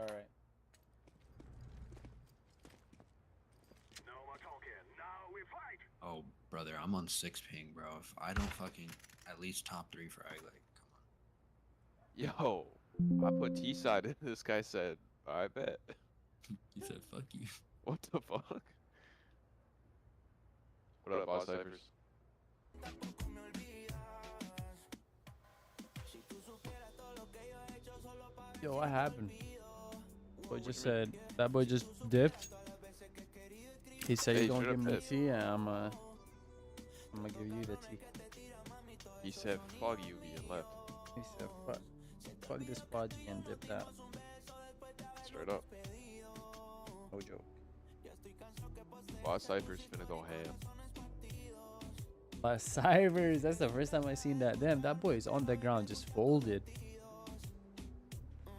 All right. No more talking. Now we fight. Oh, brother, I'm on 6 ping, bro. If I don't fucking at least top 3 frag, like, come Yo, I put T side in. This guy said, "I bet." on. He said, "Fuck you." What the fuck? What up, boss ciphers? Yo, what happened? Boy just said that boy just dipped. He said Hey, you gonna straight give up me dip. tea, and I'm gonna give you the tea. He said, "Fuck you," and left. He said, fuck this podgy and dip that. Straight up. No joke. Boss ciphers finna go ham. But Cybers, that's the first time I seen that. Damn, that boy is on the ground just folded.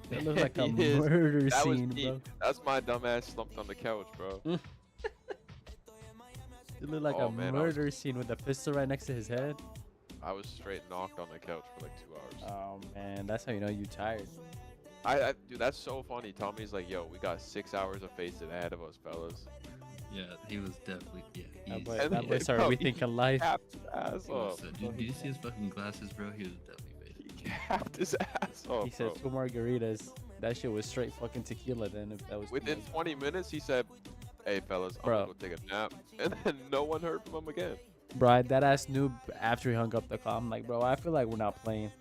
That looked like a He is. murder That was scene, me. bro. That's my dumbass slumped on the couch, bro. It looked like Oh, a man, murder scene with a pistol right next to his head. I was straight knocked on the couch for like 2 hours. Oh man, that's how you know you tired. Dude, that's so funny. Tommy's like, "Yo, we got 6 hours of faceit ahead of us, fellas." Yeah, he was definitely, yeah. That he's- boy, And that then, boy started bro, he rethinking life. capped his ass he was, up. dude, did you see his fucking glasses, bro? He was definitely He fake. capped his ass up, He said bro. 2 margaritas. That shit was straight fucking tequila then. If that was too Within much. 20 minutes, he said, "Hey, fellas, I'm Bro. gonna go take a nap," and then no one heard from him again. Bro, I dead ass knew after he hung up the call. I'm like, bro, I feel like we're not playing.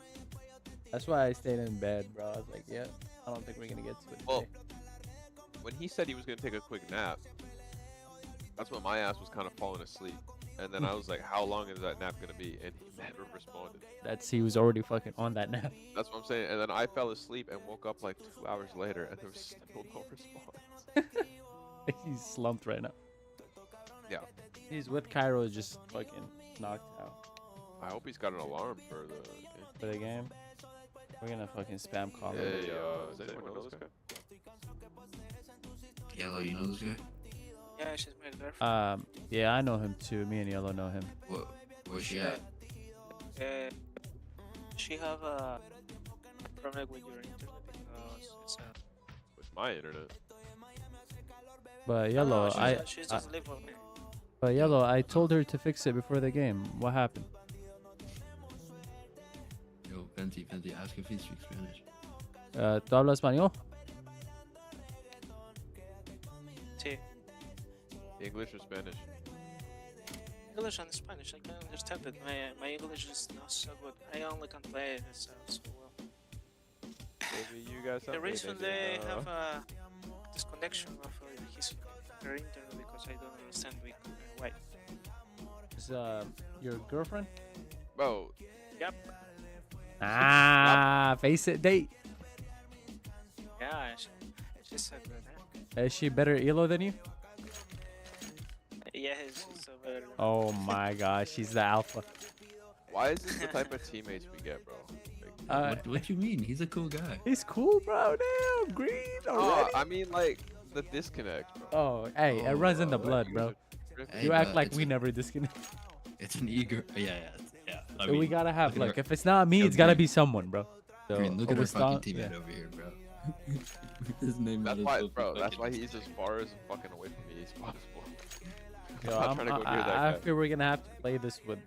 That's why I stayed in bed, bro. I was like, yeah, I don't think we're gonna get to it. Well, today. when he said he was gonna take a quick nap, that's when my ass was kind of falling asleep. And then I was like, "How long is that nap gonna be?" And he never responded. He was already fucking on that nap. That's what I'm saying. And then I fell asleep and woke up like 2 hours later, and there was still no response. He's slumped right now. Yeah. He's with Cairo, just fucking knocked out I hope he's got an alarm for the. for the game. We're gonna fucking spam call him. Hey, does anyone know this guy? Yellow, you know this guy? Yeah, she's my girlfriend. Yeah, I know him too. Me and Yellow know him. Where's she at? She have a problem with your internet because it's a. With my internet. But Yellow, she doesn't live with me. but Yellow, I told her to fix it before the game. What happened? Yo, Fenty, ask if he speaks Spanish. ¿Tú hablas español? Sí. English or Spanish? English and Spanish, I can understand it. My English is not so good. I only can play it so well. Maybe you guys have. The reason they have a disconnection of her internet because I don't understand why. Is your girlfriend? Bro, Yep. Ah, face it, date. Yeah, she's so good. Is she better Elo than you? Yeah, she's so better. Oh my gosh, she's the alpha. why is this the type of teammates we get, bro? Like, What you mean? He's a cool guy. He's cool, bro. Damn, green oh, already. I mean, like the disconnect, bro. Oh, hey, it runs in the blood, bro. Hey, You act but like it's we a- never disconnect. It's an eager. Yeah. I So we gotta have, look at like, her- if it's not me, Yo, it's gotta Green. be someone, bro. So, Green, look at her fucking Obistan- teammate yeah. over here, bro. His name That's is why, so bro. That's fucking- why he's as far as fucking away from me as possible. Yo, I'm not trying to go near that I guy. feel we're gonna have to play this with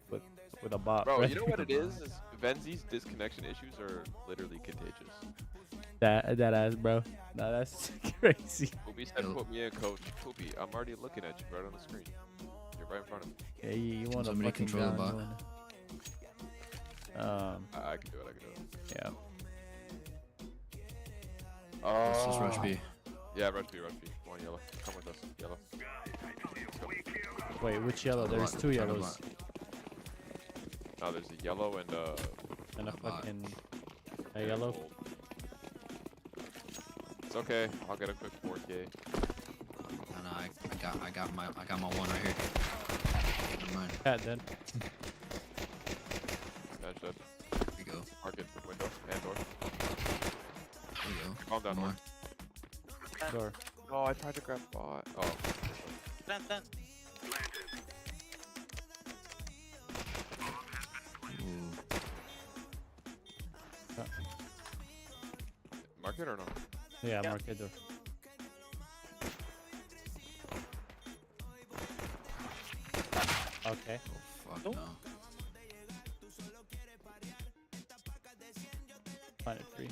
a bot. Bro, right? you know what it is? Venzi's disconnection issues are literally contagious. that ass, bro. Nah, that's crazy. Poopy said, Yo. "Put me in, coach." Poopy, I'm already looking at you right on the screen. You're right in front of me. Yeah, you want to somebody fucking control the down, bot? I can do it. I can do it. Yeah. Let's just Oh. rush B. Yeah, rush B. Come on, yellow. Come with us, yellow. Wait, which yellow? Try to There's block, 2 try to yellows No, there's a yellow and and a a bot. fucking a yellow. gold. It's okay. I'll get a quick 4K. No, I got my one right here. Never mind. Cat dead. Smash that. There you go. Mark it. Window and door. There you go. Calm down, One Mark. more. Door. Oh, I tried to grab bot. Oh. Plan. Ooh. Mark it or no? Yeah, Yeah. Marquedo. Okay. Oh fuck Nope. no. Find it free.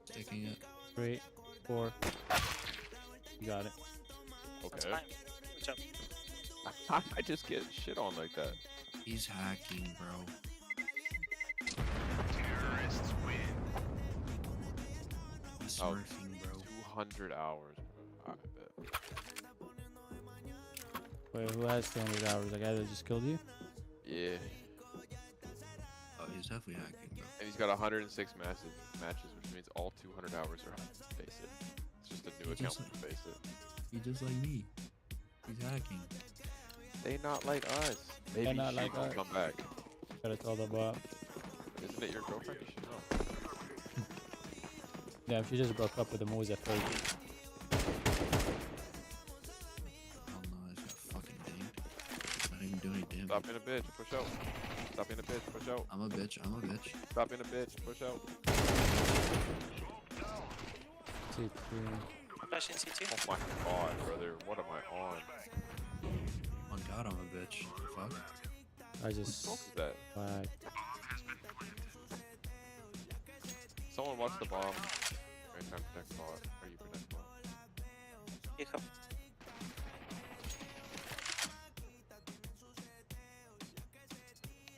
Sticking it. 3, 4. You got it. That's Okay. fine. Good job. I just get shit on like that. He's hacking, bro. Terrorists win. He's Oh. smurfing, bro. 200 hours. Bro. I bet. Wait, who has 200 hours? The guy that just killed you? Yeah. Oh, he's definitely hacking, bro. And he's got 106 matches, which means all 200 hours are face it. It's just a new He account just- for face it. He's just like me. He's hacking. They not like us. Maybe not she like will us. come back. Gotta tell the bot. Isn't it your girlfriend? You should know. Yeah, if she just broke up with him, what was that first? Oh no, he's got fucking dinged. Not even doing any damage. Stop being a bitch. Push out. Stop being a bitch. Push out. I'm a bitch. I'm a bitch. Stop being a bitch. Push out. C3. Flash in CT. Oh my god, brother. What am I on? Oh god, I'm a bitch. Fuck. I What just. is that? Like, Someone watch the bomb. Right time protect bot. Are you protect bot? Pick up.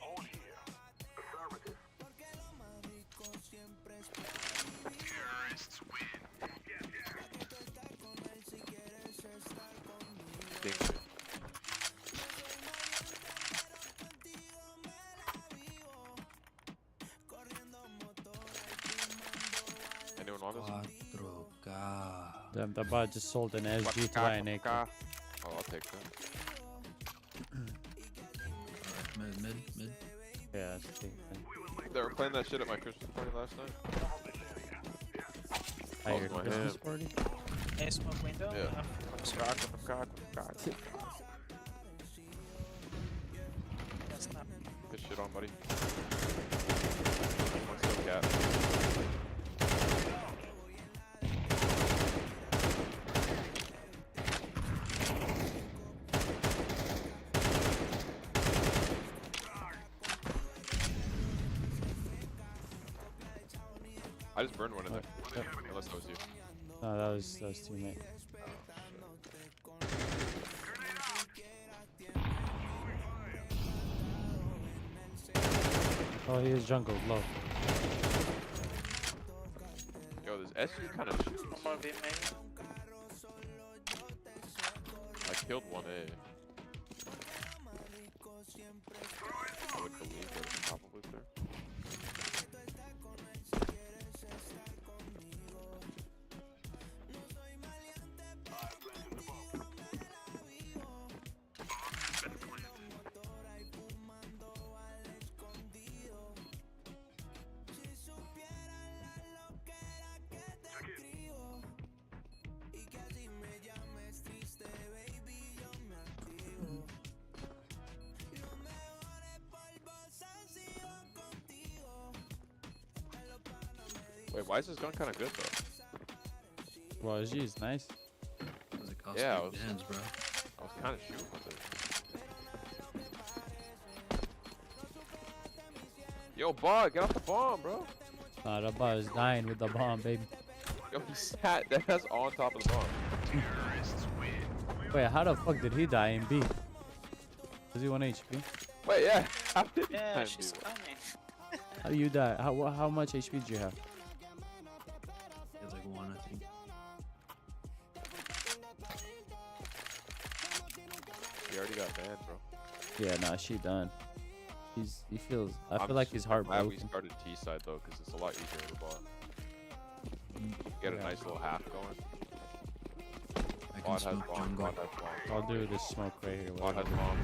All here. Affirmative. Terrorists win. Ding it. Anyone want this? 4K. damn, the bot just sold an SG to buy an AK. Oh, I'll take that. Alright, mid. Yeah, that's the thing. They were playing that shit at my Christmas party last night. At your my Christmas hand. party? A smoke window. Yeah. God. That's not. Good shit on, buddy. One still cat. I just burned one in there. Yep. Unless that was you. No, that was teammate. Oh, he is jungle, low. Yo, this SG kind of shoots. One more B maybe. I killed one A. I would believe that it's probably there. Wait, why is this gun kind of good though? Well, SG is nice. Does it cost Yeah, I big was- bands, bro? I was kind of shooting with it. Yo, bot, get off the bomb, bro. Nah, the bot is dying with the bomb, baby. Yo, he sat that's on top of the bomb. Terrorists win. Wait, how the fuck did he die in B? Was he 1 HP? Wait, yeah. How did he Yeah, time she's do coming. How do you die? How much HP did you have? He has like 1, I think. that? He already got banned, bro. Yeah, nah, she done. He feels. I I'm feel like just he's glad we heartbroken. started T side though, because it's a lot easier to bot. Get a Yeah. nice little half going. I can Bot has smoke bomb. jungle. Bot has bomb. I'll do this smoke right here. Bot has whatever. bomb.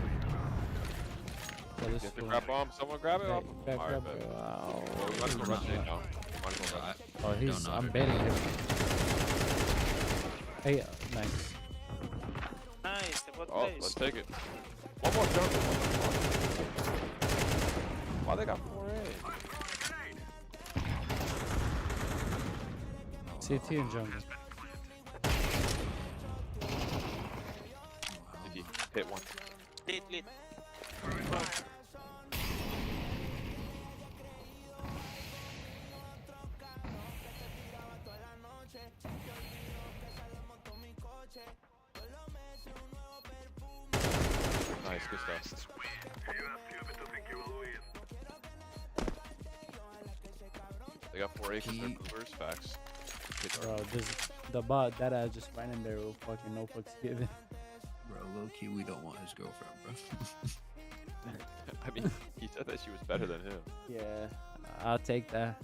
So You this have to one- grab bomb. Someone grab it. Grab, Alright, grab, bet. wow. Well, we might as well rush it now. Might as well Yeah, rush. Oh, he's. don't know. I'm betting him. Hey, nice. Nice, the bot Oh, plays. let's take it. One more jungle. Why they got 4A? CT and jungle. If you hit one. Lead, lead. Nice, good stuff. You are stupid to think you will win. They got 4A because they're boomers. Facts. Kids are- Bro, the bot that I just ran in there with fucking no fucks given. Bro, low key, we don't want his girlfriend, bro. I mean, he said that she was better than him. Yeah, I'll take that.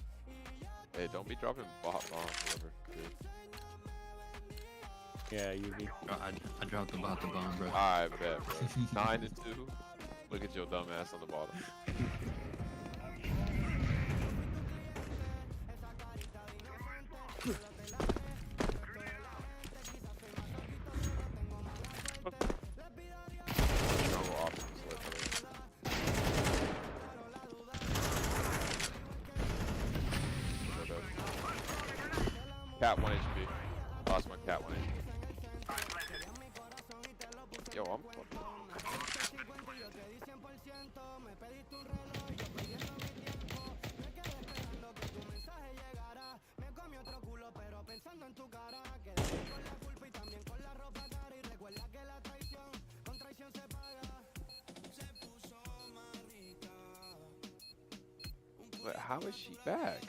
Hey, don't be dropping bot bombs, whatever. Dude. Yeah, you be. Bro, I dropped about the bomb, bro. I bet, bro. 9-2. Look at your dumb ass on the bottom. Jungle options, literally. Cat 1 HP. Lost my cat 1 HP. Yo, I'm fucking. But how is she back?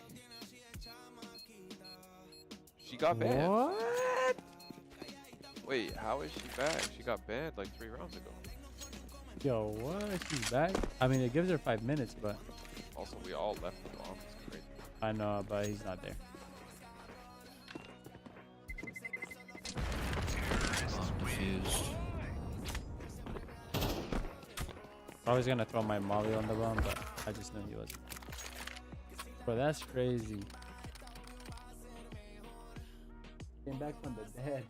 She got banned. What? Wait, how is she back? She got banned like 3 rounds ago. Yo, what? She's back? I mean, it gives her 5 minutes, but Also, we all left the bomb. It's crazy. I know, but he's not there. I'm confused. I was gonna throw my molly on the bomb, but I just knew he wasn't. Bro, that's crazy. Came back from the dead.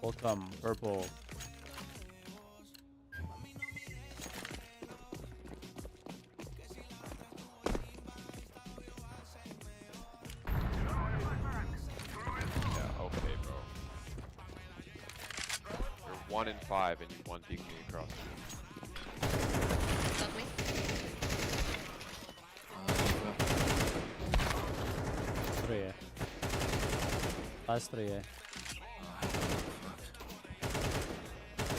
Welcome, purple. Yeah, okay, bro. You're 1 in 5 and you won peeking me across. Got me. Three, yeah. Last three, yeah.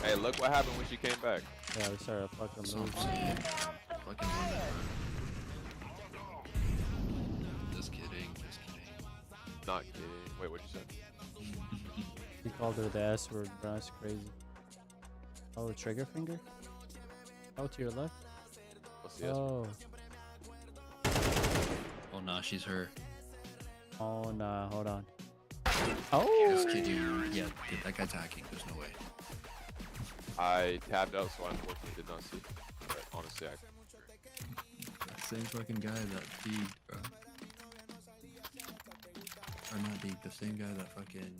Hey, look what happened when she came back. Yeah, we started fucking That's what lose. I'm saying. Fucking run that run. Just kidding, just kidding. Not kidding. Wait, what'd you say? He called her the S word, bro. That's crazy. Oh, trigger finger? Oh, to your left? What's the Oh. Oh, nah, she's her. Oh, nah. Hold on. Just Oh! kidding. Yeah, dude, that guy's hacking. There's no way. I tabbed out, so I unfortunately did not see. But honestly, That same fucking guy that feed, bro. Or not Deke, the same guy that fucking.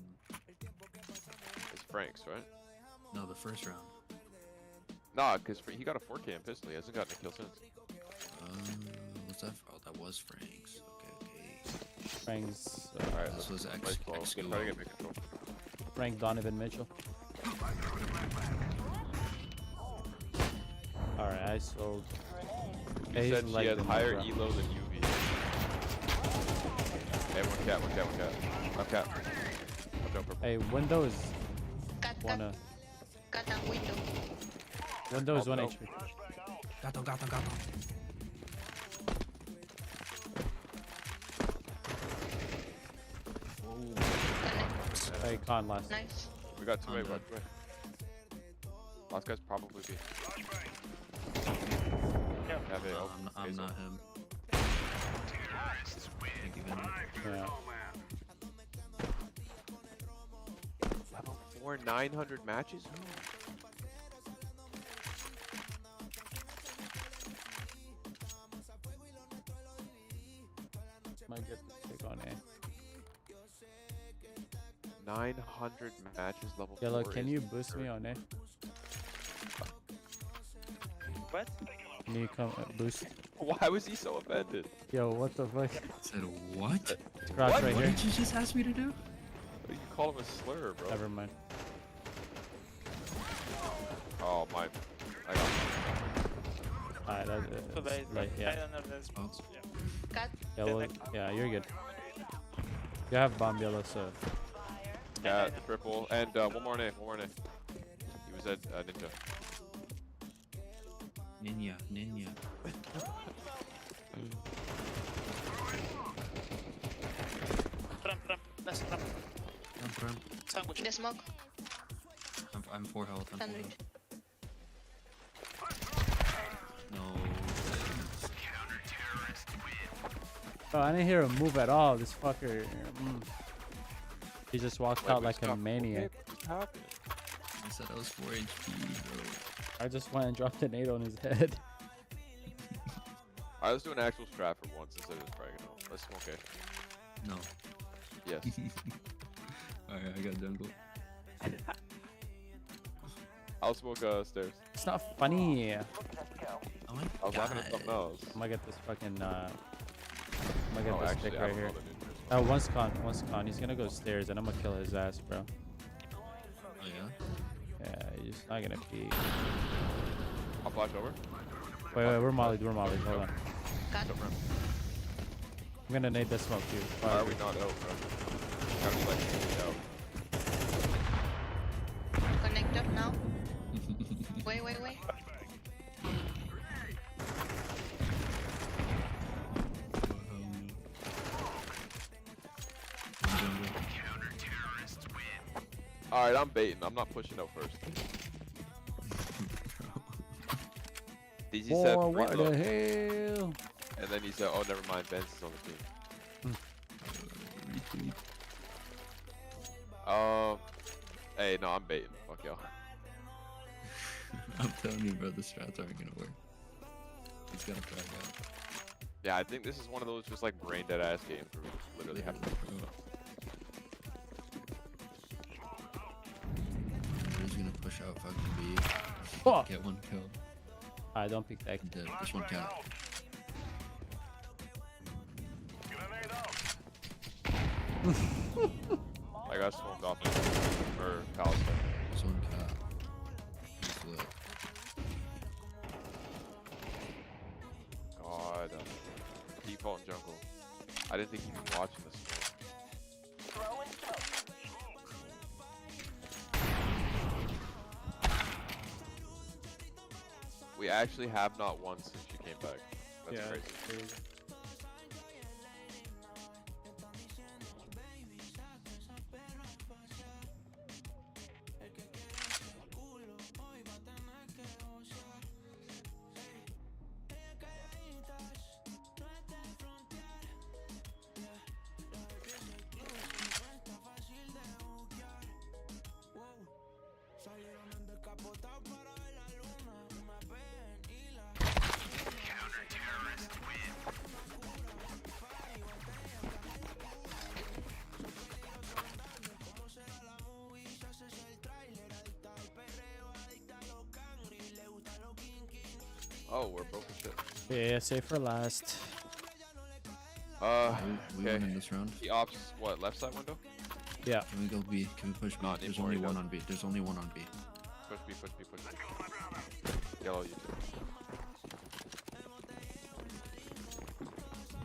it's Frank's, right? No, the first round. Nah, because he got a 4K in pistol. He hasn't gotten a kill since. What's that? Oh, that was Frank's. Okay. Frank's, Alright, This let's was X. play slow. X Get, try to get mid control. Frank Donovan Mitchell. Alright, I sold. You He's said she like has the higher bro. elo than UV. Hey, one cat. One cat. I'll jump purple. Hey, Windows Cat, wanna. cat and window. Windows Oh, 1 no. HP. Gato. Hey, con last. Nice. We got 2A, I'm watch 2A. Last guy's probably B. Yeah. Have it No, open. I'm Face not open. him. Thank you, man. Yeah. Level 4, 900 matches? Might get the pick on A. 900 matches level Yellow, 4 can is you boost me on it? What? Can you come boost? Why was he so offended? Yo, what the fuck? Said what? Crouch What? right What here. did you just ask me to do? You call him a slur, bro. Never mind. Oh my. I got Alright, that's So they, like, I yeah. don't know the response. Yeah. Cat. Yellow, yeah, you're good. You have bomb yellow, so yeah, triple. And one more name, one more name. He was at Ninja. Ninja. Ramp. Last ramp. Run. Sandwich. The smoke. I'm 4 health. I'm 4 Sandwich. health. No. oh, I didn't hear him move at all. This fucker. He just walked Wait, out we like a stopped. maniac. Okay, what's happening? I said I was 4 HP, bro. I just went and dropped a nade on his head. Alright, let's do an actual strat for once instead of just bragging out. Let's smoke it. No. Yes. Alright, I got jungle. I'll smoke stairs. It's not funny. Oh my I was laughing at something else. I'm gonna get this fucking. I'm gonna get Oh, this actually, stick I right don't here. know the ninjas. One's con. He's gonna go stairs, and I'm gonna kill his ass, bro. Oh yeah? Yeah, he's not gonna peek. I'll flash over. Wait, we're mollied. Hold on. Cat. Jump ramp. I'm gonna nade this smoke too. Why are we not out, bro? Gotta be like fully out. Connector now. Wait. Jungle. Alright, I'm baiting. I'm not pushing out first. DZ said Boy, free what look, the hell? and then he said, "Oh, never mind. Benz is on the team." Retweet. Hey, no, I'm baiting. Fuck y'all. I'm telling you, bro, the strats aren't gonna work. He's gotta frag out. Yeah, I think this is one of those just like brain dead ass games where we just literally have to. He's gonna push out fucking B. Fuck. Get 1 kill. Alright, don't pick that. Dead. This one cat. Grenade out. I got smoked off or Palestine. This one cat. He's lit. God, default in jungle. I didn't think you'd be watching this. We actually have not won since she came back. That's Yeah, crazy. it's crazy. Oh, we're broke as shit. Yeah, save for last. We okay. won in this round. He opts what? Left side window? Yeah. Can we go B? Can we push B? Not There's anymore, only he one doesn't. on B. There's only one on B. Push B, push B, push B. Yellow, you too.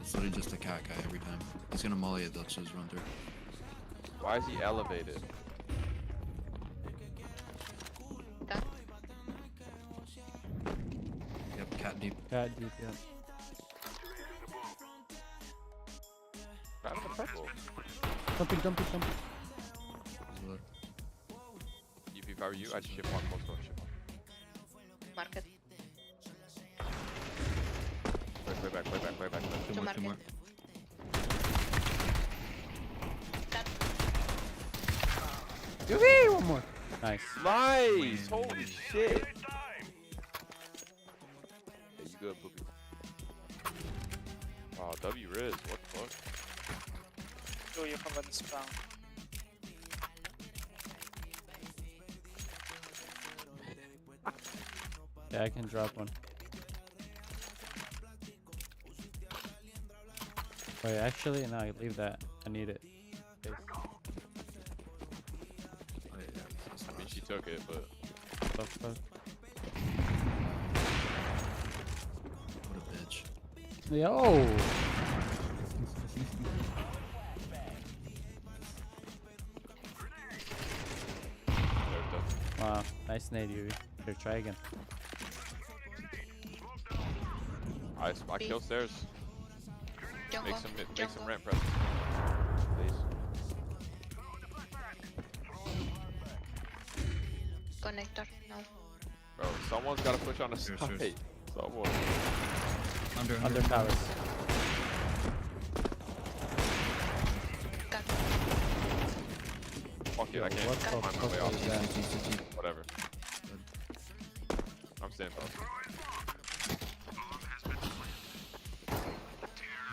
It's literally just a cat guy every time. He's gonna molly it though, so just run through. Why is he elevated? Cat. Yep, cat deep. Cat deep, yeah. Grab the purple. Dump it. He's lit. If I were you, I'd ship on close door, ship on. Market. Play back. Two To more, two more. market. Cat. Yoo-wee, one more. Nice. Nice! Holy shit! Time. Yeah, you good, Boogie. Wow, W Riz, what the fuck? Go sure you haven't spawned. Yeah, I can drop one. Wait, actually, no, leave that. I need it. Okay. Oh, yeah, that's I mean, nice. she took it, but The fuck? What a bitch. Yo! there's the. Wow, nice nade, Yui. Here, try again. I kill stairs. Jump Make off. some make Jump some off. ramp press. Please. Connector now. Bro, someone's gotta push on a Sure, side. sure. Someone. Under palace. Cut. Fuck it, Yo, I can't what the find my fuck way is off. that? Whatever. I'm staying close.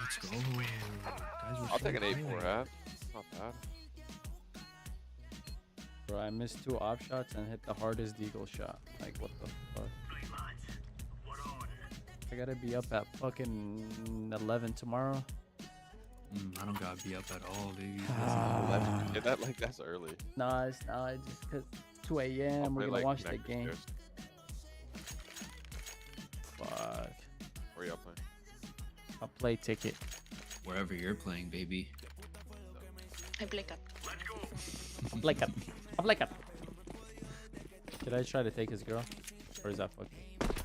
Let's go. Guys, we're I'll take an so 8-4 good. half. Not bad. Bro, I missed 2 off shots and hit the hardest deagle shot. Like, what the fuck? I gotta be up at fucking 11 tomorrow. I don't gotta be up at all, baby. Yeah, that like that's early. Nah, it's not. It's just because 2 I'll a.m. We're play, gonna like, watch the next game. years. Fuck. Where y'all playing? I'll play ticket. Wherever you're playing, baby. I play cut. I'm like it. I'm like it. Did I try to take his girl? Or is that fuck?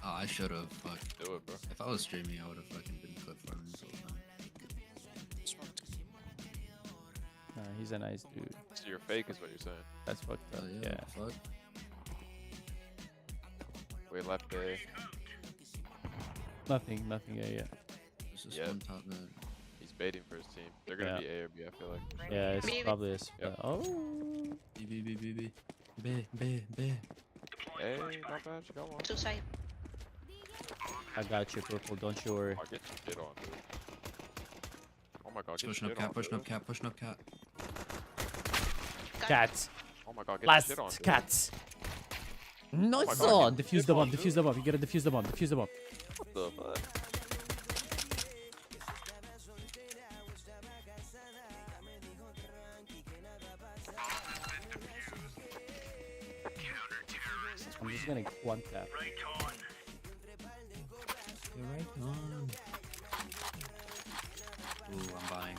Oh, I should have. Fuck. Do it, bro. If I was streaming, I would have fucking been clip farming this whole time. Smoked. Nah, he's a nice dude. So you're fake is what you're saying. That's fucked up. Hell Yeah. yeah. Fuck. Wait, left A. Nothing yet. This is Yeah. one top mid. He's baiting for his team. They're gonna Yeah. be A or B, I feel like. Yeah, it's Maybe. probably a Yep. Oh. B, B, B, B, B. B, B, B. Hey, not bad. You got one. Two side. I got you, purple. Don't you worry. Oh, get your shit on, dude. Oh my god, get Pushing your up shit on, cat, pushing dude. up cat, pushing up cat. Cut. Cats. Oh my god, get Last your shit on, dude. cats. Nice God, one. get Defuse shit the on, bomb. dude. Defuse the bomb. You gotta defuse the bomb. Defuse the bomb. What the fuck? I'm just gonna one tap. You're right on. Ooh, I'm buying.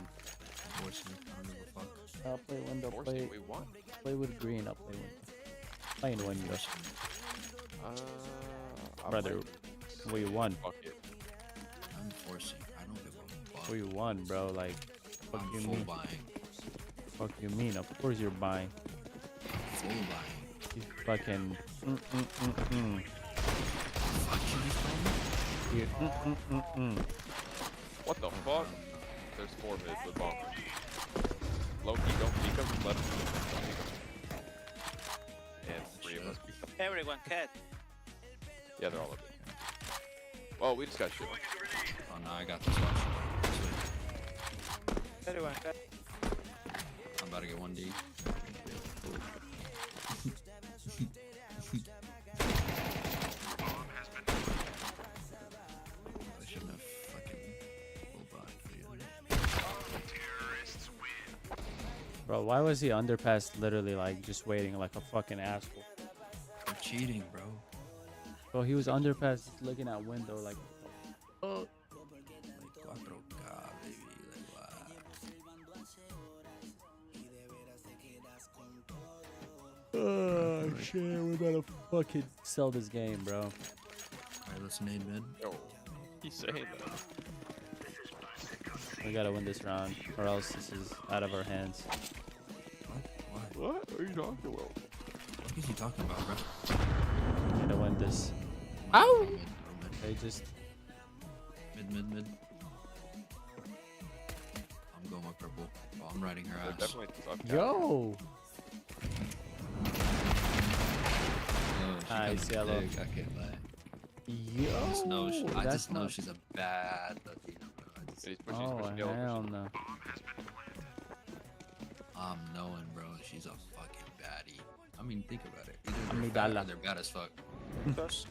Forcing it. I don't give a fuck. I'll play window. Forcing, we won. Play with green. I'll play window. Playing window. I Brother, might- we won. Fuck it. I'm forcing. I don't give a fuck. We won, bro. Like, fuck I'm you full mean? buying. Fuck you mean? Of course you're buying. Full buying. You fucking. Fuck you, You. What the fuck? There's 4 mid with bomb. Low key, don't peek him. Let him peek him. And 3 of us peek him. Everyone cat. Yeah, they're all up there. Well, we just got shit. Oh no, I got this one. Sweet. Everyone cat. I'm about to get 1D. I shouldn't have fucking full buy for you. Bro, why was he underpass literally like just waiting like a fucking asshole? You're cheating, bro. Bro, he was underpass just looking out window like. Oh. Like 4K, baby. Like what? Oh shit, we gotta fucking sell this game, bro. Alright, let's nade mid. Yo, he's saying that. We gotta win this round, or else this is out of our hands. What? Why? What are you talking about? What is he talking about, bro? We gotta win this. Ow! Mid, They just. mid. I'm going with purple. Oh, I'm riding her They're ass. definitely tough. Yo! Oh, she Nice, kinda yellow. big, I can't lie. Yo! I that's just know not- she's a bad Latina, bro. I just, He's pushing, Oh, he's pushing yellow. hell Pushing. no. knowing, bro, she's a fucking baddie. I mean, think about it. Either Amidala. they're fat or they're bad as fuck. Close.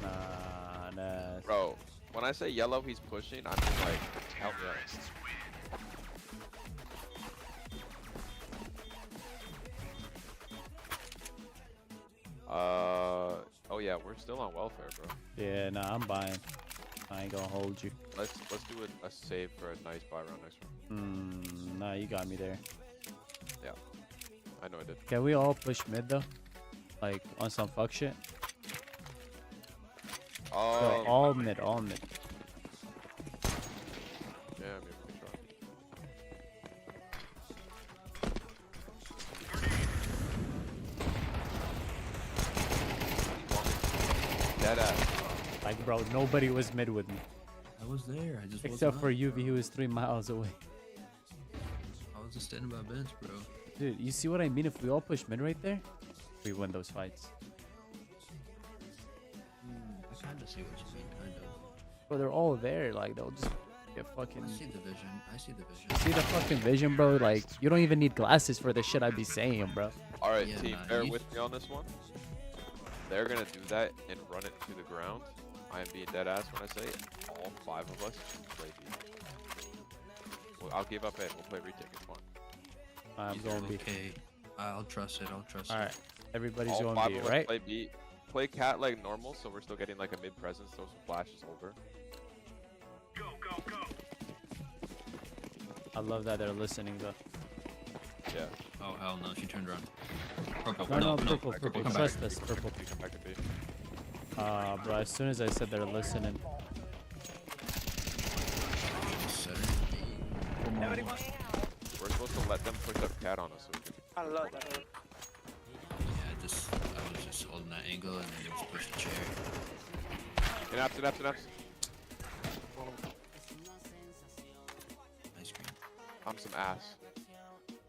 Nah, nah. Bro, when I say yellow, he's pushing. I mean like, help me out. Oh yeah, we're still on welfare, bro. Yeah, nah, I'm buying. I ain't gonna hold you. Let's do a save for a nice buy round next round. Nah, you got me there. Yeah, I know I did. Can we all push mid though? Like on some fuck shit? Yo, Oh, all mid, all mid. yeah, maybe we can try. Dead ass. Like, bro, nobody was mid with me. I was there. I just Except wasn't for up, UV, bro. he was 3 miles away. I was just standing by bench, bro. Dude, you see what I mean? If we all push mid right there, we win those fights. I kind of see what you mean, kind of. Bro, they're all there. Like, they'll just get fucking... I see the vision. I see the vision. See the fucking vision, bro? Like, you don't even need glasses for the shit I be saying, bro. All right, Yeah, team, nah, bear you- with me on this one. They're gonna do that and run it to the ground. I am being dead ass when I say it. All 5 of us play B. Well, I'll give up A. We'll play retake. It's fine. I'm going B. Okay. I'll trust it. I'll trust Alright, it. everybody's All going 5 B, of us right? play B. Play cat like normal, so we're still getting like a mid presence. Throw some flashes over. Go, go, go. I love that they're listening, though. Yeah. Oh, hell no. She turned around. Purple. No, purple, back, purple. come back. Trust us, purple. We come back to B. Bro, as soon as I said they're listening. Set it. We're supposed to let them push up cat on us so we can. I love that. Yeah, I was just holding that angle and then they just pushed the chair. Synapse. Nice screen. I'm some ass.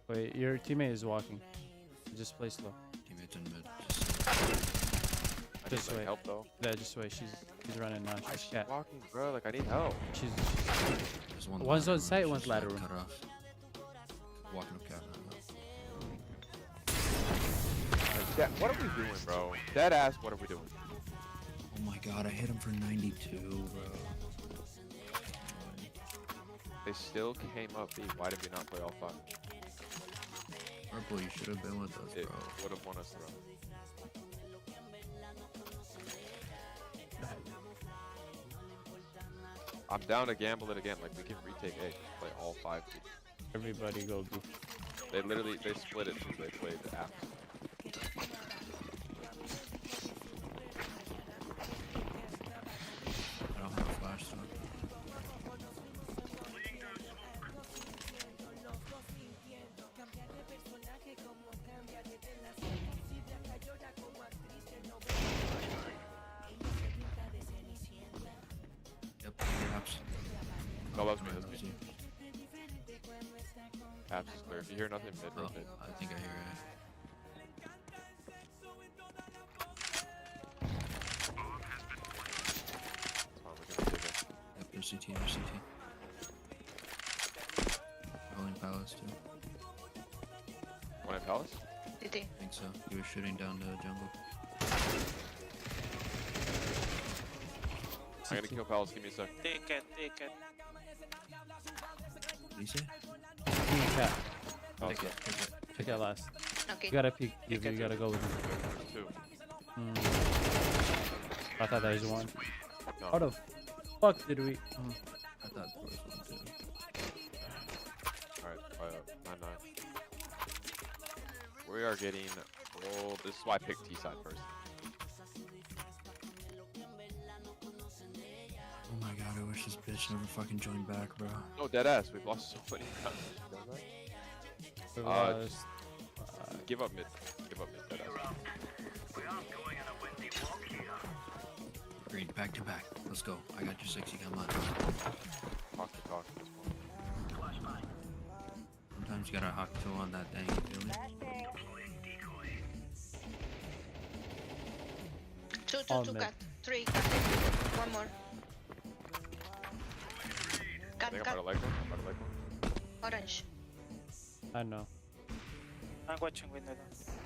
Wait, your teammate is walking. Just play slow. Teammates in mid. I Just need like, wait. help though. Yeah, just wait. She's running now. Why is She's she cat. walking, bro? Like I need help. She's There's One's ladder on site, room, one's she's, ladder like, room. Cut off. Walking up cat now. What are we doing, bro? Dead ass. What are we doing? Oh my god, I hit him for 92, bro. They still came up B. Why did we not play all 5? Purple, you should have been with us, It bro. would have won us the round. I'm down to gamble it again. Like we can retake A. Play all 5 B. everybody go B. They split it since they played the apps. I don't have a flash, so. Yep, perhaps. No, that's me. Apps is clear. If you hear nothing, mid, Oh, rotate. I think I hear it. It's fine. We can retake it. Yep, there's CT, there's CT. Rolling palace, too. One in Palace? DT. I think so. He was shooting down the jungle. I'm gonna kill Palace. Give me a sec. Take it. What did he say? Team cat. Palace. Take it, take it. Check out last. Okay. You gotta peek. You gotta go with him. There's 2. I thought that was one. No. How the fuck did we? I thought there was one, too. Alright, 9-9. We are getting rolled. This is why I picked T side first. Oh my god, I wish this bitch never fucking joined back, bro. No, dead ass. We've lost so many times. We Uh, lost. Give up mid. Give up mid. Dead ass. We are going on a windy walk here. Green, back to back. Let's go. I got your 6, you got mine. Talk to talk at this point. Sometimes you gotta hawk toe on that thing, you feel me? Two, All two mid. cat. 3 cat. One more. I Cat, think I might cat. have liked one. Orange. I know. I'm watching window now.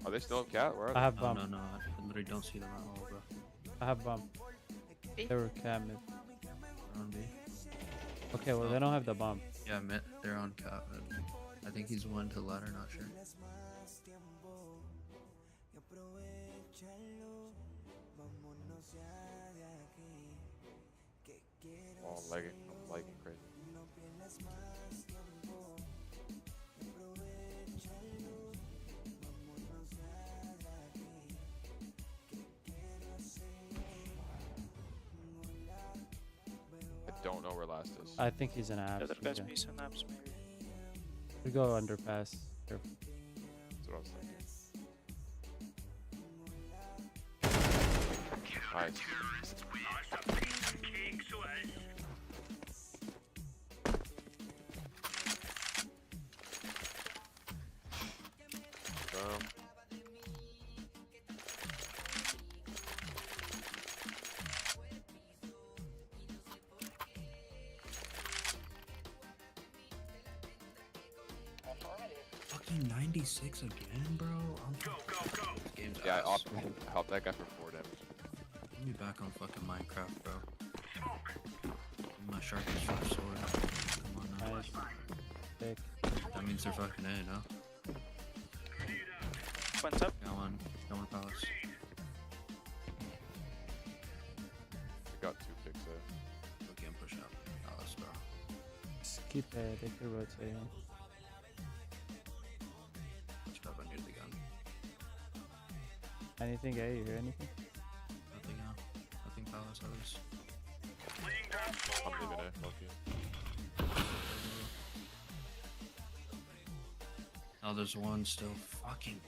Are they still up cat? Where are I they? have No, bomb. no, no. I literally don't see them at all, bro. I have bomb. B. They were cat mid. They're on B. Okay, well they don't have the bomb. Yeah, mid. They're on cap. I think he's one to ladder, not sure. Oh, I'm lagging. I'm lagging crazy. I don't know where last is. I think he's an abs. The other guys Okay. be some apps maybe. We go underpass. Careful. That's what I was thinking. Nice. Boom. Fucking 96 again, bro. This game's Yeah, I ass. helped that guy for 4 damage. Get me back on fucking Minecraft, bro. My sharpest flash sword. Come on now. Nice. Thick. That means they're fucking A, no? One's up. Got one palace. We got 2 picks there. Okay, I'm pushing up. Palace, bro. Just keep it. They could rotate. Push up, I need the gun. Anything, A? You hear anything? Nothing, nothing palace, others. I'm leaving it. Okay. Oh, there's one still. Fucking.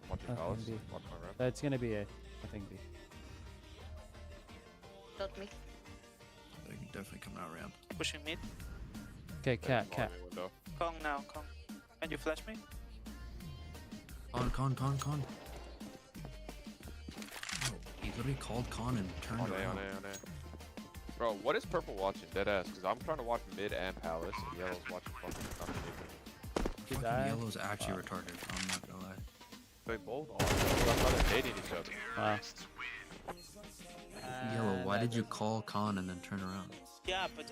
Watching Nothing palace. B. Watch my ramp. That's gonna be A. I think B. Dot me. They can definitely come out ramp. Pushing mid. Okay, cat, cat. Window. Kong now, Kong. Can you flash me? Con. Oh, he literally called Con and turned On A, around. on A, on A. Bro, what is purple watching? Deadass. Because I'm trying to watch mid and palace, and yellow's watching fucking nothing. Did Fucking I? yellow's actually retarded. I'm not gonna lie. They both are. That's how they're dating each other. Wow. Yellow, why did you call Con and then turn around? Yeah, but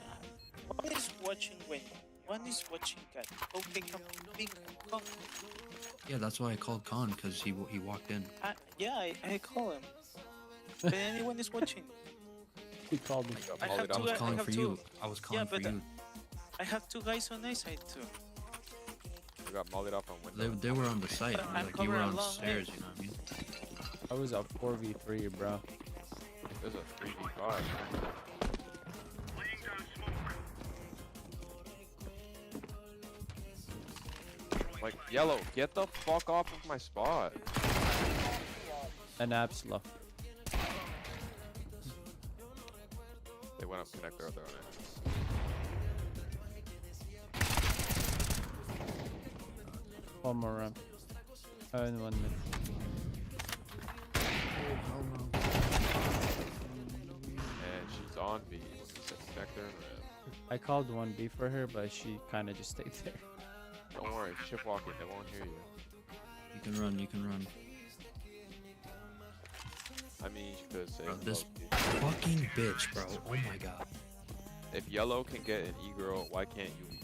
one is watching win. One is watching cat. Go pick up big Kong. Yeah, that's why I called Con, because he walked in. Yeah, I call him. But anyone is watching. He called me. I have I two was guys- calling have for two- you. I was calling for but, you. I have 2 guys on my side too. We got mollied up on window. They were on the site. I'm Like, you were covering on long stairs, way. you know what I mean? I was a 4v3, bro. There's a 3v5. Like, yellow, get the fuck off of my spot. An abs left. They went up connector out there on it. One more ramp. And one mid. And she's on B. It's connector and red. I called one B for her, but she kind of just stayed there. Don't worry, ship walking, they won't hear you. You can run, you can run. I mean, you could say Bro, this low-key. fucking bitch, bro. Oh my god. If yellow can get an E-girl, why can't you?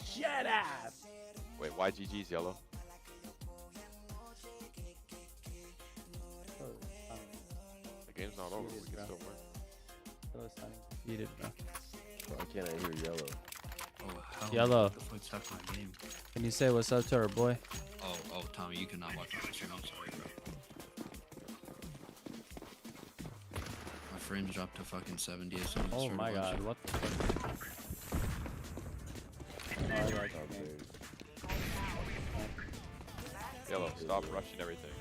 Shut up! Wait, why GG's yellow? The game's not over, we can still win. Defeated, bro. Why can't I hear yellow? Oh, hell. Yellow. What the fuck's happening to my game? Can you say what's up to our boy? Oh, Tommy, you cannot watch my stream. I'm sorry, bro. My frames dropped to fucking 70 as soon as I Oh started my god, watching. what the fuck? Oh, I like it, man. Yellow, stop rushing everything.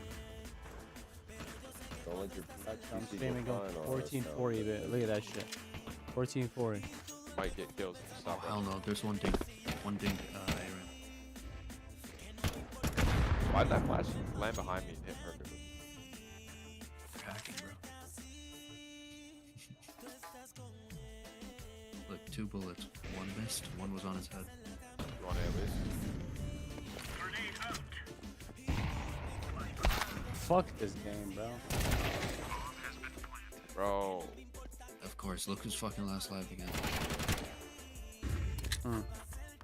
Don't let your I'm PC go streaming going flying on us, 1440, but look at that shit. 14-4. Might get kills. Oh Stop hell rushing. no, there's one ding. Aaron. Why'd that flash land behind me and hit perfectly? You're hacking, bro. Look, 2 bullets. One missed, one was on his head. You want to at least? Fuck this game, bro. Bro. Of course, look who's fucking last live again.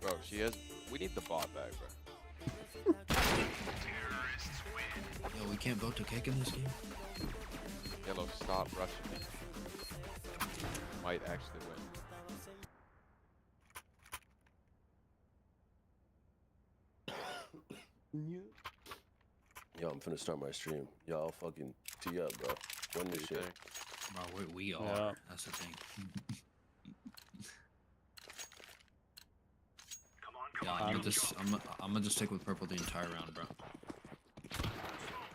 Bro, she has. We need the bot back, bro. Yo, we can't vote to kick in this game? Yellow, stop rushing me. Might actually win. Yo, I'm finna start my stream. Y'all fucking tee up, bro. Win What do this you shit. think? Bro, we are. Yeah. That's the thing. Yeah, I'm gonna just stick with purple the entire round, bro.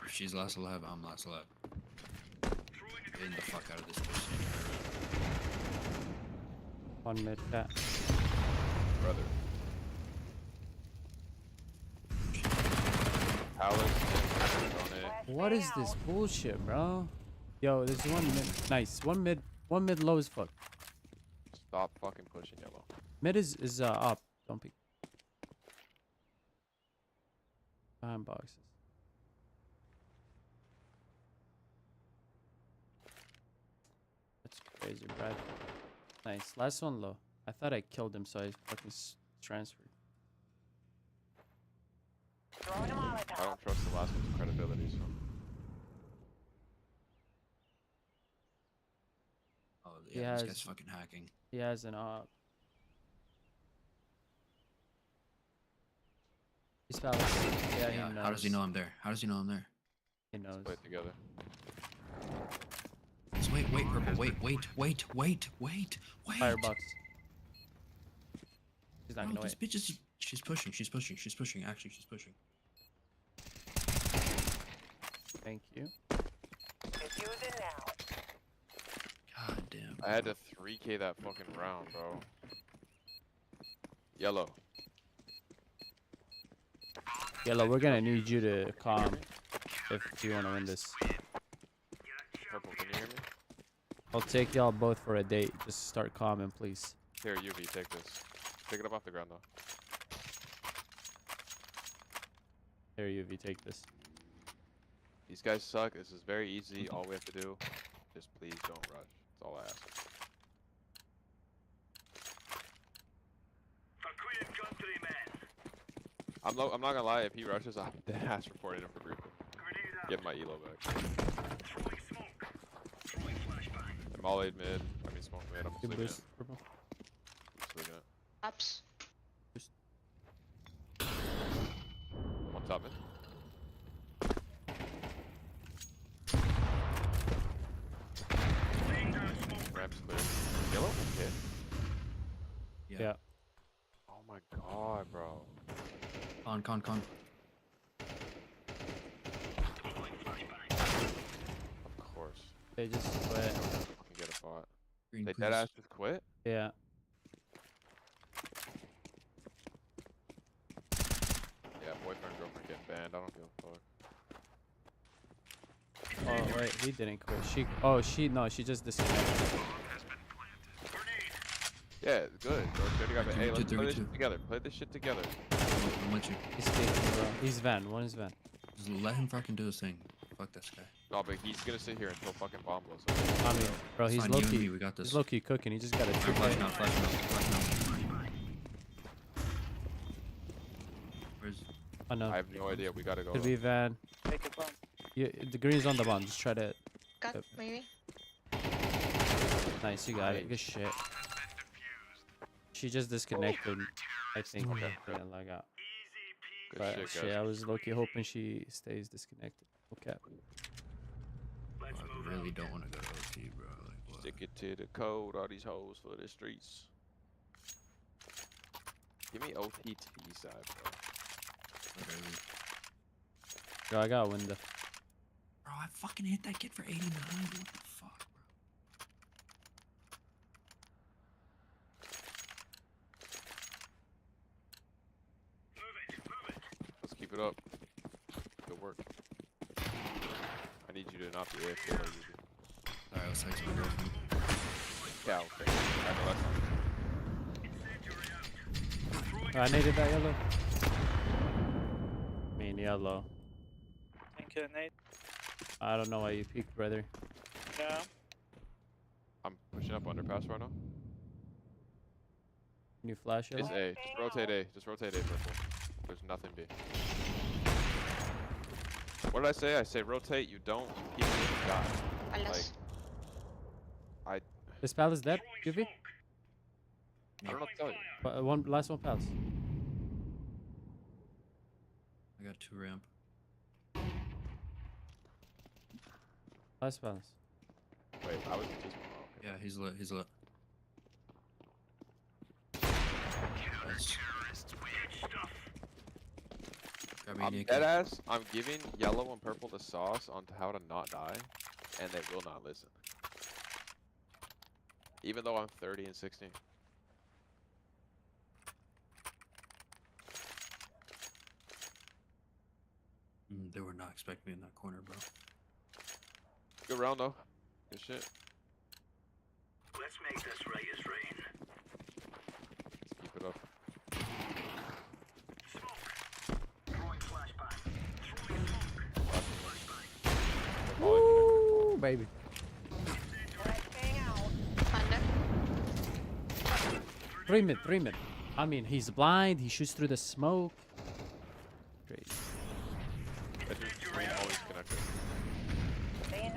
If she's last alive, I'm last alive. Getting the fuck out of this bitch the entire round. 1 mid cat. Brother. Palace and on it. What is this bullshit, bro? Yo, there's 1 mid. Nice. 1 mid low as fuck. Stop fucking pushing yellow. Mid is up. Don't peek. Behind boxes. That's crazy, Brad. Nice. Last one low. I thought I killed him, so I fucking transferred. I don't trust the last one's credibility, so. Oh, He yeah, this has- guy's fucking hacking. He has an op. He's probably. Yeah, he knows. How does he know I'm there? How does he know I'm there? He knows. Play it together. Just wait, purple, wait. Firebox. He's not Bro, gonna this wait. bitch is. She's pushing. Actually, she's pushing. Thank you. God damn. I had to 3K that fucking round, bro. Yellow. Yellow, we're gonna need you to calm if you wanna win this. Purple, can you hear me? I'll take y'all both for a date. Just start calming, please. Here, UV, take this. Pick it up off the ground, though. Here, UV, take this. These guys suck. This is very easy. All we have to do, just please don't rush. That's all I ask. I'm not gonna lie. If he rushes, I'm dead ass reporting him for grouping. Get my elo back. I'm all aid mid. I mean smoke mid. I'm Good sleeping it. boost, purple. I'm sleeping it. Ups. One top mid. Ramp's clear. Yellow? Okay. Yeah. Oh my god, bro. Con. Of course. They just quit. Fucking get a bot. Green, They please. dead ass just quit? Yeah. Yeah, boyfriend, girlfriend getting banned. I don't give a fuck. Oh wait, he didn't quit. She just disconnected. Yeah, good. Bro, she already got banned. Hey, let's play this 3v2. shit together. Play this shit together. I'm with you. He's taking, bro. He's Van. One is Van. Just let him fucking do his thing. Fuck this guy. No, but he's gonna sit here until fucking bomb blows up. I mean, bro, It's he's fine, low you and me, key. we got this. He's low key cooking. He just got a Flash 2K. now. Where's... Oh no. I have no idea. We gotta go. Could be Van. Take a bomb. The green's on the bomb. Just try to. Cut, Yep. maybe. Nice, you got it. Good Nice. shit. She just disconnected. I think. Okay. Didn't log out. Good But shit, shit, guys. I was low key hoping she stays disconnected. Okay. I really don't want to go to OT, bro. Like, what? Stick it to the code. All these hoes for the streets. Give me OT to the east side, bro. Literally. Yo, I got a window. Bro, I fucking hit that kid for 89. What the fuck, bro? it up. Good work. I need you to not be AFK like you do. Alright, let's text my girlfriend. Yeah, okay. I know that's not. I needed that yellow. Mean yellow. Thank you, Nate. I don't know why you peeked, brother. Yeah. I'm pushing up underpass right now. Can you flash It's yellow? A. Just rotate A. Just rotate A purple. There's nothing B. What did I say? I say rotate, you don't, you peek it, you die. Palace. This palace dead, Goofy? I don't know what to tell you. But one last one palace. I got 2 ramp. Last palace. Wait, I was just. Oh, Yeah, he's lit. He's lit. Nice. Grab me I'm an AK. dead ass. I'm giving yellow and purple the sauce on how to not die, and they will not listen. Even though I'm 30 and 16. They were not expecting me in that corner, bro. Good round though. Good shit. Let's make this right as rain. Keep it up. Smoke. Throwing flashbang. Throwing smoke. Woo, baby. Under. 3 mid, 3 mid. I mean, he's blind. He shoots through the smoke. Great. That dude's always connected.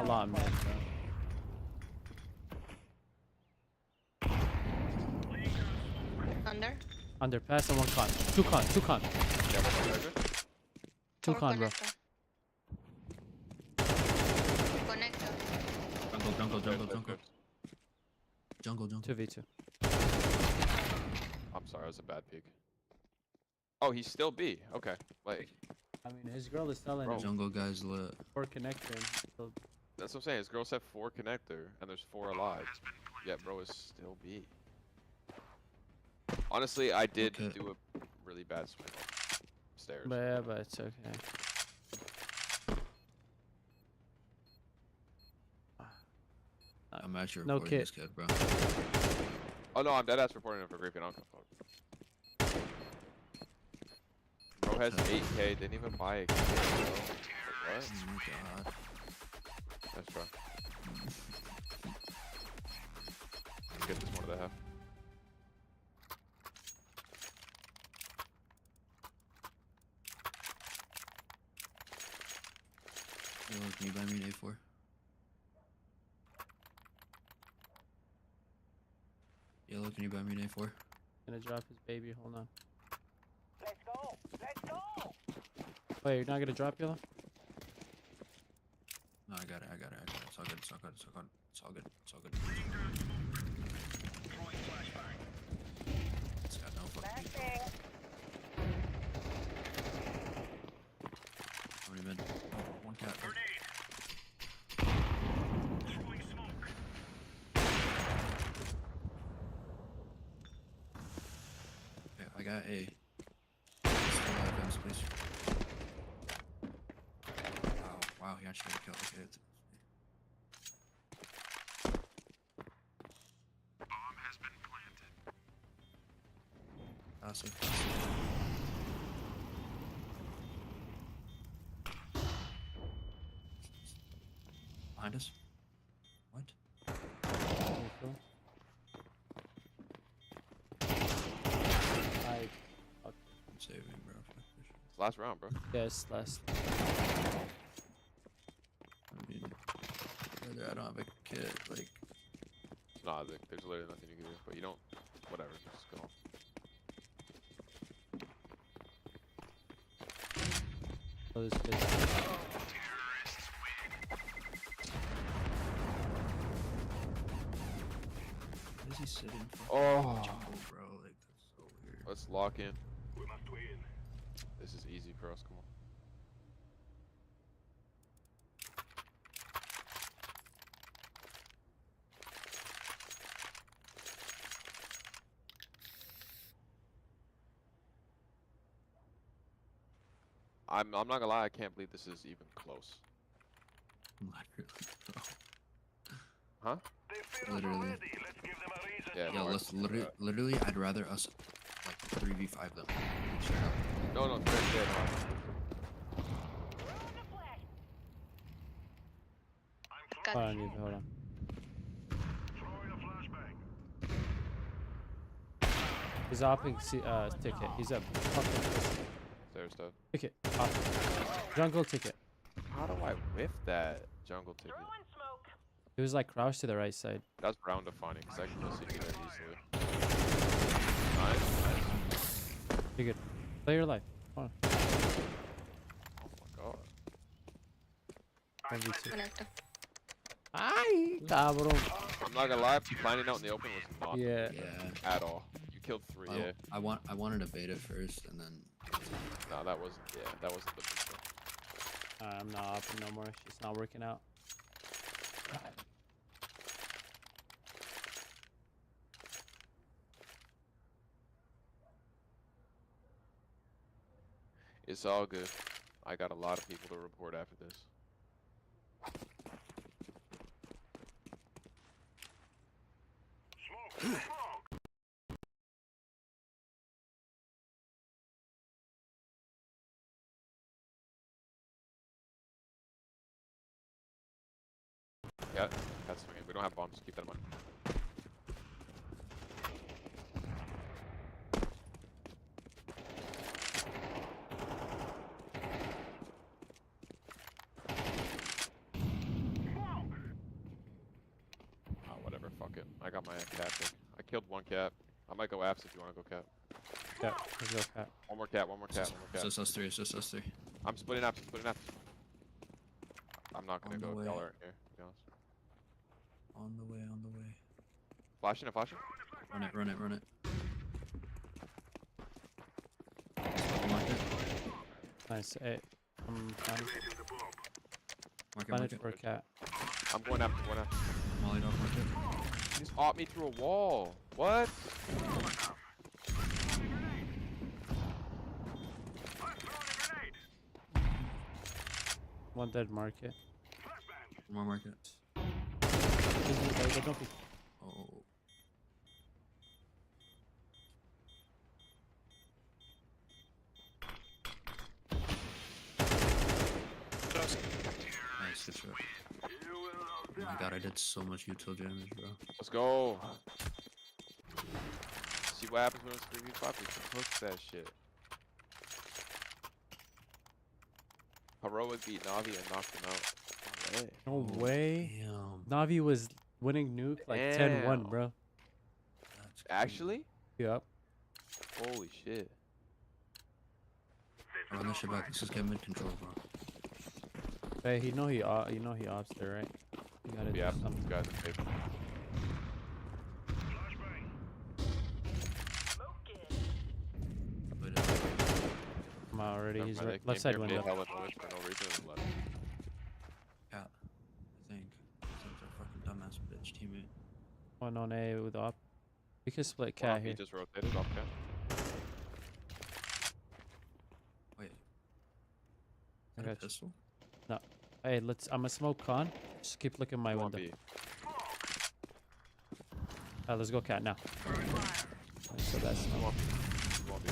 A lot, man. Bro. Under. Underpass and 1 con. 2 con, 2 con. Yeah, one connector. 2 Four con, bro. connector. Connector. Jungle, jungle, Good, jungle, good, jungle. good. Jungle, jungle. 2v2. I'm sorry, that was a bad peek. Oh, he's still B. Okay. Like, I mean, his girl is telling Bro. him Jungle guy's lit. 4 connector. So that's what I'm saying. His girl said 4 connector, and there's 4 alive. Yeah, bro is still B. Honestly, I did Okay. do a really bad swing on stairs. but yeah, but it's okay. I'm actually No recording kit. this kid, bro. Oh no, I'm dead ass reporting him for griefing. I don't give a fuck. Bro has 8K, didn't even buy a kit, bro. Like, what? Oh my god. Nice try. Get this one to the half. Yo, can you buy me an A4? Yellow, can you buy me an A4? Gonna drop his baby. Hold on. Let's go. Let's go. Wait, you're not gonna drop yellow? No, I got it, I got it, I got it. It's all good, it's all good, it's all good. It's all good, it's all good. Throwing flashbang. It's got no fucking beat. How many mid? Oh, 1 cat. Grenade. Throwing smoke. Okay, I got A. Still have guns, please. Wow, wow, he actually got a kill. Okay, it's... Bomb has been planted. Passive. Behind us? What? Info. I I'm saving, bro. Fuck this shit. It's last round, bro. guess last. I mean, brother, I don't have a kit. Like, Nah, there's literally nothing you can do. But you don't. Whatever. Just go. Oh, this bitch. what is he sitting for? Oh. Jungle, bro. Like, that's so weird. Let's lock in. We must win. This is easy for us. Come on. I'm not gonna lie, I can't believe this is even close. Literally, bro. Huh? They feel us Literally. already. Let's give them a reason. Yeah, Yo, Mark. let's literally, I'd rather us like 3v5 them. Straight up. No, no, they're dead. Got Hold it. on, Eve, hold on. Throwing a flashbang. He's opping ticket. He's a fucking Stairs stuff. ticket. Off. Jungle ticket. How do I whiff that jungle ticket? He was like crouched to the right side. That's round defining because I can go see you there easily. Nice. You're good. Play your life. Come on. Oh my god. 1v2. Connector. Ay, cabrón. I'm not gonna lie, planning out in the open was not Yeah. Yeah. at all. You killed 3, yeah. I wanted to beta first and then. No, that wasn't, yeah, that wasn't the best thing. I'm not upping no more. She's not working out. It's all good. I got a lot of people to report after this. Smoke. Smoke. Yeah, that's swinging. We don't have bombs. Keep that in mind. Oh, whatever. Fuck it. I got my cap pick. I killed 1 cap. I might go apps if you want to go cap. Yeah, let's go cat. One more cap. One more cap. One more It's cap. just us three. It's just us three. I'm splitting apps. Splitting apps. I'm not gonna On the go way. y'all are here. To be honest. On the way. On the way. Flashing it. Flashing. Run it. Run it. Run it. Mark it. Nice. Hey, I'm planning, Mark it. planning Mark it. for a cat. I'm going after. Going after. Mollied off. Mark it. He just opt me through a wall. What? One dead market. One more market. Don't be. Oh. Close. Nice. Good shot. Oh my god, I did so much util damage, bro. Let's go. See what happens when it's 3v5. We can cook that shit. Heroic beat Navi and knocked him out. No way. Damn. Navi was winning nuke like 10-1, Damn. bro. That's Actually? Yep. Holy shit. Run this shit back. Let's just get mid control, bro. Hey, you know he opts there, right? You gotta Yeah, do something. you guys are safe. But, Come on already. Never He's mind, right. they Left came side here, window. made hella noise for no reason and left. cat. I think. That's our fucking dumbass bitch teammate. One on A with op. We can split One cat off, he here. just rotated off cat. Wait. I Is that a got you. pistol? Hey, I'm a smoke con. Just keep looking my One window. B. Let's go cat now. So that's One B. One B.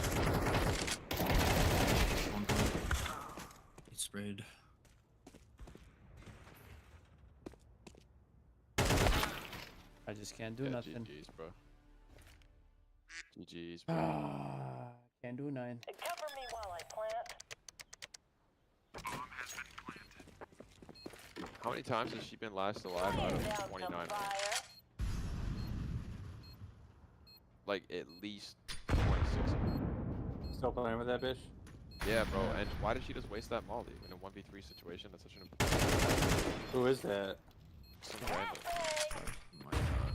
One point. He sprayed. I just can't do Yeah, nothing. GG's, bro. GG's, bro. Ah, can't do nothing. Cover me while I plant. How many times has she been last alive out Laying of down 29 some rounds? fire. Like, at least 26. Still playing with that bitch? Yeah, bro. And why did she just waste that molly in a 1v3 situation? That's such an Who is that? some random. Oh my god.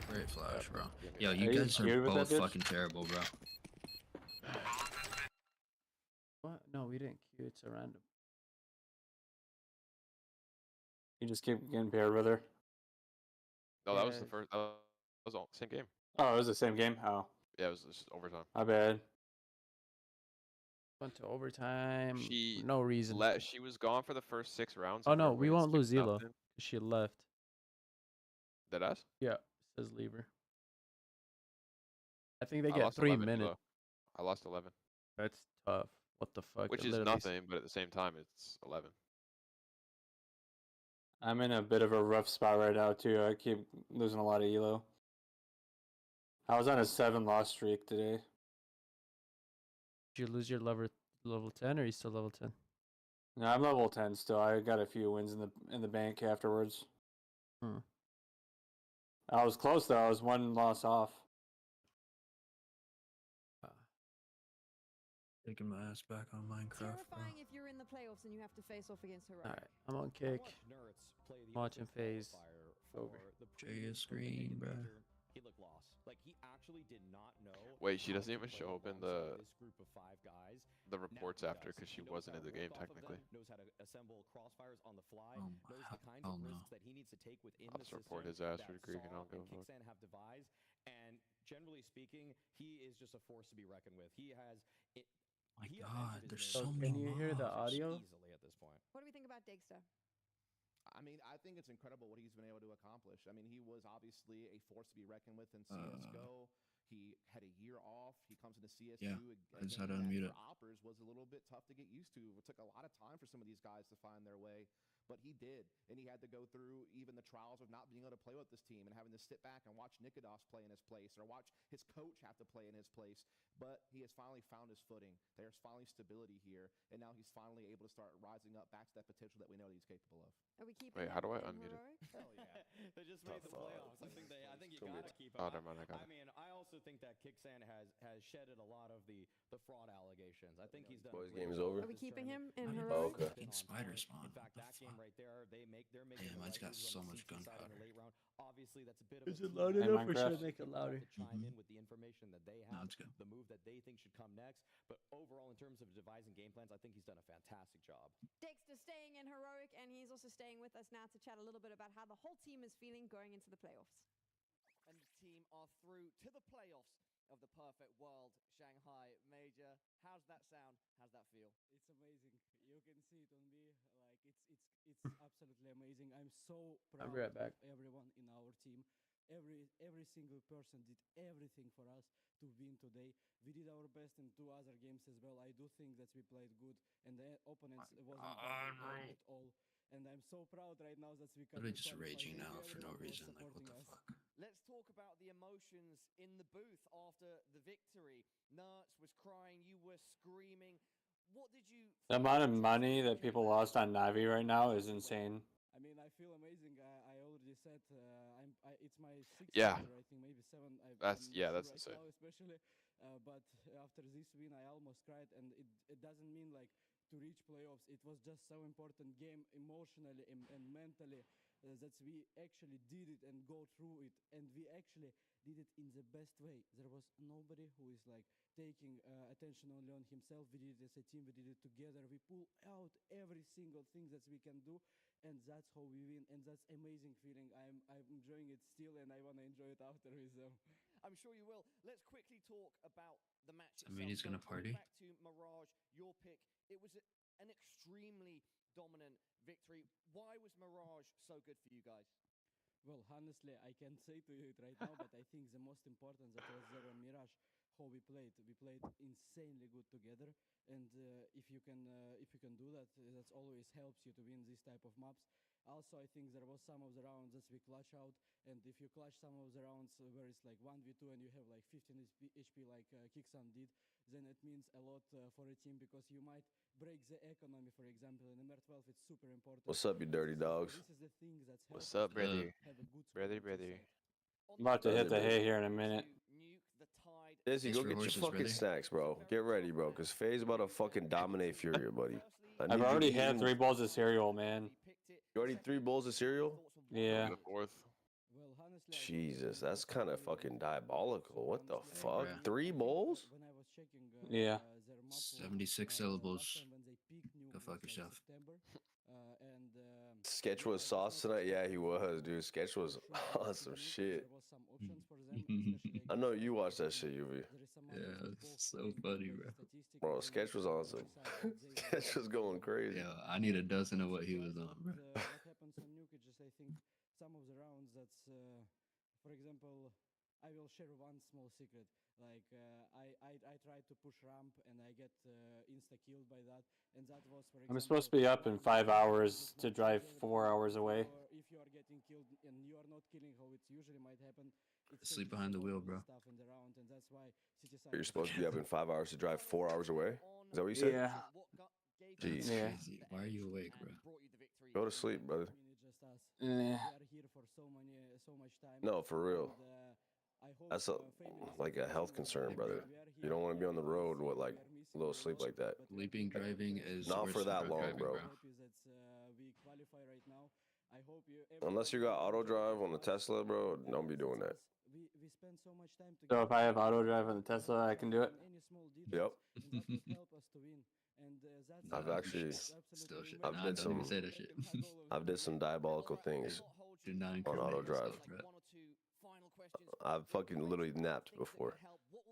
Great flash, bro. Yo, you Are you guys scared are with that both bitch? fucking terrible, bro. What? No, we didn't queue. It's a random. You just keep getting paired with her? No, that was the Yeah. first. That was all same game. Oh, it was the same game? Oh, Yeah, it was just overtime. my bad. Went to overtime. She No reason. She was gone for the first 6 rounds. Oh and no, we're we winning won't lose 6-0. Elo. She left. Dead ass? Yeah, says leave her. I think they I get lost 3 11 minutes. elo. I lost 11, That's tough. What the fuck? which It is literally s- nothing, but at the same time, it's 11. I'm in a bit of a rough spot right now too. I keep losing a lot of elo. I was on a 7-loss streak today. Did you lose your level 10 or are you still level 10? No, I'm level 10 still. I got a few wins in the bank afterwards. Hmm. I was close though. I was 1 loss off. Taking my ass back on Minecraft, bro. Terrifying if you're in the playoffs and you have to face off against Heroic. Alright, I'm on kick. Watching phase. Over. Share screen, bro. He looked lost. Like he actually did not know. Wait, she how doesn't to even play show up in alongside this group of 5 guys. the reports Now he after does. because she He knows wasn't how in to the game work off of them, technically. knows how to assemble crossfires on the fly. Oh, Knows the kinds hell of no. risks that he needs to take within I'll the just report system his ass that for Greek and I Saw don't give and a fuck. Kickstand have devised. And generally speaking, he is just a force to be reckoned with. He has it. My he God, has entered there's his so name many Can you hear the mobs. audio? easily at this point. What do we think about Dexter? I mean, I think it's incredible what he's been able to accomplish. I mean, he was obviously a force to be reckoned with in CS:GO. He had a year off. He comes into CS2. Yeah, a I just had game to that unmute for it. Oppers was a little bit tough to get used to. It took a lot of time for some of these guys to find their way, but he did. And he had to go through even the trials of not being able to play with this team and having to sit back and watch Nikodos play in his place or watch his coach have to play in his place. But he has finally found his footing. There's finally stability here, and now he's finally able to start rising up back to that potential that we know that he's capable of. Are we keeping Wait, him how do I in unmute it? Heroic? Hell yeah. They just made the playoffs. I think you Two gotta minutes. keep him. Oh, never mind, I got it. mean, I also think that Kickstand has shedded a lot of the fraud allegations. I think he's done. Boys, a great game is job over? Are we keeping him in How did Heroic? Oh, okay. fucking spider spawn? In fact, What that the game fuck? right there, they're making Damn, I just got right moves so on the much CT side in the gunpowder. late round. Obviously, that's a bit of Is a it team loud effort. enough or should I Minecraft? make it People have louder? to chime Mhm. in with the information that they No, have, it's good. the move that they think should come next. But overall, in terms of devising game plans, I think he's done a fantastic job. Dexter staying in Heroic, and he's also staying with us now to chat a little bit about how the whole team is feeling going into the playoffs. And the team are through to the playoffs of the perfect world. Shanghai Major. How's that sound? How's that feel? It's amazing. You can see it on me. Like it's absolutely amazing. I'm so proud I'll be right back. of everyone in our team. Every single person did everything for us to win today. We did our best in 2 other games as well. I do think that we played good, and the opponents wasn't bad at all. And I'm so proud right now that we can. Literally just raging now for no reason. Like, what the fuck? Let's talk about the emotions in the booth after the victory. Nertz was crying, you were screaming. What did you The amount of money that people lost on Navi right now is insane. I mean, I feel amazing. I already said it's my 6th Yeah. year, I think maybe 7. That's- yeah, not that's sure insane. right now, especially. But after this win, I almost cried, and it doesn't mean like to reach playoffs. It was just so important game emotionally and mentally that we actually did it and go through it, and we actually did it in the best way. There was nobody who is like taking attention only on himself. We did it as a team. We did it together. We pull out every single thing that we can do, and that's how we win. And that's amazing feeling. I'm enjoying it still, and I want to enjoy it after with them. I'm sure you will. Let's quickly talk about the match I mean, he's itself. gonna So coming party. Back to Mirage, your pick. It was an extremely dominant victory. Why was Mirage so good for you guys? Well, honestly, I can't say to you it right now, but I think the most important that was there on Mirage, how we played. We played insanely good together, and if you can do that, that always helps you to win this type of maps. Also, I think there was some of the rounds that we clutch out, and if you clutch some of the rounds where it's like 1v2 and you have like 15 HP like Kicksan did, then it means a lot for a team because you might break the economy, for example. In MR12, it's super important. What's up, you dirty dogs? This is the thing that's What's helped us up, to brother? have a good Brother, squad, brother. On I'm about to the hit the Brother, hay dude. here in a minute. to nuke the tide. Dizzy, Thanks go for get your horses, fucking brother. snacks, bro. Get ready, bro, because Faye's about to fucking dominate Furia, buddy. I I've need you already had eating- 3 bowls of cereal, man. You already 3 bowls of cereal? Yeah. The fourth. Well, honestly, I think Jesus, that that's was kind of really fucking good. diabolical. What the Honestly, fuck? bruh. 3 bowls? When I was checking, Yeah. their map 76 last syllables. time when they peaked nuke Go was fuck like yourself. September, and Sketch yeah, was it sauce not tonight? Yeah, he extremely was, dude. Sketch was short awesome nuke. shit. There was some options for them, especially I know against you us. watched that I shit, think UV. there is some Yeah, it's so funny, bro. Bro, Sketch was awesome. Sketch was going crazy. Yeah, I need a dozen of what he was on, bro. What happens on Nuke is just, I think, some of the rounds that's, for example, I will share one small secret. Like, I tried to push ramp and I get insta-killed by that. And that was, for example, I'm supposed to be up in 5 hours to drive 4 hours away. If you are getting killed and you are not killing how it usually might happen, it's Sleep behind the wheel, bro. stuff in the round, and that's why You're supposed to be up in 5 hours to drive 4 hours away? Is that what you said? Yeah. That's Jeez. crazy. Why are you awake, bro? Go to sleep, brother. Yeah. We are here for so much time. No, for real. And, I hope, That's like a health concern, brother. You don't want to be on the road with like a little sleep like that. Sleeping, driving is Not worse for than that drunk long, driving, bro. we qualify right now. I hope you. Unless you got auto drive on the Tesla, bro, don't be doing that. We spend so much time So if I have auto drive on the Tesla, I can do it. any small Yep. details, and that would help us to win. And that's I've actually, Still shit. I've Nah, did don't even some, say that shit. I've did some diabolical things Do not on incriminate auto drive. yourself, bro. I've fucking literally napped before.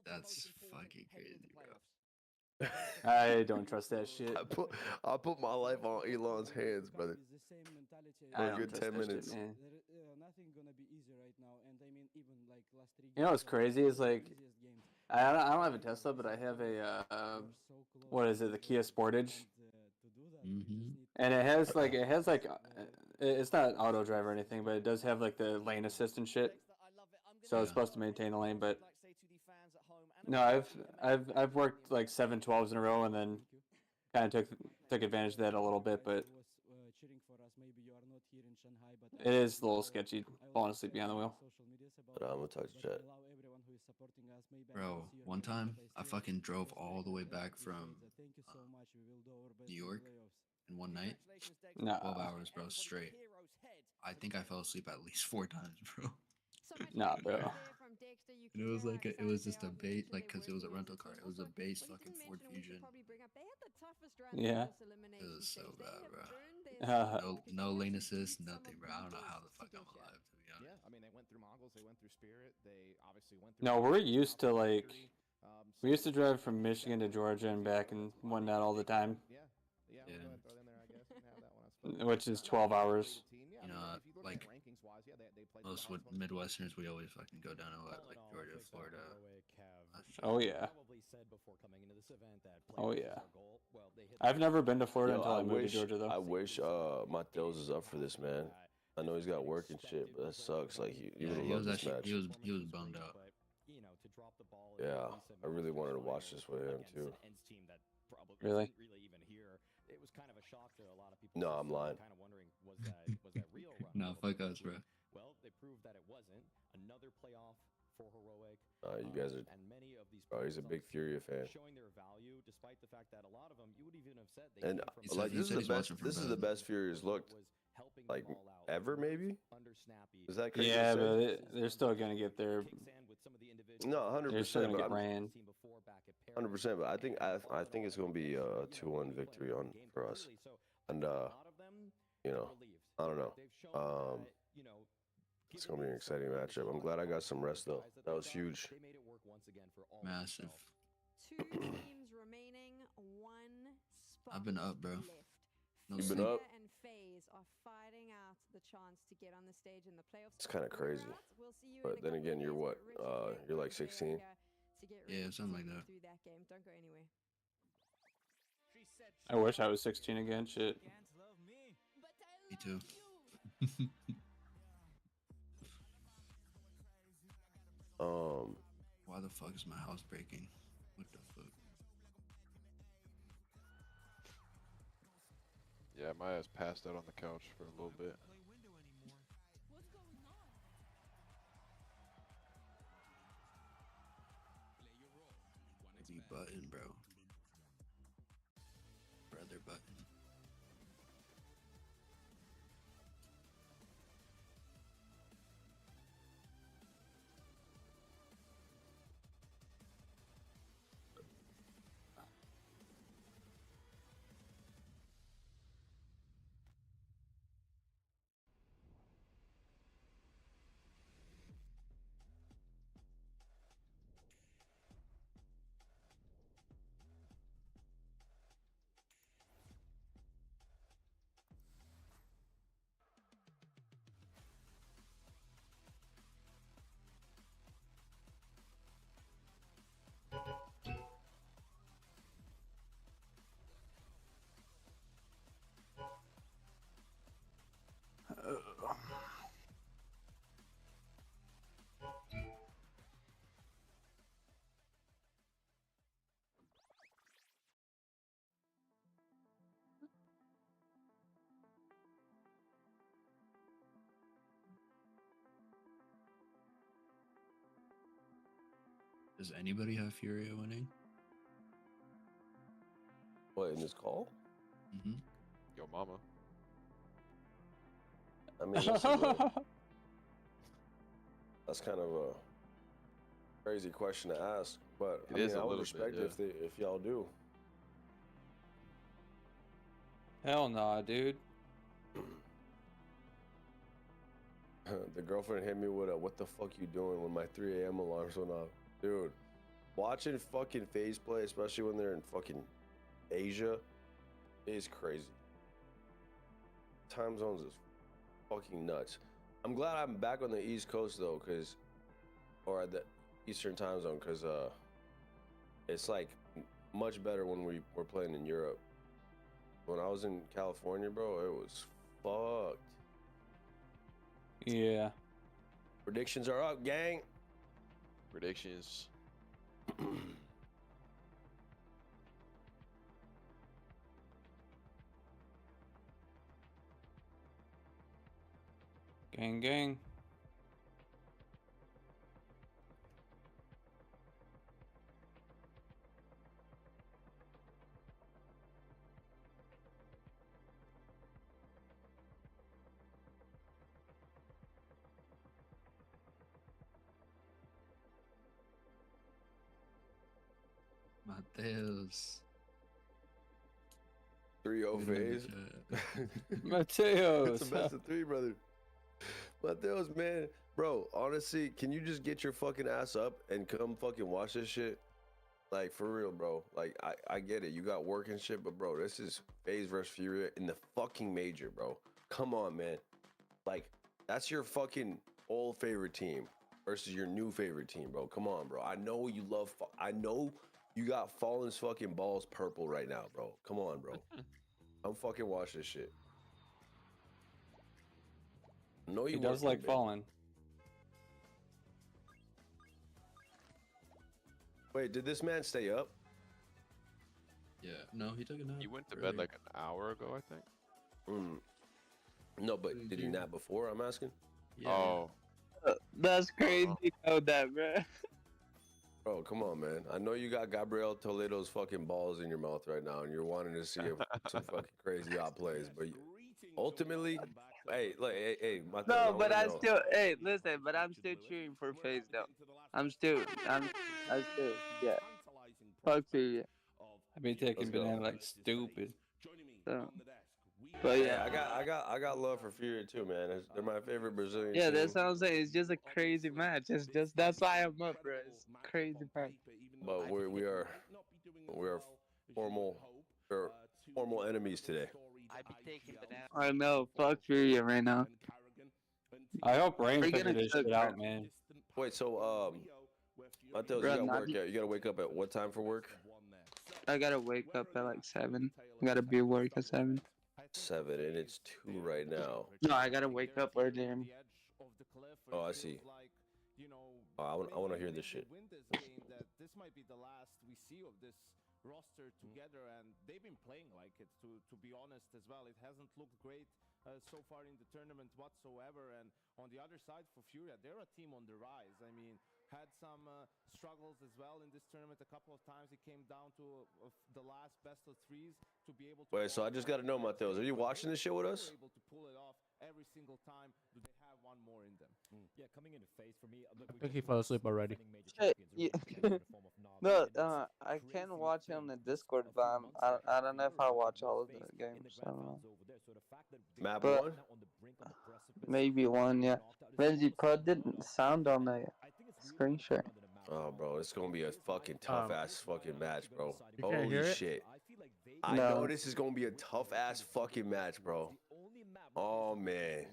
That's fucking crazy, bro. I don't trust that shit. I put my life on Elon's hands, brother. I For a don't good trust 10 that shit, minutes. man. Nothing gonna be easy right now, and I mean even like last 3 games. You know what's crazy is like, easiest games. I don't have a Tesla, but I have a what is it, the Kia Sportage, and it has like it's not auto drive or anything, but it does have like the lane assist and shit. So it's supposed to maintain the lane, but no, I've worked like 7-12s in a row, and then kind of took advantage of that a little bit, but it is a little sketchy falling asleep behind the wheel. But I'm gonna talk to chat. Bro, one time I fucking drove all the way back from New York in one night. Nah. 12 hours, bro, straight. I think I fell asleep at least 4 times, bro. Nah, bro. And it was like it was just a base, like, cause it was a rental car. It was a base fucking Ford Fusion. Yeah. It was so bad, bro. No lane assist, nothing, bro. I don't know how the fuck I'm alive, to be honest. Yeah, I mean, they went through Mongols, they went through Spirit, they obviously went through. No, we're used to like, we used to drive from Michigan to Georgia and back and whatnot all the time. Yeah. Yeah. We'll go ahead and throw them there, I guess. You can have that one, I suppose. Which is 12 hours. You know, like most Midwesterners, we always fucking go down to like Georgia, Florida. Oh yeah. Probably said before coming into this event that Oh players yeah. are goal. Well, they hit I've never been to Florida Yo, until I moved wish, to Georgia though. I wish Mateos is up for this, man. I know he's got work and shit, but that sucks. Like he Yeah, would have he was loved this actually match. he was bummed out. But, you know, to drop the ball Yeah, I really wanted to watch this with him too. team that probably Really? wasn't really even here. It was kind of a shock to a lot of people. No, I'm lying. Kind of wondering, was that real? Nah, fuck us, bro. Well, they proved that it wasn't. Another playoff for Heroic. You guys are. And many of these Oh, he's a big Furia fan. showing their value, despite the fact that a lot of them, you would even have said they And came from like he this said is he's the best. watching from This is the bed. best Furia's looked helping like the ball out ever, maybe. under snappy. Is that crazy? Yeah, to but say? they're still gonna get their. No, 100%. They're still gonna But get ran. 100%. But I think it's gonna be a 2-1 victory for us. And you know, I don't know. It's gonna be an exciting matchup. I'm glad I got some rest though. That was huge. Massive. 2 teams remaining, 1 spot I've been up, bro. left. No You've been sleep. up? and FaZe are fighting out the chance to get on the stage in the playoffs. It's kind of crazy. We'll see you But then again, you're what? You're like 16. Yeah, something like that. through that game. Don't go anywhere. I wish I was 16 again. Shit. Me too. Why the fuck is my house breaking? What the fuck? Yeah, my ass passed out on the couch for a little bit. The button, bro. Brother button. Does anybody have Furia winning? What, in this call? Mm-hmm. Yo, mama. I mean, that's kind of a crazy question to ask, but It I mean, is a I would little respect bit, it if y'all do. Hell nah, dude. The girlfriend hit me with a "What the fuck you doing?" when my 3 a.m. alarms went off. Dude, watching fucking FaZe play, especially when they're in fucking Asia, is crazy. Time zones is fucking nuts. I'm glad I'm back on the East Coast though, or at the Eastern time zone, cause it's like much better when we're playing in Europe. When I was in California, bro, it was fucked. Yeah. Predictions are up, gang. Predictions. Gang, gang. Mateos. 3-0 FaZe. Mateos. It's a best of 3, brother. Mateos, man. Bro, honestly, can you just get your fucking ass up and come fucking watch this shit? Like, for real, bro. Like, I get it. You got work and shit, but, bro, this is FaZe versus Furia in the fucking major, bro. Come on, man. Like, that's your fucking old favorite team versus your new favorite team, bro. Come on, bro. I know you love... I know you got Fallen's fucking balls purple right now, bro. Come on, bro. I'm fucking watch this shit. I know you He does like Fallen. Wait, did this man stay up? Yeah, no, he took a nap. He went to bed like an hour ago, I think. No, but did he nap before? I'm asking. Yeah, oh. That's crazy. Know that, bro. Bro, come on, man. I know you got Gabriel Toledo's fucking balls in your mouth right now, and you're wanting to see some fucking crazy out plays, but ultimately, hey, look, hey, Mateo, No, but I know. still, hey, listen, but I'm still cheering for FaZe though. I'm still, yeah. Fuck you. I be taking banana like stupid. So, but yeah, I got love for Fury too, man. They're my favorite Brazilian. yeah, team. that's what I'm saying. It's just a crazy match. It's just that's why I'm up, bro. It's crazy match. But we are formal enemies today. I be taking banana. I know. Fuck Fury right now. I hope Rain We're figured gonna this cook, shit out, man. Wait, so Mateos, you gotta work. You gotta wake up at what time for work? I gotta wake up at like 7. I gotta be at work at 7. 7, and it's 2 right now. No, I gotta wake up earlier. Oh, I see. Oh, I want to hear this shit. This might be the last we see of this roster together, and they've been playing like it, to be honest as well. It hasn't looked great so far in the tournament whatsoever, and on the other side for Furia, they're a team on the rise. I mean, had some struggles as well in this tournament a couple of times. It came down to the last best of 3s to be able to... Wait, so I just got to know, Mateos, are you watching this shit with us? Able to pull it off every single time. Do they have one more in them? Yeah, coming into FaZe for me. I think he fell asleep already. Yeah. No, I can watch it on the Discord, but I don't know if I watch all of the games. I don't know. Map But 1? maybe one, yeah. Benji Pro didn't sound on the screen share. Oh, bro, it's gonna be a fucking tough ass fucking match, bro. You can't hear Holy it? shit! I know this is gonna be a tough ass fucking match, bro. Oh man,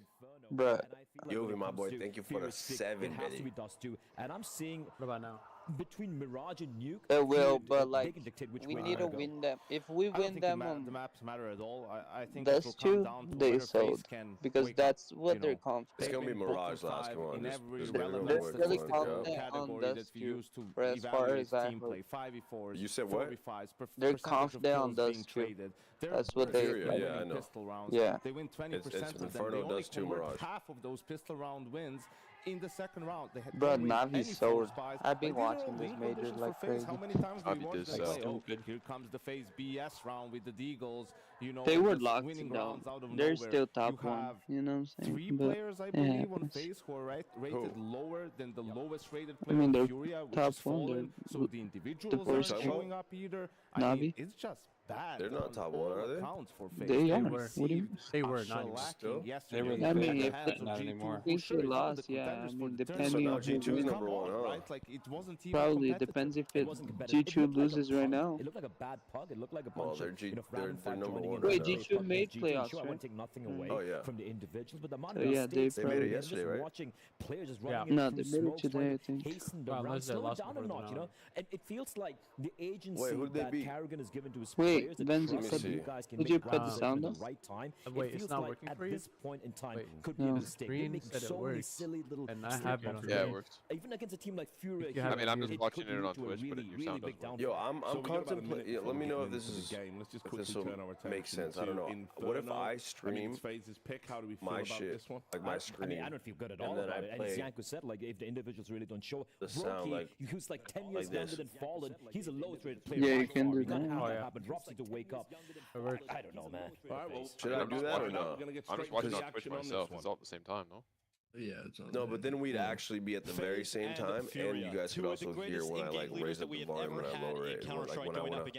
But Yovi, my boy, thank you for the 7, it has to baby. be Dust 2, and I'm seeing What about now? between Mirage and Nuke. it will, Fury, but they like can dictate which we way need they to go. win them. If we I don't win think them the on maps matter at all. I think Dust it will come 2, down to they whether FaZe sold can because wake that's up, what you they're know. confident. It's gonna be They've been Mirage bottom last. five Come on, in just every give everyone relevant one They're really point, statistical confident on category that Dust you 2, use to for as far evaluate as I team play. heard. 5v4s, You said what? 4v5s, They're percentage of confident on kills Dust being 2. traded. That's what they Furia, like. yeah, I know. Pistol rounds. Yeah. They win 20% It's of them. Inferno They only Dust 2 convert Mirage. half of those pistol round wins in the second round. They had Bro, no win any Navi's so. force buys. I've been Like, these are watching all this league majors conditions like for FaZe. crazy. How many times we Navi watched does them so. say, oh, here comes the FaZe BS round with the Deagles, you know, They were just locked winning though. rounds out of They're nowhere. still top You one. have You know what I'm saying? 3 But players, I it believe, on happens. FaZe who are rated lower than the lowest rated I player mean, on they're Furia, which top is one. fallen. So the individuals first aren't two. showing up either. I mean, Navi. it's just bad. They're not on top all one, are they? accounts for FaZe. They are. were. What do you? They a were not anymore. shellacking Still? yesterday They were at I the mean, if hands they- of not G2, anymore. who If sure they are lost, the yeah, contenders I for mean, the So depending now on who G2's wins. number one, huh? right? Like, it wasn't even Probably competitive. depends if It it wasn't competitive. It G2 looked like a loses right pug. now. It looked like a bad pug. It looked like a Well, bunch they're of G- random they're five number joining one in right Wait, now. G2 G2 made G2, playoffs, sure, I right? won't take nothing away Oh, yeah. from the individuals, but the amount So, of yeah, they mistakes They made it probably- yesterday, just right? watching players just Yeah. running No, it they through made it smokes, today, trying I to think. hasten the Well, round, unless they slow it lost down a before the notch, you know? round. And it feels like the agency Wait, who did they that beat? Karrigan has given to his Wait, players, the Benzi, trust could- that you guys can could make you the put right the decision sound at on? the right time. Wait, It it's feels not like working at for you? this point in time Wait, could be No. a mistake. They're Screen making said it so many worked, silly little and I slip have it on ups. Yeah, it screen. worked. Even against a team like Furia, If you here, have I mean, I'm it just it watching could it lead on to a Twitch, but really, your really sound big doesn't work. Yo, downfall. I'm So we got about a minute contemplating. before Let me we know get if this into is the game. Let's just if quickly this will turn our make attention sense. I don't to know. What if Inferno. I I mean, stream it's FaZe's pick. How do we feel my about shit, this one? like my I screen, mean, I don't feel good at and all then about I it. And as play Yanko said, like if the individuals really don't show, the sound Brokey, like who's like 10 like years younger this? than Fallen, he's a lowest rated player. Yeah, by you can far. do You can't that. have Oh, that yeah. happen. Robson to wake up. It worked. I don't know, man. All right, well, Should I I'm do just that or watching not? We're gonna get I'm straight just watching to on the Twitch action on myself. this It's one. all at the same time, no? Yeah, it's all No, good. but then we'd actually be at the very same time, and you guys could also hear when I like raise up the volume when I lower it, or like when I wanna. You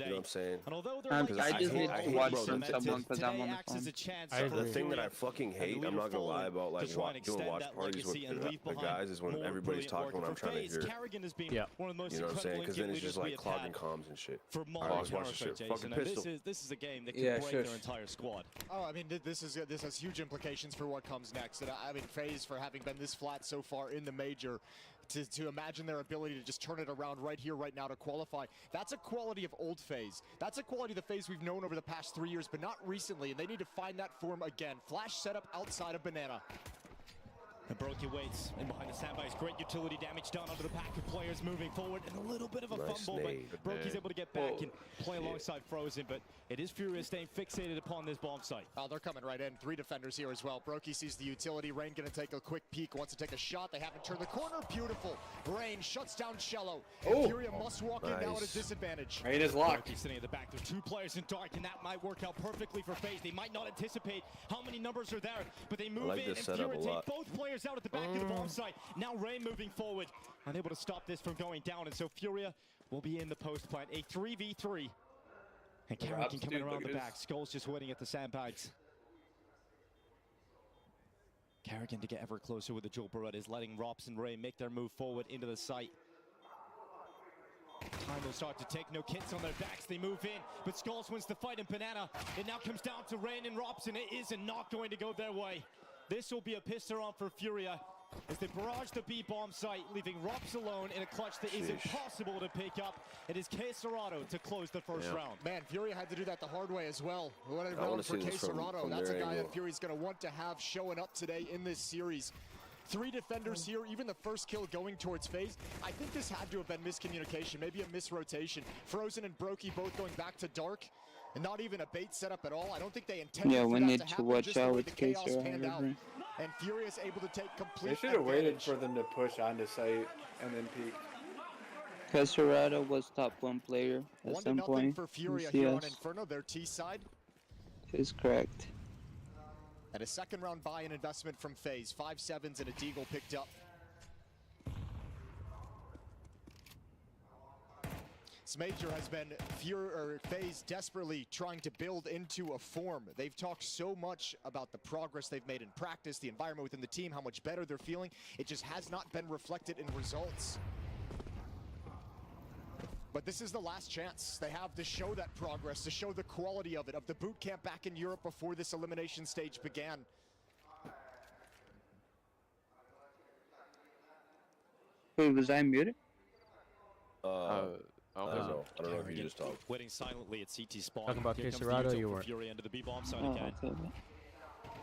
know what I'm saying? And although I like just need to watch bro, from the- someone because I'm on the acts as a phone. chance I for agree. The thing that I Furia fucking hate, and I'm not gonna lie about like to try and doing extend watch that parties with legacy and leave the behind guys is when more everybody's brilliant talking work. when I'm For trying to FaZe, hear. Carrigan has been Yeah. one of the most You know what I'm saying? incredible Because then game it's just leaders we like have clogging had comms and shit. for Alright, modern let's watch this Counter-Strike, shit. Jason. Fucking And pistol. this is a game that can Yeah, break shush. their entire squad. Oh, I mean, this has huge implications for what comes next. And I mean, FaZe, for having been this flat so far in the major, to imagine their ability to just turn it around right here, right now to qualify, that's a quality of old FaZe. That's a quality of the FaZe we've known over the past 3 years, but not recently, and they need to find that form again. Flash setup outside of Banana. And Brokey waits in behind the sandbags. Great utility damage done onto the back of players moving forward, and a little bit of a Nice fumble, nade. but Brokey's able to get back and play alongside Frozen, but it is Furia staying fixated upon this bomb site. Oh, they're coming right in. 3 defenders here as well. Brokey sees the utility. Rain gonna take a quick peek, wants to take a shot. They haven't turned the corner. Beautiful. Rain shuts down Shello. Oh. Furia must walk in now at a Nice. disadvantage. Rain is locked. Brokey sitting at the back. There's 2 players in dark, and that might work out perfectly for FaZe. They might not anticipate how many numbers are there, but they move like in, this and setup Furia a take lot. both players out at the back of the bomb site. Now Rain moving forward, unable to stop this from going down, and so Furia will be in the post plant. A 3v3. And Carrigan coming dude, around look the at back. this. Skulls just waiting at the sandbags. Carrigan to get ever closer with the dual Berettas, letting Rops and Ray make their move forward into the site. Time will start to take, no kits on their backs, they move in, but Skulls wins the fight in Banana. It now comes down to Rain and Rops, and it is not going to go their way. This will be a piss on for Furia as they barrage the B bomb site, leaving Rops alone in a clutch that is Sheesh. impossible to pick up. It is K Serrato to close the first round. Man, Furia had to do that the hard way as well. What I've I known wanna for see K this from Serrato, that's a their guy angle. that Fury's going to want to have showing up today in this series. 3 defenders here, even the first kill going towards FaZe. I think this had to have been miscommunication, maybe a misrotation. Frozen and Brokey both going back to dark, and not even a bait setup at all. I don't think they intended Yeah, for we that need to to happen, watch just the out way with the chaos K-Star, I panned out. agree. And Furious able to take complete They should have waited advantage. for them to push onto site and then peek. Caserado was top 1 player at 1-0 some point. for in Furia here on CS. Inferno, their T side. Is correct. And a second round buy-in investment from FaZe. 5 7s and a Deagle picked up. This major has been FaZe desperately trying to build into a form. They've talked so much about the progress they've made in practice, the environment within the team, how much better they're feeling. It just has not been reflected in results. But this is the last chance. They have to show that progress, to show the quality of it, of the boot camp back in Europe before this elimination stage began. Wait, was I muted? I don't know. I don't know if you just talked. Waiting silently at CT spawn. Talking about Here K comes the Serrato, util you for were. Furia into the B bomb site Oh, again. okay.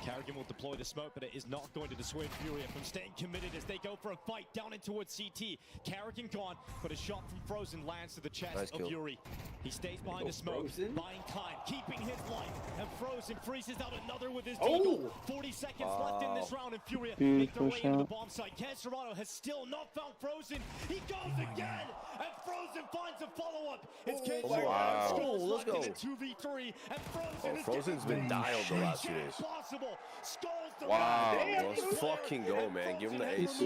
Carrigan will deploy the smoke, but it is not going to dissuade Furia from staying committed as they go for a fight down in towards CT. Carrigan gone, but a shot from Frozen lands to the chest of Yuri. He stays behind the smoke, buying time, keeping his life, and Frozen freezes out another with his deagle. 40 seconds left in this round, and Furia make their way into the bomb site. Caserado has still not found Frozen. He goes again, and Frozen finds a follow-up. It's Caserado. Skulls left in a 2v3, and Frozen is Frozen's been dialed the last few days. Wow. Let's fucking go, man. Give him the ace.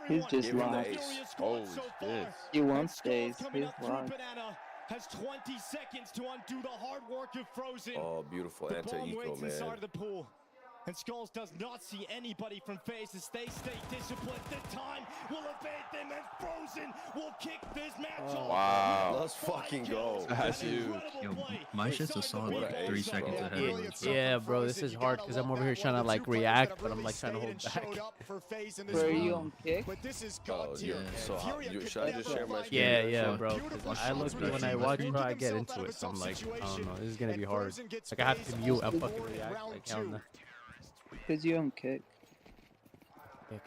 He's just Give him the lost. ace. Holy shit. He wants stays. He's lost. Banana has 20 seconds to undo the hard work of Frozen. Oh, beautiful The anti-eco, bomb waits man. inside of the pool. And Skulls does not see anybody from FaZe as they stay disciplined. The time will evade them, and Frozen will kick this match off. Wow. Let's fucking go. That's huge. Yo, my shit's a solid like 3 seconds ahead. Yeah, bro, this is hard because I'm over here trying to like react, but I'm like trying to hold back. Were you on kick? Oh, yeah. So should I just share my screen? Yeah, bro. 'Cause I look when I watch, bro, I get into it. So I'm like, I don't know, this is gonna be hard. Like I have to mute and fucking react. Like, hell no. Because you on kick.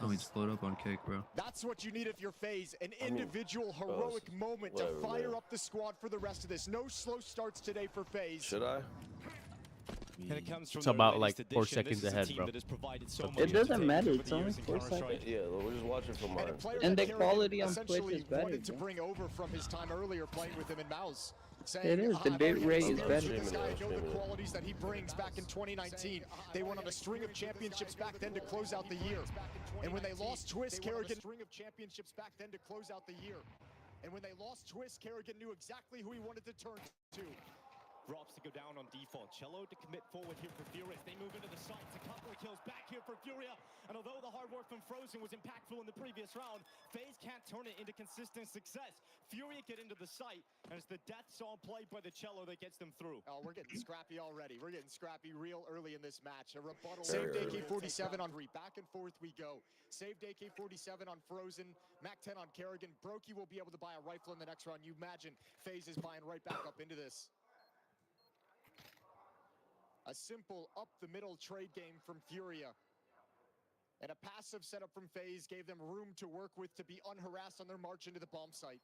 Oh, he's split up on kick, bro. That's what you need if you're FaZe. An individual heroic moment to fire up the squad for the rest of this. No slow starts today for FaZe. Should I? And it comes from It's about like 4 seconds ahead, bro. It doesn't matter. It's only 4 seconds. Yeah, we'll just watch it from mine. And the quality on Twitch is better. Wanted to bring over from his time earlier playing with him in Mouse. It is. The bit rate is better. This guy, I know the qualities that he brings back in 2019. They went on a string of championships back then to close out the year. And when they lost Twist, Kerrigan string of championships back then to close out the year. And when they lost Twist, Kerrigan knew exactly who he wanted to turn to. Drops to go down on default. Cello to commit forward here for Furia. They move into the sights. A couple of kills back here for Furia. And although the hard work from Frozen was impactful in the previous round, FaZe can't turn it into consistent success. Furia get into the site, and it's the death song played by the Cello that gets them through. Oh, we're getting scrappy already. We're getting scrappy real early in this match. A rebuttal. Saved AK-47 on Reap. Back and forth we go. Saved AK-47 on Frozen. MAC-10 on Kerrigan. Brokey will be able to buy a rifle in the next round. You imagine FaZe is buying right back up into this. A simple up-the-middle trade game from Furia. And a passive setup from FaZe gave them room to work with to be unharassed on their march into the bomb site.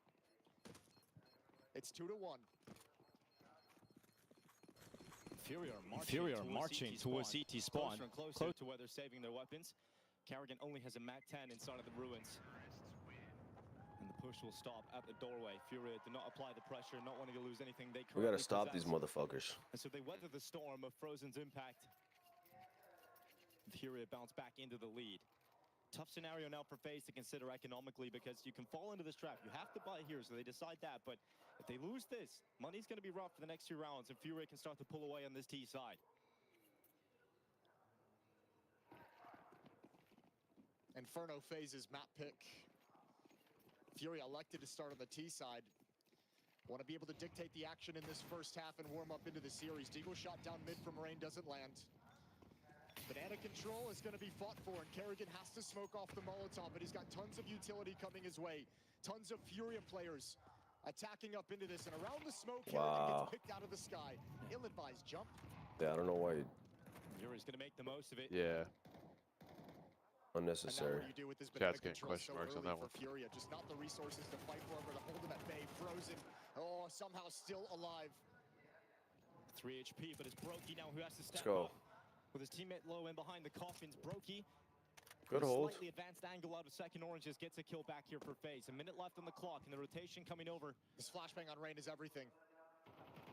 It's 2-1. Furia are marching towards CT spawn. Close to where they're saving their weapons. Kerrigan only has a MAC-10 inside of the ruins. And the push will stop at the doorway. Furia do not apply the pressure, not wanting to lose anything they We gotta currently stop possess. these motherfuckers. And so they weather the storm of Frozen's impact. Furia bounce back into the lead. Tough scenario now for FaZe to consider economically because you can fall into this trap. You have to buy here, so they decide that. But if they lose this, money's going to be rough for the next 2 rounds, and Furia can start to pull away on this T side. Inferno FaZe's map pick. Furia elected to start on the T side. Want to be able to dictate the action in this first half and warm up into the series. Deagle shot down mid from Rain doesn't land. Banana control is going to be fought for, and Kerrigan has to smoke off the Molotov, but he's got tons of utility coming his way. Tons of Furia players attacking up into this, and around the smoke, Kerrigan gets picked out of the sky. Ill-advised jump. Yeah, I don't know why. Yuri's going to make the most of it. Yeah. Unnecessary. Chat's getting question marks on that one. Furia, just not the resources to fight for him or to hold him at bay. Frozen, oh, somehow still alive. 3 HP, but it's Brokey now who has to step Let's go. up. With his teammate low in behind the coffins, Brokey. Good hold. Slightly advanced angle out of second oranges gets a kill back here for FaZe. A minute left on the clock, and the rotation coming over. This flashbang on Rain is everything.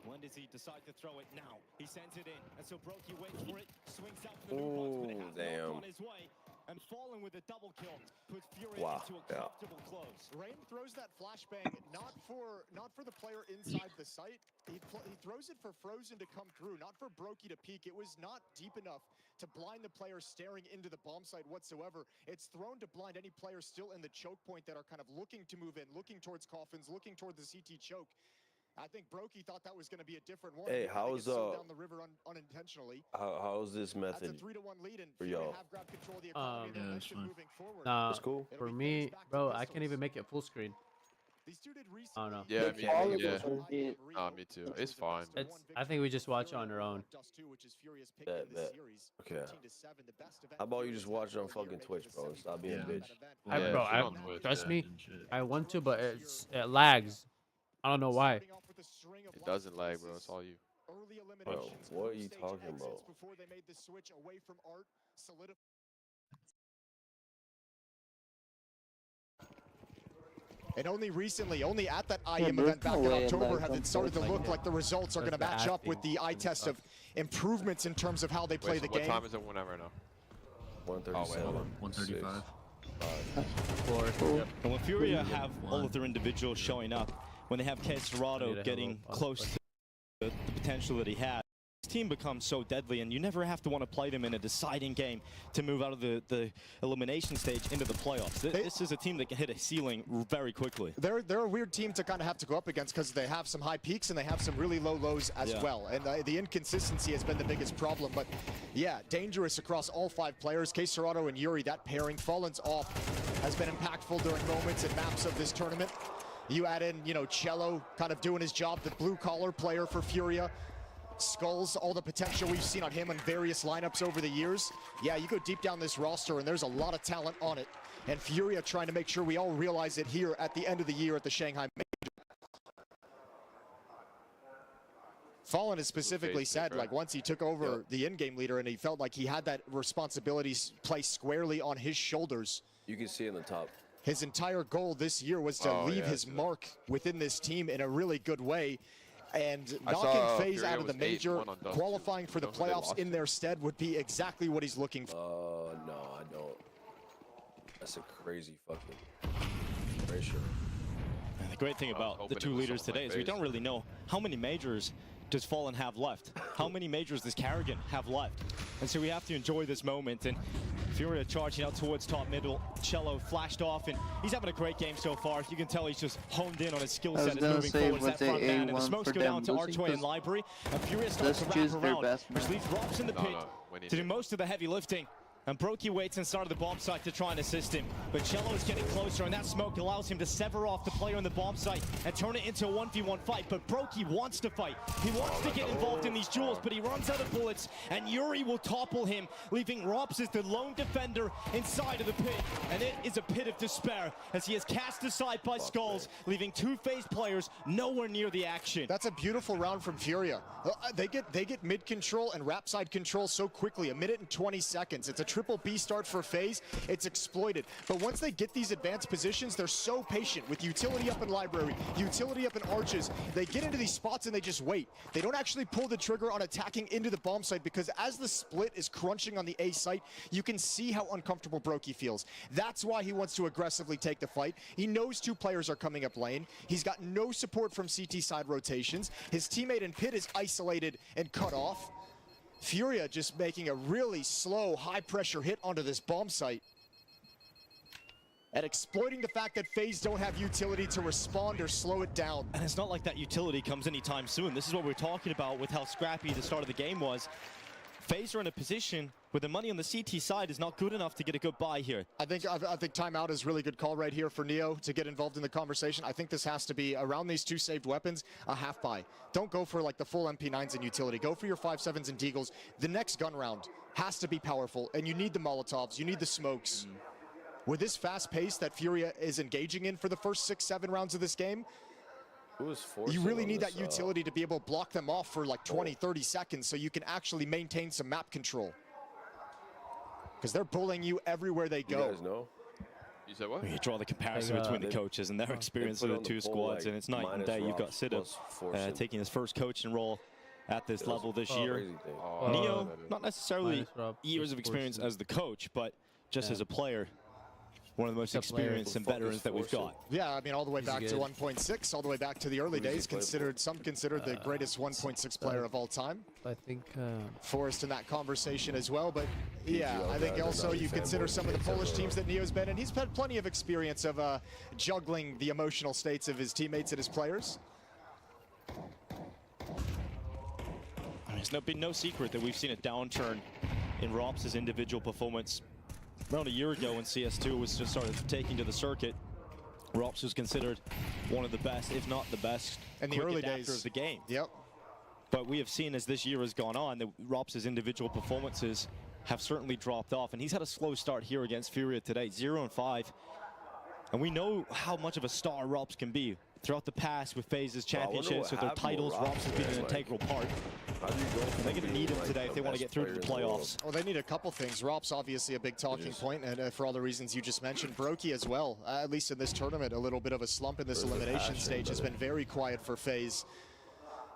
When does he decide to throw it? Now. He sends it in, and so Brokey waits for it, swings out for the new box, but it has damn. on his way. And falling with a double kill puts Furia into a comfortable close. Rain throws that flashbang not for the player inside the site. He throws it for Frozen to come through, not for Brokey to peek. It was not deep enough to blind the player staring into the bomb site whatsoever. It's thrown to blind any player still in the choke point that are kind of looking to move in, looking towards coffins, looking toward the CT choke. I think Brokey thought that was going to be a different one. Hey, how's down the river unintentionally? How's this method That's a 3-1 lead, and for y'all? have grabbed control of the economy Yeah, moving forward. Nah, That's cool. for me, bro, I can't even make it full screen. I don't know. Yeah, The quality is indeed. Me too. It's fine. I think we just watch it on our own. Bet. Okay. How about you just watch it on fucking Twitch, bro, and stop being a bitch? Trust me, I want to, but it lags. I don't know why. It doesn't lag, bro. It's all you. Bro, what are you talking about? And only recently, only at that IM event back in October, have it started to look like the results are going to match up with the eye test of improvements in terms of how they play the game. What time is it right now? 137. 135. And when Furia have all of their individuals showing up, when they have CS2 getting close to the potential that he had, his team becomes so deadly, and you never have to want to play them in a deciding game to move out of the elimination stage into the playoffs. This is a team that can hit a ceiling very quickly. They're a weird team to kind of have to go up against because they have some high peaks and they have some really low lows as well. And the inconsistency has been the biggest problem. But yeah, dangerous across all 5 players. CS2 and Yuri, that pairing, Fallen's off, has been impactful during moments and maps of this tournament. You add in, you know, Cello kind of doing his job, the blue-collar player for Furia. Skulls, all the potential we've seen on him in various lineups over the years. Yeah, you go deep down this roster and there's a lot of talent on it. And Furia trying to make sure we all realize it here at the end of the year at the Shanghai Major. Fallen has specifically said, like, once he took over the in-game leader and he felt like he had that responsibility placed squarely on his shoulders. You can see in the top. His entire goal this year was to leave his mark within this team in a really good way. And knocking FaZe out of the major, qualifying for the playoffs in their stead would be exactly what he's looking for. No, I don't. That's a crazy fucking ratio. And the great thing about the 2 leaders today is we don't really know how many majors does Fallen have left? How many majors does Karrigan have left? And so we have to enjoy this moment. And Furia charging out towards top middle. Cello flashed off, and he's having a great game so far. You can tell he's just honed in on his skill set and moving forward as that front man. And the smokes go down to Archway and Library. And Furia starts to wrap around, which leaves Robs in the pit to do most of the heavy lifting. And Brokey waits inside of the bomb site to try and assist him. But Cello is getting closer, and that smoke allows him to sever off the player in the bomb site and turn it into a 1v1 fight. But Brokey wants to fight. He wants to get involved in these duels, but he runs out of bullets, and Yuri will topple him, leaving Robs as the lone defender inside of the pit. And it is a pit of despair, as he is cast aside by Skulls, leaving 2 FaZe players nowhere near the action. That's a beautiful round from Furia. They get mid control and wrap side control so quickly, 1 minute and 20 seconds. It's a triple B start for FaZe. It's exploited. But once they get these advanced positions, they're so patient with utility up in Library, utility up in Arches. They get into these spots and they just wait. They don't actually pull the trigger on attacking into the bomb site, because as the split is crunching on the A site, you can see how uncomfortable Brokey feels. That's why he wants to aggressively take the fight. He knows 2 players are coming up lane. He's got no support from CT side rotations. His teammate in pit is isolated and cut off. Furia just making a really slow, high-pressure hit onto this bomb site. And exploiting the fact that FaZe don't have utility to respond or slow it down. And it's not like that utility comes anytime soon. This is what we're talking about with how scrappy the start of the game was. FaZe are in a position where the money on the CT side is not good enough to get a good buy here. I think timeout is a really good call right here for Neo to get involved in the conversation. I think this has to be, around these 2 saved weapons, a half buy. Don't go for like the full MP9s in utility. Go for your 5.7s and Deagles. The next gun round has to be powerful, and you need the Molotovs, you need the smokes. With this fast pace that Furia is engaging in for the first 6-7 rounds of this game, you really need that utility to be able to block them off for like 20-30 seconds so you can actually maintain some map control. Because they're bullying you everywhere they go. You guys know? You said what? You draw the comparison between the coaches and their experience with the 2 squads, and it's night and day. You've got Siddha taking his first coaching role at this level this year. Neo, not necessarily years of experience as the coach, but just as a player. One of the most experienced and veterans that we've got. Yeah, I mean, all the way back to 1.6, all the way back to the early days, some considered the greatest 1.6 player of all time. I think Forrest in that conversation as well, but yeah, I think also you consider some of the Polish teams that Neo's been in. He's had plenty of experience of juggling the emotional states of his teammates and his players. It's been no secret that we've seen a downturn in Robs' individual performance. Around a year ago when CS2 was just started taking to the circuit, Rops was considered one of the best, if not the best, in the quick early adapter days of the game. Yep. But we have seen as this year has gone on that Rops' individual performances have certainly dropped off, and he's had a slow start here against Furia today, 0-5. And we know how much of a star Rops can be. Throughout the past with FaZe's championships, with their titles, Rops has been an integral part. They're going to need him today if they want to get through to the playoffs. Well, they need a couple things. Rop's obviously a big talking point, and for all the reasons you just mentioned. Brokey as well, at least in this tournament, a little bit of a slump in this elimination stage. Has been very quiet for FaZe.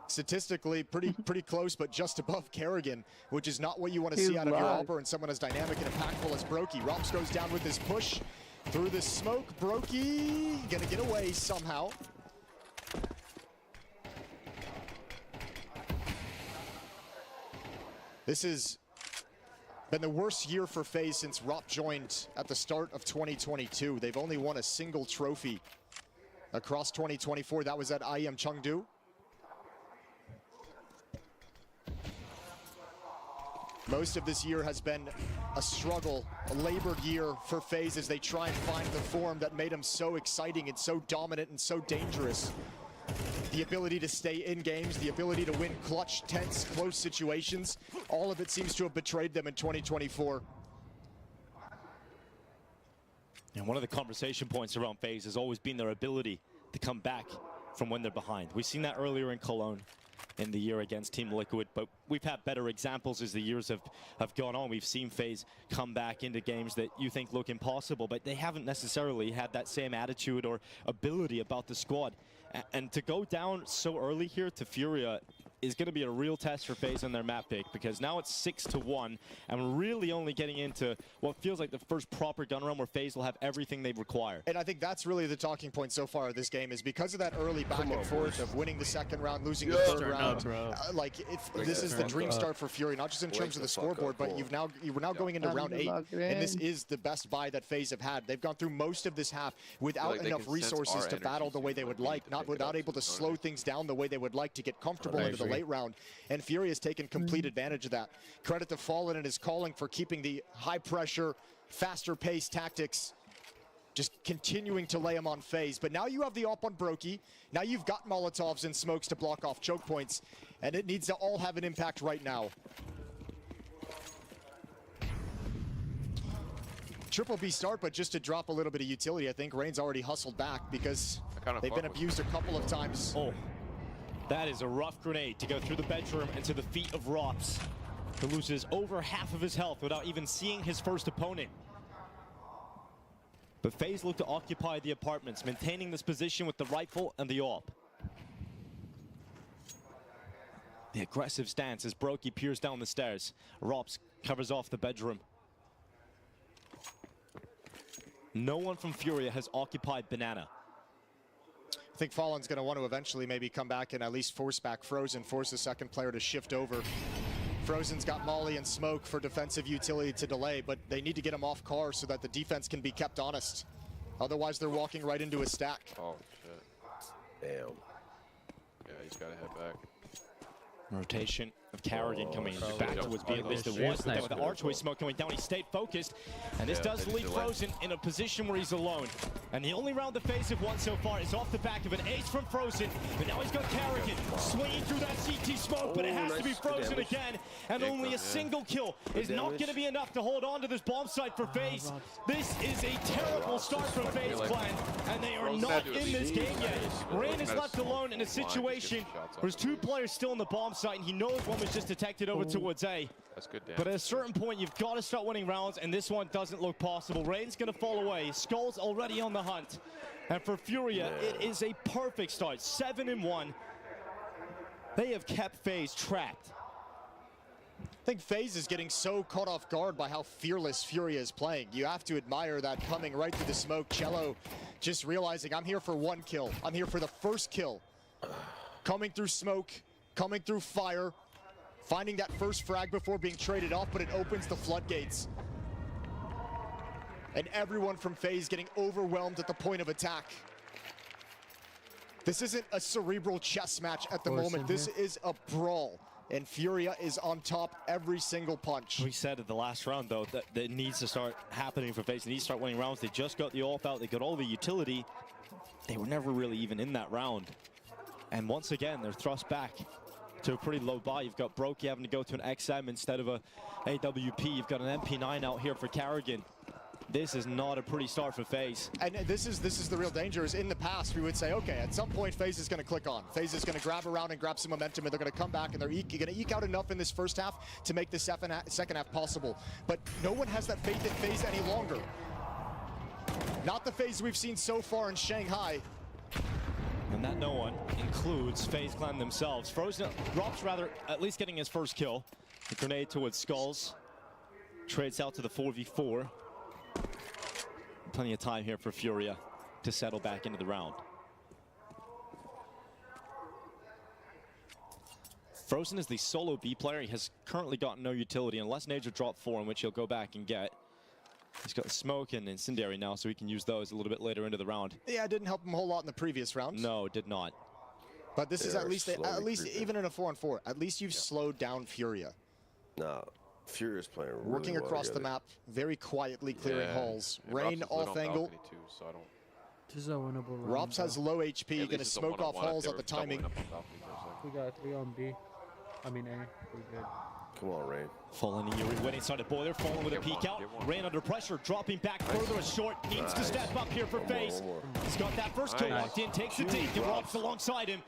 Statistically, pretty close, but just above Kerrigan, which is not what you want to see out of your AWPer and someone as dynamic and impactful as Brokey. Rops goes down with his push through the smoke. Brokey gonna get away somehow. This has been the worst year for FaZe since Rop joined at the start of 2022. They've only won a single trophy across 2024. That was at IEM Chengdu. Most of this year has been a struggle, a labored year for FaZe as they try and find the form that made them so exciting and so dominant and so dangerous. The ability to stay in games, the ability to win clutch, tense, close situations, all of it seems to have betrayed them in 2024. And one of the conversation points around FaZe has always been their ability to come back from when they're behind. We've seen that earlier in Cologne in the year against Team Liquid, but we've had better examples as the years have gone on. We've seen FaZe come back into games that you think look impossible, but they haven't necessarily had that same attitude or ability about the squad. And to go down so early here to Furia is going to be a real test for FaZe on their map pick, because now it's 6-1, and we're really only getting into what feels like the first proper gun run where FaZe will have everything they require. And I think that's really the talking point so far of this game, is because of that early back and forth of winning the second round, losing the third round. This is the dream start for Fury, not just in terms of the scoreboard, but we're now going into round 8, and this is the best buy that FaZe have had. They've gone through most of this half without enough resources to battle the way they would like, without able to slow things down the way they would like to get comfortable into the late round, and Fury has taken complete advantage of that. Credit to Fallen and his calling for keeping the high pressure, faster paced tactics, just continuing to lay them on FaZe. But now you have the op on Brokey, now you've got Molotovs and smokes to block off choke points, and it needs to all have an impact right now. Triple B start, but just to drop a little bit of utility, I think Rain's already hustled back because they've been abused a couple of times. Oh, that is a rough grenade to go through the bedroom and to the feet of Rops, who loses over half of his health without even seeing his first opponent. But FaZe look to occupy the apartments, maintaining this position with the rifle and the AWP. The aggressive stance as Brokey peers down the stairs. Rops covers off the bedroom. No one from Furia has occupied Banana. I think Fallen's going to want to eventually maybe come back and at least force back Frozen, force the second player to shift over. Frozen's got Molly and Smoke for defensive utility to delay, but they need to get him off car so that the defense can be kept honest. Otherwise, they're walking right into a stack. Oh, shit. Damn. Yeah, he's got to head back. Rotation of Kerrigan coming back towards B at least it was, but then with the archway smoke coming down, he stayed focused, and this does leave Frozen in a position where he's alone. And the only round the FaZe have won so far is off the back of an ace from Frozen, but now he's got Kerrigan swinging through that CT smoke, but it has to be Frozen again, and only a single kill is not going to be enough to hold on to this bomb site for FaZe. This is a terrible start from FaZe Clan, and they are not in this game yet. Rain is left alone in a situation where there's 2 players still in the bomb site, and he knows one was just detected over towards A. That's good damage. But at a certain point, you've got to start winning rounds, and this one doesn't look possible. Rain's going to fall away. Skull's already on the hunt. And for Furia, it is a perfect start. 7-1. They have kept FaZe trapped. I think FaZe is getting so caught off guard by how fearless Furia is playing. You have to admire that coming right through the smoke. Cello just realizing, I'm here for 1 kill. I'm here for the first kill. Coming through smoke, coming through fire, finding that first frag before being traded off, but it opens the floodgates. And everyone from FaZe getting overwhelmed at the point of attack. This isn't a cerebral chess match at the moment. This is a brawl. And Furia is on top every single punch. We said at the last round, though, that it needs to start happening for FaZe. They need to start winning rounds. They just got the AWP out. They got all the utility. they were never really even in that round. And once again, they're thrust back to a pretty low buy. You've got Brokey having to go to an XM instead of a AWP. You've got an MP9 out here for Carrigan. This is not a pretty start for FaZe. And this is the real danger. Is in the past we would say, okay, at some point FaZe is going to click on. FaZe is going to grab around and grab some momentum, and they're going to come back and they're going to eke out enough in this first half to make the second half possible. But no one has that faith in FaZe any longer. Not the FaZe we've seen so far in Shanghai. And that no one includes FaZe Clan themselves. Frozen, Rob's rather at least getting his first kill. The grenade towards Skulls. Trades out to the 4v4. Plenty of time here for Furia to settle back into the round. Frozen is the solo B player. He has currently got no utility unless Nature drop 4, in which he'll go back and get. He's got Smoke and Incendiary now, so he can use those a little bit later into the round. Yeah, it didn't help him a whole lot in the previous round. No, it did not. But this is at least even in a 4-on-4, at least you've slowed down Furia. No, Furia's playing really working well across the together. map, very quietly clearing halls. And Rain Rob's lit off on angle. balcony too, so I don't... This is a winnable round. Robs has low HP, At going least to it's a smoke off one-on-one if halls they at the were doubling timing. up on balcony for a second. We got 3 on B. I mean A. We're good. Come on, Rain. Fallen in Yuri, waiting inside of Boiler, falling with a peek out. Rain under pressure, dropping back further short, needs to step up here for FaZe. He's got that first kill locked in, takes the deke, and Rob's alongside him.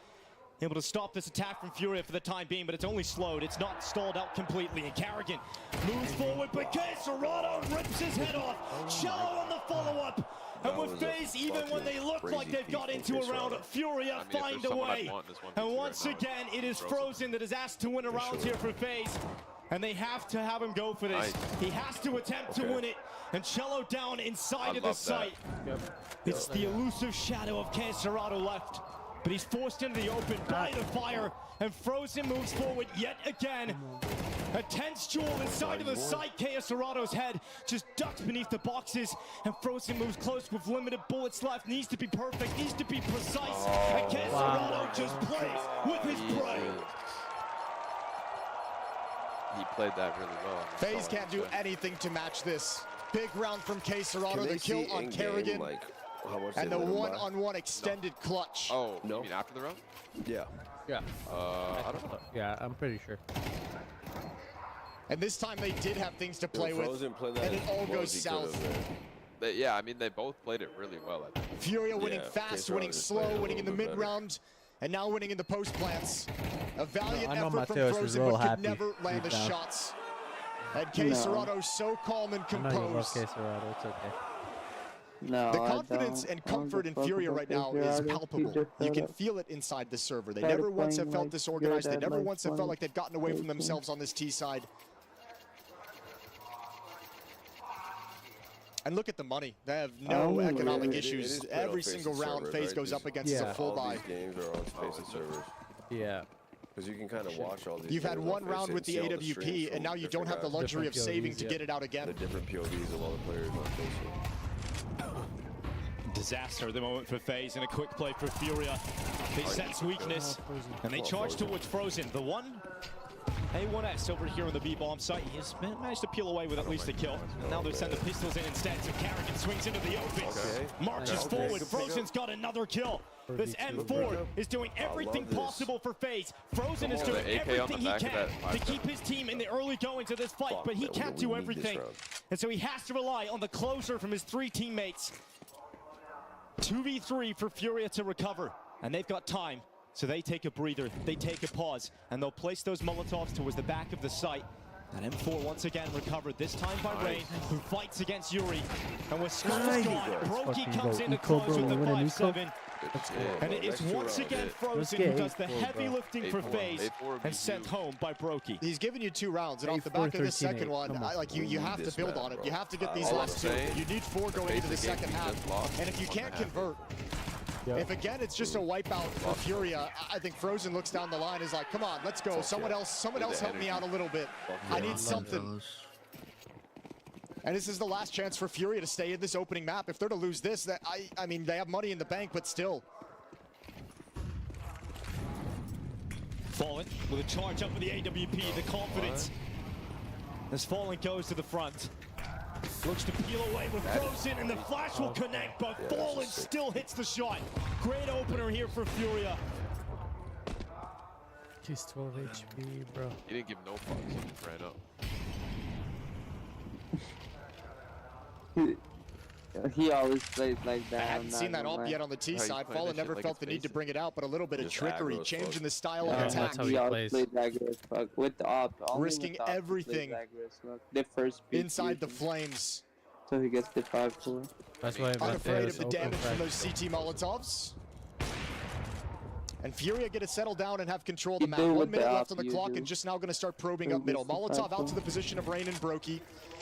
Able to stop this attack from Furia for the time being, but it's only slowed. It's not stalled out completely. And Carrigan moves forward, but Serrano rips his head off. Cello on the follow-up. And with FaZe, even when they look like they've got into a round, Furia find a way. And once again, it is Frozen that is asked to win a round here for FaZe. And they have to have him go for this. He has to attempt to win it. And Cello down inside of the site. It's the elusive shadow of Serrano left. But he's forced into the open by the fire, and Frozen moves forward yet again. A tense duel inside of the site. Serrano's head just ducks beneath the boxes, and Frozen moves close with limited bullets left. Needs to be perfect, needs to be precise, and Serrano just plays with his brain. He played that really well. FaZe can't do anything to match this. Big round from Serrano, the kill on Carrigan. And the one-on-one extended clutch. Oh, no. You mean after the round? Yeah. Yeah. I don't know. Yeah, I'm pretty sure. And this time they did have things to play with, and it all goes south. Yeah, I mean, they both played it really well. I think. Furia winning fast, winning slow, winning in the mid-round, and now winning in the post-plants. A valiant effort from Frozen, but could never land the shots. And Serrano so calm and composed. I know you love Serrano, it's okay. No, the confidence and comfort in Furia right now is palpable. You can feel it inside the server. They never once have felt disorganized. They never once have felt like they've gotten away from themselves on this T side. And look at the money. They have no economic issues. Every single round FaZe goes up against is a full buy. These games are on Faceit servers. Yeah. Because you can kind of watch all these. You've had one round with the AWP, and now you don't have the luxury of saving to get it out again. The different POVs of all the players on Faceit. Disaster at the moment for FaZe, and a quick play for Furia. They sense weakness, and they charge towards Frozen. The one A1S over here on the B-bomb site. He has managed to peel away with at least a kill. And now they send the pistols in instead, so Carrigan swings into the open. Marches forward. Frozen's got another kill. This M4 is doing everything possible for FaZe. Frozen is doing everything he can to keep his team in the early goings of this fight, but he can't do everything. And so he has to rely on the closure from his 3 teammates. 2v3 for Furia to recover, and they've got time. So they take a breather, they take a pause, and they'll place those Molotovs towards the back of the site. That M4 once again recovered, this time by Rain, who fights against Yuri. And with Skulls gone, Brokey comes in to close with the 5-7. And it is once again Frozen who does the heavy lifting for FaZe and sent home by Brokey. He's given you 2 rounds, and off the back of this second one, you have to build on it. You have to get these last 2. You need 4 going into the second half. And if you can't convert, if again it's just a wipeout for Furia, I think Frozen looks down the line, is like, come on, let's go. Someone else help me out a little bit. I need something. And this is the last chance for Furia to stay in this opening map. If they're to lose this, I mean, they have money in the bank, but still. Fallen with a charge up for the AWP, the confidence. As Fallen goes to the front. Looks to peel away with Frozen, and the flash will connect, but Fallen still hits the shot. Great opener here for Furia. He's 12 HP, bro. He didn't give no fucks. He just ran up. He always plays like that. I hadn't seen that up yet on the T side. Fallen never felt the need to bring it out, but a little bit of trickery, changing the style of attack. He always plays aggressive, fuck. With the op. Risking everything the first inside the flames. So he gets the 5-4. That's why unafraid of the damage from those CT Molotovs. And Furia get to settle down and have control of the map. 1 minute left on the clock and just now going to start probing up middle. Molotov out to the position of Rain and Brokey.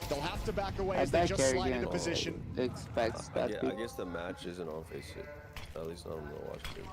They'll have to back away as they just slide into position. Expects that. I guess the match isn't on faceit. At least I'm gonna watch it.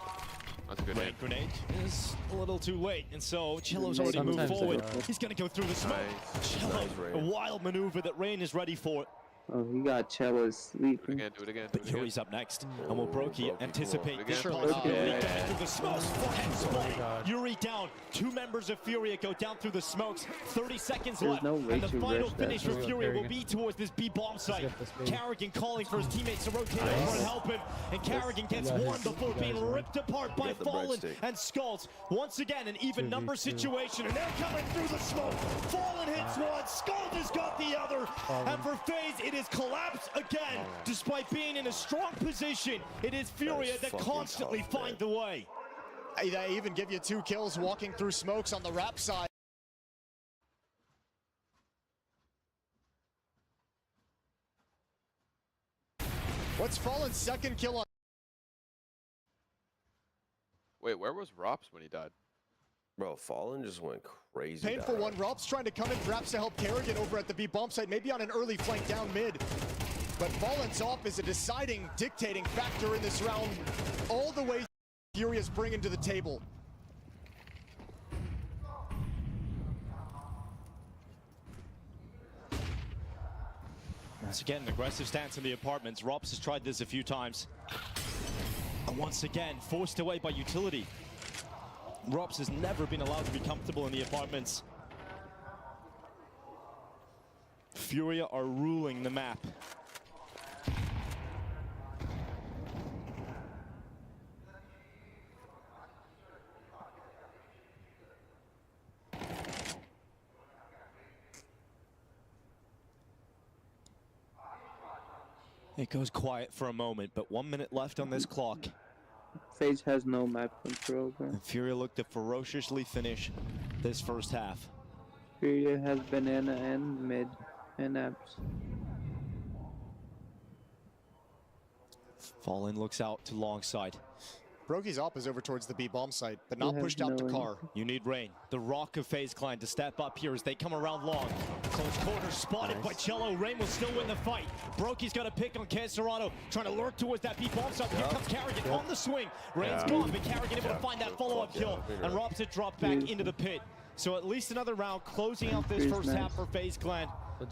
That's a good Rain grenade is a little too late, and so Cello's already moved forward. He's going to go through the smoke. Cello, a wild maneuver that Rain is ready for. Oh, he got Cello sleeping. Do it again. But Yuri's up next, and will Brokey anticipate this Again. possibility going through the smokes? Head split. Yuri down. 2 members of Furia go down through the smokes. 30 seconds left, and the final finish for Furia will be towards this B bomb site. Carrigan calling for his teammates to rotate over and help him, and Carrigan gets one before being ripped apart by Fallen and Skulls. Once again, an even number situation, and they're coming through the smoke. Fallen hits one, Skulls has got the other, and for FaZe, it is collapsed again. Despite being in a strong position, it is Furia that constantly find the way. They even give you 2 kills walking through smokes on the rap side. What's Fallen's second kill on? Wait, where was Rops when he died? Bro, Fallen just went crazy. Painful one. Rob's trying to come in perhaps to help Kerrigan over at the B bomb site, maybe on an early flank down mid. But Fallen's off is a deciding, dictating factor in this round, all the way Furia's bringing to the table. Once again, an aggressive stance in the apartments. Rops has tried this a few times. And once again, forced away by utility. Rops has never been allowed to be comfortable in the apartments. Furia are ruling the map. It goes quiet for a moment, but 1 minute left on this clock. FaZe has no map control, bro. And Furia look to ferociously finish this first half. Furia has banana and mid and apps. Fallen looks out to long side. Brokey's op is over towards the B bomb site, but not pushed out to car. You need Rain, the rock of FaZe Clan, to step up here as they come around long. Close quarter spotted by Cello. Rain will still win the fight. Brokey's got a pick on Serrano, trying to lurk towards that B bomb site. Here comes Carrigan on the swing. Rain's gone, but Carrigan able to find that follow-up kill, and Robs it dropped back into the pit. So at least another round closing out this first half for FaZe Clan.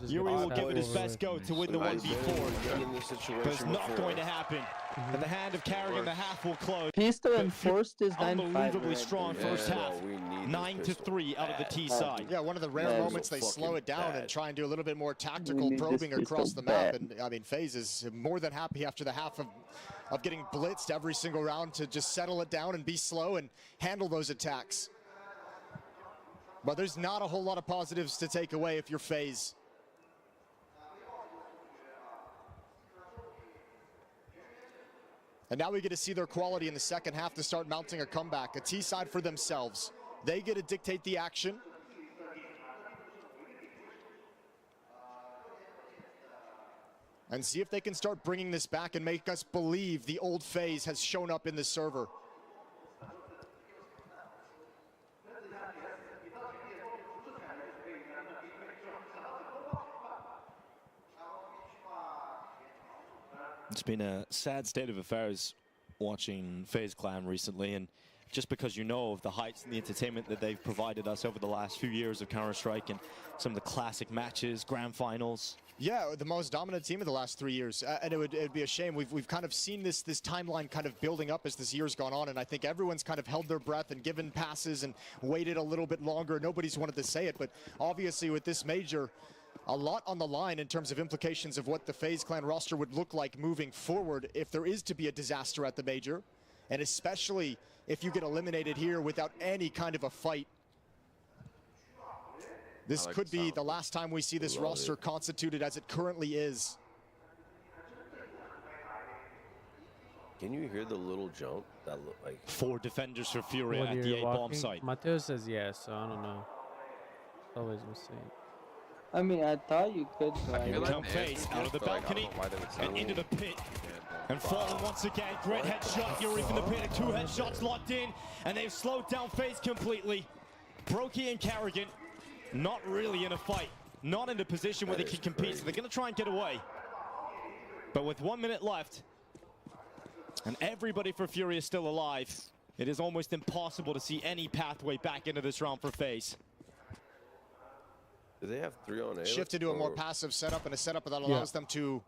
Yuri will give it his best go to win the 1v4, but it's not going to happen. And the hand of Carrigan, the half will close. Pistol enforced is 9-5. Unbelievably strong first half. 9-3 out of the T side. Yeah, one of the rare moments they slow it down and try and do a little bit more tactical probing across the map. And I mean, FaZe is more than happy after the half of getting blitzed every single round to just settle it down and be slow and handle those attacks. But there's not a whole lot of positives to take away if you're FaZe. And now we get to see their quality in the second half to start mounting a comeback. A T side for themselves. They get to dictate the action. And see if they can start bringing this back and make us believe the old FaZe has shown up in the server. It's been a sad state of affairs watching FaZe Clan recently, and just because you know of the heights and the entertainment that they've provided us over the last few years of Counter-Strike and some of the classic matches, grand finals. Yeah, the most dominant team of the last 3 years, and it'd be a shame. We've kind of seen this timeline kind of building up as this year's gone on, and I think everyone's kind of held their breath and given passes and waited a little bit longer. Nobody's wanted to say it, but obviously with this major, a lot on the line in terms of implications of what the FaZe Clan roster would look like moving forward if there is to be a disaster at the major, and especially if you get eliminated here without any kind of a fight. This could be the last time we see this roster constituted as it currently is. Can you hear the little jump that look like 4 defenders for Fury When at the you're A bomb walking? site. Mateo says yes, so I don't know. Always mistake. I mean, I thought you could. But Here come FaZe out of the balcony and into the pit. And falling once again. Great headshot. Fury from the pit. 2 headshots locked in. And they've slowed down FaZe completely. Brokey and Carrigan not really in a fight. Not in a position where they can compete. So they're going to try and get away. But with 1 minute left, and everybody for Fury is still alive, it is almost impossible to see any pathway back into this round for FaZe. Do they have 3 on A? Shift into a more passive setup, and a setup that allows them to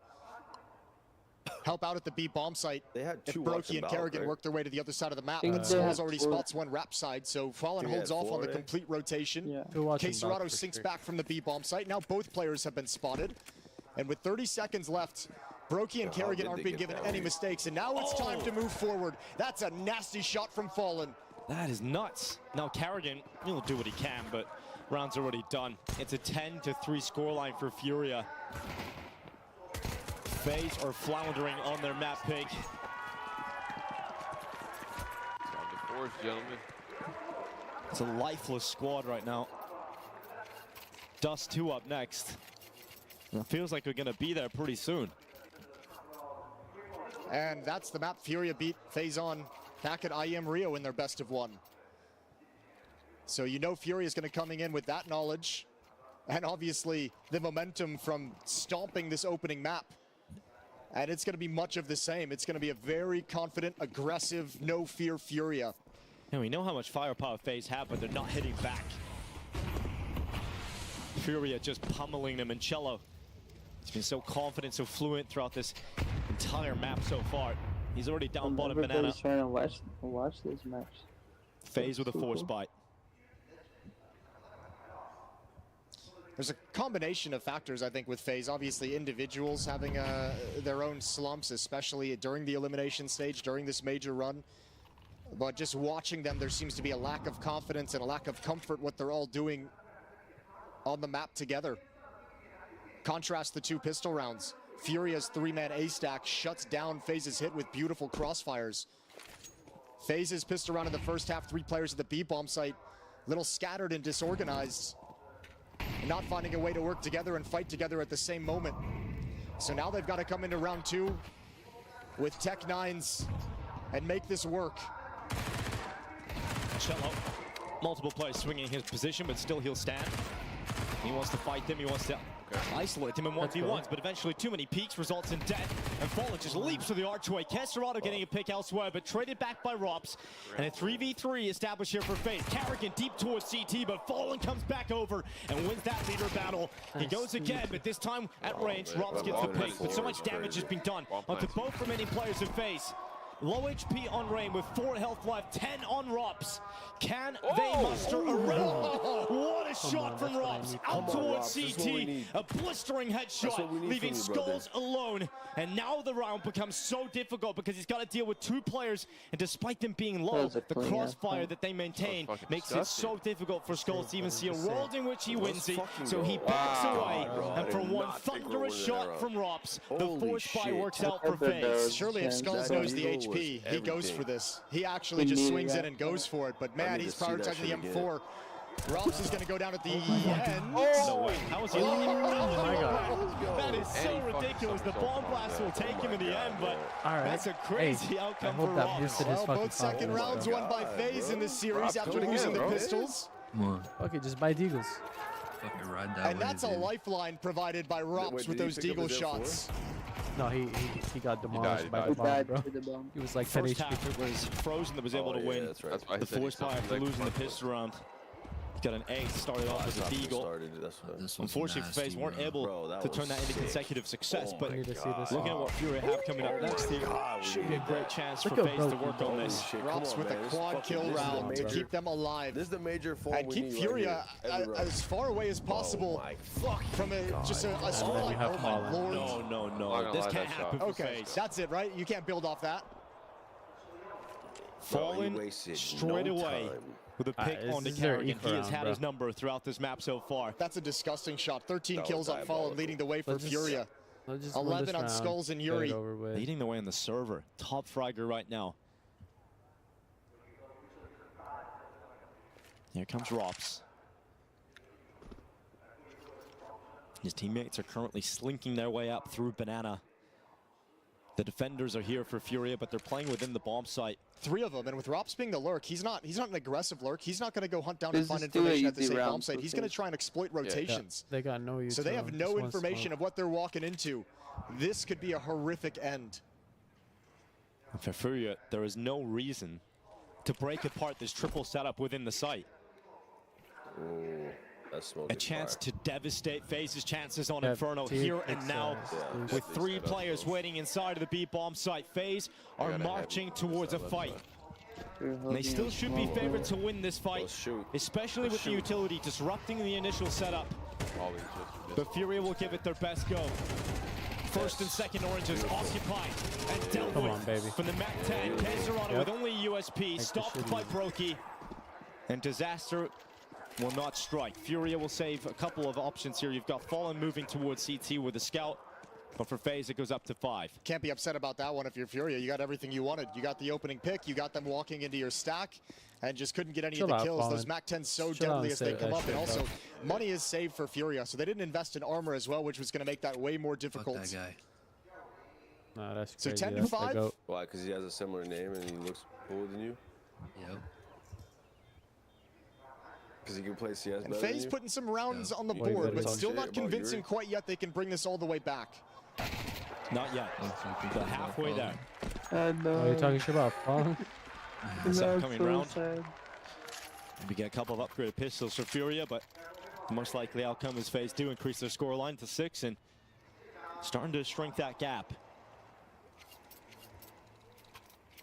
help out at the B bomb site. They had 2 if Brokey and Kerrigan work their way to the other side of the map. But Skulls already spots 1 rap side, so Fallen holds off on the complete rotation. K-Serrato sinks back from the B bomb site. Now both players have been spotted. And with 30 seconds left, Brokey and Kerrigan aren't being given any mistakes. And now it's time to move forward. That's a nasty shot from Fallen. That is nuts. Now Carrigan, he'll do what he can, but round's already done. It's a 10-3 scoreline for Furia. FaZe are floundering on their map pick. Time to force, gentlemen. It's a lifeless squad right now. Dust 2 up next. And it feels like we're gonna be there pretty soon. And that's the map Furia beat FaZe on back at IEM Rio in their best of 1. So you know Furia is going to coming in with that knowledge, and obviously the momentum from stomping this opening map. And it's going to be much of the same. It's going to be a very confident, aggressive, no-fear Furia. And we know how much firepower FaZe have, but they're not hitting back. Furia just pummeling them, and Cello, he's been so confident, so fluent throughout this entire map so far. He's already down bottom Banana. Everybody's trying to watch this match. FaZe with a force bite. There's a combination of factors, I think, with FaZe. Obviously, individuals having their own slumps, especially during the elimination stage, during this major run. But just watching them, there seems to be a lack of confidence and a lack of comfort what they're all doing on the map together. Contrast the 2 pistol rounds. Furia's 3-man A-stack shuts down FaZe's hit with beautiful crossfires. FaZe's pistol round in the first half, 3 players at the B-bomb site, little scattered and disorganized, and not finding a way to work together and fight together at the same moment. So now they've got to come into round 2 with Tech 9s and make this work. Cello, multiple players swinging his position, but still he'll stand. He wants to fight them, he wants to isolate him in 1v1s, but eventually too many peeks results in death, and Fallen just leaps through the archway. Kesserado getting a pick elsewhere, but traded back by Rops, and a 3v3 established here for FaZe. Carrigan deep towards CT, but Fallen comes back over and wins that leader battle. He goes again, but this time at range, Rops gets the pick, but so much damage has been done onto both remaining players of FaZe. Low HP on Rain with 4 health left, 10 on Rops. Can they muster a round? What a shot from Rops out towards CT. A blistering headshot, leaving Skulls alone. And now the round becomes so difficult because he's got to deal with 2 players. And despite them being low, the crossfire that they maintain makes it so difficult for Skulls to even see a world in which he wins it. So he backs away. And from one thunderous shot from Rops, the force fire works out for FaZe. Surely if Skulls knows the HP, he goes for this. He actually just swings in and goes for it. But man, he's prioritizing the M4. Rops is going to go down at the end. No way. How was he? That is so ridiculous. The bomb blast will take him in the end, but that's a crazy outcome for Rops. Well, both second rounds won by FaZe in this series after losing the pistols. Okay, just buy Deagles. Fucking ride that. And that's a lifeline provided by Rops with those Deagle shots. No, he got demolished by the bomb, bro. He was like 10 First HP. half it was Frozen that was able to win. That's right. That's why The force fire after losing the pistol round. Got an ace, started off as a deagle. Unfortunately, FaZe weren't able to turn that into consecutive success, but looking at what Fury have coming up next here, should be a great chance for FaZe to work on this. Rops with a quad kill round to keep them alive. This is the major form and keep Furia as far away as possible from just a score like, oh my lord. No. This can't happen for FaZe. That's it, right? You can't build off that. Fallen straight away with a pick on the Carrigan. He has had his number throughout this map so far. That's a disgusting shot. 13 kills on Fallen, leading the way for Furia. 11 on Skulls and Yuri. Leading the way on the server. Top fragger right now. Here comes Rops. His teammates are currently slinking their way up through Banana. The defenders are here for Furia, but they're playing within the bomb site. 3 of them, and with Rops being the lurk, he's not an aggressive lurk. He's not going to go hunt down and find information at the same bomb site. He's going to try and exploit rotations. They got no use. So they have no information of what they're walking into. This could be a horrific end. For Furia, there is no reason to break apart this triple setup within the site. A chance to devastate FaZe's chances on Inferno here and now. With 3 players waiting inside of the B bomb site, FaZe are marching towards a fight. And they still should be favored to win this fight, especially with the utility disrupting the initial setup. But Furia will give it their best go. First and second oranges occupied and dealt with from the MAC-10. Pezerano with only USP, stopped by Brokey. And Disaster will not strike. Furia will save a couple of options here. You've got Fallen moving towards CT with a scout, but for FaZe it goes up to 5. Can't be upset about that one if you're Furia. You got everything you wanted. You got the opening pick, you got them walking into your stack, and just couldn't get any of the kills. Those MAC-10s so deadly as they come up, and also money is saved for Furia, so they didn't invest in armor as well, which was going to make that way more difficult. Fuck that guy. Nah, that's so crazy. 10 to 5? Why? Because he has a similar name and he looks cooler than you? Yep. Because he can play CS and better FaZe putting some rounds on the board, but still not convincing quite yet they can bring this all the way back. Not yet. They're halfway there. Are you talking shit about Fallen? Coming round. Maybe get a couple of upgraded pistols for Furia, but the most likely outcome is FaZe do increase their score line to 6 and starting to shrink that gap.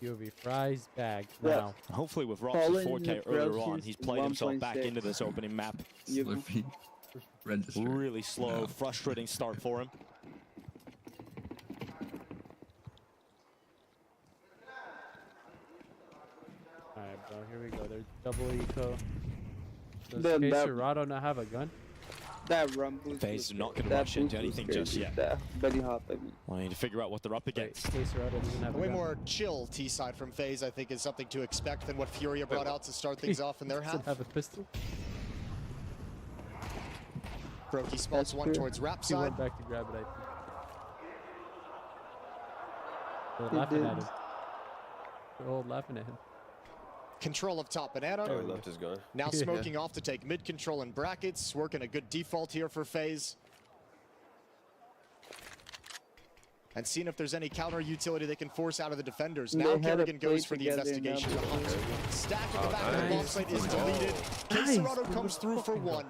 UV fries bag now. Hopefully with Rops at 4K earlier on, he's played himself back into this opening map. Really slow, frustrating start for him. Alright, bro, here we go. They're double eco. Does Caserado not have a gun? That rumble. FaZe are not going to rush into anything just yet. Belly hop, I mean. Well, I need to figure out what they're up against. A way more chill T-side from FaZe, I think, is something to expect than what Furia brought out to start things off in their half. Have a pistol. Brokey spots one towards Rap He side. went back to grab it, I think. They're laughing at him. They're all laughing at him. Control of top Banana. Oh, he left his gun. Now smoking off to take mid control in brackets. Working a good default here for FaZe. And seeing if there's any counter utility they can force out of the defenders. Now Kerrigan goes for the investigation. Stack at the back of the bomb site is deleted. Caserado comes through for 1.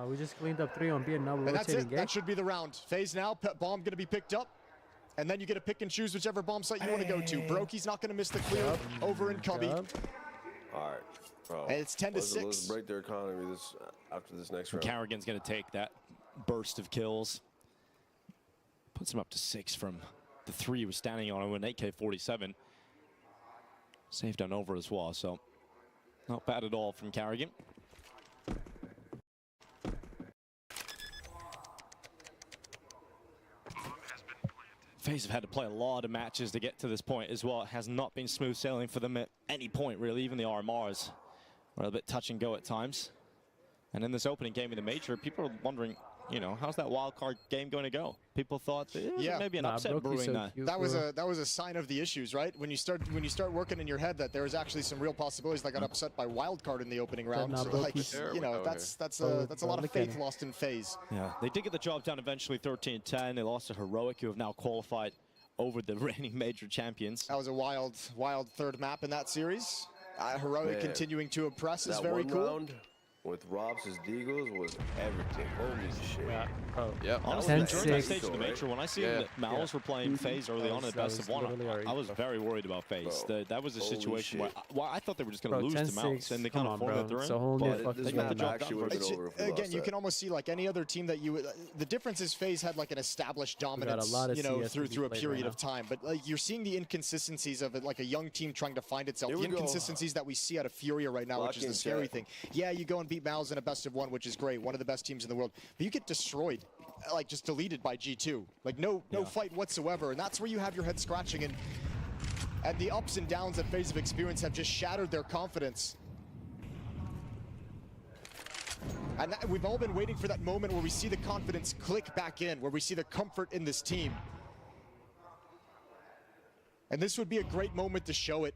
We just cleaned up 3 on B and now we're And that's rotating it. That should be the round. FaZe now. Bomb going to be picked up. And then you get to pick and choose whichever bomb site you want to go to. Brokey's not going to miss the clear over in Cubby. All right, bro. And it's 10 to 6. Let's break their economy after this next round. Carrigan's going to take that burst of kills. Puts him up to 6 from the 3 he was standing on with an AK-47. Saved on over as well, so not bad at all from Carrigan. FaZe have had to play a lot of matches to get to this point as well. It has not been smooth sailing for them at any point, really. Even the RMRs are a bit touch and go at times. And in this opening game of the major, people are wondering, you know, how's that wild card game going to go? People thought maybe an upset brewing. That was a sign of the issues, right? When you start working in your head that there was actually some real possibilities that got upset by wild card in the opening round. So like, you know, that's a lot of faith lost in FaZe. Yeah, they did get the job done eventually, 13-10. They lost to Heroic, who have now qualified over the reigning major champions. That was a wild third map in that series. Heroic Man, continuing to impress is that very one cool. round with Robs' Deagles was everything. Holy shit. Yeah. Oh. Yep. Honestly, during that 10-6. stage of the Major, when I see Yeah. that Mals were playing FaZe early on in the best of one, I was very worried about FaZe. That was a Holy situation where shit. I thought they were just going to Bro, lose to Mals, 10-6. and they Come kind on, of formed bro. that they're It's in. a whole new But fucking they got the game. job Actually done. would've been It's- over if we lost again, you that. can almost see like any other team that the difference is FaZe had like an established dominance, lot of you know, CS to be through a played period right of time. But like you're seeing the inconsistencies of it, like a young team trying to find itself. Here The we go. inconsistencies that we see out of Furia right now, which is Lock the in, scary chat. thing. Yeah, you go and beat Mals in a best of one, which is great, one of the best teams in the world. But you get destroyed, like just deleted by G2. Like no fight whatsoever, and that's where you have your head scratching. And the ups and downs that FaZe have experienced have just shattered their confidence. And we've all been waiting for that moment where we see the confidence click back in, where we see the comfort in this team. And this would be a great moment to show it.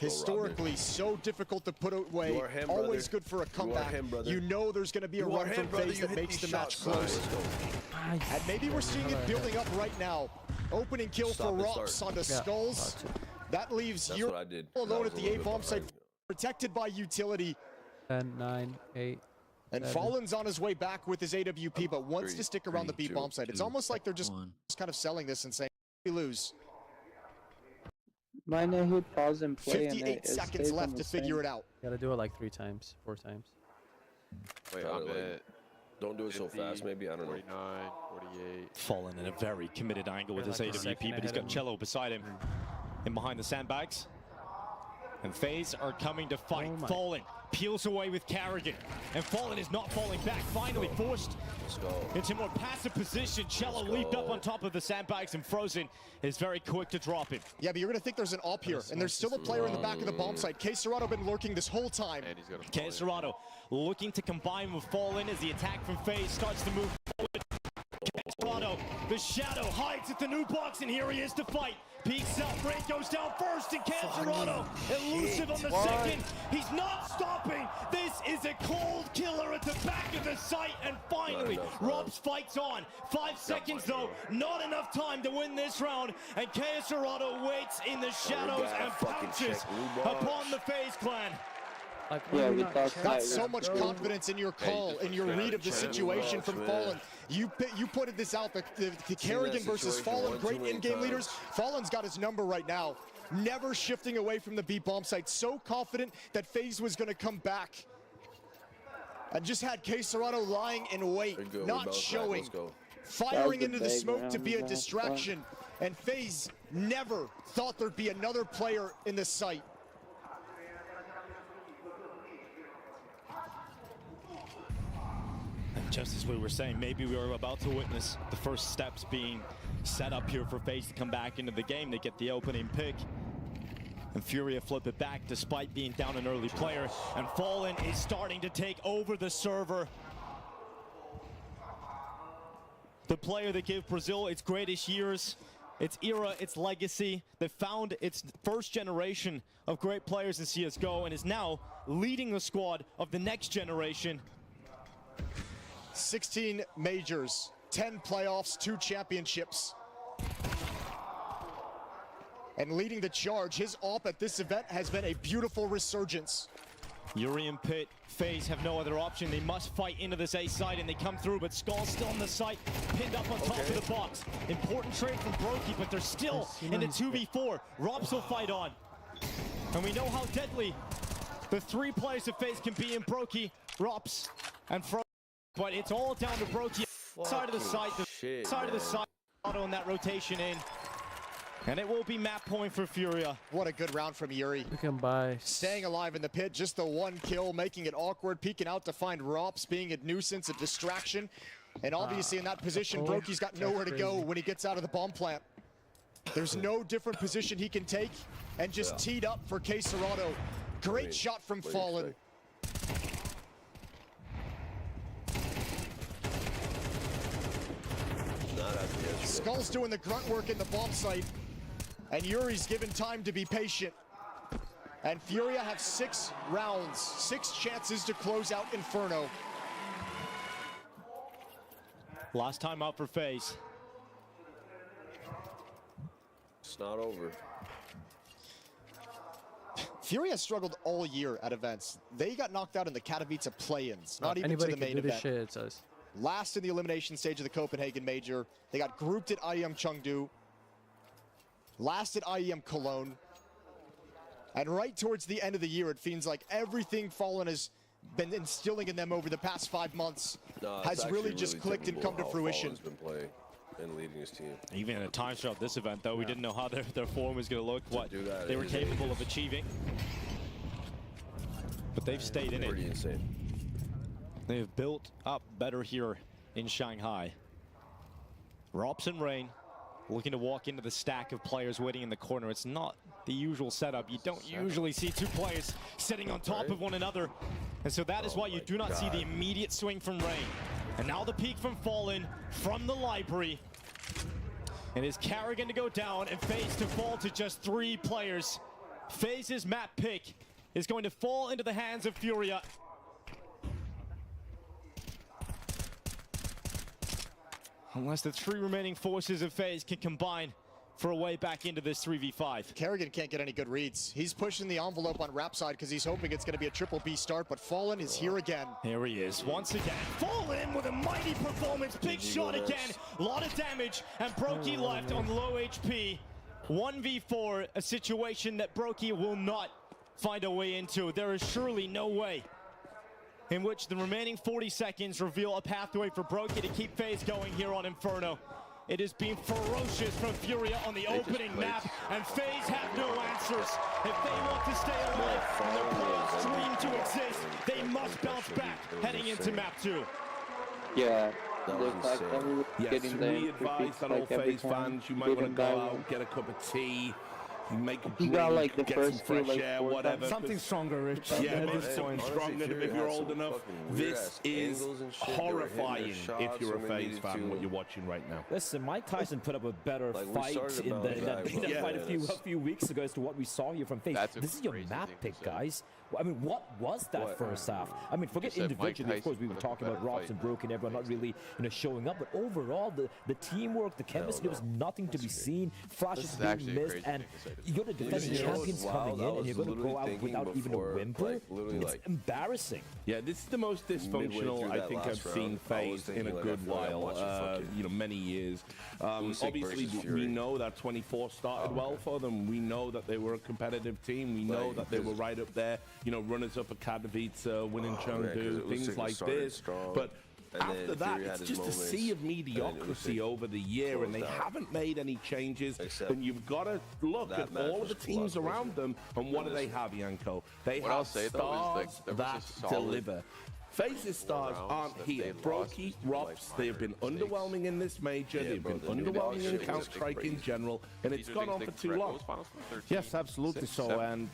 Historically, so difficult to put away. You are him, Always brother. good for a You are comeback. him, brother. You know there's going to be a You are run him, from brother. FaZe You that hit makes these the match shots. close. Let's go. And maybe we're seeing it building up right now. Opening kill Stop for and Rops start. onto Skulls. That leaves That's you what I did. alone I at was the a A little bomb bit site, behind. protected by utility. 10, 9, 8. And 7. Fallen's on his way back with his AWP, but wants to stick around the B bomb site. It's almost like they're just kind of selling this and saying, we lose. Mine hit pause and play. 58 seconds left to figure it out. Gotta do it like 3 times, 4 times. Wait, Try I'm to, like, at Don't do it so 50, fast, maybe. I don't know. 49, 48. Fallen in a very committed angle with They're his like a AWP, second but he's ahead got of Cello beside him and behind the sandbags. And FaZe are coming to fight. Oh my. Fallen peels away with Carrigan, and Fallen is not falling back. Finally forced Let's go. into more passive position. Cello Let's leaped up go. on top of the sandbags, and Frozen is very quick to drop him. Yeah, but you're going to think there's an op here, and there's still a player in the back of the bomb site. K-Serrato been lurking this whole time. And he's got a K-Serrato looking to combine with Fallen as the attack from FaZe starts to move forward. K-Serrato, the shadow hides at the new box, and here he is to fight. Peeks up, Ray goes down first, and K-Serrato elusive on the second. He's not stopping. This is a cold killer at the back of the site, and finally, Robs fights on. 5 seconds though, not enough time to win this round, and K-Serrato waits in the shadows and pounces upon the FaZe clan. Like, Yeah, we thought That's so much confidence in your call, in your read of the situation from Fallen. You pointed this out, the Kerrigan versus Fallen, great in-game leaders. Fallen's got his number right now. Never shifting away from the B bomb site. So confident that FaZe was going to come back. And just had K-Serrato lying in wait, not showing. Firing into the smoke to be a distraction. And FaZe never thought there'd be another player in the site. Just as we were saying, maybe we were about to witness the first steps being set up here for FaZe to come back into the game. They get the opening pick, and Furia flip it back despite being down an early player, and Fallen is starting to take over the server. The player that gave Brazil its greatest years, its era, its legacy, that found its first generation of great players in CSGO, and is now leading the squad of the next generation. 16 majors, 10 playoffs, 2 championships. And leading the charge, his op at this event has been a beautiful resurgence. Yuri and Pitt, FaZe have no other option. They must fight into this A side, and they come through, but Skull's still on the site, pinned up on top of the box. Important trade from Brokey, but they're still in a 2v4. Robs will fight on. And we know how deadly the 3 players of FaZe can be in Brokey, Robs, and Fro. But it's all down to Brokey. Side of the site, the side of the side, auto in that rotation in. And it will be map point for Furia. What a good round from Yuri. We can buy. Staying alive in the pit, just the 1 kill, making it awkward, peeking out to find Rops, being a nuisance, a distraction. And obviously in that position, Brokey's got nowhere to go when he gets out of the bomb plant. There's no different position he can take, and just teed up for K-Serrato. Great shot from Fallen. Skull's doing the grunt work in the bomb site, and Yuri's given time to be patient. And Furia have 6 rounds, 6 chances to close out Inferno. Last time out for FaZe. It's not over. Fury has struggled all year at events. They got knocked out in the Katowice play-ins, not even to Anybody the can main do this event. shit, it's us. Last in the elimination stage of the Copenhagen Major. They got grouped at IEM Chengdu. Last at IEM Cologne. And right towards the end of the year, it feels like everything Fallen has been instilling in them over the past 5 months has really just clicked and come to fruition. Fallen's been playing and leading his team. Even at times throughout this event, though, we didn't know how their form was going to look, what they were capable of achieving. But they've stayed in it. Pretty insane. They've built up better here in Shanghai. Robson Rain looking to walk into the stack of players waiting in the corner. It's not the usual setup. You don't usually see two players sitting on top of one another. And so that is why you do not see the immediate swing from Rain. And now the peek from Fallen from the library. And is Carrigan to go down and FaZe to fall to just 3 players. FaZe's map pick is going to fall into the hands of Furia. Unless the 3 remaining forces of FaZe can combine for a way back into this 3v5. Carrigan can't get any good reads. He's pushing the envelope on Rap side because he's hoping it's going to be a triple B start, but Fallen is here again. Here he is once again. Fallen with a mighty performance. Big shot again. A lot of damage. And Brokey left on low HP. 1v4, a situation that Brokey will not find a way into. There is surely no way in which the remaining 40 seconds reveal a pathway for Brokey to keep FaZe going here on Inferno. It has been ferocious from Furia on the opening map, and FaZe have no answers. If they want to stay alive and their playoff dream to exist, they must bounce back heading into map 2. Yeah. Yes, we advise that all FaZe fans, you might want to go out, get a cup of tea, make a drink, like the get first some fresh air, whatever. Something stronger, Rich. Yeah, at maybe this something point. stronger if you're old enough. This is horrifying if you're a FaZe fan, what you're watching right now. Listen, Mike Tyson put up a better fight in that beta fight a few weeks ago as to what we saw here from FaZe. This is your map pick, guys. I mean, what was that first half? I mean, forget individually, of course, we were talking about Robs and Brook and everyone not really, showing up, but overall, the teamwork, the chemistry, there was nothing to be seen. Flashes being missed, and you got the defending champions coming in, and you're going to go out without even a whimper. It's embarrassing. Yeah, this is the most dysfunctional I think I've seen FaZe in a good while, many years. Obviously, we know that 24 started well for them. We know that they were a competitive team. We know that they were right up there, runners up at Katowice, winning Chengdu, things like this. But after that, it's just a sea of mediocrity over the year, and they haven't made any changes. And you've got to look at all of the teams around them, and what do they have, Yanko? They have stars that deliver. FaZe's stars aren't here. Brokey, Robs, they have been underwhelming in this major. They've been underwhelming in Counter-Strike in general, and it's gone on for too long. Yes, absolutely so. And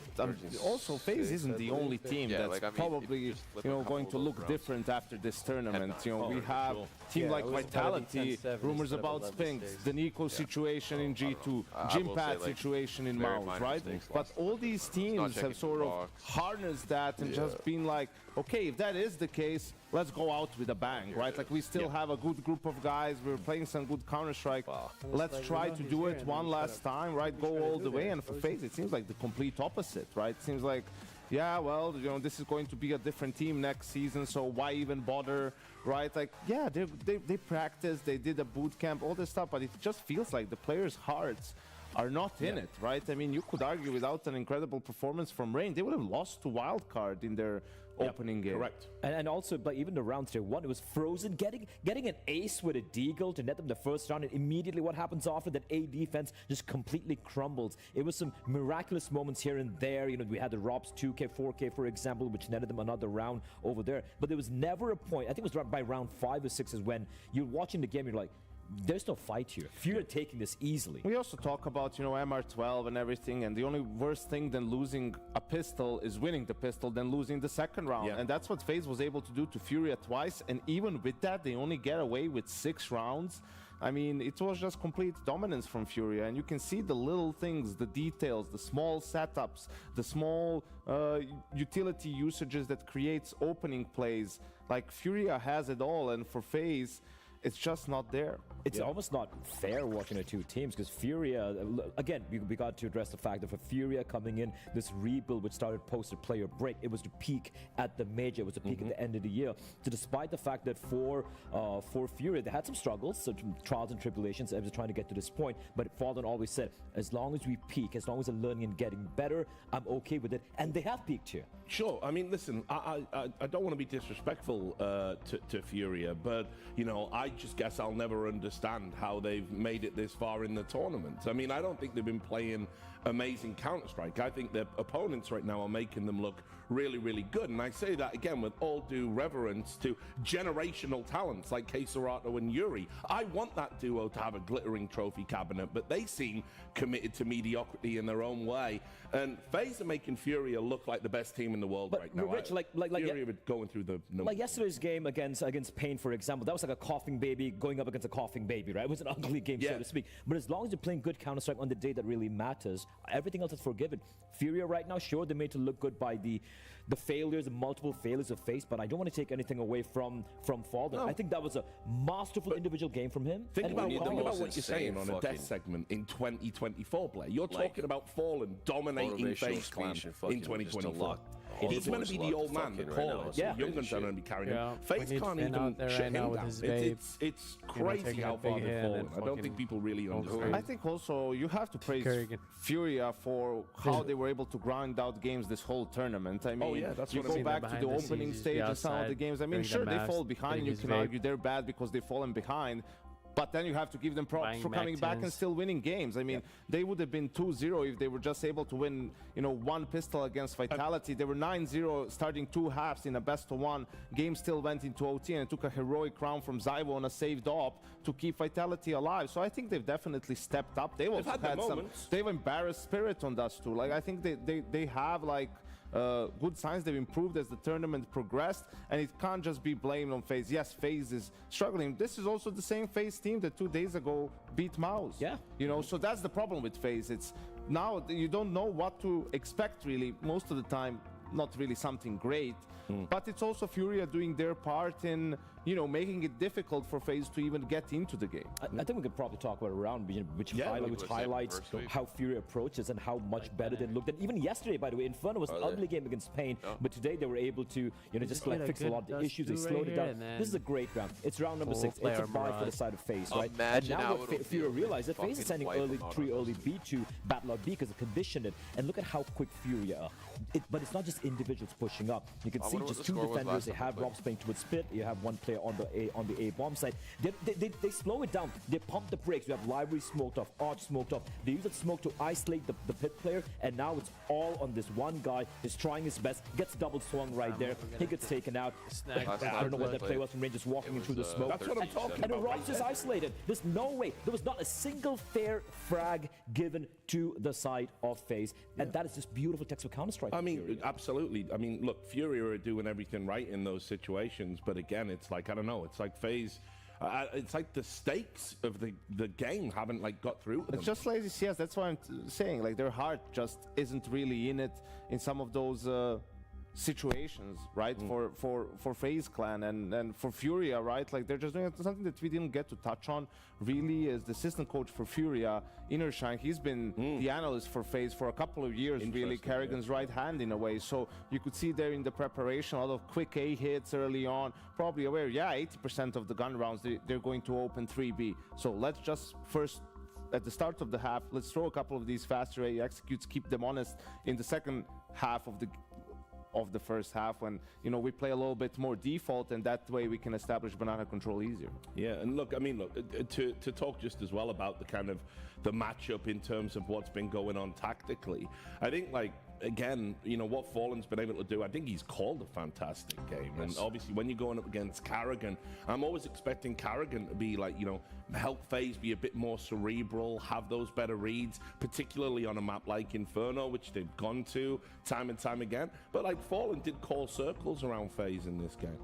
also, FaZe isn't the only team that's probably, going to look different after this tournament. We have team like Vitality, rumors about Sphinx, the Nico situation in G2, Jimpad situation in Mouse, right? But all these teams have sort of harnessed that and just been like, okay, if that is the case, let's go out with a bang, right? Like, we still have a good group of guys. We're playing some good Counter-Strike. Let's try to do it one last time, right? Go all the way. And for FaZe, it seems like the complete opposite, right? It seems like, yeah, well, this is going to be a different team next season, so why even bother, right? Like, yeah, they practiced, they did a boot camp, all this stuff, but it just feels like the players' hearts are not in it, right? I mean, you could argue without an incredible performance from Rain, they would have lost to Wildcard in their opening game. Correct. And also, but even the round 3-1, it was Frozen getting an ace with a deagle to net them the first round, and immediately what happens after that, A defense just completely crumbles. It was some miraculous moments here and there. We had the Robs 2K, 4K, for example, which netted them another round over there. But there was never a point, I think it was by round 5 or 6 is when you're watching the game, you're like, there's no fight here. Fury taking this easily. We also talk about, MR12 and everything, and the only worse thing than losing a pistol is winning the pistol, then losing the second round. And that's what FaZe was able to do to Furia twice, and even with that, they only get away with 6 rounds. I mean, it was just complete dominance from Furia, and you can see the little things, the details, the small setups, the small utility usages that creates opening plays. Like, Furia has it all, and for FaZe, it's just not there. It's almost not fair watching the two teams because Furia, again, we got to address the fact that for Furia coming in, this rebuild which started post a player break, it was to peak at the major, it was to peak at the end of the year. So despite the fact that for Furia, they had some struggles, some trials and tribulations as they're trying to get to this point, but Fallen always said, as long as we peak, as long as we're learning and getting better, I'm okay with it. And they have peaked here. Sure. I mean, listen, I don't want to be disrespectful to Furia, but, you know, I just guess I'll never understand how they've made it this far in the tournament. I mean, I don't think they've been playing amazing Counter-Strike. I think their opponents right now are making them look really, really good. And I say that, again, with all due reverence to generational talents like Queserato and Yuri. I want that duo to have a glittering trophy cabinet, but they seem committed to mediocrity in their own way. And FaZe are making Furia look like the best team in the world right now. Rich, Furia are going through the numbers. Like yesterday's game against Pain, for example, that was like a coughing baby going up against a coughing baby, right? It was an ugly game, so to speak. But as long as you're playing good Counter-Strike on the day that really matters, everything else is forgiven. Furia right now, sure, they made to look good by the failures, the multiple failures of FaZe, but I don't want to take anything away from Fallen. No. I think that was a masterful individual game from him. Think about what you're saying on a death segment in 2024 play. You're talking about Fallen dominating FaZe Clan in 2024. He's going to be the old man, the caller. Yeah. Youngun's going to be carrying him. FaZe can't even shut him down. It's crazy how far they've fallen. I don't think people really understand. I think also you have to praise Furia for how they were able to grind out games this whole tournament. I mean, you go back to the opening stage and some of the games. I mean, sure, they fall behind. You can argue they're bad because they've fallen behind. But then you have to give them props for coming back and still winning games. I mean, they would have been 2-0 if they were just able to win, you know, one pistol against Vitality. They were 9-0 starting two halves in a best-of-1. Game still went into OT and it took a heroic round from Zyvo on a saved op to keep Vitality alive. So I think they've definitely stepped up. They've also had some... They've embarrassed Spirit on Dust too. Like, I think they have, like... good signs. They've improved as the tournament progressed, and it can't just be blamed on FaZe. Yes, FaZe is struggling. This is also the same FaZe team that 2 days ago beat Mouse. Yeah. You know, so that's the problem with FaZe. It's now you don't know what to expect really most of the time. Not really something great, but it's also Furia doing their part in, you know, making it difficult for FaZe to even get into the game. I think we could probably talk about a round which highlights how Furia approaches and how much better they looked. And even yesterday, by the way, Inferno was an ugly game against Pain, but today they were able to, you know, just like fix a lot of the issues. They slowed it down. This is a great round. It's round number 6. It's a buy for the side of FaZe, right? And now what Furia realized that FaZe is sending early B to battle out B because they conditioned it. And look at how quick Furia are. But it's not just individuals pushing up. You can see just two defenders. They have Robs playing towards Spit. You have one player on the A bomb side. They slow it down. They pump the brakes. You have Library smoked off, Arch smoked off. They use that smoke to isolate the pit player, and now it's all on this one guy. He's trying his best. Gets double swung right there. He gets taken out. I don't know what that play was from Range, just walking in through the smoke. That's what I'm talking about. And Robs is isolated. There's no way. There was not a single fair frag given to the side of FaZe, and that is just beautiful text of Counter-Strike. I mean, absolutely. I mean, look, Furia are doing everything right in those situations, but again, it's like, I don't know, it's like FaZe, it's like the stakes of the game haven't like got through to them. It's just lazy CS. That's why I'm saying, like, their heart just isn't really in it in some of those situations, right? For FaZe Clan and for Furia, right? Like, they're just doing something that we didn't get to touch on really as the assistant coach for Furia, Innershine. He's been the analyst for FaZe for a couple of years, really Kerrigan's right hand in a way. So you could see there in the preparation a lot of quick A hits early on, probably aware, 80% of the gun rounds they're going to open 3B. So let's just first at the start of the half, let's throw a couple of these faster A executes, keep them honest in the second half of the first half, when, you know, we play a little bit more default, and that way we can establish banana control easier. Yeah, and look, I mean, look, to talk just as well about the kind of the matchup in terms of what's been going on tactically, I think, like, again, you know, what Fallen's been able to do, I think he's called a fantastic game. And obviously when you're going up against Carrigan, I'm always expecting Carrigan to be like, you know, help FaZe be a bit more cerebral, have those better reads, particularly on a map like Inferno, which they've gone to time and time again. But like, Fallen did call circles around FaZe in this game.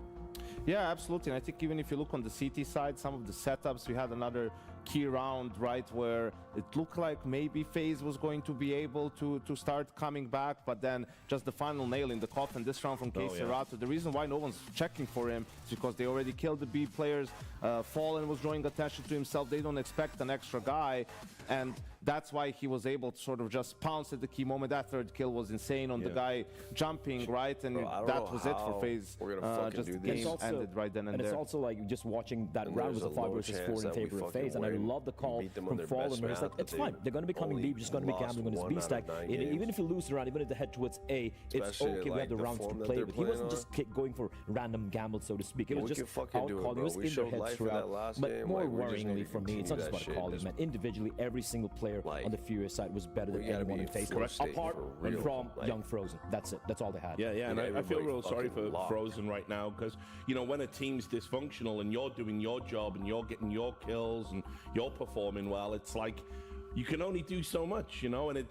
Yeah, absolutely. And I think even if you look on the CT side, some of the setups, we had another key round, right, where it looked like maybe FaZe was going to be able to start coming back, but then just the final nail in the coffin this round from K-Serato. The reason why no one's checking for him is because they already killed the B players. Fallen was drawing attention to himself. They don't expect an extra guy, and that's why he was able to sort of just pounce at the key moment. That third kill was insane on the guy jumping, right? And that was it for FaZe. Just the game ended right then and there. It's also like just watching that round was a 5 versus 4 in favor of FaZe, and I love the call from Fallen where it's like, it's fine. They're going to be coming deep. You're just going to be gambling on his B stack. Even if you lose the round, even if they head towards A, it's okay. We have the rounds to play with. He wasn't just going for random gambles, so to speak. It was just out calling. He was in their heads throughout. But more worryingly for me, it's not just about calling, man. Individually, every single player on the Furious side was better than anyone in FaZe, apart from Young Frozen. That's it. That's all they had. Yeah, and I feel real sorry for Frozen right now, because, you know, when a team's dysfunctional and you're doing your job and you're getting your kills and you're performing well, it's like you can only do so much, you know, and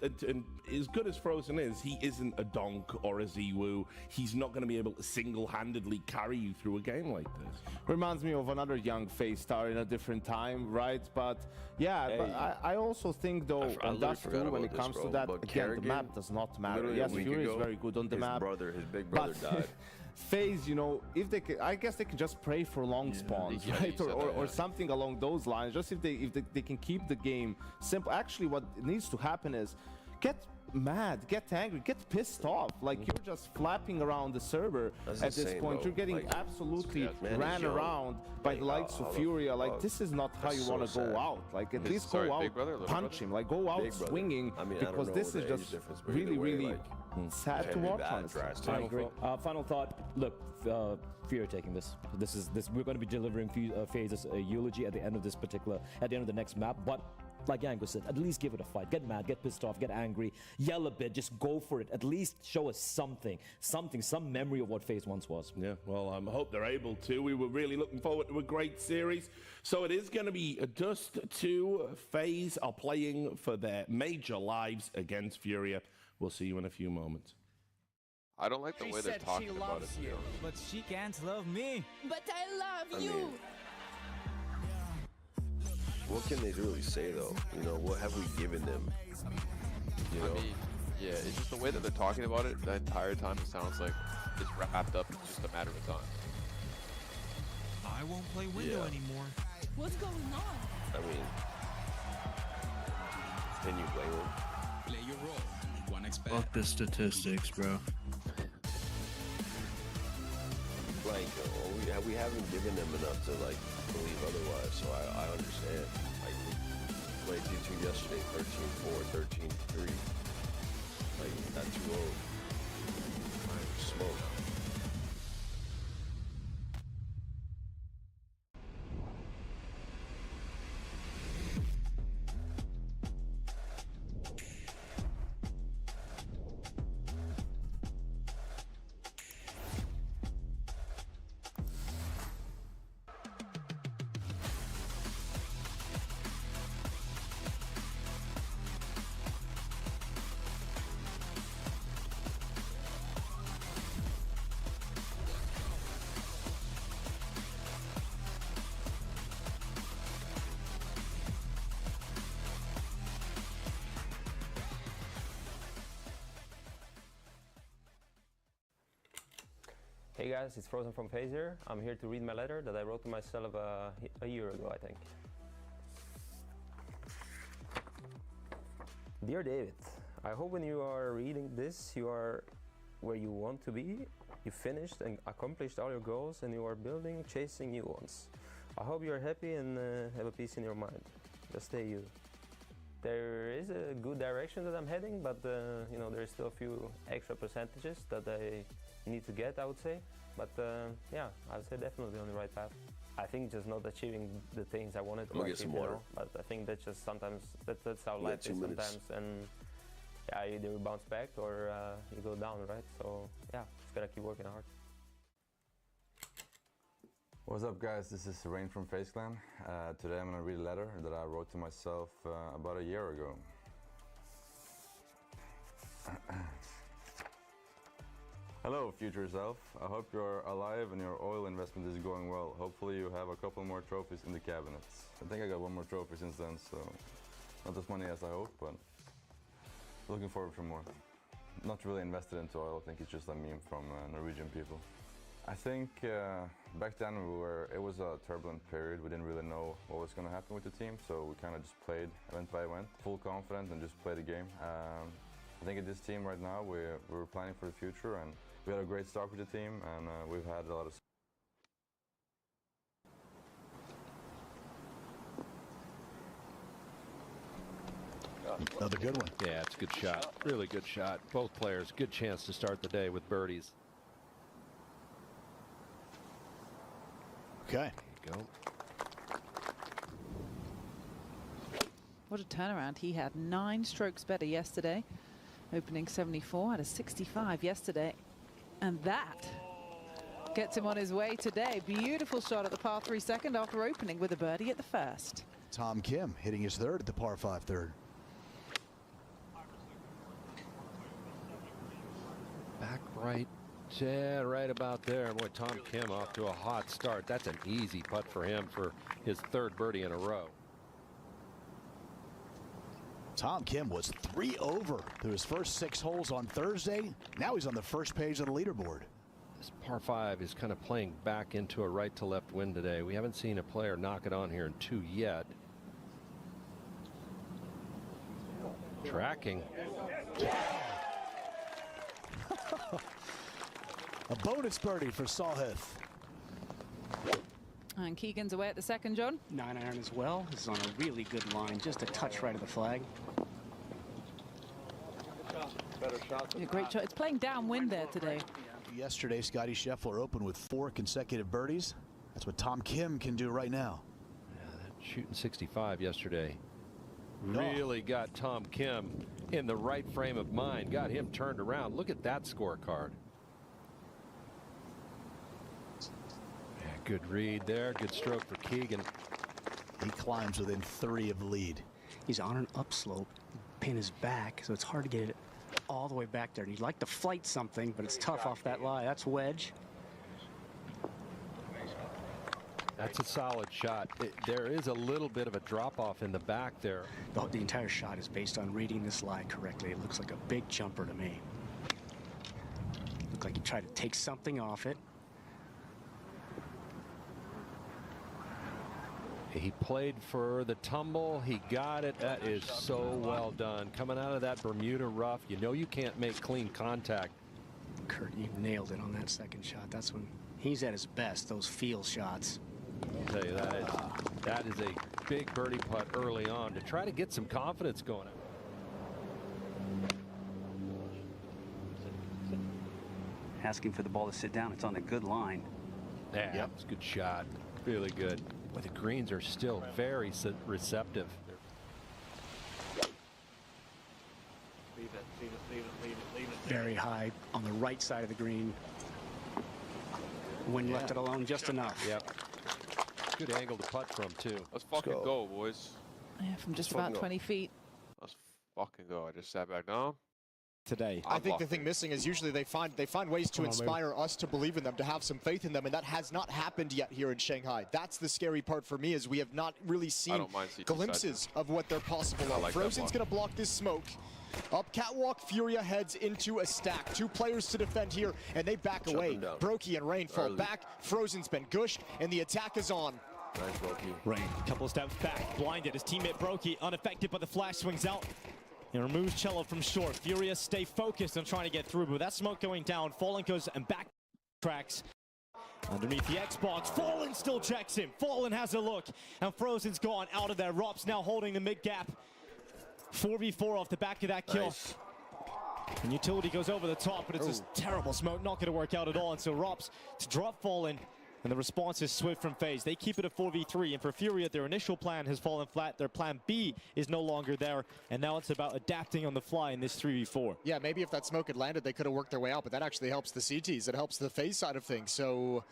as good as Frozen is, he isn't a Donk or a Ziwu. He's not going to be able to single-handedly carry you through a game like this. Reminds me of another young FaZe star in a different time, right? But yeah, but I also think, though, on Dust 2, when it comes to that, again, the map does not matter. Yes, Fury is very good on the map. His big brother died. FaZe, you know, if they can, I guess they can just pray for long spawns, right, or something along those lines. Just if they can keep the game simple. Actually, what needs to happen is get mad, get angry, get pissed off. Like, you're just flapping around the server at this point. You're getting absolutely ran around by the likes of Furia. Like, this is not how you want to go out. Like, at least go out, punch him. Like, go out swinging, because this is just really, really sad to watch, honestly. I agree. Final thought. Look, Furia taking this. We're going to be delivering FaZe's eulogy at the end of the next map. But like Yanko said, at least give it a fight. Get mad, get pissed off, get angry, yell a bit, just go for it. At least show us some memory of what FaZe once was. Yeah, well, I hope they're able to. We were really looking forward to a great series. So it is going to be Dust 2. FaZe are playing for their major lives against Furia. We'll see you in a few moments. I don't like the way they're talking about it. You, but she can't love me. But I love you. What can they really say, though? You know, what have we given them? You know? I mean, yeah, it's just the way that they're talking about it the entire time. It sounds like it's wrapped up. It's just a matter of time. I won't play window anymore. What's going on? I mean, can you blame them? Play your role. One expert. Fuck the statistics, bro. Like, we haven't given them enough to, like, believe otherwise, so I understand. Like, we played T2 yesterday, 13-4, 13-3. Like, that's too low. Smoke. Hey guys, it's Frozen from FaZe here. I'm here to read my letter that I wrote to myself a year ago, I think. Dear David, I hope when you are reading this, you are where you want to be. You finished and accomplished all your goals and you are chasing new ones. I hope you are happy and have a peace in your mind. Just stay you. There is a good direction that I'm heading, but you know, there's still a few extra percentages that I need to get, I would say. But yeah, I would say definitely on the right path. I think just not achieving the things I wanted to achieve, you know, but I think that's just sometimes, that's how life is sometimes, and yeah, you either bounce back or you go down, right? So yeah, just gotta keep working hard. What's up guys, this is Rain from FaZe Clan. Today I'm gonna read a letter that I wrote to myself about a year ago. Hello, future self. I hope you're alive and your oil investment is going well. Hopefully you have a couple more trophies in the cabinets. I think I got one more trophy since then, so not as many as I hoped, but looking forward for more. Not really invested into oil. I think it's just a meme from Norwegian people. I think back then it was a turbulent period. We didn't really know what was going to happen with the team, so we kind of just played event by event, full confident and just play the game. I think at this team right now, we're planning for the future, and we had a great start with the team, and we've had a lot of. Another good one. Yeah, it's a good shot. Really good shot. Both players, good chance to start the day with birdies. Okay. There you go. What a turnaround. He had 9 strokes better yesterday. Opening 74, had a 65 yesterday. And that gets him on his way today. Beautiful shot at the par 3 second after opening with a birdie at the first. Tom Kim hitting his third at the par 5 third. Back right. Yeah, right about there. Boy, Tom Kim off to a hot start. That's an easy putt for him for his 3rd birdie in a row. Tom Kim was 3 over through his first 6 holes on Thursday. Now he's on the first page of the leaderboard. This par 5 is kind of playing back into a right to left wind today. We haven't seen a player knock it on here in 2 yet. Tracking. A bonus birdie for Sahith. And Keegan's away at the second, John. 9-iron as well. This is on a really good line, just a touch right of the flag. Yeah, great shot. It's playing downwind there today. Yesterday, Scotty Scheffler opened with 4 consecutive birdies. That's what Tom Kim can do right now. Yeah, that shooting 65 yesterday really got Tom Kim in the right frame of mind, got him turned around. Look at that scorecard. Yeah, good read there. Good stroke for Keegan. He climbs within 3 of the lead. He's on an upslope. Pin is back, so it's hard to get it all the way back there. And you'd like to flight something, but it's tough off that lie. That's wedge. That's a solid shot. There is a little bit of a drop-off in the back there. The entire shot is based on reading this lie correctly. It looks like a big jumper to me. Looked like he tried to take something off it. He played for the tumble. He got it. That is so well done. Coming out of that Bermuda rough, you know you can't make clean contact. Kurt, you nailed it on that second shot. That's when he's at his best, those feel shots. I'll tell you, that is a big birdie putt early on to try to get some confidence going. Asking for the ball to sit down. It's on a good line. Yeah, it's a good shot. Really good. Boy, the greens are still very receptive. Very high on the right side of the green. Wind left it alone just enough. Yep. Good angle to putt from, too. Let's fucking go, boys. Yeah, from just about 20 feet. Let's fucking go. I just sat back down. Today. I think the thing missing is usually they find ways to inspire us to believe in them, to have some faith in them, and that has not happened yet here in Shanghai. That's the scary part for me, is we have not really seen glimpses of what they're possible of. Frozen's going to block this smoke. Up catwalk, Furia heads into a stack. 2 players to defend here, and they back away. Brokey and Rain fall back. Frozen's been gushed, and the attack is on. Nice, Brokey. Rain, couple of steps back, blinded. His teammate Brokey unaffected, but the flash swings out. He removes Cello from short. Furia stay focused on trying to get through, but with that smoke going down, Fallen goes and back tracks. Underneath the Xbox, Fallen still checks him. Fallen has a look, and Frozen's gone out of there. Rops now holding the mid gap. 4v4 off the back of that kill. Nice. And Utility goes over the top, but it's a terrible smoke, not going to work out at all. And so Rops to drop Fallen, and the response is swift from FaZe. They keep it at 4v3, and for Furia, their initial plan has fallen flat. Their plan B is no longer there, and now it's about adapting on the fly in this 3v4. Yeah, maybe if that smoke had landed, they could have worked their way out, but that actually helps the CTs. It helps the FaZe side of things. So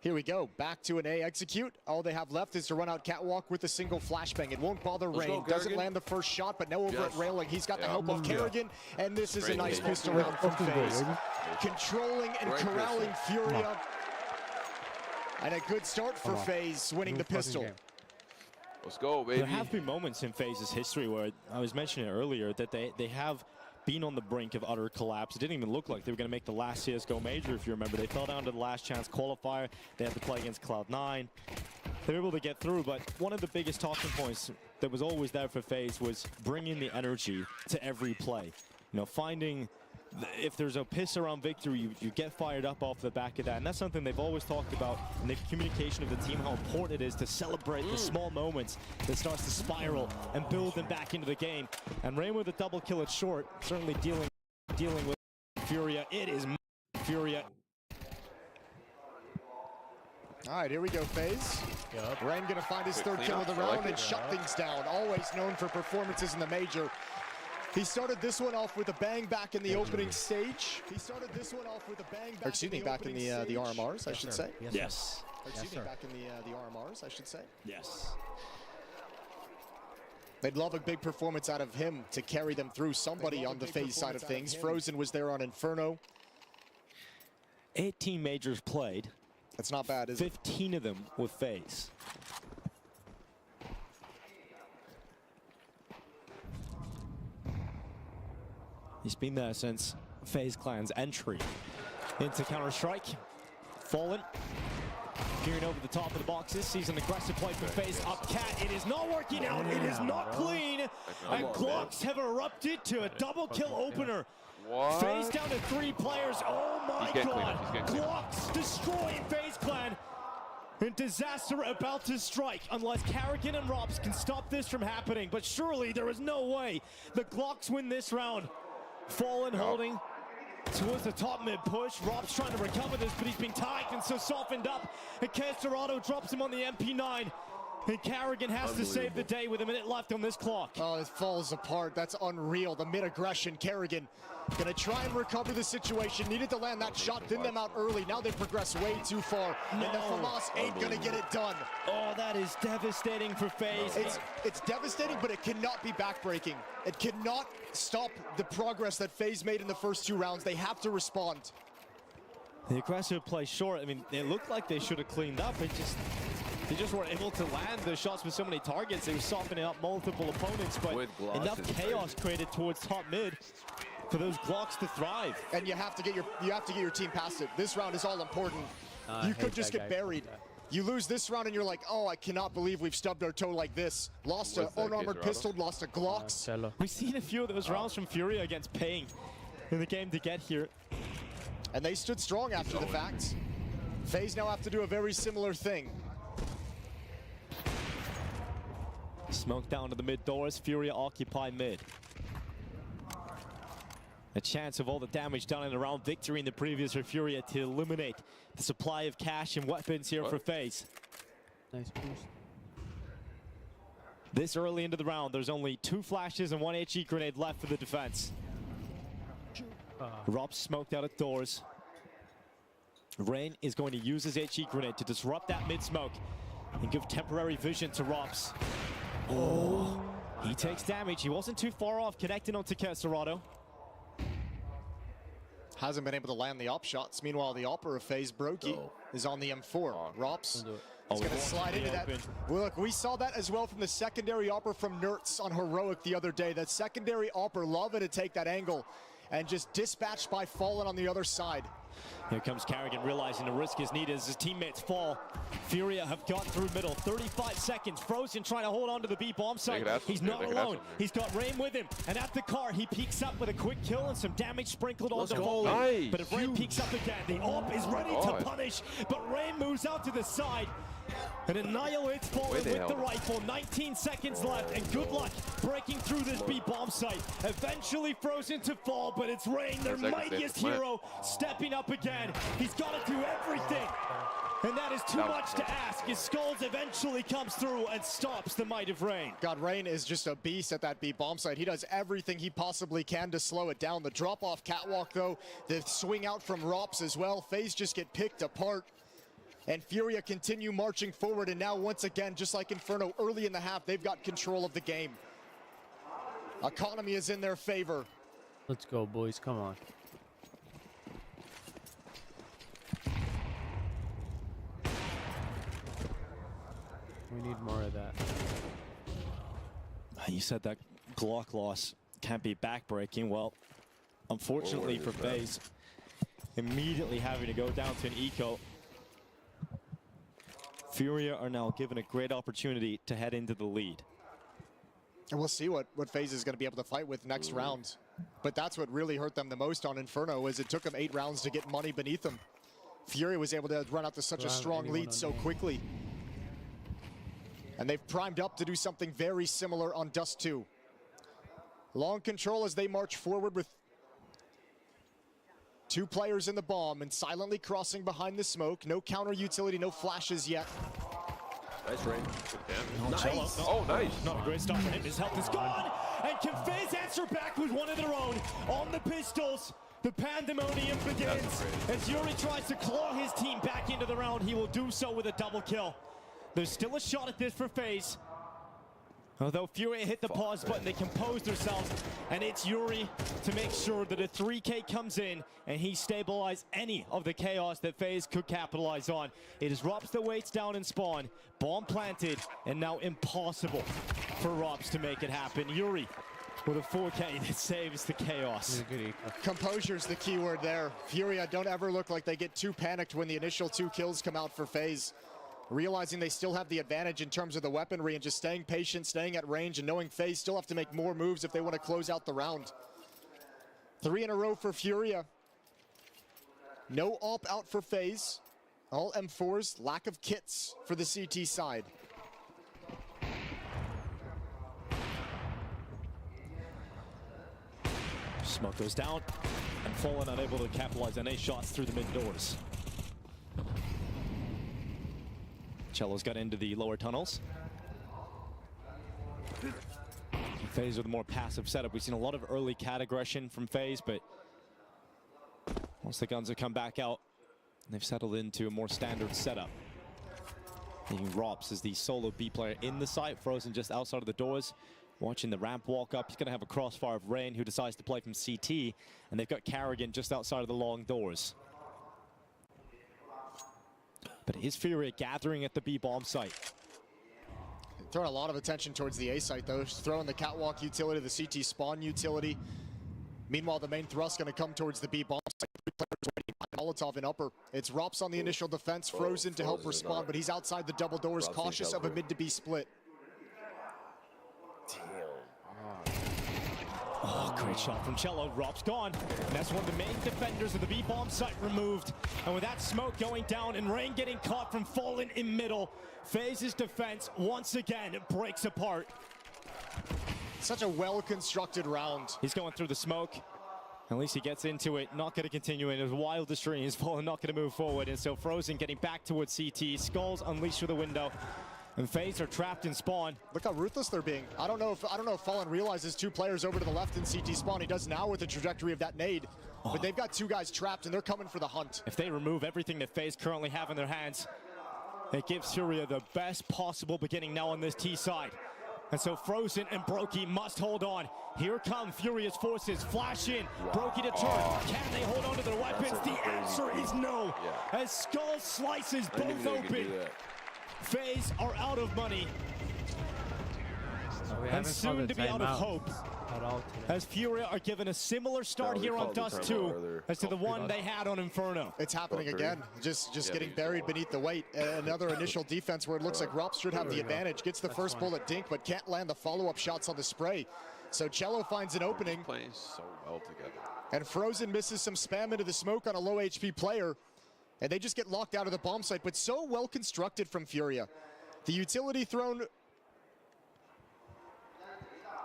here we go, back to an A execute. All they have left is to run out catwalk with a single flashbang. It won't bother Rain. Doesn't land the first shot, but now over at Railing, he's got the help of Kerrigan, and this is a nice pistol round from FaZe. controlling and corralling Furia. And a good start for FaZe, winning the pistol. Let's go, baby. There have been moments in FaZe's history where, I was mentioning earlier, that they have been on the brink of utter collapse. It didn't even look like they were going to make the last CSGO major, if you remember. They fell down to the last chance qualifier. They had to play against Cloud9. They were able to get through, but one of the biggest talking points that was always there for FaZe was bringing the energy to every play. You know, finding, if there's a piss around victory, you get fired up off the back of that. And that's something they've always talked about in the communication of the team, how important it is to celebrate the small moments that starts to spiral and build them back into the game. And Rain with a double kill it short, certainly dealing with Furia. It is Furia. All right, here we go, FaZe. Rain gonna find his third kill of the round and shut things down. Always known for performances in the major. He started this one off with a bang back in the opening stage. He started this one off with a bang back. Excuse me, back in the RMRs, I should say. Yes. Excuse me, back in the RMRs, I should say. Yes. They'd love a big performance out of him to carry them through. Somebody on the FaZe side of things. Frozen was there on Inferno. 18 majors played. That's not bad, is it? 15 of them with FaZe. He's been there since FaZe Clan's entry into Counter-Strike. Fallen, peering over the top of the boxes, sees an aggressive play from FaZe. Up cat, it is not working out, it is not clean, and Glocks have erupted to a double kill opener. What? FaZe down to 3 players, oh my god! Glocks destroying FaZe Clan. And disaster about to strike unless Carrigan and Robs can stop this from happening. But surely there is no way the Glocks win this round. Fallen holding towards the top mid push. Rob's trying to recover this, but he's been tagged and so softened up. And Casterado drops him on the MP9. And Carrigan has to save the day with a minute left on this clock. Oh, it falls apart. That's unreal. The mid-aggression. Kerrigan gonna try and recover the situation. Needed to land that shot, thin them out early. Now they've progressed way too far. And the FAMAS ain't gonna get it done. Oh, that is devastating for FaZe. It's devastating, but it cannot be backbreaking. It cannot stop the progress that FaZe made in the first 2 rounds. They have to respond. The aggressive play short. I mean, it looked like they should have cleaned up. They just weren't able to land the shots with so many targets. They were softening up multiple opponents, but enough chaos created towards top mid for those Glocks to thrive. And you have to get your team past it. This round is all important. You could just get buried. You lose this round and you're like, oh, I cannot believe we've stubbed our toe like this. Lost to unarmored pistol, lost to Glocks. We've seen a few of those rounds from Furia against Payne in the game to get here. And they stood strong after the fact. FaZe now have to do a very similar thing. Smoke down to the mid doors, Furia occupy mid. A chance of all the damage done and around victory in the previous for Furia to eliminate the supply of cash and weapons here for FaZe. Nice boost. This early into the round, there's only 2 flashes and 1 HE grenade left for the defense. Rob smoked out at doors. Rain is going to use his HE grenade to disrupt that mid smoke and give temporary vision to Robs. Oh, he takes damage. He wasn't too far off connecting onto Casterado. Hasn't been able to land the op shots. Meanwhile, the opera of FaZe, Brokey, is on the M4. Rops is going to slide into that. Well, look, we saw that as well from the secondary opera from Nertz on Heroic the other day. That secondary opera, loving to take that angle and just dispatched by Fallen on the other side. Here comes Carrigan, realizing the risk is needed as his teammates fall. Furia have got through middle. 35 seconds. Frozen trying to hold on to the B bomb site. He's not alone. He's got Rain with him. And at the car, he peeks up with a quick kill and some damage sprinkled on the Fallen. Nice. But if Rain peeks up again, the AWP is ready to punish. But Rain moves out to the side and annihilates Fallen with the rifle. 19 seconds left, and good luck breaking through this B bomb site. Eventually Frozen to fall, but it's Rain, their mightiest hero, stepping up again. He's got to do everything. And that is too much to ask as Skulls eventually comes through and stops the might of Rain. God, Rain is just a beast at that B bomb site. He does everything he possibly can to slow it down. The drop off catwalk though, the swing out from Rops as well. FaZe just get picked apart. And Furia continue marching forward, and now once again, just like Inferno, early in the half, they've got control of the game. Economy is in their favor. Let's go, boys. Come on. You said that Glock loss can't be backbreaking. Well, unfortunately for FaZe, immediately having to go down to an eco. Furia are now given a great opportunity to head into the lead. And we'll see what FaZe is going to be able to fight with next round. But that's what really hurt them the most on Inferno, is it took them 8 rounds to get money beneath them. Fury was able to run out to such a strong lead so quickly. And they've primed up to do something very similar on Dust 2. Long control as they march forward with 2 players in the bomb and silently crossing behind the smoke. No counter utility, no flashes yet. Nice rain. Nice. Oh, nice. Not a great start for him. His health is gone. And can FaZe answer back with one of their own on the pistols? The pandemonium begins as Yuri tries to claw his team back into the round. He will do so with a double kill. There's still a shot at this for FaZe. Although Fury hit the pause button, they compose themselves, and it's Yuri to make sure that a 3K comes in and he stabilizes any of the chaos that FaZe could capitalize on. It is Rops that waits down in spawn, bomb planted, and now impossible for Rops to make it happen. Yuri with a 4K that saves the chaos. Composure's the key word there. Furia don't ever look like they get too panicked when the initial 2 kills come out for FaZe. Realizing they still have the advantage in terms of the weaponry and just staying patient, staying at range, and knowing FaZe still have to make more moves if they want to close out the round. 3 in a row for Furia. No AWP out for FaZe. All M4s, lack of kits for the CT side. Smoke goes down, and Fallen unable to capitalize on any shots through the mid doors. Cello's got into the lower tunnels. FaZe with a more passive setup. We've seen a lot of early cat aggression from FaZe, but once the guns have come back out, they've settled into a more standard setup. Taking Rops as the solo B player in the site, Frozen just outside of the doors. Watching the ramp walk up, he's going to have a crossfire of Rain, who decides to play from CT, and they've got Carrigan just outside of the long doors. But is Fury gathering at the B bomb site? Throwing a lot of attention towards the A site, though. Throwing the catwalk utility, the CT spawn utility. Meanwhile, the main thrust going to come towards the B bomb site. Molotov in upper. It's Rops on the initial defense, Frozen to help respond, but he's outside the double doors, cautious of a mid to B split. Oh, great shot from Cello. Rops gone. And that's one of the main defenders of the B-bomb site removed. And with that smoke going down and Rain getting caught from Fallen in middle, FaZe's defense once again breaks apart. Such a well-constructed round. He's going through the smoke. At least he gets into it. Not going to continue in his wildest dreams. Fallen not going to move forward. And so Frozen getting back towards CT. Skulls unleashed through the window. And FaZe are trapped in spawn. Look how ruthless they're being. I don't know if Fallen realizes 2 players over to the left in CT spawn. He does now with the trajectory of that nade. But they've got 2 guys trapped and they're coming for the hunt. If they remove everything that FaZe currently have in their hands, it gives Furia the best possible beginning now on this T side. And so Frozen and Brokey must hold on. Here come Furia's forces. Flash in. Brokey to turn. Can they hold on to their weapons? The answer is no. As Skull slices both open. FaZe are out of money. And soon to be out of hope. As Furia are given a similar start here on Dust 2 as to the one they had on Inferno. It's happening again. Just getting buried beneath the weight. Another initial defense where it looks like Rops should have the advantage. Gets the first bullet dink, but can't land the follow-up shots on the spray. So Cello finds an opening. Playing so well together. And Frozen misses some spam into the smoke on a low HP player. And they just get locked out of the bomb site, but so well constructed from Furia. The utility thrown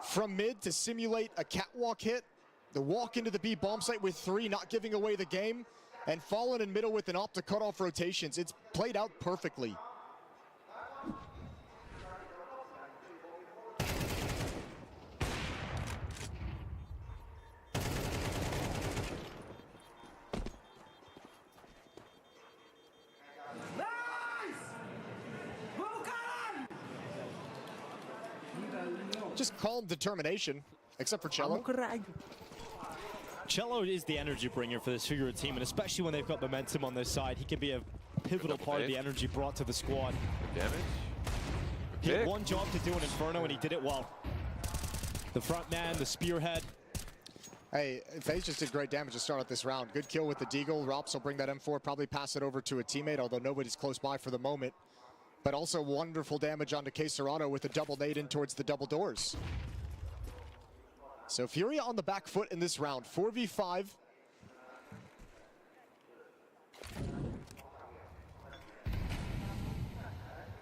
from mid to simulate a catwalk hit. The walk into the B bomb site with 3, not giving away the game. And Fallen in middle with an AWP to cut off rotations. It's played out perfectly. Just calm determination, except for Cello. Cello is the energy bringer for this Furia team, and especially when they've got momentum on their side, he can be a pivotal part of the energy brought to the squad. Damage. He had one job to do in Inferno, and he did it well. the front man, the spearhead. Hey, FaZe just did great damage to start out this round. Good kill with the Deagle. Rops will bring that M4, probably pass it over to a teammate, although nobody's close by for the moment. But also wonderful damage onto Caserado with a double nade in towards the double doors. So Furia on the back foot in this round, 4v5.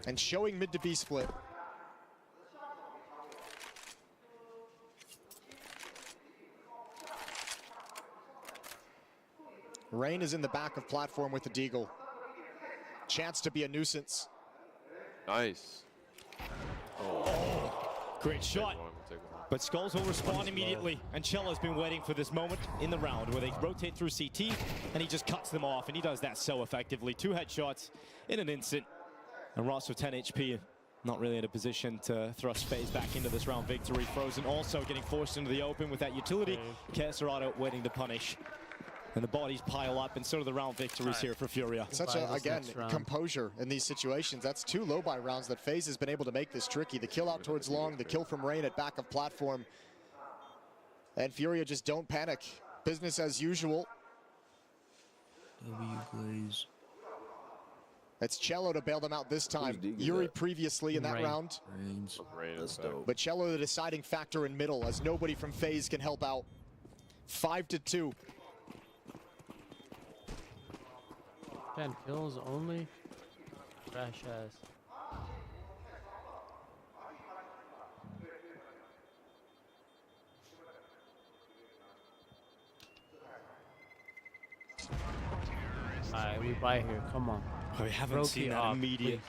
And showing mid to B split. Rain is in the back of platform with the Deagle. Chance to be a nuisance. Nice. Great shot. But Skulls will respond immediately, and Cello's been waiting for this moment in the round where they rotate through CT, and he just cuts them off, and he does that so effectively. 2 headshots in an instant, and Ross with 10 HP, not really in a position to thrust FaZe back into this round victory. Frozen also getting forced into the open with that utility. Caserado waiting to punish. And the bodies pile up, and so do the round victories here for Furia. Such a, again, composure in these situations. That's 2 low-buy rounds that FaZe has been able to make this tricky. The kill out towards long, the kill from Rain at back of platform. And Furia just don't panic. Business as usual. Glaze. It's Cello to bail them out this time. Yuri previously in that round. But Cello the deciding factor in middle, as nobody from FaZe can help out. 5-2. 10 kills only. Trash ass. Alright, we buy here. Come on. We haven't seen that immediate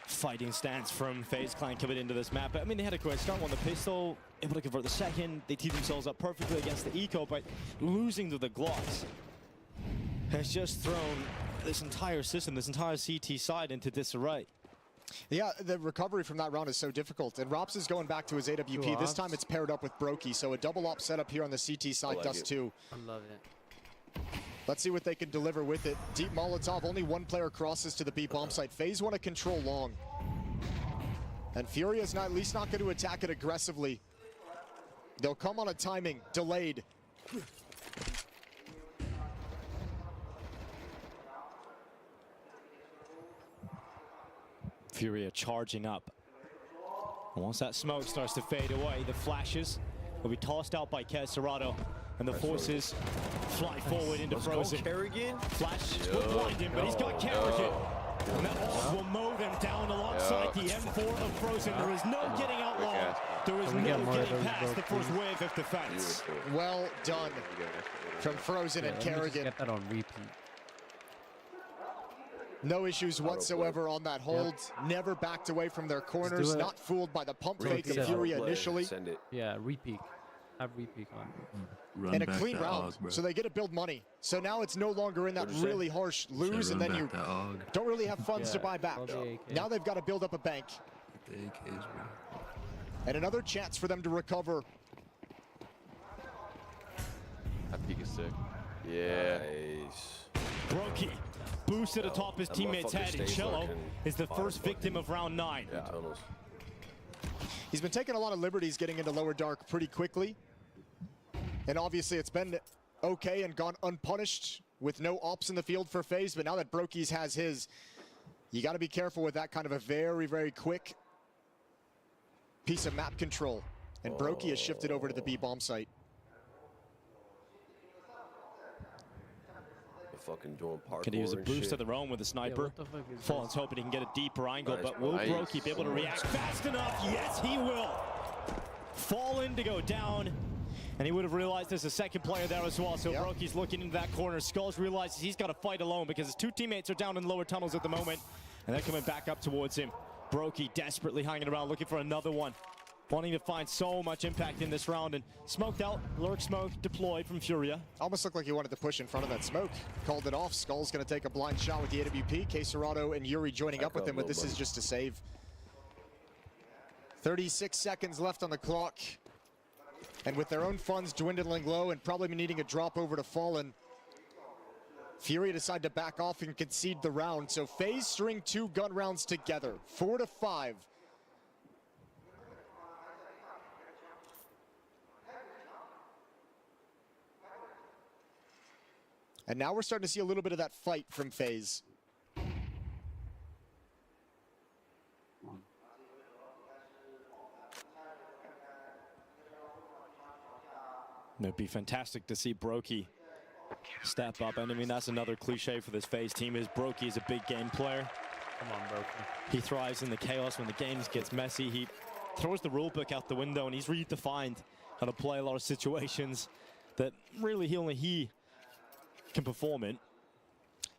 fighting stance from FaZe Clan coming into this map. But I mean, they had a great start on the pistol, able to convert the second. They teed themselves up perfectly against the eco, but losing to the Glocks has just thrown this entire system, this entire CT side into disarray. Yeah, the recovery from that round is so difficult. And Rops is going back to his AWP. This time it's paired up with Brokey, so a double op setup here on the CT side does too. I love it. Let's see what they can deliver with it. Deep Molotov, only 1 player crosses to the B bomb site. FaZe want to control long. And Furia's at least not going to attack it aggressively. They'll come on a timing, delayed. Furia charging up. And once that smoke starts to fade away, the flashes will be tossed out by Caserado, and the forces fly forward into Frozen. Kerrigan. Flash will blind him, but he's got Kerrigan. And that all will mow them down alongside the M4 of Frozen. There is no getting out long. There is no getting past the first wave of defense. Well done from Frozen and Kerrigan. Get that on repeat. No issues whatsoever on that hold. Never backed away from their corners. Not fooled by the pump fake of Furia initially. Yeah, repeat. Have repeat on. And a clean round, so they get to build money. So now it's no longer in that really harsh lose, and then you don't really have funds to buy back. Now they've got to build up a bank. And another chance for them to recover. That peak is sick. Yeah. Nice. Brokey boosted atop his teammate's head, and Cello is the first victim of round 9. Yeah. He's been taking a lot of liberties getting into lower dark pretty quickly. And obviously it's been okay and gone unpunished with no ops in the field for FaZe, but now that Brokey's has his, you got to be careful with that kind of a very, very quick piece of map control. And Brokey has shifted over to the B bomb site. Fucking doing parkour. Can he use a boost of their own with a sniper? Fallen's hoping he can get a deeper angle, but will Brokey be able to react fast enough? Yes, he will. Fallen to go down, and he would have realized there's a second player there as well, so Brokey's looking into that corner. Skulls realizes he's got to fight alone because his 2 teammates are down in lower tunnels at the moment, and they're coming back up towards him. Brokey desperately hanging around, looking for another one. Wanting to find so much impact in this round, and smoked out, lurk smoke deployed from Furia. Almost looked like he wanted to push in front of that smoke. Called it off. Skull's going to take a blind shot with the AWP. Caserado and Yuri joining up with him, but this is just a save. 36 seconds left on the clock. And with their own funds dwindling low and probably needing a drop over to Fallen, Furia decide to back off and concede the round. So FaZe string 2 gun rounds together, 4-5. And now we're starting to see a little bit of that fight from FaZe. It'd be fantastic to see Brokey step up. And I mean, that's another cliche for this FaZe team is Brokey is a big game player. Come on, Brokey. He thrives in the chaos when the game gets messy. He throws the rule book out the window, and he's redefined how to play a lot of situations that really only he can perform in.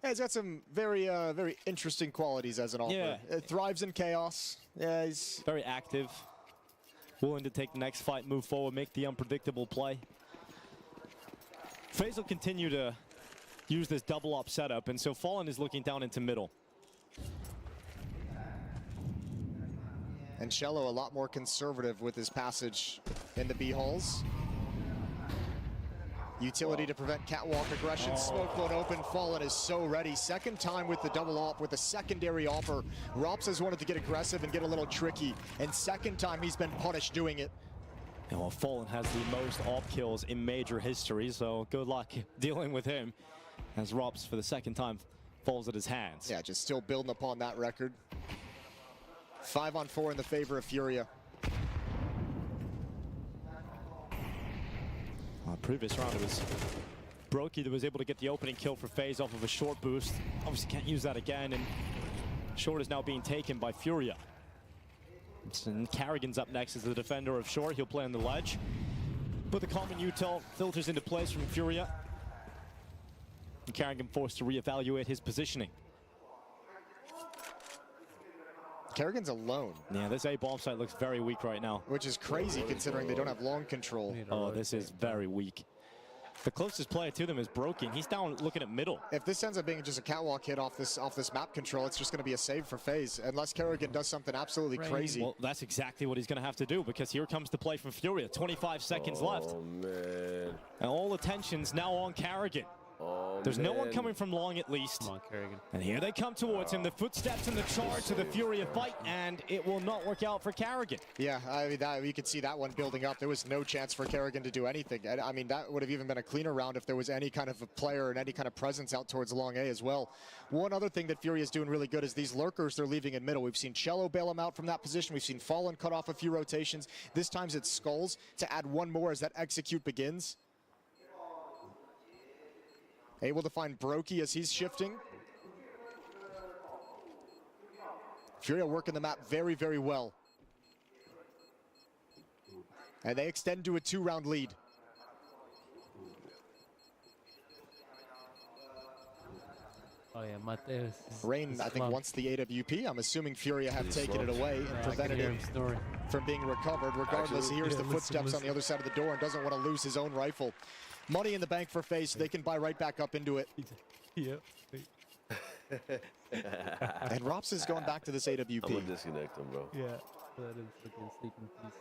Yeah, he's got some very, very interesting qualities as an offer. Yeah. Thrives in chaos. Yeah, he's very active, willing to take the next fight, move forward, make the unpredictable play. FaZe will continue to use this double up setup, and so Fallen is looking down into middle. And Cello a lot more conservative with his passage in the B holes. Utility to prevent catwalk aggression. Smoke blown open. Fallen is so ready. Second time with the double op with a secondary offer. Rops has wanted to get aggressive and get a little tricky. And second time he's been punished doing it. Well, Fallen has the most op kills in major history, so good luck dealing with him as Rops for the second time falls at his hands. Yeah, just still building upon that record. 5-on-4 in the favor of Furia. Previous round it was Brokey that was able to get the opening kill for FaZe off of a short boost. Obviously can't use that again, and short is now being taken by Furia. And Carrigan's up next as the defender of short. He'll play on the ledge. But the common util filters into place from Furia. And Carrigan forced to reevaluate his positioning. Carrigan's alone. Yeah, this A bomb site looks very weak right now. Which is crazy considering they don't have long control. Oh, this is very weak. The closest player to them is Brokey. He's down looking at middle. If this ends up being just a catwalk hit off this map control, it's just going to be a save for FaZe, unless Carrigan does something absolutely crazy. Well, that's exactly what he's going to have to do, because here comes the play from Furia. 25 seconds left. Oh, man. And all attention's now on Carrigan. Oh, There's no one man. coming from long, at least. Come on, Carrigan. And here they come towards him. The footsteps and the charge to the Furia fight, and it will not work out for Carrigan. Yeah, I mean, you could see that one building up. There was no chance for Carrigan to do anything. I mean, that would have even been a cleaner round if there was any kind of a player and any kind of presence out towards long A as well. One other thing that Furia is doing really good is these lurkers they're leaving in middle. We've seen Cello bail him out from that position. We've seen Fallen cut off a few rotations. This time it's Skulls to add one more as that execute begins. Able to find Brokey as he's shifting. Furia working the map very, very well. And they extend to a 2-round lead. Oh yeah, Mateus. Rain, I think, wants the AWP. I'm assuming Furia have taken it away and prevented it from being recovered. Regardless, he hears the footsteps on the other side of the door and doesn't want to lose his own rifle. Money in the bank for FaZe, so they can buy right back up into it. Yep. And Rops is going back to this AWP. I'm gonna disconnect him, bro. Yeah. That is fucking sleeping piece.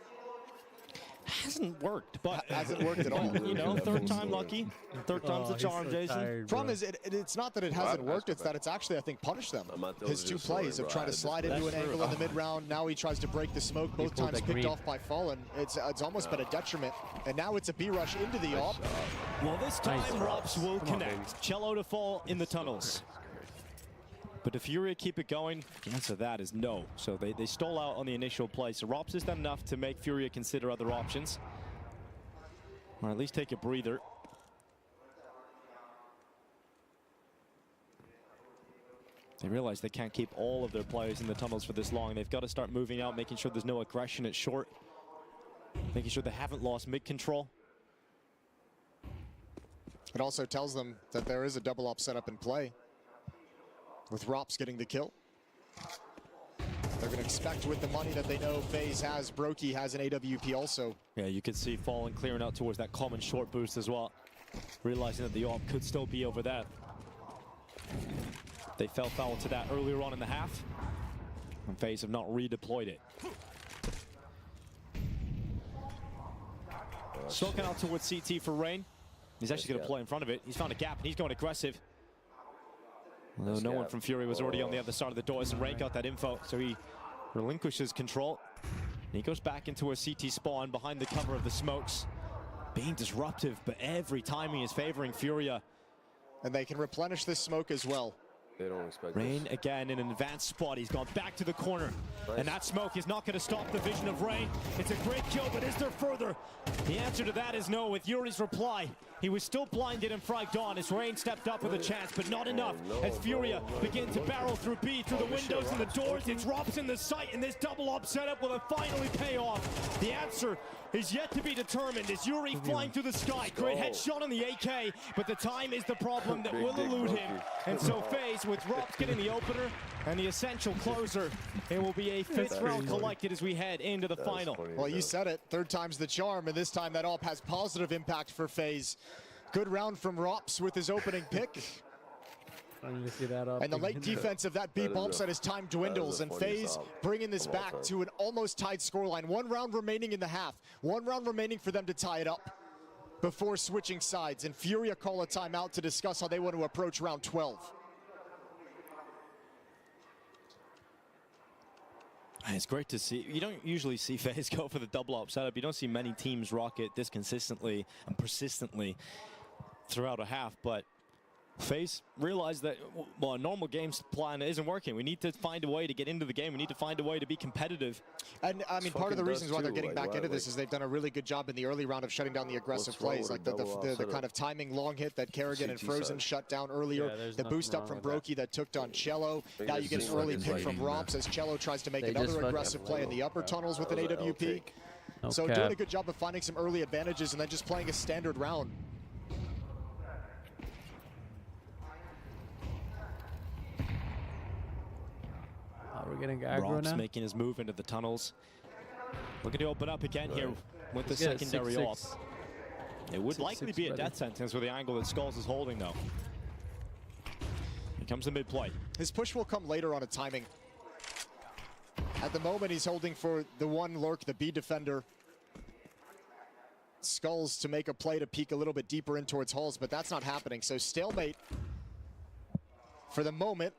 Hasn't worked, but hasn't worked at all. You know, third time lucky, third time's the charm, so Jason. tired, Problem is, it's not that it hasn't worked, it's that it's actually, I think, punished them. His two plays of trying to slide into an angle in the mid-round, now he tries to break the smoke, both times picked off by Fallen. It's almost been a detriment, and now it's a B-rush into the op. Well, this time Rops will connect. Cello to fall in the tunnels. But if Furia keep it going, the answer to that is no. So they stole out on the initial play. So Rops has done enough to make Furia consider other options. Or at least take a breather. They realize they can't keep all of their players in the tunnels for this long. They've got to start moving out, making sure there's no aggression at short. Making sure they haven't lost mid-control. It also tells them that there is a double op setup in play, with Rops getting the kill. They're going to expect with the money that they know FaZe has, Brokey has an AWP also. Yeah, you could see Fallen clearing out towards that common short boost as well. Realizing that the AWP could still be over that. They fell foul to that earlier on in the half. And FaZe have not redeployed it. Smoking out towards CT for Rain. He's actually going to play in front of it. He's found a gap and he's going aggressive. Although no one from Fury was already on the other side of the doors, and Rain got that info, so he relinquishes control. And he goes back into a CT spawn behind the cover of the smokes. Being disruptive, but every timing is favoring Furia. And they can replenish this smoke as well. They don't expect Rain again in an advanced spot. He's gone back to the corner. Nice. And that smoke is not going to stop the vision of Rain. It's a great kill, but is there further? The answer to that is no with Yuri's reply. He was still blinded and fragged on as Rain stepped up with a chance, but not enough. As Furia begins to barrel through B, through the windows and the doors. It drops in the sight, and this double up setup will finally pay off. The answer is yet to be determined as Yuri flying through the sky. Great headshot on the AK, but the time is the problem that will elude him. And so FaZe, with Rops getting the opener and the essential closer, it will be a 5th round collected as we head into the final. Well, you said it. 3rd time's the charm, and this time that AWP has positive impact for FaZe. Good round from Rops with his opening pick. I need to see that up. And the late defense of that B bomb site as time dwindles, and FaZe bringing this back to an almost tied scoreline. 1 round remaining in the half. 1 round remaining for them to tie it up before switching sides. And Furia call a timeout to discuss how they want to approach round 12. It's great to see. You don't usually see FaZe go for the double up setup. You don't see many teams rock it this consistently and persistently throughout a half, but FaZe realized that, well, a normal game plan isn't working. We need to find a way to get into the game. We need to find a way to be competitive. And I mean, part of the reasons why they're getting back into this is they've done a really good job in the early round of shutting down the aggressive plays, like the kind of timing long hit that Kerrigan and Frozen shut down earlier, the boost up from Brokey that took down Cello. Now you get an early pick from Romps as Cello tries to make another aggressive play in the upper tunnels with an AWP. So doing a good job of finding some early advantages and then just playing a standard round. We're getting aggro now. Making his move into the tunnels. Looking to open up again here with the secondary off. It would likely be a death sentence with the angle that Skulls is holding, though. Here comes the mid play. His push will come later on a timing. At the moment, he's holding for the one lurk, the B defender. Skulls to make a play to peek a little bit deeper in towards Hulls, but that's not happening. So stalemate for the moment.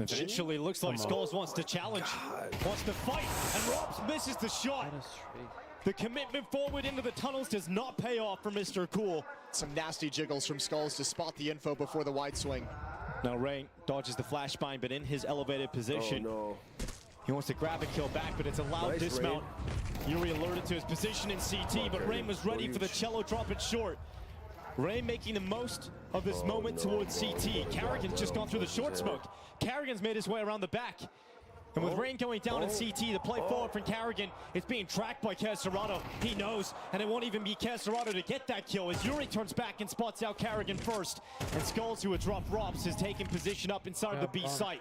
Eventually, looks like Skulls wants to challenge, wants to fight, and Robs misses the shot. The commitment forward into the tunnels does not pay off for Mr. Cool. Some nasty jiggles from Skulls to spot the info before the wide swing. Now Rain dodges the flashbang, but in his elevated position. Oh, no. He wants to grab a kill back, but it's a loud dismount. Yuri alerted to his position in CT, but Rain was ready for the cello drop it short. Rain making the most of this moment towards CT. Carrigan's just gone through the short smoke. Carrigan's made his way around the back. And with Rain going down in CT, the play forward from Carrigan, it's being tracked by Caserato. He knows, and it won't even be Caserato to get that kill as Yuri turns back and spots out Carrigan first. And Skulls, who had dropped Rops, is taking position up inside the B site.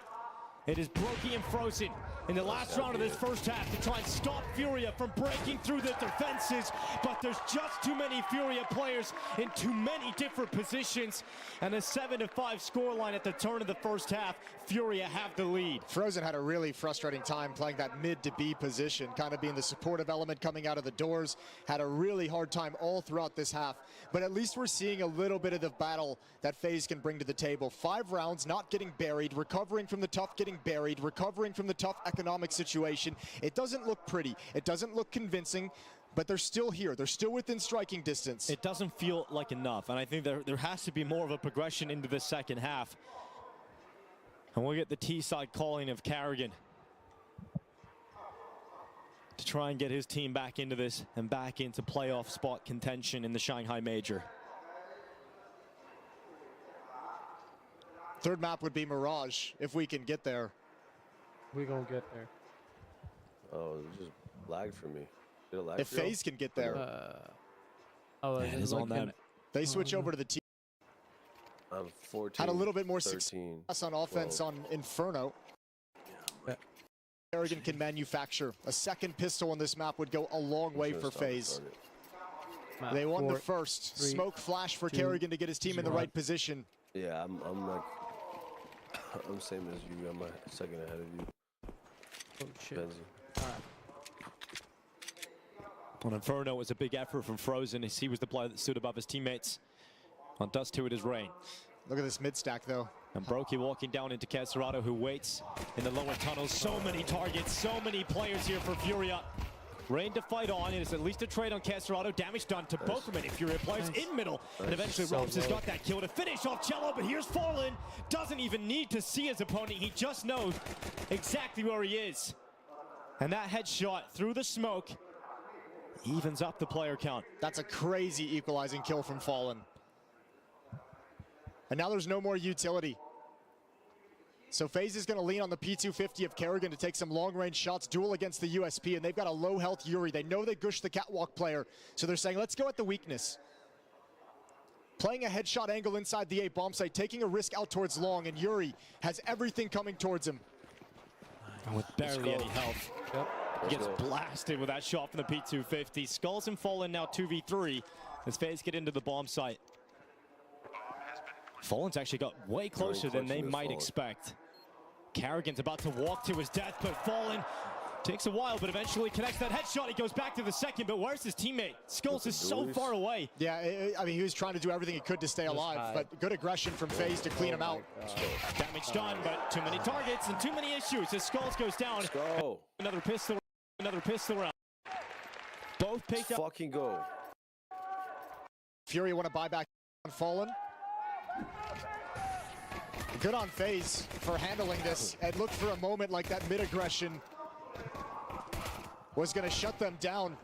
It is Brokey and Frozen in the last round of this first half to try and stop Furia from breaking through the defenses, but there's just too many Furia players in too many different positions, and a 7-5 scoreline at the turn of the first half. Furia have the lead. Frozen had a really frustrating time playing that mid to B position, kind of being the supportive element coming out of the doors. Had a really hard time all throughout this half, but at least we're seeing a little bit of the battle that FaZe can bring to the table. 5 rounds, not getting buried, recovering from the tough getting buried, recovering from the tough economic situation. It doesn't look pretty. It doesn't look convincing, but they're still here. They're still within striking distance. It doesn't feel like enough, and I think there has to be more of a progression into the second half. And we'll get the T-side calling of Carrigan to try and get his team back into this and back into playoff spot contention in the Shanghai Major. Third map would be Mirage, if we can get there. We gonna get there. Oh, it just lagged for me. Did it lag if FaZe can get there. It is on them. They switch over to the team. 14, had a little bit more 13, success on offense 12. On Inferno. Kerrigan can manufacture. A second pistol on this map would go a long way for FaZe. They won the first. 3, smoke flash for Kerrigan to get his team in the right position. Yeah, I'm like, I'm same as you. I'm a second ahead of you. Oh shit. All right. On Inferno, it was a big effort from Frozen as he was the player that stood above his teammates. On Dust 2, it is Rain. Look at this mid stack though. And Brokey walking down into Caserato, who waits in the lower tunnels. So many targets, so many players here for Furia. Rain to fight on. It is at least a trade on Caserado. Damage done to both remaining Furia players in middle. And eventually Robs has got that kill to finish off Cello, but here's Fallen. Doesn't even need to see his opponent. He just knows exactly where he is. And that headshot through the smoke evens up the player count. That's a crazy equalizing kill from Fallen. And now there's no more utility. So FaZe is going to lean on the P250 of Kerrigan to take some long-range shots, duel against the USP, and they've got a low-health Yuri. They know they gushed the catwalk player, so they're saying, let's go at the weakness. Playing a headshot angle inside the A bomb site, taking a risk out towards long, and Yuri has everything coming towards him. With barely any health. He gets blasted with that shot from the P250. Skulls and Fallen now 2v3 as FaZe get into the bomb site. Fallen's actually got way closer than they might expect. Kerrigan's about to walk to his death, but Fallen takes a while, but eventually connects that headshot. He goes back to the second, but where's his teammate? Skulls is so far away. Yeah, I mean, he was trying to do everything he could to stay alive, but good aggression from FaZe to clean him out. Damage done, but too many targets and too many issues as Skulls goes down. Another pistol round. Both picked up. Fucking go. Fury want to buy back on Fallen. Good on FaZe for handling this. It looked for a moment like that mid-aggression was going to shut them down.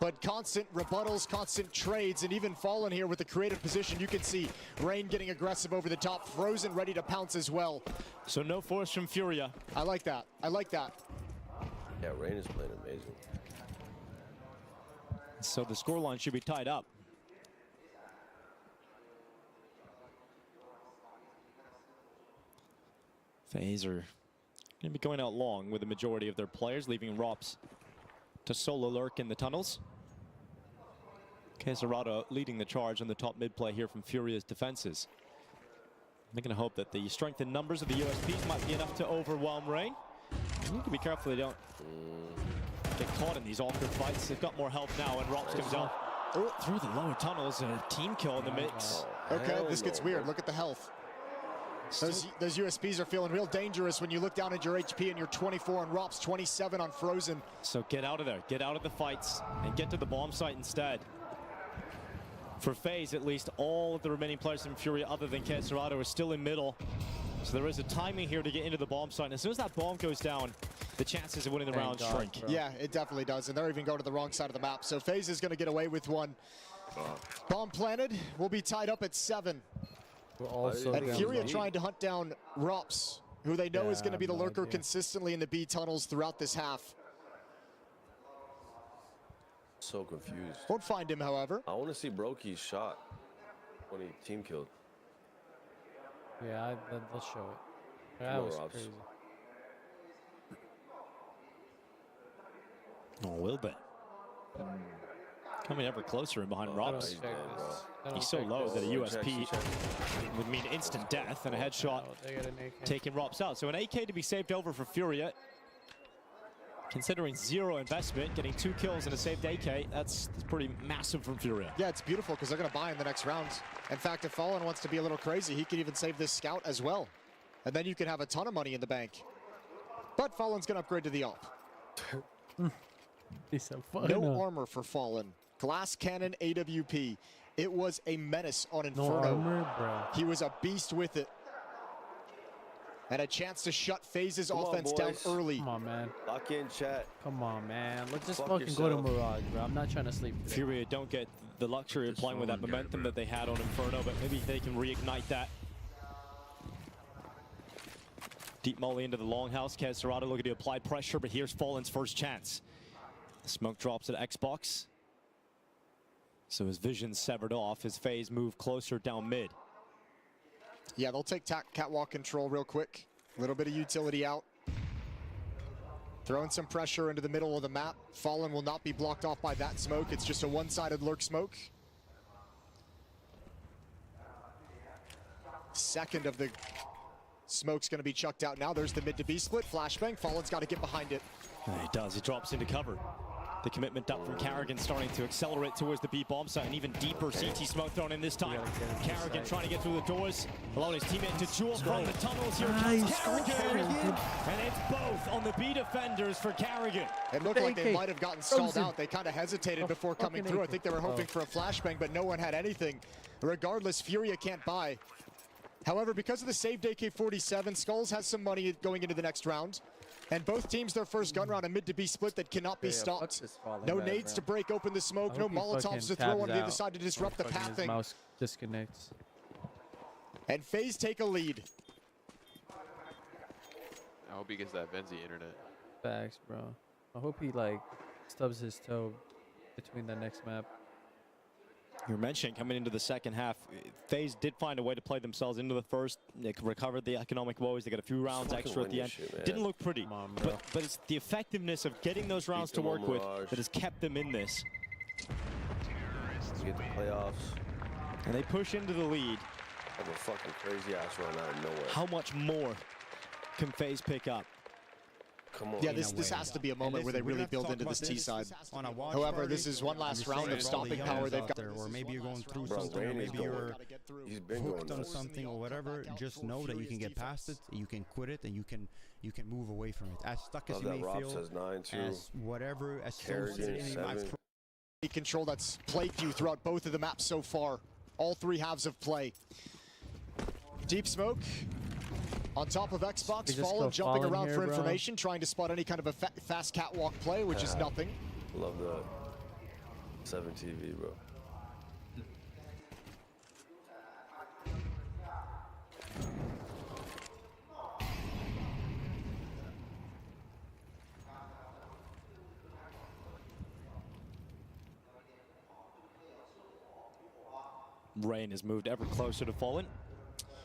But constant rebuttals, constant trades, and even Fallen here with the creative position. You can see Rain getting aggressive over the top. Frozen ready to pounce as well. So no force from Furia. I like that. I like that. Yeah, Rain is playing amazing. So the scoreline should be tied up. FaZe are going to be going out long with the majority of their players, leaving Rops to solo lurk in the tunnels. Caserado leading the charge on the top mid play here from Furia's defenses. They're going to hope that the strength in numbers of the USPs might be enough to overwhelm Rain. They need to be careful they don't get caught in these awkward fights. They've got more health now, and Rops comes out through the lower tunnels, and a team kill in the mix. Okay, this gets weird. Look at the health. Those USPs are feeling real dangerous when you look down at your HP and you're 24 on Rops, 27 on Frozen. So get out of there, get out of the fights, and get to the bomb site instead. For FaZe, at least, all of the remaining players from Furia other than Caserado are still in middle. So there is a timing here to get into the bomb site. And as soon as that bomb goes down, the chances of winning the round shrink. Yeah, it definitely does. And they're even going to the wrong side of the map. So FaZe is going to get away with one. Bomb planted. We'll be tied up at 7. And Furia trying to hunt down Rops, who they know is going to be the lurker consistently in the B tunnels throughout this half. So confused. Won't find him, however. I want to see Brokey's shot when he team killed. Yeah, let's show it. That was crazy. A little bit. Coming ever closer and behind Rops. He's so low that a USP would mean instant death, and a headshot taking Rops out. So an AK to be saved over for Furia. Considering 0 investment, getting 2 kills and a saved AK, that's pretty massive from Furia. Yeah, it's beautiful because they're going to buy in the next round. In fact, if Fallen wants to be a little crazy, he could even save this scout as well. And then you can have a ton of money in the bank. But Fallen's going to upgrade to the AWP. No armor for Fallen. Glass Cannon AWP. It was a menace on Inferno. No armor, bro. He was a beast with it. And a chance to shut FaZe's offense down early. Come on, man. Lock in, chat. Come on, man. Let's just fucking go to Mirage, bro. I'm not trying to sleep today. Furia don't get the luxury of playing with that momentum that they had on Inferno, but maybe they can reignite that. Deep molly into the longhouse. Caserado looking to apply pressure, but here's Fallen's first chance. The smoke drops at Xbox. So his vision's severed off. His FaZe move closer down mid. Yeah, they'll take catwalk control real quick. A little bit of utility out. Throwing some pressure into the middle of the map. Fallen will not be blocked off by that smoke. It's just a one-sided lurk smoke. Second of the smoke's going to be chucked out now. There's the mid to B split. Flashbang. Fallen's got to get behind it. And he does. He drops into cover. The commitment up from Carrigan starting to accelerate towards the B bomb site, and even deeper CT smoke thrown in this time. Carrigan trying to get through the doors, allowing his teammate to jewel from the tunnels. Here comes Carrigan, and it's both on the B defenders for Carrigan. It looked like they might have gotten stalled out. They kind of hesitated before coming through. I think they were hoping for a flashbang, but no one had anything. Regardless, Furia can't buy. However, because of the saved AK-47, Skulls has some money going into the next round. And both teams their first gun round, a mid to B split that cannot be stopped. No nades to break open the smoke, no Molotovs to throw on the other side to disrupt the pathing. Mouse disconnects. And FaZe take a lead. I hope he gets that Venzi internet. Facts, bro. I hope he like stubs his toe between the next map. You're mentioning coming into the second half, FaZe did find a way to play themselves into the first. They recovered the economic woes. They got a few rounds extra at the end. Didn't look pretty, but it's the effectiveness of getting those rounds to work with that has kept them in this. Get the playoffs. And they push into the lead. Have a fucking crazy ass run out of nowhere. How much more can FaZe pick up? Come on. Yeah, this has to be a moment where they really build into this T side. However, this is one last round of stopping power they've got. Or maybe you're going through something, or maybe you're hooked on something or whatever. Just know that you can get past it, you can quit it, and you can move away from it. As stuck as you may feel, as whatever, as control that's plagued you throughout both of the maps so far. All three halves of play. Deep smoke. On top of Xbox, Fallen jumping around for information, trying to spot any kind of a fast catwalk play, which is nothing. Love that. 7 TV, bro. Rain has moved ever closer to Fallen.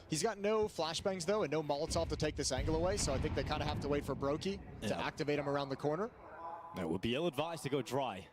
He's got no flashbangs, though, and no Molotov to take this angle away, so I think they kind of have to wait for Brokey to activate him around the corner. That would be ill-advised to go dry.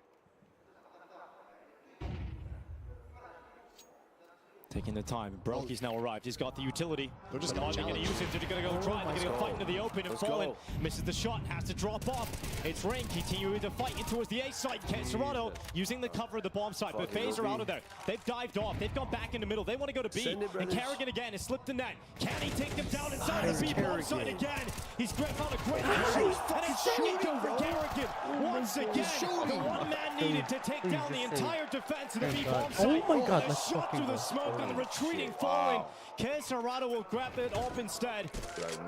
Taking the time. Brokey's now arrived. He's got the utility. They're just going to use it. They're going to go dry. They're going to go fight into the open. And Fallen misses the shot. Has to drop off. It's Rain continuing to fight in towards the A site. Serato using the cover of the bomb site. But FaZe are out of there. They've dived off. They've gone back in the middle. They want to go to B. And Carrigan again has slipped the net. Can he take them down inside the B bomb site again? He's found a great entry. And it's shooting over Carrigan. Once again, the one man needed to take down the entire defense of the B bomb site. Oh my God, that's shot through the smoke. The retreating Fallen. Serato will grab it up instead.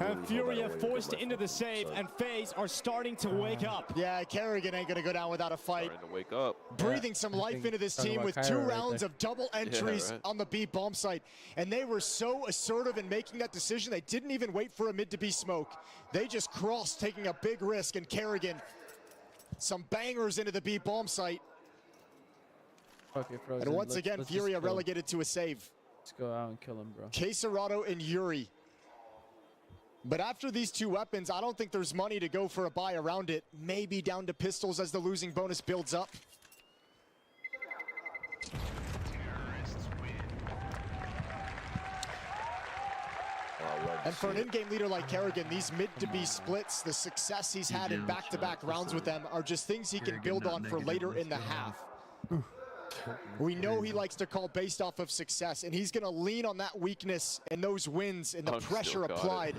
And Furia forced into the save, and FaZe are starting to wake up. Yeah, Carrigan ain't gonna go down without a fight. Starting to wake up. Breathing some life into this team with 2 rounds of double entries on the B bomb site. And they were so assertive in making that decision, they didn't even wait for a mid to B smoke. They just crossed, taking a big risk, and Carrigan, some bangers into the B bomb site. Okay, and once again, Furia relegated to a save. Let's go out and kill him, bro. Serato and Yuri. But after these 2 weapons, I don't think there's money to go for a buy around it. Maybe down to pistols as the losing bonus builds up. And for an in-game leader like Carrigan, these mid-to-B splits, the success he's had in back-to-back rounds with them are just things he can build on for later in the half. We know he likes to call based off of success, and he's going to lean on that weakness and those wins and the pressure applied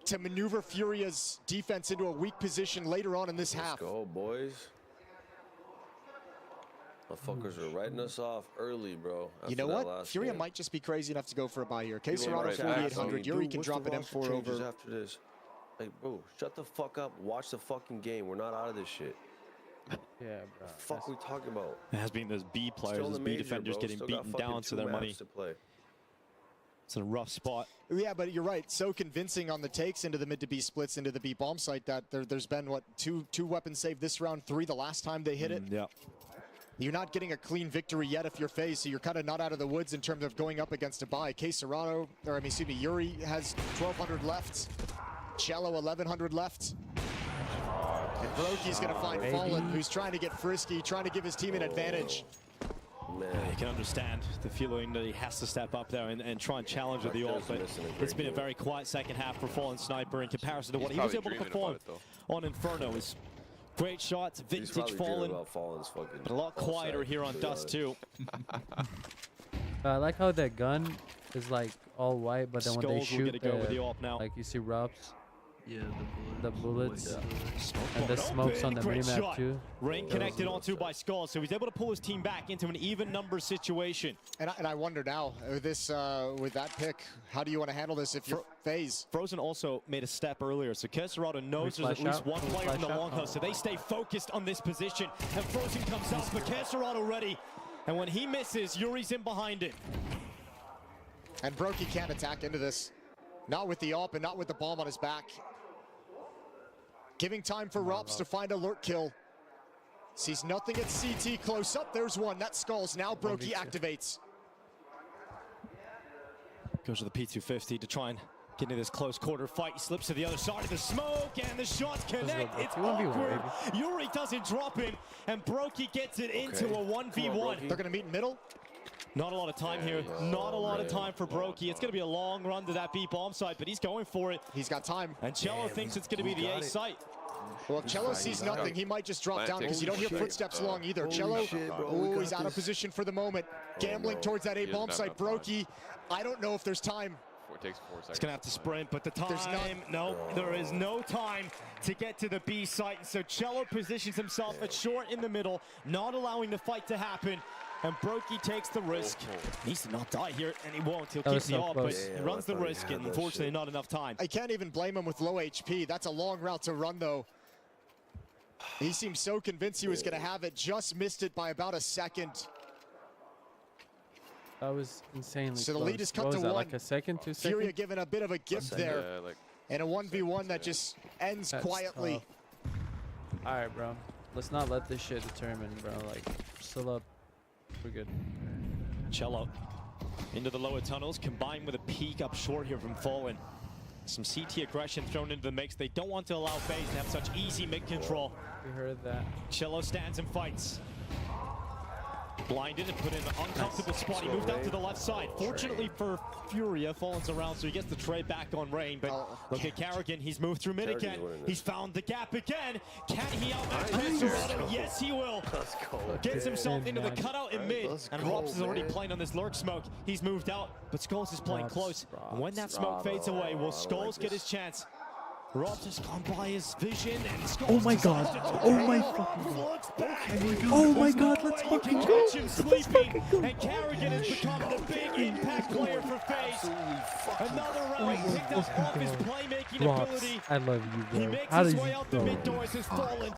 to maneuver Furia's defense into a weak position later on in this half. Let's go, boys. Motherfuckers are writing us off early, bro. You know what? Furia might just be crazy enough to go for a buy here. Serato 4,800. Yuri can drop an M4 over. After this. Like, bro, shut the fuck up. Watch the fucking game. We're not out of this shit. Yeah, bro. What the fuck we talking about? It has been those B players, those B defenders getting beaten down to their money. It's a rough spot. Yeah, but you're right. So convincing on the takes into the mid to B splits into the B bomb site that there's been, what, two weapons saved this round, 3 the last time they hit it. Yeah. You're not getting a clean victory yet if you're FaZe, so you're kind of not out of the woods in terms of going up against a buy. Serato, or I mean, excuse me, Yuri has 1,200 left. Cello 1,100 left. And Brokey's going to find Fallen, who's trying to get frisky, trying to give his team an advantage. Man, you can understand the feeling that he has to step up there and try and challenge with the ult, but it's been a very quiet second half for Fallen Sniper in comparison to what he was able to perform on Inferno. His Great shots, vintage Fallen. But a lot quieter here on Dust 2. I like how that gun is like all white, but then when they shoot, like you see rubs. Yeah, the bullets, and the smokes on the minimap too. Rain connected onto by Skull, so he's able to pull his team back into an even number situation. And I wonder now, with that pick, how do you want to handle this if you're FaZe? Frozen also made a step earlier, so Kesserado knows there's at least one player in the longhouse, so they stay focused on this position. And Frozen comes out, but Kesserado ready. And when he misses, Yuri's in behind it. And Brokey can't attack into this. Not with the AWP and not with the bomb on his back. Giving time for Rops to find a lurk kill. Sees nothing at CT close up. There's one. That Skulls. Now Brokey activates. Goes to the P250 to try and get into this close quarter fight. He slips to the other side of the smoke, and the shots connect. It's awkward. Yuri doesn't drop him, and Brokey gets it into a 1v1. They're going to meet in middle. Not a lot of time here. Not a lot of time for Brokey. It's going to be a long run to that B bomb site, but he's going for it. He's got time. And Cello thinks it's going to be the A site. Well, if Cello sees nothing, he might just drop down because you don't hear footsteps long either. Cello, he's out of position for the moment. Gambling towards that A bomb site. Brokey, I don't know if there's time. It takes 4 seconds. He's going to have to sprint, but the time, no, there is no time to get to the B site. And so Cello positions himself at short in the middle, not allowing the fight to happen. And Brokey takes the risk. He needs to not die here, and he won't. He'll keep the AWP, but he runs the risk, and unfortunately not enough time. I can't even blame him with low HP. That's a long route to run, though. He seemed so convinced he was going to have it, just missed it by about a second. That was insanely So the close. lead is cut to 1. Like a second, 2 seconds? Furia given a bit of a gift there. And a 1v1 that just ends quietly. All right, bro. Let's not let this shit determine, bro. Like, still up. We're good. Cello into the lower tunnels, combined with a peek up short here from Fallen. Some CT aggression thrown into the mix. They don't want to allow FaZe to have such easy mid-control. We heard that. Cello stands and fights. Blinded and put in an uncomfortable spot. He moved out to the left side. Fortunately for Furia, Fallen's around, so he gets the trade back on Rain. But look at Carrigan. He's moved through mid again. He's found the gap again. Can he outmatch Kesserado? Yes, he will. Gets himself into the cutout in mid. And Rops is already playing on this lurk smoke. He's moved out, but Skulls is playing close. And when that smoke fades away, will Skulls get his chance? Rops has gone by his vision, and Skulls. Oh my god! Oh my fucking god! Oh my god! Let's fucking go! Catch him sleeping, and Carrigan has become the big impact player for FaZe. Another round picked up off his playmaking ability. I love you, bro. He makes his way out the mid doors, has fallen.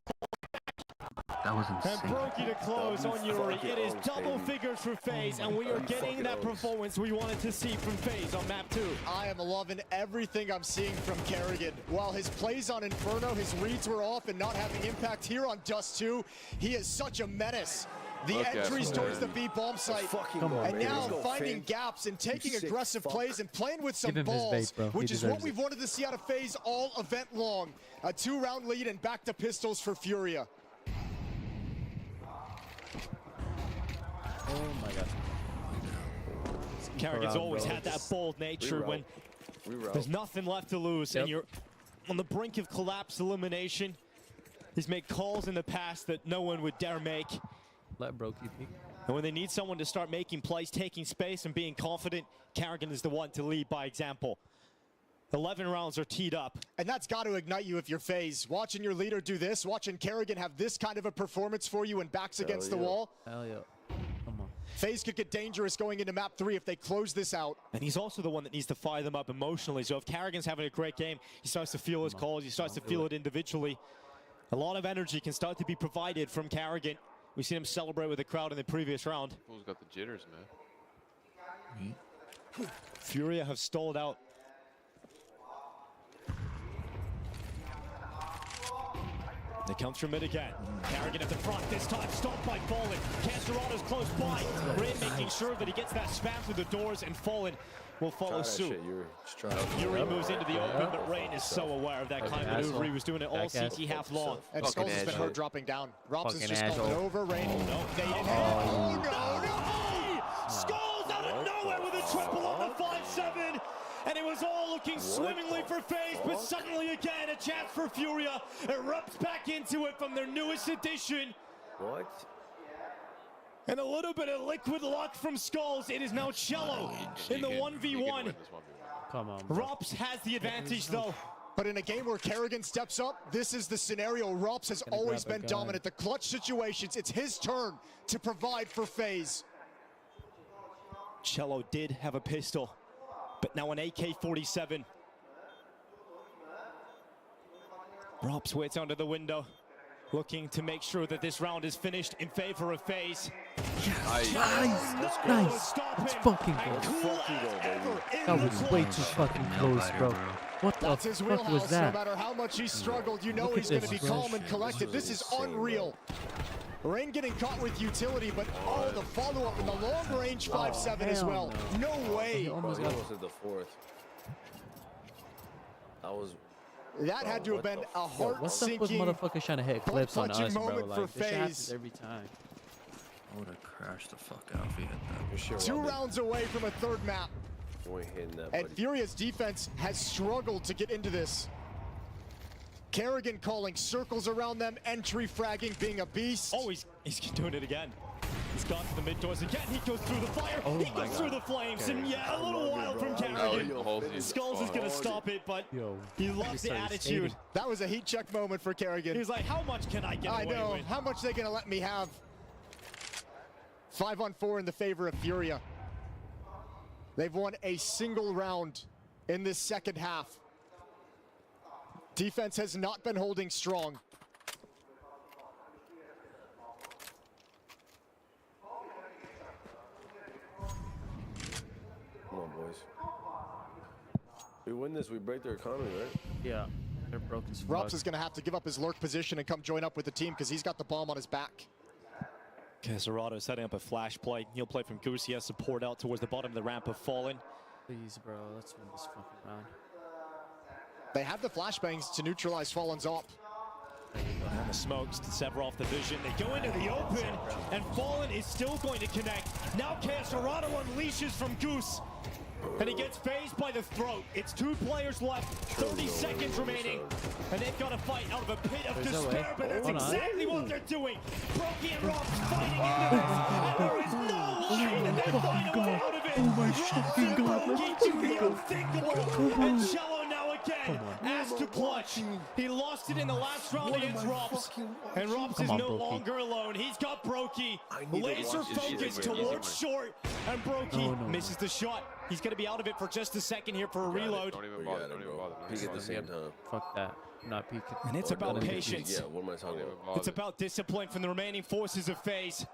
That was insane. And Brokey to close on Yuri. It is double figures for FaZe, and we are getting that performance we wanted to see from FaZe on map 2. I am loving everything I'm seeing from Carrigan. While his plays on Inferno, his reads were off and not having impact here on Dust 2, he is such a menace. The entries towards the B bomb site, and now finding gaps and taking aggressive plays and playing with some balls, which is what we've wanted to see out of FaZe all event long. A 2-round lead and back to pistols for Furia. Oh my god. Carrigan's always had that bold nature when there's nothing left to lose and you're on the brink of collapse elimination. He's made calls in the past that no one would dare make. Let Brokey peek. And when they need someone to start making plays, taking space, and being confident, Carrigan is the one to lead by example. 11 rounds are teed up. And that's got to ignite you if you're FaZe. Watching your leader do this, watching Carrigan have this kind of a performance for you and backs against the wall. Hell yeah. Come on. FaZe could get dangerous going into map 3 if they close this out. And he's also the one that needs to fire them up emotionally. So if Carrigan's having a great game, he starts to feel his calls, he starts to feel it individually. A lot of energy can start to be provided from Carrigan. We've seen him celebrate with the crowd in the previous round. Who's got the jitters, man? Furia have stalled out. They come through mid again. Carrigan at the front, this time stopped by Fallen. Castrado's close by. Rain making sure that he gets that spam through the doors, and Fallen will follow suit. Yuri moves into the open, but Rain is so aware of that kind of maneuver. He was doing it all CT half long. And Skulls has been hurt dropping down. Robson's just going over. Rain. Oh, no. Skulls out of nowhere with a triple on the 5-7. And it was all looking swimmingly for FaZe, but suddenly again, a chance for Furia erupts back into it from their newest addition. What? And a little bit of liquid luck from Skulls. It is now Cello in the 1v1. Come on, bro. Rops has the advantage, though. But in a game where Kerrigan steps up, this is the scenario. Rops has always been dominant. The clutch situations, it's his turn to provide for FaZe. Cello did have a pistol, but now an AK-47. Rops waits under the window, looking to make sure that this round is finished in favor of FaZe. Nice. Let's fucking go. That was way too fucking close, bro. What the That's his fuck wheelhouse. was that? No matter how much he struggled, you know Look he's at going to be this, calm and collected. This is unreal. Rain getting caught with utility, but the follow-up in the long-range 5-7 as well. No way. Almost got the fourth. That had to have been a What's up with heart-sinking, motherfuckers trying to hit clips on us, bro? moment Like, for this shit happens FaZe. every time. I would have crashed the fuck out if he hit that. 2 rounds away from a third map. And Furia's defense has struggled to get into this. Kerrigan calling circles around them, entry fragging, being a beast. Oh, he's doing it again. He's gone to the mid doors again. He goes through the fire. He goes through the flames. And yeah, a little wild from Kerrigan. Skulls is going to stop it, but he loves the attitude. That was a heat check moment for Kerrigan. He was like, how much can I get away with? I know. How much are they going to let me have? 5-on-4 in the favor of Furia. They've won a single round in this second half. Defense has not been holding strong. Come on, boys. We win this, we break their economy, right? Yeah. They're broke as fuck. Rops is going to have to give up his lurk position and come join up with the team because he's got the bomb on his back. Caserado setting up a flash play. He'll play from Goose. He has support out towards the bottom of the ramp of Fallen. Please, bro, let's win this fucking round. They have the flashbangs to neutralize Fallen's op. And the smokes to sever off the vision. They go into the open, and Fallen is still going to connect. Now Caserado unleashes from Goose, and he gets phased by the throat. It's 2 players left, 30 seconds remaining, and they've got to fight out of a pit of despair, but that's exactly what they're doing. Brokey and Rops fighting into this, and there is no way that they find a way out of it. Oh my fucking god, let's do the unthinkable, and Cello now again asked to clutch. He lost it in the last round against Rops, and Rops is no longer alone. He's got Brokey laser focused towards short, and Brokey misses the shot. He's going to be out of it for just a second here for a reload. Don't even bother. Don't even bother. Peek at the same time. Fuck that. I'm not peeking. And it's about patience. Yeah, what am I talking about? It's about discipline from the remaining forces of FaZe.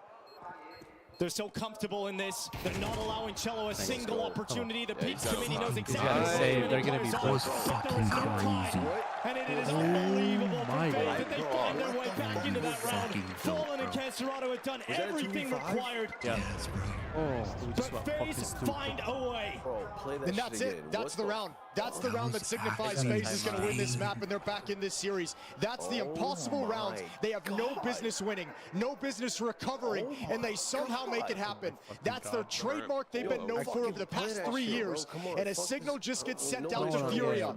They're so comfortable in this. They're not allowing Cello a single opportunity. The Peaks committee knows exactly they're gonna be both fucking crazy. And it is unbelievable for FaZe that they find their way back into that round. Fallen and Caserado have done everything required. Yeah. But FaZe find a way. And that's it. That's the round. That's the round that signifies FaZe is going to win this map, and they're back in this series. That's the impossible round. They have no business winning, no business recovering, and they somehow make it happen. That's their trademark they've been known for over the past 3 years. And a signal just gets sent out to Furia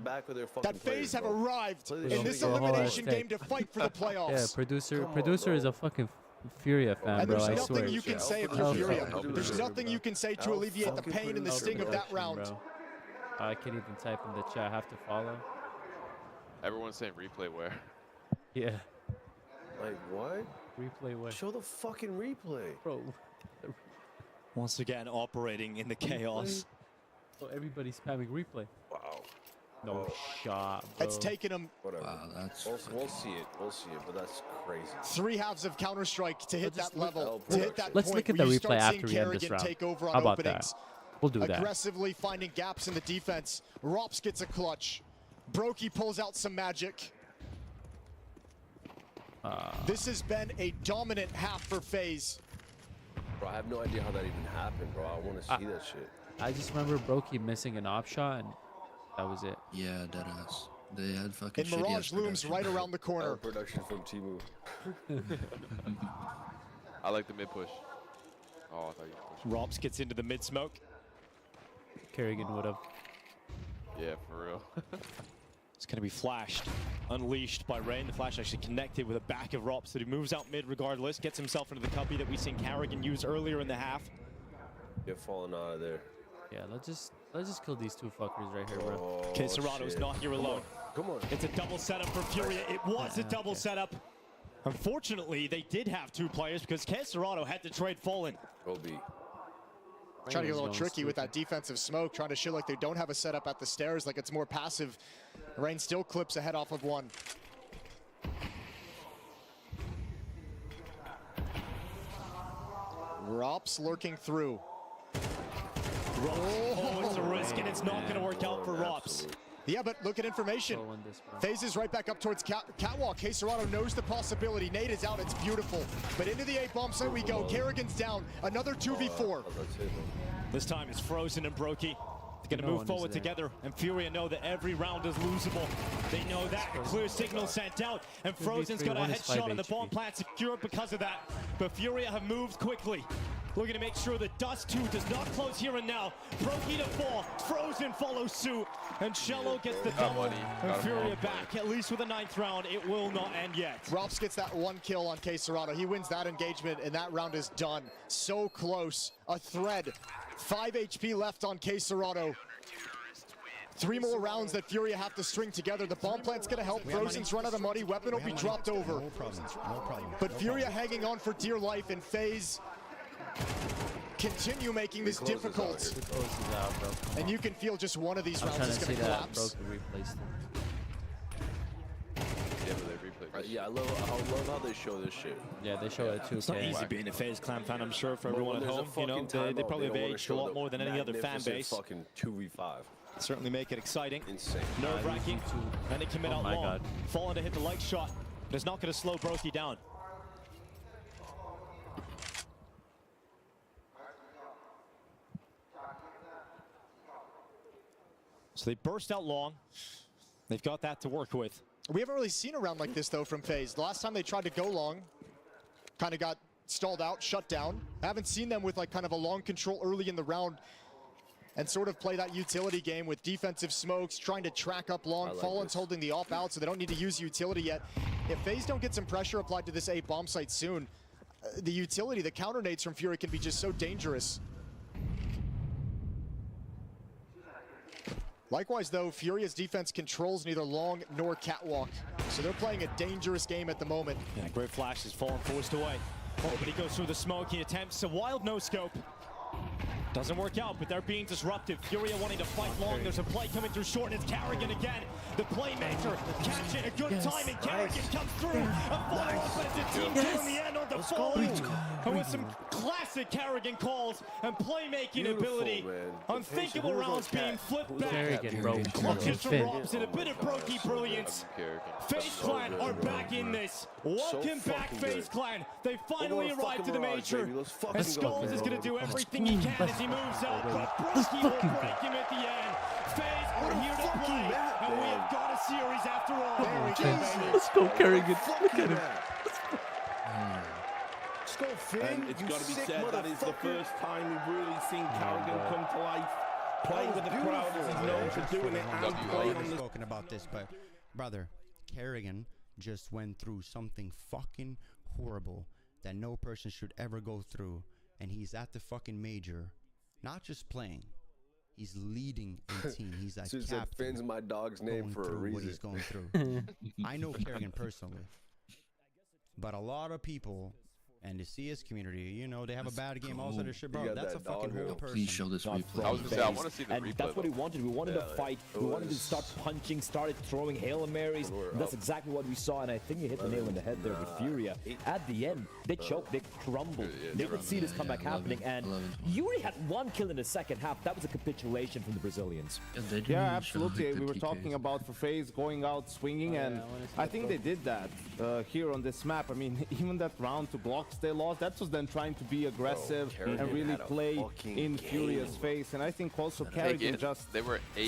that FaZe have arrived in this elimination game to fight for the playoffs. Yeah, producer is a fucking Furia fan, bro, I swear. There's nothing you can say if you're Furia. There's nothing you can say to alleviate the pain and the sting of that round. I can't even type in the chat. I have to follow. Everyone's saying replay where? Yeah. Like what? Replay where? Show the fucking replay. Bro. Once again, operating in the chaos. So everybody's spamming replay. Wow. No shot, bro. It's taken them. Whatever. Wow, that's. We'll see it. We'll see it. But that's crazy. 3 halves of Counter-Strike to hit that level. To hit that Let's point look at the where you replay start after seeing we end this Kerrigan round. take over on How about openings. that? We'll do that. Aggressively finding gaps in the defense. Rops gets a clutch. Brokey pulls out some magic. This has been a dominant half for FaZe. Bro, I have no idea how that even happened, bro. I want to see that shit. I just remember Brokey missing an op shot, and that was it. Yeah, deadass. They had fucking And Mirage looms right around the corner. Production from Timu. I like the mid push. Oh, I thought you pushed. Rops gets into the mid smoke. Kerrigan would have. Yeah, for real. It's going to be flashed, unleashed by Rain. The flash actually connected with the back of Rops, so he moves out mid regardless, gets himself into the cubby that we seen Carrigan use earlier in the half. Get falling out of there. Yeah, let's just kill these two fuckers right here, bro. Okay, Serrato's not here alone. Come on. It's a double setup for Furia. It was a double setup. Unfortunately, they did have two players because Serrato had to trade Fallen. Go B. Trying to get a little tricky with that defensive smoke, trying to show like they don't have a setup at the stairs, like it's more passive. Rain still clips ahead off of one. Rops lurking through. Oh, it's a risk, and it's not going to work out for Rops. Yeah, but look at information. FaZe is right back up towards Catwalk. Serrato knows the possibility. Nade is out. It's beautiful. But into the A bomb site we go. Kerrigan's down. Another 2v4. This time it's Frozen and Brokey. They're going to move forward together, and Furia know that every round is losable. They know that. Clear signal sent out, and Frozen's got a headshot on the bomb plant secure because of that. But Furia have moved quickly. Looking to make sure that Dust 2 does not close here and now. Brokey to fall. Frozen follows suit. And Shello gets the double. And Furia back, at least with a 9th round. It will not end yet. Rops gets that 1 kill on Serrato. He wins that engagement, and that round is done. So close. A thread. 5 HP left on Serrato. 3 more rounds that Furia have to string together. The bomb plant's gonna help. Frozen's run out of money. Weapon will be dropped over. No problem. No problem. But Furia hanging on for dear life, and FaZe continue making this difficult. And you can feel just one of these rounds is going to collapse. Yeah, I love how they show this shit. Yeah, they show it too. It's not easy being a FaZe Clan fan, I'm sure, for everyone at home. You know, they probably have aged a lot more than any other fan base. Fucking 2v5. Certainly make it exciting. Insane. Nerve-wracking. And they commit out long. Fallen to hit the light shot, but it's not going to slow Brokey down. So they burst out long. They've got that to work with. We haven't really seen a round like this, though, from FaZe. The last time they tried to go long, kind of got stalled out, shut down. I haven't seen them with like kind of a long control early in the round and sort of play that utility game with defensive smokes, trying to track up long. Fallen's holding the op out, so they don't need to use utility yet. If FaZe don't get some pressure applied to this A bomb site soon, the utility, the counter nades from Fury can be just so dangerous. Likewise, though, Furia's defense controls neither long nor catwalk, so they're playing a dangerous game at the moment. Yeah, great flash is Fallen forced away. Oh, but he goes through the smoke. He attempts a wild no-scope. Doesn't work out, but they're being disruptive. Furia wanting to fight long. There's a play coming through short, and it's Carrigan again. The playmaker catching a good time, and Carrigan comes through. A follow-up as the team kill in the end on the Fallen. And with some classic Carrigan calls and playmaking ability. Unthinkable rounds being flipped back. Carrigan, bro. Clutches from Robs and a bit of Brokey brilliance. FaZe Clan are back in this. Welcome back, FaZe Clan. They finally arrived to the major. And Skulls is going to do everything he can as he moves out, but Brokey will break him at the end. FaZe are here to play, and we have got a series after all. Let's go, Carrigan. Look at him. And it's got to be said that is the first time we've really seen Carrigan come to life, play with the crowd as he's known for doing it, and play on the... Spoken about this, but brother, Carrigan just went through something fucking horrible that no person should ever go through, and he's at the fucking major, not just playing. He's leading a team. He's like captain. Finn's my dog's name for a reason. What he's going through. I know Carrigan personally, but a lot of people and the CS community, you know, they have a bad game. Also, their shit, bro. That's a fucking whole person. Please show this replay. I was gonna say, I want to see the and replay. That's what we wanted. We wanted to fight. We wanted to start punching, started throwing Hail Marys. That's exactly what we saw, and I think you hit the nail on the head there with Furia. At the end, they choked, they crumbled. They could see this comeback happening, and Yuri had 1 kill in the second half. That was a capitulation from the Brazilians. Yeah, absolutely. We were talking about for FaZe going out swinging, and I think they did that here on this map. I mean, even that round to block stocks they lost, that was then trying to be aggressive and really play in Furia's face. And I think also Kerrigan just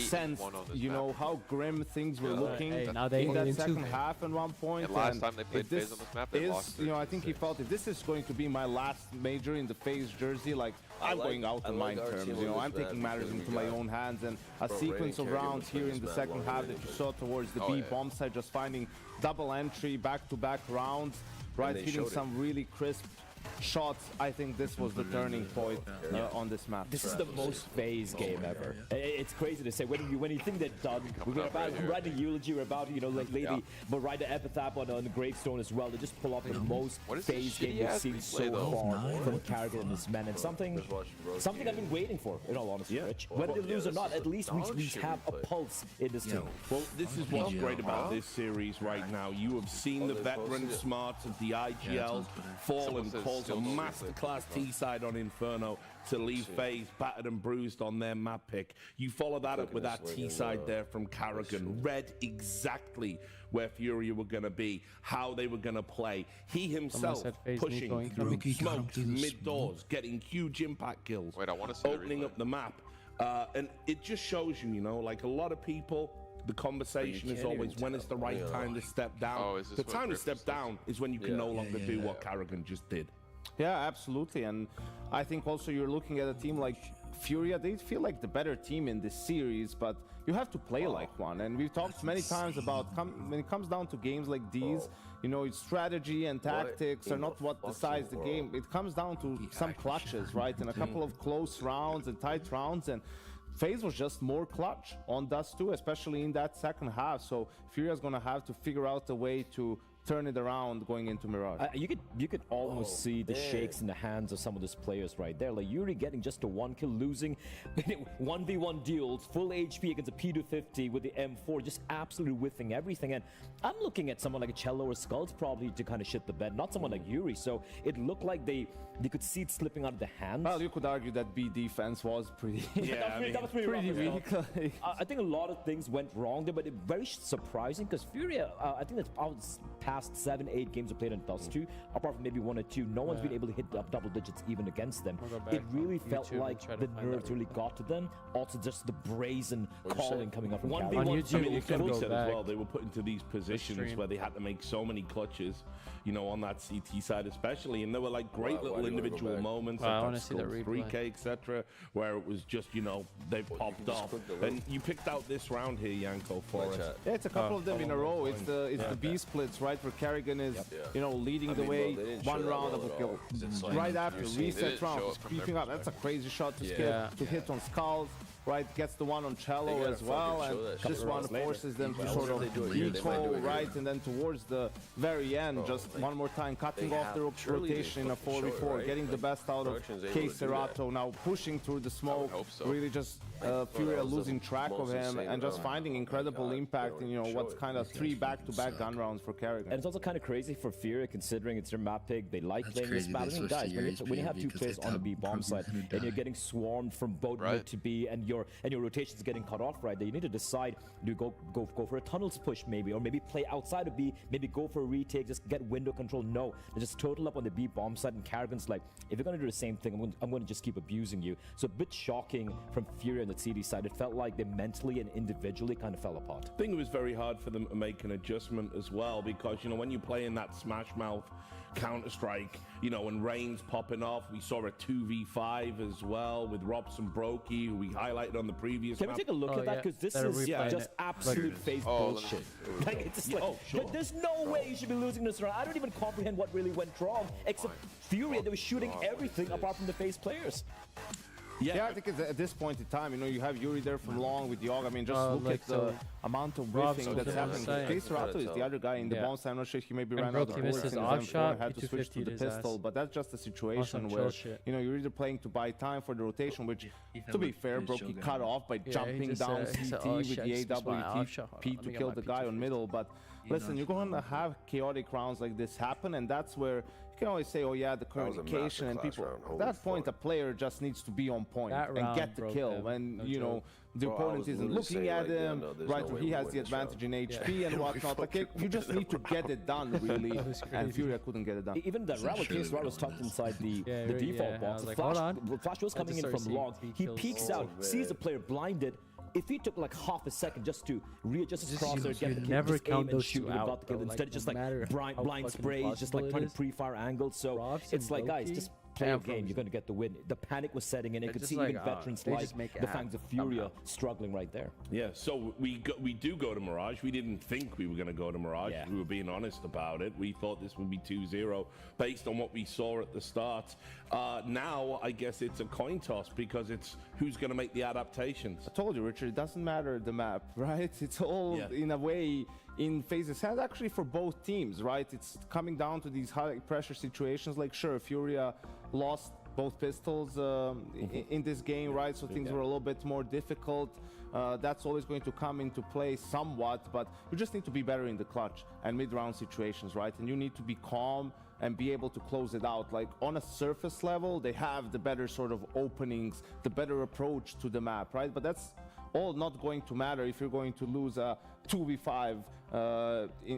sensed, you know, how grim things were looking in that second half at one point. And last time they played FaZe on this map, they lost. You know, I think he felt if this is going to be my last major in the FaZe jersey, like I'm going out on my terms. You know, I'm taking matters into my own hands. And a sequence of rounds here in the second half that you saw towards the B bomb side, just finding double entry, back-to-back rounds, right, hitting some really crisp shots. I think this was the turning point on this map. This is the most FaZe game ever. It's crazy to say. When you think they're done, we're about to write a eulogy, we're about to, you know, like lately, but write the epitaph on the gravestone as well. They just pull off the most FaZe game we've seen so far from Kerrigan and this man. And something I've been waiting for, in all honesty, Rich. Whether they lose or not, at least we have a pulse in this team. Well, this is what's great about this series right now. You have seen the veteran smarts of the IGL fall and call a masterclass T-side on Inferno to leave FaZe battered and bruised on their map pick. You follow that up with that T-side there from Kerrigan. Read exactly where Furia were going to be, how they were going to play. He himself pushing through smokes mid-doors, getting huge impact kills, opening up the map. And it just shows you, you know, like a lot of people, the conversation is always when is the right time to step down. The time to step down is when you can no longer do what Kerrigan just did. Yeah, absolutely. And I think also you're looking at a team like Furia. They feel like the better team in this series, but you have to play like one. And we've talked many times about when it comes down to games like these, you know, strategy and tactics are not what decides the game. It comes down to some clutches, right? And a couple of close rounds and tight rounds. And FaZe was just more clutch on Dust 2, especially in that second half. So Furia's going to have to figure out a way to turn it around going into Mirage. You could almost see the shakes in the hands of some of these players right there. Like Yuri getting just a 1 kill, losing 1v1 duels, full HP against a P250 with the M4, just absolutely whiffing everything. And I'm looking at someone like a Cello or Skulls probably to kind of shit the bed, not someone like Yuri. So it looked like they could see it slipping out of the hands. Well, you could argue that B defense was pretty that was pretty weak. I think a lot of things went wrong there, but it's very surprising because Furia, I think that's past 7-8 games of played on Dust 2, apart from maybe 1 or 2, no one's been able to hit double digits even against them. It really felt like the nerves really got to them. Also, just the brazen calling coming up from 1v1 on YouTube. You can go back. As well, they were put into these positions where they had to make so many clutches, you know, on that CT side especially, and there were like great little individual moments, like I want to see the replay. 3K, etc., where it was just, you know, they popped off. And you picked out this round here, Yanko, for us. Yeah, it's a couple of them in a row. It's the B splits, right, where Kerrigan is, you know, leading the way. One round of a kill. Right after reset round, just creeping up. That's a crazy shot to hit on Skulls. Right, gets the one on Cello as well, and this one forces them to sort of equal, right, and then towards the very end, just one more time, cutting off the rotation in a 4v4, getting the best out of K Serato, now pushing through the smoke, really just Furia losing track of him, and just finding incredible impact in, you know, what's kind of 3 back-to-back gun rounds for Kerrigan. And it's also kind of crazy for Furia, considering it's their map pick, they like playing this map. I mean, guys, when you have 2 players on the B bomb side, and you're getting swarmed from both mid to B, and your rotation's getting cut off right there, you need to decide, do you go for a tunnels push maybe, or maybe play outside of B, maybe go for a retake, just get window control. No, they just total up on the B bomb side, and Kerrigan's like, if you're gonna do the same thing, I'm gonna just keep abusing you. So a bit shocking from Furia on the CD side. It felt like they mentally and individually kind of fell apart. I think it was very hard for them to make an adjustment as well, because, you know, when you play in that Smash Mouth Counter-Strike, you know, and Reigns popping off, we saw a 2v5 as well with Robson Brokey, who we highlighted on the previous Can map. we take a look at that? Because this is just absolute FaZe bullshit. Like, it's just like, there's no way you should be losing this round. I don't even comprehend what really went wrong, except Furia, they were shooting everything apart from the FaZe players. Yeah, I think at this point in time, you know, you have Yuri there from long with Yogg. I mean, just look at the amount of whiffing that's happening. K Serato is the other guy in the bomb side. I'm not sure if he maybe ran out of bullets in his M4, had to switch to the pistol, but that's just a situation where, you know, you're either playing to buy time for the rotation, which, to be fair, Brokey cut off by jumping down CT with the AWP to kill the guy on middle, but listen, you're going to have chaotic rounds like this happen, and that's where you can always say, oh yeah, the communication and people. At that point, a player just needs to be on point and get the kill. And you know, the opponent isn't looking at him, right? Or he has the advantage in HP and whatnot. Like you just need to get it done, really. And Furia couldn't get it done. Even that Rabbit case where I was tucked inside the default box. Like, Flash was coming in from long. He peeks out, sees the player blinded. If he took like half a second just to readjust his crosshair, get the kill, never just count aim and those shoot, two would have out, got the kill. bro. Instead, Like, just no like matter how blind sprays, just like trying to pre-fire angles. So it's like, guys, just play a game. You're going to get the win. The panic was setting in. You could see even veterans like the Fangs of Furia struggling right there. Yeah, so we do go to Mirage. We didn't think we were going to go to Mirage. Yeah. We were being honest about it. We thought this would be 2-0 based on what we saw at the start. Now, I guess it's a coin toss because it's who's going to make the adaptations. I told you, Richard, it doesn't matter the map, right? It's all, in a way, in FaZe's hands, actually for both teams, right? It's coming down to these high pressure situations. Like, sure, Furia lost both pistols in this game, right? So things were a little bit more difficult. That's always going to come into play somewhat, but you just need to be better in the clutch and mid-round situations, right? And you need to be calm and be able to close it out. Like on a surface level, they have the better sort of openings, the better approach to the map, right? But that's all not going to matter if you're going to lose a 2v5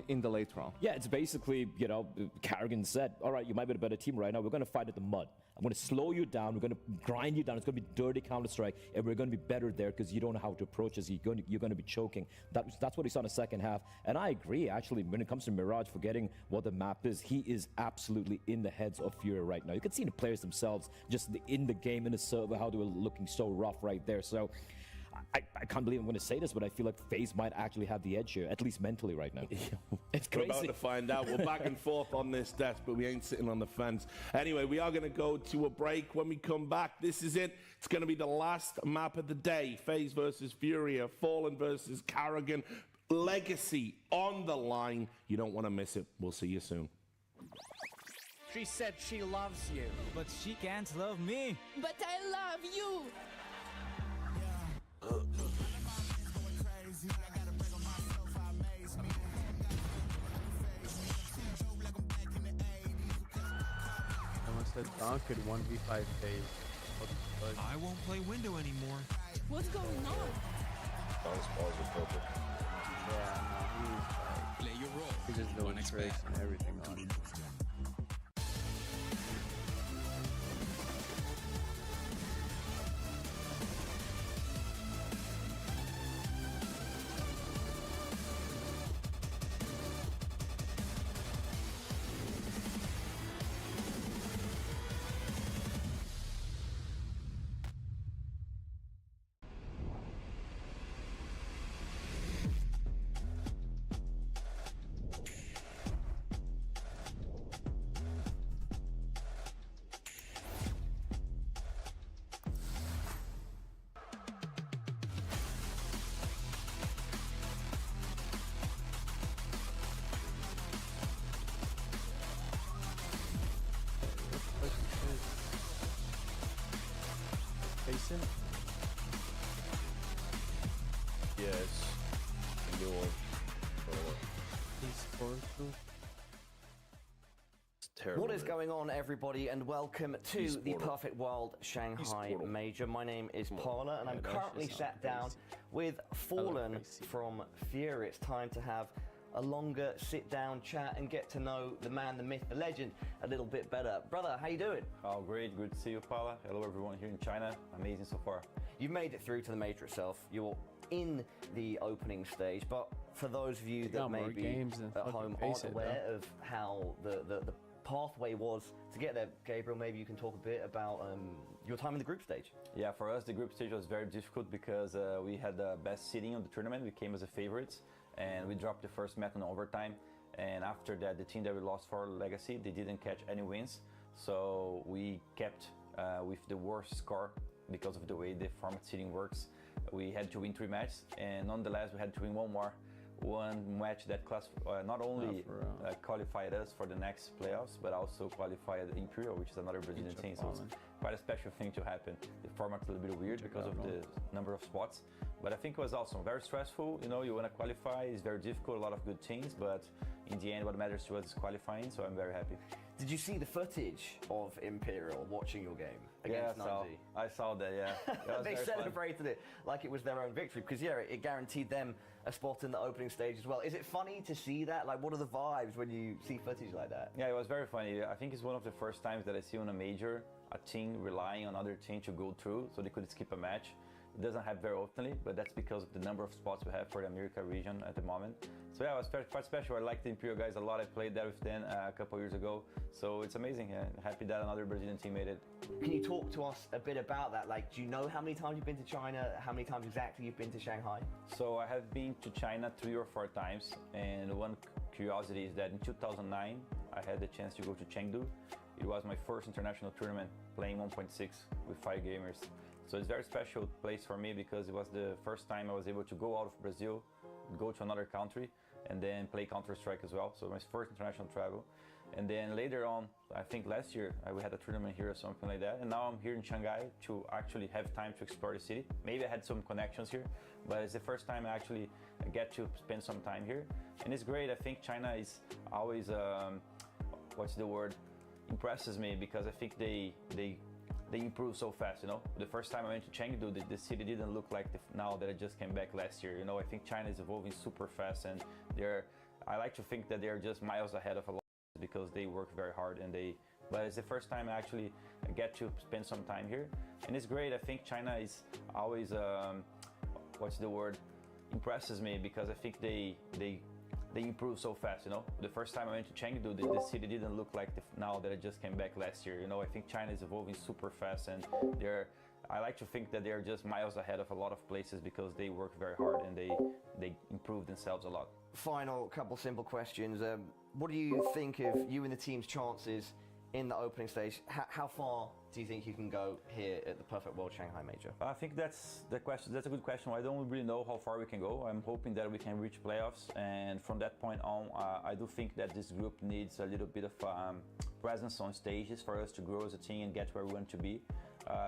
in the late round. Yeah, it's basically, you know, Carrigan said, all right, you might be a better team right now. We're going to fight at the mud. I'm going to slow you down. We're going to grind you down. It's going to be dirty Counter-Strike, and we're going to be better there because you don't know how to approach us. You're going to be choking. That's what he saw in the second half. And I agree, actually, when it comes to Mirage, forgetting what the map is, he is absolutely in the heads of Furia right now. You can see the players themselves, just in the game, in the server, how they were looking so rough right there. So I can't believe I'm going to say this, but I feel like FaZe might actually have the edge here, at least mentally right now. It's crazy. We're about to find out. We're back and forth on this desk, but we ain't sitting on the fence. Anyway, we are going to go to a break. When we come back, this is it. It's going to be the last map of the day. FaZe versus Furia, Fallen versus Carrigan. Legacy on the line. You don't want to miss it. We'll see you soon. She said she loves you. But she can't love me. But I love you. Someone said Don could 1v5 FaZe. I won't play window anymore. What's going on? Don's balls are purple. Yeah, no, he's like, play your role. He's just doing tricks and everything on it. Faceit? Yes. A new one. What is going on, everybody, and welcome to the Perfect World Shanghai Major. My name is Paula, and I'm currently sat down with Fallen from Furia. It's time to have a longer sit-down chat and get to know the man, the myth, the legend a little bit better. Brother, how you doing? Oh, great. Good to see you, Paula. Hello, everyone here in China. Amazing so far. You've made it through to the Major itself. You're in the opening stage, but for those of you that maybe at home aren't aware of how the pathway was to get there, Gabriel, maybe you can talk a bit about your time in the group stage. Yeah, for us, the group stage was very difficult because we had the best seeding on the tournament. We came as a favorites, and we dropped the first match in overtime. And after that, the team that we lost for Legacy, they didn't catch any wins. So we kept with the worst score because of the way the format seeding works. We had to win 3 matches, and nonetheless, we had to win one more one match that not only qualified us for the next playoffs, but also qualified Imperial, which is another Brazilian team. So it's quite a special thing to happen. The format's a little bit weird because of the number of spots, but I think it was awesome. Very stressful, you know, you want to qualify, it's very difficult, a lot of good teams, but in the end what matters to us is qualifying, so I'm very happy. Did you see the footage of Imperial watching your game against Nunzi? I saw that, yeah. They celebrated it like it was their own victory, because yeah, it guaranteed them a spot in the opening stage as well. Is it funny to see that? Like, what are the vibes when you see footage like that? Yeah, it was very funny. I think it's one of the first times that I see on a major a team relying on other team to go through, so they could skip a match. It doesn't happen very often, but that's because of the number of spots we have for the America region at the moment. So yeah, it was quite special. I like the Imperial guys a lot. I played there with them a couple years ago, so it's amazing. Yeah. Happy that another Brazilian team made it. Can you talk to us a bit about that? Like, do you know how many times you've been to China? How many times exactly you've been to Shanghai? So I have been to China 3 or 4 times, and one curiosity is that in 2009, I had the chance to go to Chengdu. It was my first international tournament, playing 1.6 with 5 gamers. So it's a very special place for me because it was the first time I was able to go out of Brazil, go to another country, and then play Counter-Strike as well. So my first international travel. And then later on, I think last year, we had a tournament here or something like that. And now I'm here in Shanghai to actually have time to explore the city. Maybe I had some connections here, but it's the first time I actually get to spend some time here. And it's great. I think China is always, what's the word? Impresses me because I think they improve so fast, you know. The first time I went to Chengdu, the city didn't look like now that I just came back last year. You know, I think China is evolving super fast, and I like to think that they're just miles ahead of a lot because they work very hard but it's the first time I actually get to spend some time here, and it's great. I think China is always, what's the word? Impresses me because I think they improve so fast, you know. The first time I went to Chengdu, the city didn't look like now that I just came back last year. You know, I think China is evolving super fast, and I like to think that they're just miles ahead of a lot of places because they work very hard and they improve themselves a lot. Final couple simple questions. What do you think of you and the team's chances in the opening stage? How far do you think you can go here at the Perfect World Shanghai Major? I think that's the question. That's a good question. I don't really know how far we can go. I'm hoping that we can reach playoffs, and from that point on, I do think that this group needs a little bit of presence on stages for us to grow as a team and get where we want to be.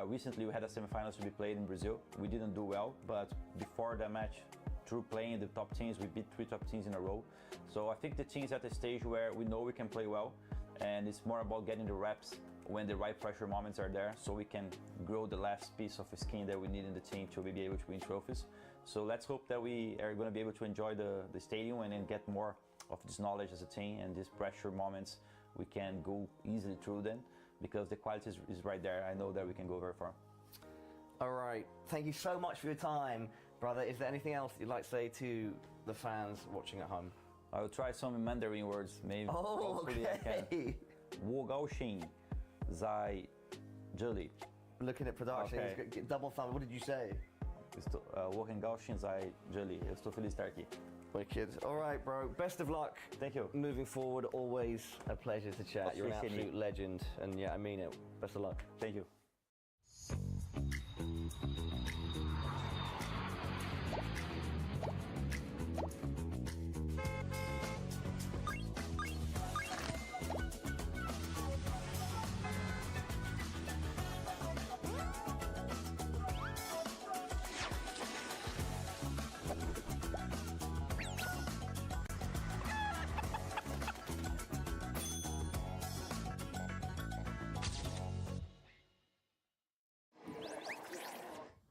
Recently, we had a semifinals to be played in Brazil. We didn't do well, but before that match, through playing the top teams, we beat 3 top teams in a row. So I think the team's at a stage where we know we can play well, and it's more about getting the reps when the right pressure moments are there, so we can grow the last piece of skin that we need in the team to be able to win trophies. So let's hope that we are going to be able to enjoy the stadium and then get more of this knowledge as a team, and these pressure moments, we can go easily through them because the quality is right there. I know that we can go very far. All right, thank you so much for your time, brother. Is there anything else you'd like to say to the fans watching at home? I will try some Mandarin words, maybe. Oh, hopefully okay. I can. 我高兴在这里. Looking at production, okay. Double thumb. What did you say? 我很高兴在这里. Eu estou feliz de estar aqui. Wicked. All right, bro. Best of luck. Thank you. Moving forward, always a pleasure to chat. You're an absolute legend, and yeah, I mean it. Best of luck. Thank you.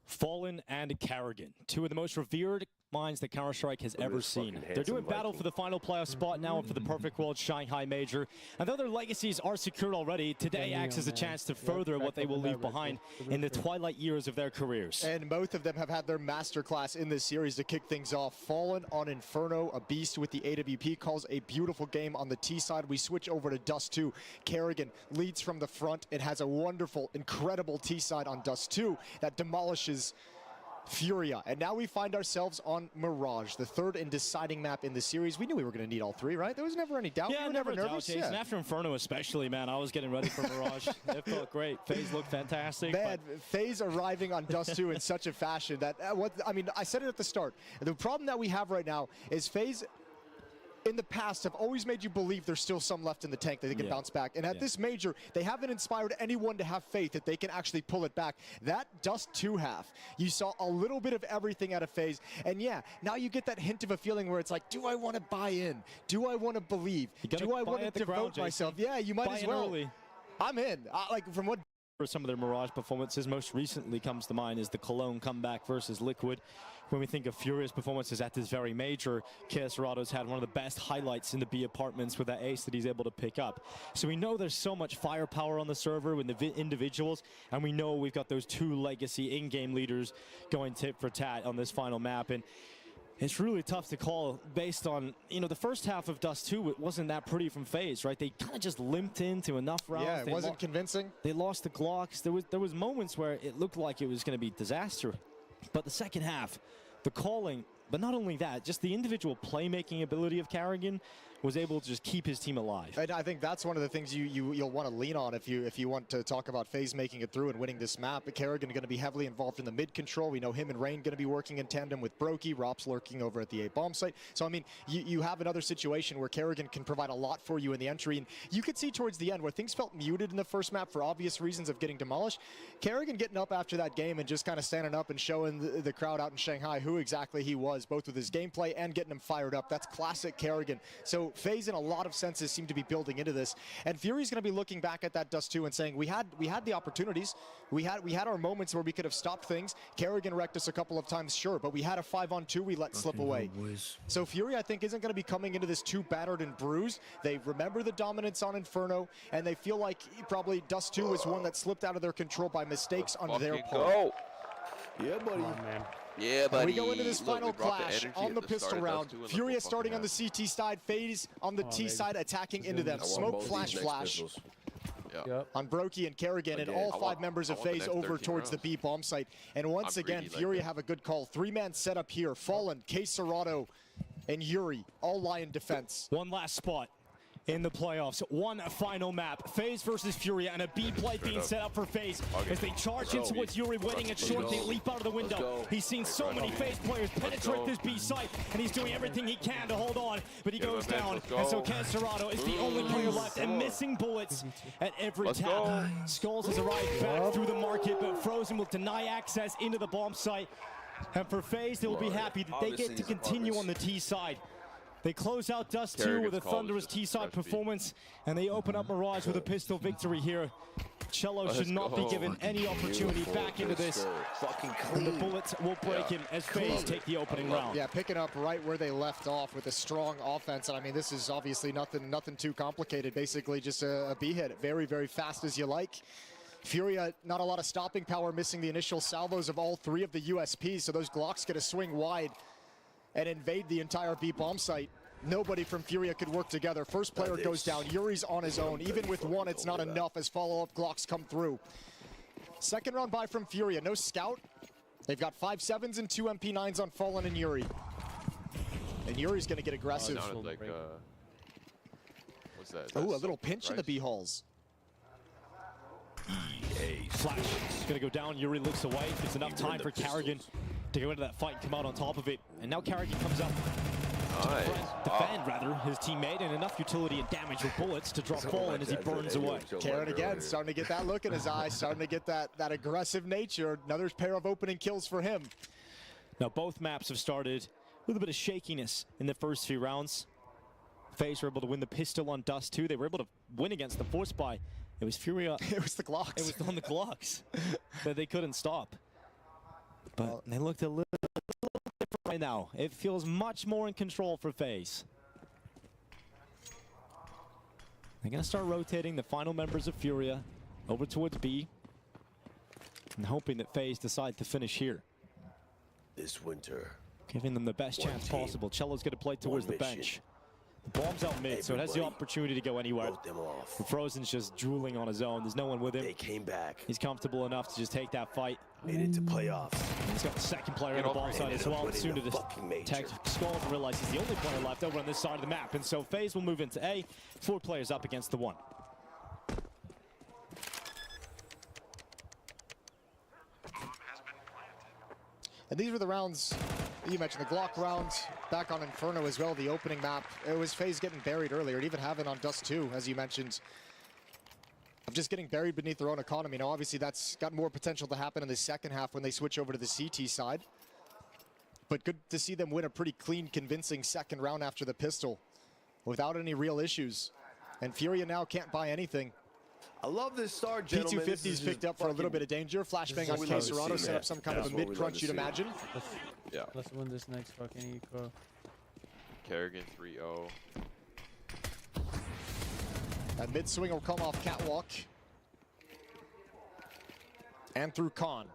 Fallen and Kerrigan, 2 of the most revered minds that Counter-Strike has ever seen. They're doing battle for the final playoff spot now for the Perfect World Shanghai Major. And though their legacies are secured already, today acts as a chance to further what they will leave behind in the twilight years of their careers. And both of them have had their masterclass in this series to kick things off. Fallen on Inferno, a beast with the AWP, calls a beautiful game on the T side. We switch over to Dust 2. Kerrigan leads from the front. It has a wonderful, incredible T side on Dust 2 that demolishes Furia, and now we find ourselves on Mirage, the third and deciding map in the series. We knew we were going to need all three, right? There was never any doubt. Yeah, we were never nervous. And after Inferno especially, man, I was getting ready for Mirage. It felt great. FaZe looked fantastic. Man, FaZe arriving on Dust 2 in such a fashion that, I said it at the start. The problem that we have right now is FaZe in the past have always made you believe there's still some left in the tank that they can bounce back. And at this major, they haven't inspired anyone to have faith that they can actually pull it back. That Dust 2 half, you saw a little bit of everything out of FaZe. And yeah, now you get that hint of a feeling where it's like, do I want to buy in? Do I want to believe? Do I want to devote myself? Yeah, you might as well. Early. I'm in. From what some of their Mirage performances most recently comes to mind is the Cologne comeback versus Liquid. When we think of Furia's performances at this very major, CS2's had one of the best highlights in the B apartments with that ace that he's able to pick up. So we know there's so much firepower on the server with the individuals, and we know we've got those two legacy in-game leaders going tit for tat on this final map. And it's really tough to call based on, the first half of Dust 2, it wasn't that pretty from FaZe, right? They kind of just limped into enough rounds. Yeah, it wasn't convincing. They lost the Glocks. There was moments where it looked like it was going to be disaster. But the second half, the calling, but not only that, just the individual playmaking ability of Carrigan was able to just keep his team alive. And I think that's one of the things you'll want to lean on if you want to talk about FaZe making it through and winning this map. But Carrigan going to be heavily involved in the mid control. We know him and Rain going to be working in tandem with Brokey. Rops lurking over at the A bomb site. So I mean, you have another situation where Carrigan can provide a lot for you in the entry. And you could see towards the end where things felt muted in the first map for obvious reasons of getting demolished. Carrigan getting up after that game and just kind of standing up and showing the crowd out in Shanghai who exactly he was, both with his gameplay and getting him fired up. That's classic Carrigan. So FaZe in a lot of senses seem to be building into this, and Fury's going to be looking back at that Dust 2 and saying we had the opportunities, we had our moments where we could have stopped things. Carrigan wrecked us a couple of times, sure, but we had a 5-on-2 we let slip away. So Fury, I think, isn't going to be coming into this too battered and bruised. They remember the dominance on Inferno, and they feel like probably Dust 2 is one that slipped out of their control by mistakes on their part. Go. Yeah, buddy. Come on, man. Yeah, buddy. We go into this final clash on the pistol round. Furia starting on the CT side, FaZe on the T side, attacking into them. Smoke, flash on Brokey and Carrigan, and all 5 members of FaZe over towards the B bomb site. And once again, Furia have a good call. 3-man setup here. Fallen, K-Serrato, and Yuri all lie in defense. One last spot in the playoffs. One final map. FaZe versus Furia, and a B play being set up for FaZe. As they charge in towards Yuri, waiting at short, they leap out of the window. He's seen so many FaZe players penetrate this B site, and he's doing everything he can to hold on, but he goes down. And so K-Serrato is the only player left, and missing bullets at every tap. Skulls has arrived back through the market, but Frozen will deny access into the bomb site. And for FaZe, they will be happy that they get to continue on the T side. They close out Dust 2 with a thunderous T-side performance, and they open up Mirage with a pistol victory here. Cello should not be given any opportunity back into this. And the bullets will break him as FaZe take the opening round. Yeah, picking up right where they left off with a strong offense. And I mean, this is obviously nothing too complicated. Basically just a B hit, very, very fast as you like. Furia, not a lot of stopping power, missing the initial salvos of all 3 of the USPs, so those Glocks get to swing wide and invade the entire B bomb site. Nobody from Furia could work together. First player goes down. Yuri's on his own. Even with 1, it's not enough as follow-up Glocks come through. Second round by from Furia. No scout. They've got 5.7s and 2 MP9s on Fallen and Yuri. And Yuri's going to get aggressive. Like, what's that? Oh, a little pinch in the B halls. Flash is going to go down. Yuri looks away. It's enough time for Carrigan to go into that fight and come out on top of it. And now Carrigan comes up to defend rather, his teammate, and enough utility and damage with bullets to drop Fallen as he burns away. Karen again, starting to get that look in his eye, starting to get that aggressive nature. Another pair of opening kills for him. Now both maps have started with a bit of shakiness in the first few rounds. FaZe were able to win the pistol on Dust 2. They were able to win against the force buy. It was Furia. It was the Glocks. It was on the Glocks that they couldn't stop. But they looked a little different right now. It feels much more in control for FaZe. They're going to start rotating the final members of Furia over towards B and hoping that FaZe decide to finish here. This winter, giving them the best chance possible. Cello's going to play towards the bench. Bomb's out mid, so it has the opportunity to go anywhere. Frozen's just drooling on his own. There's no one with him. They came back. He's comfortable enough to just take that fight. Made it to playoffs. He's got the second player on the ball side as well. Soon to detect Skulls and realize he's the only player left over on this side of the map. And so FaZe will move into A. 4 players up against the 1. And these were the rounds you mentioned, the Glock rounds, back on Inferno as well, the opening map. It was FaZe getting buried earlier, and even having on Dust 2, as you mentioned, of just getting buried beneath their own economy. Now, obviously, that's got more potential to happen in the second half when they switch over to the CT side. But good to see them win a pretty clean, convincing second round after the pistol without any real issues. And Furia now can't buy anything. I love this start, gentlemen. P250's picked up for a little bit of danger. Flashbang on Caserado, set up some kind of a mid-crunch, you'd imagine. Yeah. Let's win this next fucking eco. Kerrigan 3-0. That mid-swing will come off Catwalk. And through Khan.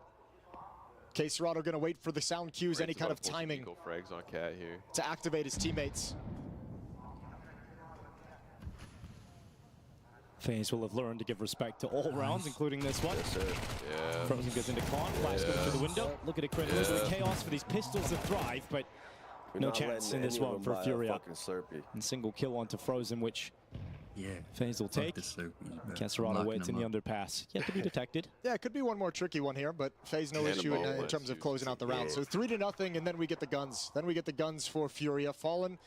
Caserado gonna wait for the sound cues, any kind of timing frags on Cat here to activate his teammates. FaZe will have learned to give respect to all rounds, including this one. Yes, sir. Yeah. Frozen goes into Khan, flash goes through the window. Look at it, Crit. There's the chaos for these pistols that thrive, but no chance in this one for Furia. And single kill onto Frozen, which FaZe will take. Caserado waits in the underpass. Yet to be detected. Yeah, it could be one more tricky one here, but FaZe no issue in terms of closing out the round. So 3-0, and then we get the guns. Then we get the guns for Furia. Fallen.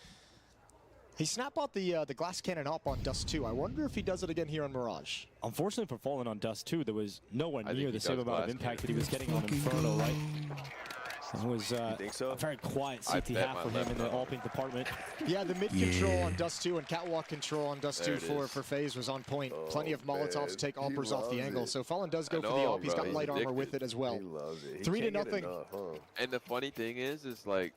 He snap-bought the glass cannon up on Dust 2. I wonder if he does it again here on Mirage. Unfortunately for Fallen on Dust 2, there was nowhere near the same amount of impact that he was getting on Inferno, right? It was a very quiet CT half for him in the all-pink department. Yeah, the mid-control on Dust 2 and Catwalk control on Dust 2 for FaZe was on point. Plenty of Molotovs to take Alpers off the angle. So Fallen does go for the Alp. He's got light armor with it as well. 3-0. And the funny thing is like,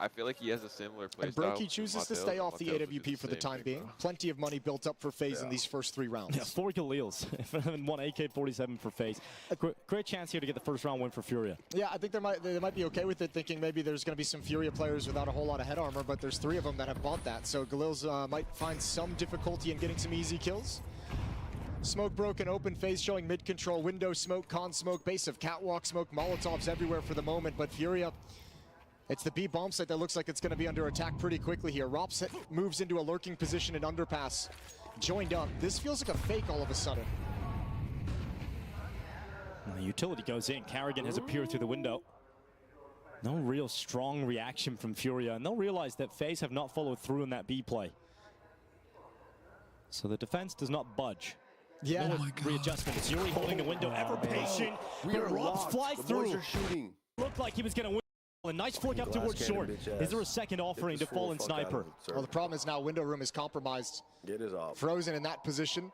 I feel like he has a similar play and Brokey chooses to stay off the AWP for the time being. Plenty of money built up for FaZe in these first 3 rounds. Yeah, 4 Khalils and 1 AK-47 for FaZe. Great chance here to get the first round win for Furia. Yeah, I think they might be okay with it, thinking maybe there's going to be some Furia players without a whole lot of head armor, but there's 3 of them that have bought that. So Khalils might find some difficulty in getting some easy kills. Smoke broken open, FaZe showing mid-control, window smoke, con smoke, base of Catwalk smoke, Molotovs everywhere for the moment, but Furia... It's the B bomb site that looks like it's going to be under attack pretty quickly here. Rops moves into a lurking position in underpass. Joined up. This feels like a fake all of a sudden. And the utility goes in. Carrigan has appeared through the window. No real strong reaction from Furia. And they'll realize that FaZe have not followed through in that B play. So the defense does not budge. Yeah. No readjustment. It's Yuri holding the window, ever patient. But Rops flies through. Looked like he was going to win. A nice flick up towards short. Is there a second offering to Fallen Sniper? Well, the problem is now window room is compromised. Get his off. Frozen in that position.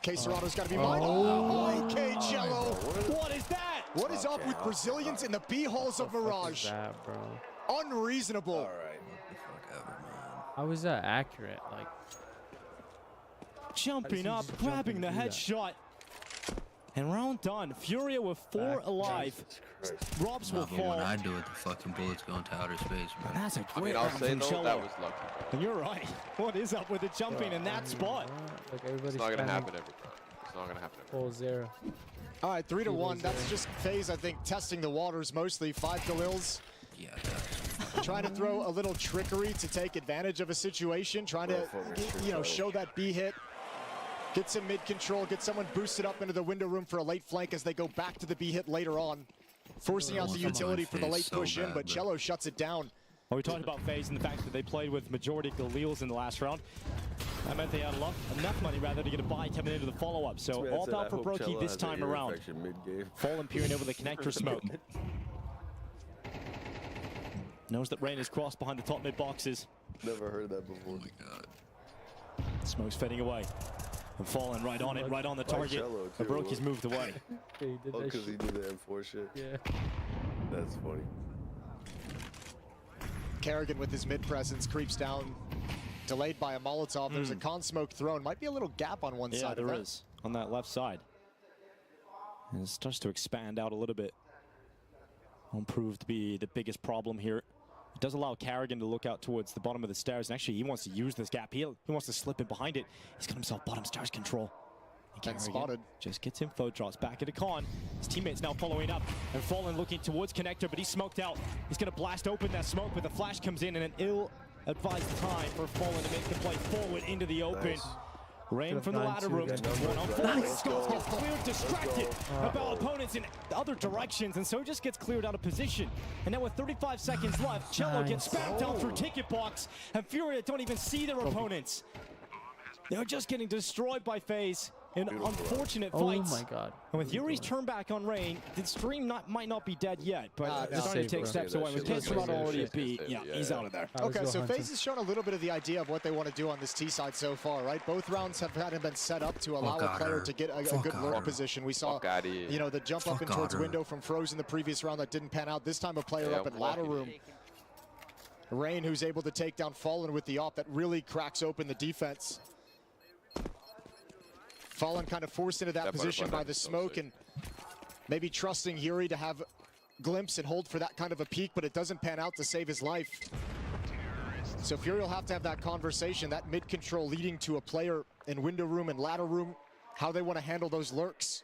Caserado's got to be mine. Oh, okay, Cello. What is that? What is up with Brazilians in the B halls of Mirage? That, bro? Unreasonable. All right. How is that accurate? Like jumping up, grabbing the headshot. And round done. Furia with 4 alive. Robs will fall. When I do it, the fucking bullets go into outer space, bro. That's a great round from Cello. That was lucky. And you're right. What is up with the jumping in that spot? Like everybody's it's not going to happen every time. It's not going to happen every time. Full 0. All right, 3-1. That's just FaZe, I think, testing the waters mostly. 5 Khalils. Yeah, trying to throw a little trickery to take advantage of a situation. Trying to, show that B hit. Get some mid-control, get someone boosted up into the window room for a late flank as they go back to the B hit later on. Forcing out the utility for the late push in, but Cello shuts it down. Well, we talked about FaZe and the fact that they played with majority Khalils in the last round. That meant they had enough money rather to get a buy coming into the follow-up. So all about for Brokey this time around. Fallen peering over the connector smoke. Knows that Rain is crossed behind the top mid boxes. Never heard that before. Oh my god. Smoke's fading away. And Fallen right on it, right on the target. Brokey's moved away. Because he did the M4 shit? Yeah. That's funny. Kerrigan with his mid-presence creeps down. Delayed by a Molotov. There's a con smoke thrown. Might be a little gap on one side. Yeah, there is. On that left side. And it starts to expand out a little bit. Won't prove to be the biggest problem here. It does allow Carrigan to look out towards the bottom of the stairs, and actually he wants to use this gap. He wants to slip in behind it. He's got himself bottom stairs control. And spotted. Just gets info, drops back into Khan. His teammates now following up, and Fallen looking towards Connector, but he's smoked out. He's going to blast open that smoke, but the flash comes in, and an ill-advised time for Fallen to make the play forward into the open. Nice. Rain from the ladder room. One on Fallen. Skulls gets cleared, distracted about opponents in other directions, and so just gets cleared out of position. And now with 35 seconds left, Cello gets spammed down through ticket box, and Furia don't even see their opponents. They're just getting destroyed by FaZe. An unfortunate fight. Oh my god. And with Yuri's turn back on Rain, the stream might not be dead yet, but they're starting to take steps away. With Kesselrad already a beat, he's out of there. Okay, so FaZe has shown a little bit of the idea of what they want to do on this T side so far, right? Both rounds have been set up to allow a player to get a good lurk position. We saw, you know, the jump up in towards window from Frozen the previous round that didn't pan out. This time a player up in ladder room. Rain, who's able to take down Fallen with the op that really cracks open the defense. Fallen kind of forced into that position by the smoke and maybe trusting Yuri to have glimpse and hold for that kind of a peek, but it doesn't pan out to save his life. So Fury will have to have that conversation, that mid control leading to a player in window room and ladder room, how they want to handle those lurks.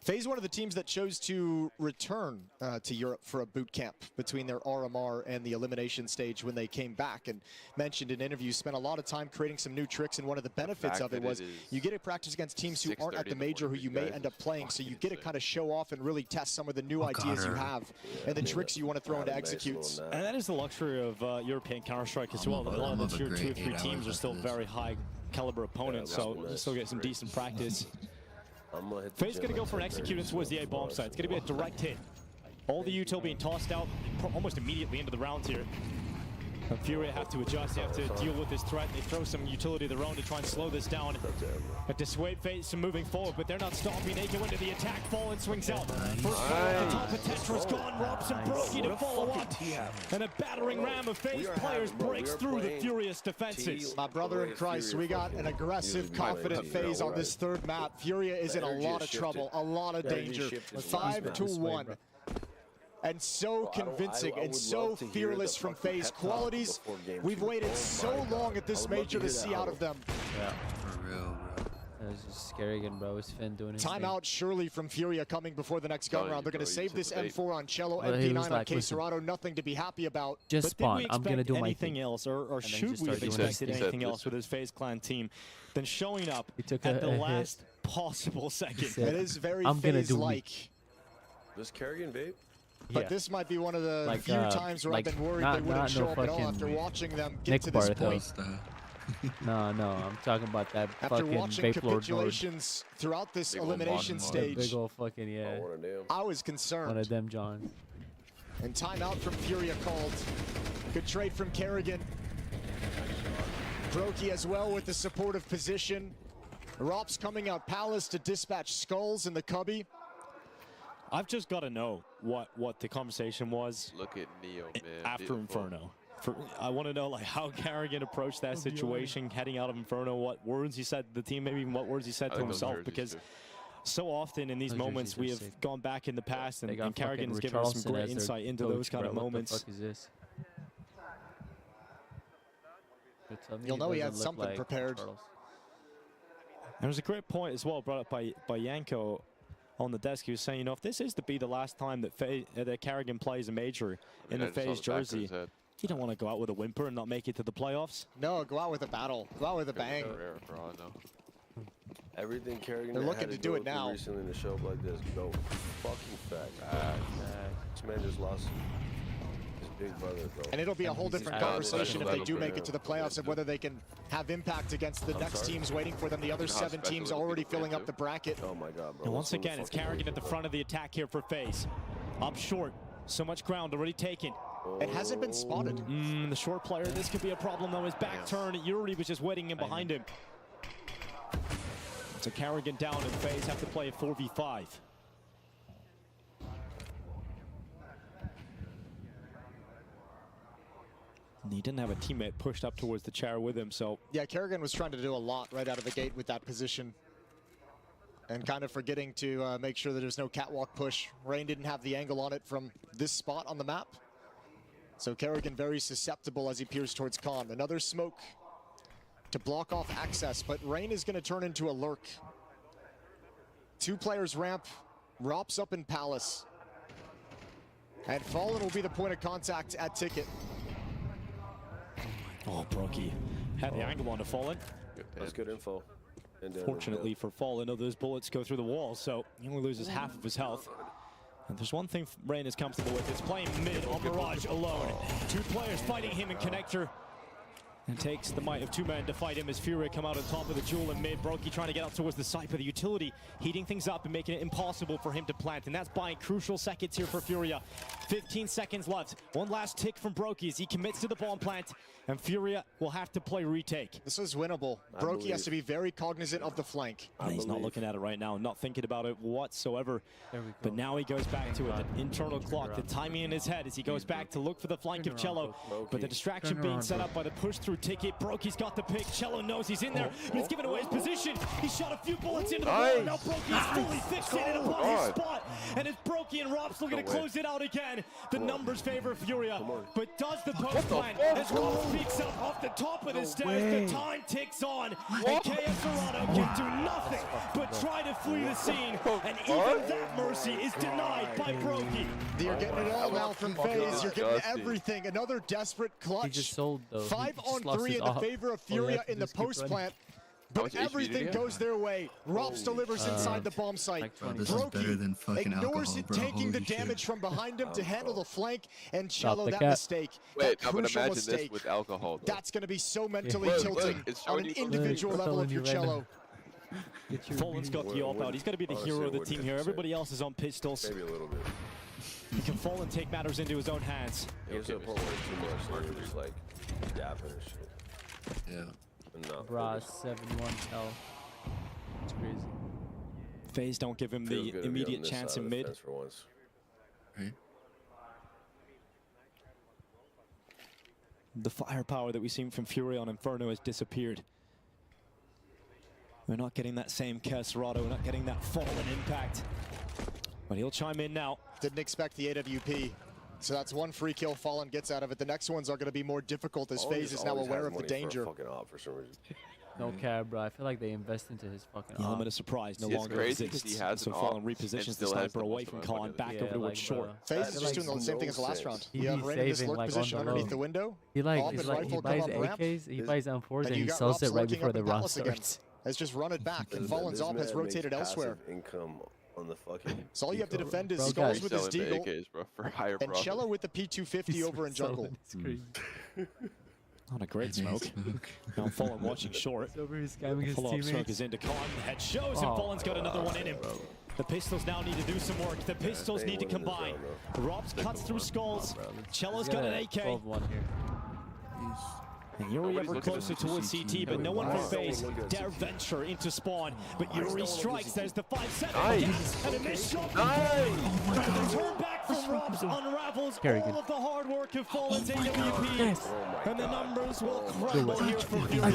FaZe one of the teams that chose to return to Europe for a boot camp between their RMR and the elimination stage when they came back, and mentioned in interviews, spent a lot of time creating some new tricks, and one of the benefits of it was you get to practice against teams who aren't at the major who you may end up playing, so you get to kind of show off and really test some of the new ideas you have and the tricks you want to throw into executes. And that is the luxury of European Counter-Strike as well. A lot of the tier 2 or 3 teams are still very high caliber opponents, so you'll still get some decent practice. FaZe going to go for an execution towards the A bomb site. It's going to be a direct hit. All the util being tossed out almost immediately into the round here. And Furia have to adjust, they have to deal with this threat. They throw some utility of their own to try and slow this down. But dissuade FaZe from moving forward, but they're not stopping. They go into the attack, Fallen swings out. First on top of Tetra's gone, Robson Brokey to follow up. And a battering ram of FaZe players breaks through the furious defenses. My brother in Christ, we got an aggressive, confident FaZe on this third map. Furia is in a lot of trouble, a lot of danger. 5-1. And so convincing and so fearless from FaZe. Qualities we've waited so long at this major to see out of them. Yeah. For real, bro. That was just scary again, bro. It's Finn doing his Timeout surely from Furia coming before the next gun round. They're going to save this M4 on Cello, MP9 on Queserado. Nothing to be happy about. Just spawn. I'm going to do my anything else, or should we have expected anything else with his FaZe clan team than showing up at the last possible second? It is very FaZe-like. This Kerrigan, babe? But this might be one of the few times where I've been worried they wouldn't show up at all after watching them get to this point. No, I'm talking about that after fucking watching capitulations throughout this elimination stage. Big old fucking, yeah. I was concerned. One of them, John. And timeout from Furia called. Good trade from Kerrigan. Brokey as well with the supportive position. Rops coming out Palace to dispatch Skulls in the cubby. I've just got to know what the conversation was. Look at Neo, man. After Inferno. I want to know like how Carrigan approached that situation, heading out of Inferno, what words he said to the team, maybe even what words he said to himself, because so often in these moments we have gone back in the past, and Carrigan has given us some great insight into those kind of moments. What the fuck is this? You'll know he had something prepared. There was a great point as well brought up by Yanko on the desk. He was saying, you know, if this is to be the last time that Carrigan plays a major in the FaZe jersey, you don't want to go out with a whimper and not make it to the playoffs. No, go out with a battle. Go out with a bang. Everything Kerrigan they're looking to do it now. Recently in the show like this, go fucking fact. This man just lost his big brother, bro. And it'll be a whole different conversation if they do make it to the playoffs of whether they can have impact against the next teams waiting for them. The other 7 teams already filling up the bracket. Oh my God, bro. And once again, it's Carrigan at the front of the attack here for FaZe. Up short, so much ground already taken. It hasn't been spotted. The short player, this could be a problem though. His back turn, Yuri was just waiting in behind him. So Carrigan down and FaZe have to play a 4v5. And he didn't have a teammate pushed up towards the chair with him, so... Yeah, Kerrigan was trying to do a lot right out of the gate with that position. And kind of forgetting to make sure that there's no catwalk push. Rain didn't have the angle on it from this spot on the map. So Kerrigan very susceptible as he peers towards Khan. Another smoke to block off access, but Rain is going to turn into a lurk. 2 players ramp, Rops up in Palace. And Fallen will be the point of contact at Ticket. Oh, Brokey had the angle on to Fallen. That's good info. Fortunately for Fallen, those bullets go through the wall, so he only loses half of his health. And there's one thing Rain is comfortable with. It's playing mid on Mirage alone. 2 players fighting him in connector. And takes the might of 2 men to fight him as Furia come out on top of the jewel in mid. Brokey trying to get out towards the site, but the utility heating things up and making it impossible for him to plant. And that's buying crucial seconds here for Furia. 15 seconds left. One last tick from Brokey as he commits to the bomb plant. And Furia will have to play retake. This is winnable. Brokey has to be very cognizant of the flank. He's not looking at it right now, not thinking about it whatsoever. But now he goes back to it. The internal clock, the timing in his head as he goes back to look for the flank of Cello. But the distraction being set up by the push through Ticket. Brokey's got the pick. Cello knows he's in there, but he's giving away his position. He shot a few bullets into the wall. Now Brokey is fully fixated upon his spot. And it's Brokey and Rops looking to close it out again. The numbers favor Furia. But does the post plant as Rops peeks up off the top of the stairs. The time ticks on. And KS Serrano can do nothing but try to flee the scene. And even that mercy is denied by Brokey. You're getting it all now from FaZe. You're getting everything. Another desperate clutch. He just sold, though. 5 on 3 in the favor of Furia in the post plant. But everything goes their way. Rops delivers inside the bomb site. Brokey ignores it, taking the damage from behind him to handle the flank and Cello that mistake. Wait, I'm gonna imagine this with alcohol. Though. That's gonna be so mentally tilting on an individual level of your Cello. Fallen's got the AWP out. He's got to be the hero of the team here. Everybody else is on pistols. Maybe a little bit. He can Fallen take matters into his own hands. It was a point where too much. They were just like yapping and shit. Yeah. Bra 7-1 hell. It's crazy. FaZe don't give him the immediate chance in mid. For once. Right. The firepower that we've seen from Fury on Inferno has disappeared. We're not getting that same Kerserado. We're not getting that Fallen impact. But he'll chime in now. Didn't expect the AWP. So that's 1 free kill Fallen gets out of it. The next ones are going to be more difficult as FaZe is now aware of the danger. For some reason. No cap, bro. I feel like they invest into his fucking The element of surprise no longer exists. So Fallen repositions the sniper away from Khan, back over towards short. FaZe is just doing the same thing as the last round. You have Rain in this lurk position underneath the window. He buys AKs, he buys M4s, and he sells it right before the round starts. Has just run it back, and Fallen's AWP has rotated elsewhere. Income on the fucking. So all you have to defend is Skulls with his Deagle, AKs, bro, for higher and Cello with the P250 over in jungle. It's crazy. Not a great smoke. Now Fallen watching short. Follow-up smoke is into Khan. Head shows, and Fallen's got another one in him. The pistols now need to do some work. The pistols need to combine. Rops cuts through Skulls. Cello's got an AK. And Yuri ever closer towards CT, but no one from FaZe dare venture into spawn. But Yuri strikes, there's the 5-7 and a missed shot. The turn back from Robs unravels all of the hard work of Fallen's AWP. And the numbers will crumble here for Fury.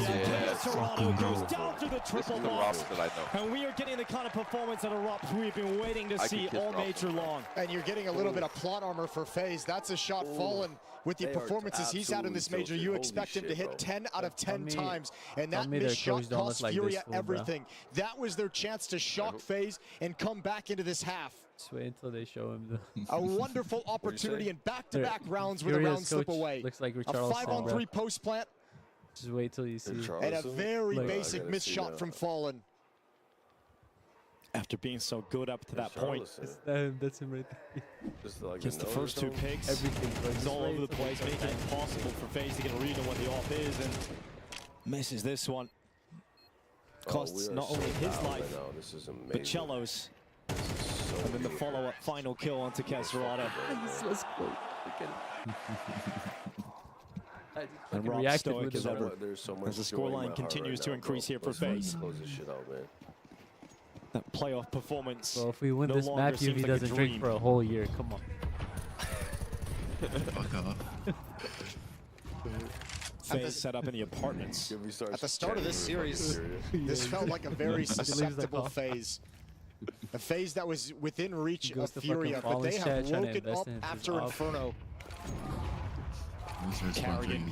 Serrano goes down to the triple loss. And we are getting the kind of performance out of Robs we've been waiting to see all major long. And you're getting a little bit of plot armor for FaZe. That's a shot Fallen. With the performances he's had in this major, you expect him to hit 10 out of 10 times. And that missed shot cost Furia everything. That was their chance to shock FaZe and come back into this half. Just wait until they show him a wonderful opportunity in back-to-back rounds with a round slip away. Looks like a 5-on-3 post plant. Just wait till you see. And a very basic missed shot from Fallen. After being so good up to that point. That's him right there. Gets the first 2 picks. Everything all over the place, making it impossible for FaZe to get a read on what the AWP is, and misses this one. Costs not only his life, but Cello's. And then the follow-up final kill onto Kerserado. And Rob stoic as ever, as the scoreline continues to increase here for FaZe. That playoff performance. Well, if we win this map, he doesn't drink for a whole year. Come on. Fuck off. FaZe set up in the apartments. At the start of this series, this felt like a very susceptible FaZe. A FaZe that was within reach of Furia, but they have woken up after Inferno. Carrigan.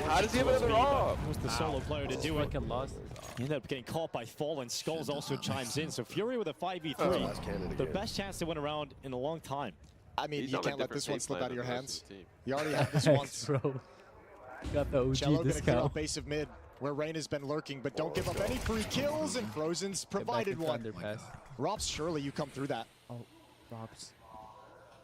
How does he have another off? He was the solo player to do it. Lost. He ended up getting caught by Fallen. Skulls also chimes in. So Fury with a 5v3. The best chance to win a round in a long time. I mean, you can't let this one slip out of your hands. You already have this once. Bro. Got the OG Cello gonna clear out discount. base of mid, where Rain has been lurking, but don't give up any free kills, and Frozen's provided one. Robs, surely you come through that. Oh, Robs.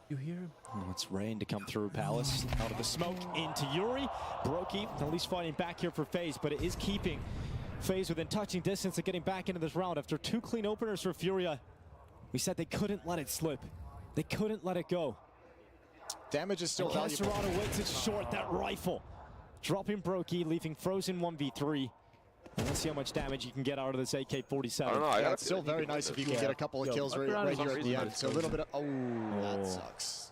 You hear him? Oh, it's Rain to come through Palace. Out of the smoke into Yuri. Brokey at least fighting back here for FaZe, but it is keeping FaZe within touching distance of getting back into this round. After 2 clean openers for Furia, we said they couldn't let it slip. They couldn't let it go. Damage is still valuable. Casterado waits it short, that rifle. Dropping Brokey, leaving Frozen 1v3. And let's see how much damage you can get out of this AK-47. I don't know. Yeah, it's still very nice if you can get a couple of kills right here at the end. So a little bit of, that sucks.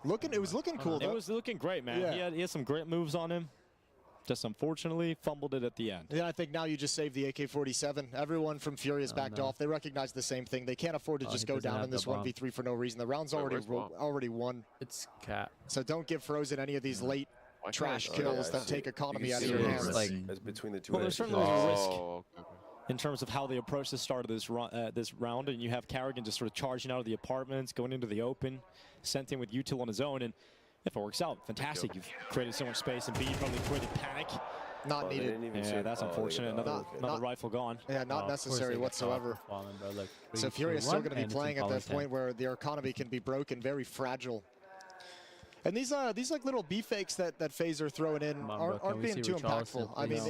It was looking cool though. It was looking great, man. Yeah. He had some great moves on him. Just unfortunately fumbled it at the end. Yeah, I think now you just saved the AK-47. Everyone from Fury has backed off. They recognize the same thing. They can't afford to just go down in this 1v3 for no reason. The round's already won. It's cap. So don't give Frozen any of these late trash kills that take economy out of your hands. It's between the two. Well, there's certainly a risk in terms of how they approach the start of this round, and you have Carrigan just sort of charging out of the apartments, going into the open, sent in with Util on his own, and if it works out, fantastic. You've created so much space, and B, you probably created panic. Not needed. Yeah, that's unfortunate. Another rifle gone. Yeah, not necessary whatsoever. So Fury is still going to be playing at that point where their economy can be broken, very fragile. And these like little B fakes that FaZe are throwing in aren't being too impactful. I mean,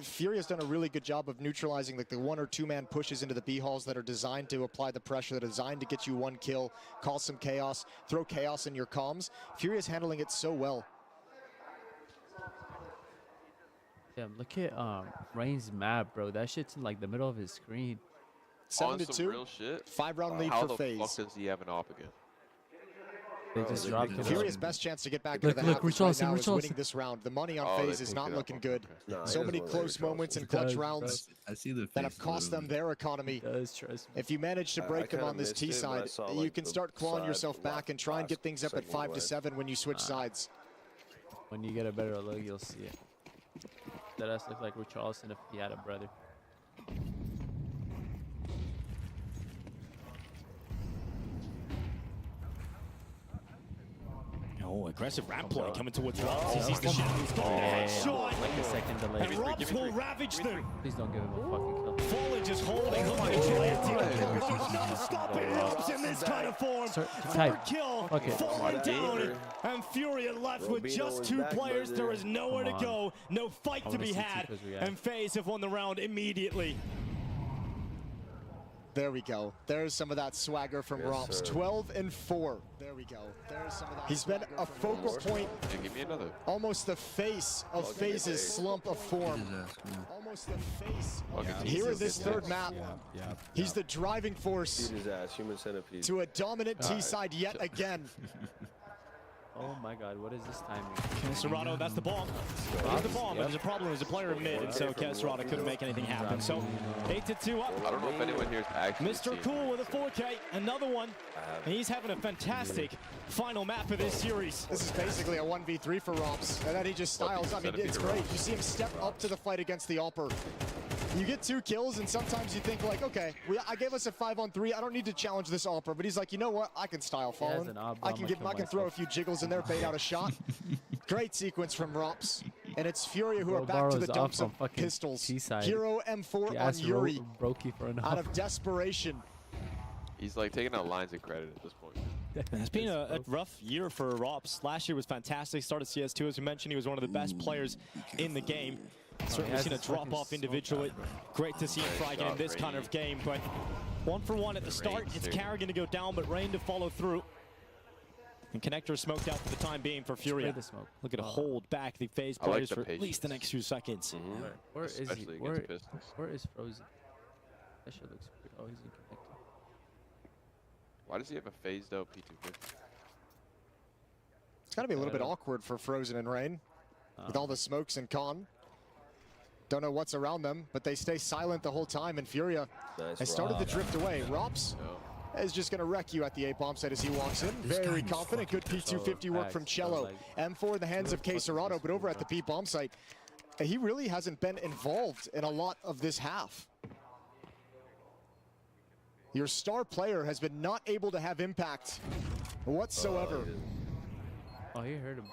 Fury has done a really good job of neutralizing like the 1 or 2 man pushes into the B halls that are designed to apply the pressure, that are designed to get you 1 kill, cause some chaos, throw chaos in your comms. Fury is handling it so well. Yeah, look at Rain's map, bro. That shit's in like the middle of his screen. 7-2. Real shit. 5-round lead for FaZe. How the fuck does he have an op again? They just dropped it. Fury's best chance to get back into the half right now is winning this round. The money on FaZe is not looking good. So many close moments and clutch rounds that have cost them their economy. If you manage to break them on this T side, you can start clawing yourself back and try and get things up at 5-7 when you switch sides. When you get a better look, you'll see it. That ass look like Richarlison if he had a brother. Oh, aggressive ramp play coming towards Robs. He sees the shadow. He's got a headshot. Like a second delay. And Robs will ravage them. Please don't give him a fucking kill. Fallen just holding on to the no stopping Robs in this kind of form. 3rd kill. Fallen down. And Fury left with just 2 players. There is nowhere to go. No fight to be had. And FaZe have won the round immediately. There we go. There's some of that swagger from Robs. 12-4. There we go. There's some of that. He's been a focal point. Give me another. Almost the face of FaZe's slump of form. Almost the face. Here in this 3rd map, he's the driving force to a dominant T side yet again. Oh my god, what is this timing? Casterado, that's the bomb. That's the bomb, but there's a problem. There's a player in mid, and so Casterado couldn't make anything happen. So 8-2 up. I don't know if anyone here is actually Mr. Cool with a 4K, another one. And he's having a fantastic final map of this series. This is basically a 1v3 for Robs, and then he just styles. I mean, it's great. You see him step up to the fight against the Alper. You get 2 kills, and sometimes you think like, okay, I gave us a 5-on-3. I don't need to challenge this Alper, but he's like, you know what? I can style Fallen. I can throw a few jiggles in there, bait out a shot. Great sequence from Rops, and it's Furia who are back to the dumps of pistols. Hero M4 on Yuri out of desperation. He's like taking out lines of credit at this point. It's been a rough year for Rops. Last year was fantastic. Started CS2, as we mentioned. He was one of the best players in the game. Certainly seen a drop-off individually. Great to see him fragging in this kind of game, but 1 for 1 at the start. It's Carrigan to go down, but Rain to follow through. And Connector smoked out for the time being for Furia. Looking to hold back the FaZe players for at least the next few seconds. Where is he? Where is Frozen? That shit looks weird. Oh, he's in Connector. Why does he have a phased out P250? It's got to be a little bit awkward for Frozen and Rain with all the smokes and con. Don't know what's around them, but they stay silent the whole time, and Furia has started to drift away. Rops, is just going to wreck you at the A bomb site as he walks in. Very confident. Good P250 work from Cello. M4 in the hands of Cacerado, but over at the B bomb site, he really hasn't been involved in a lot of this half. Your star player has been not able to have impact whatsoever. Oh, he heard him.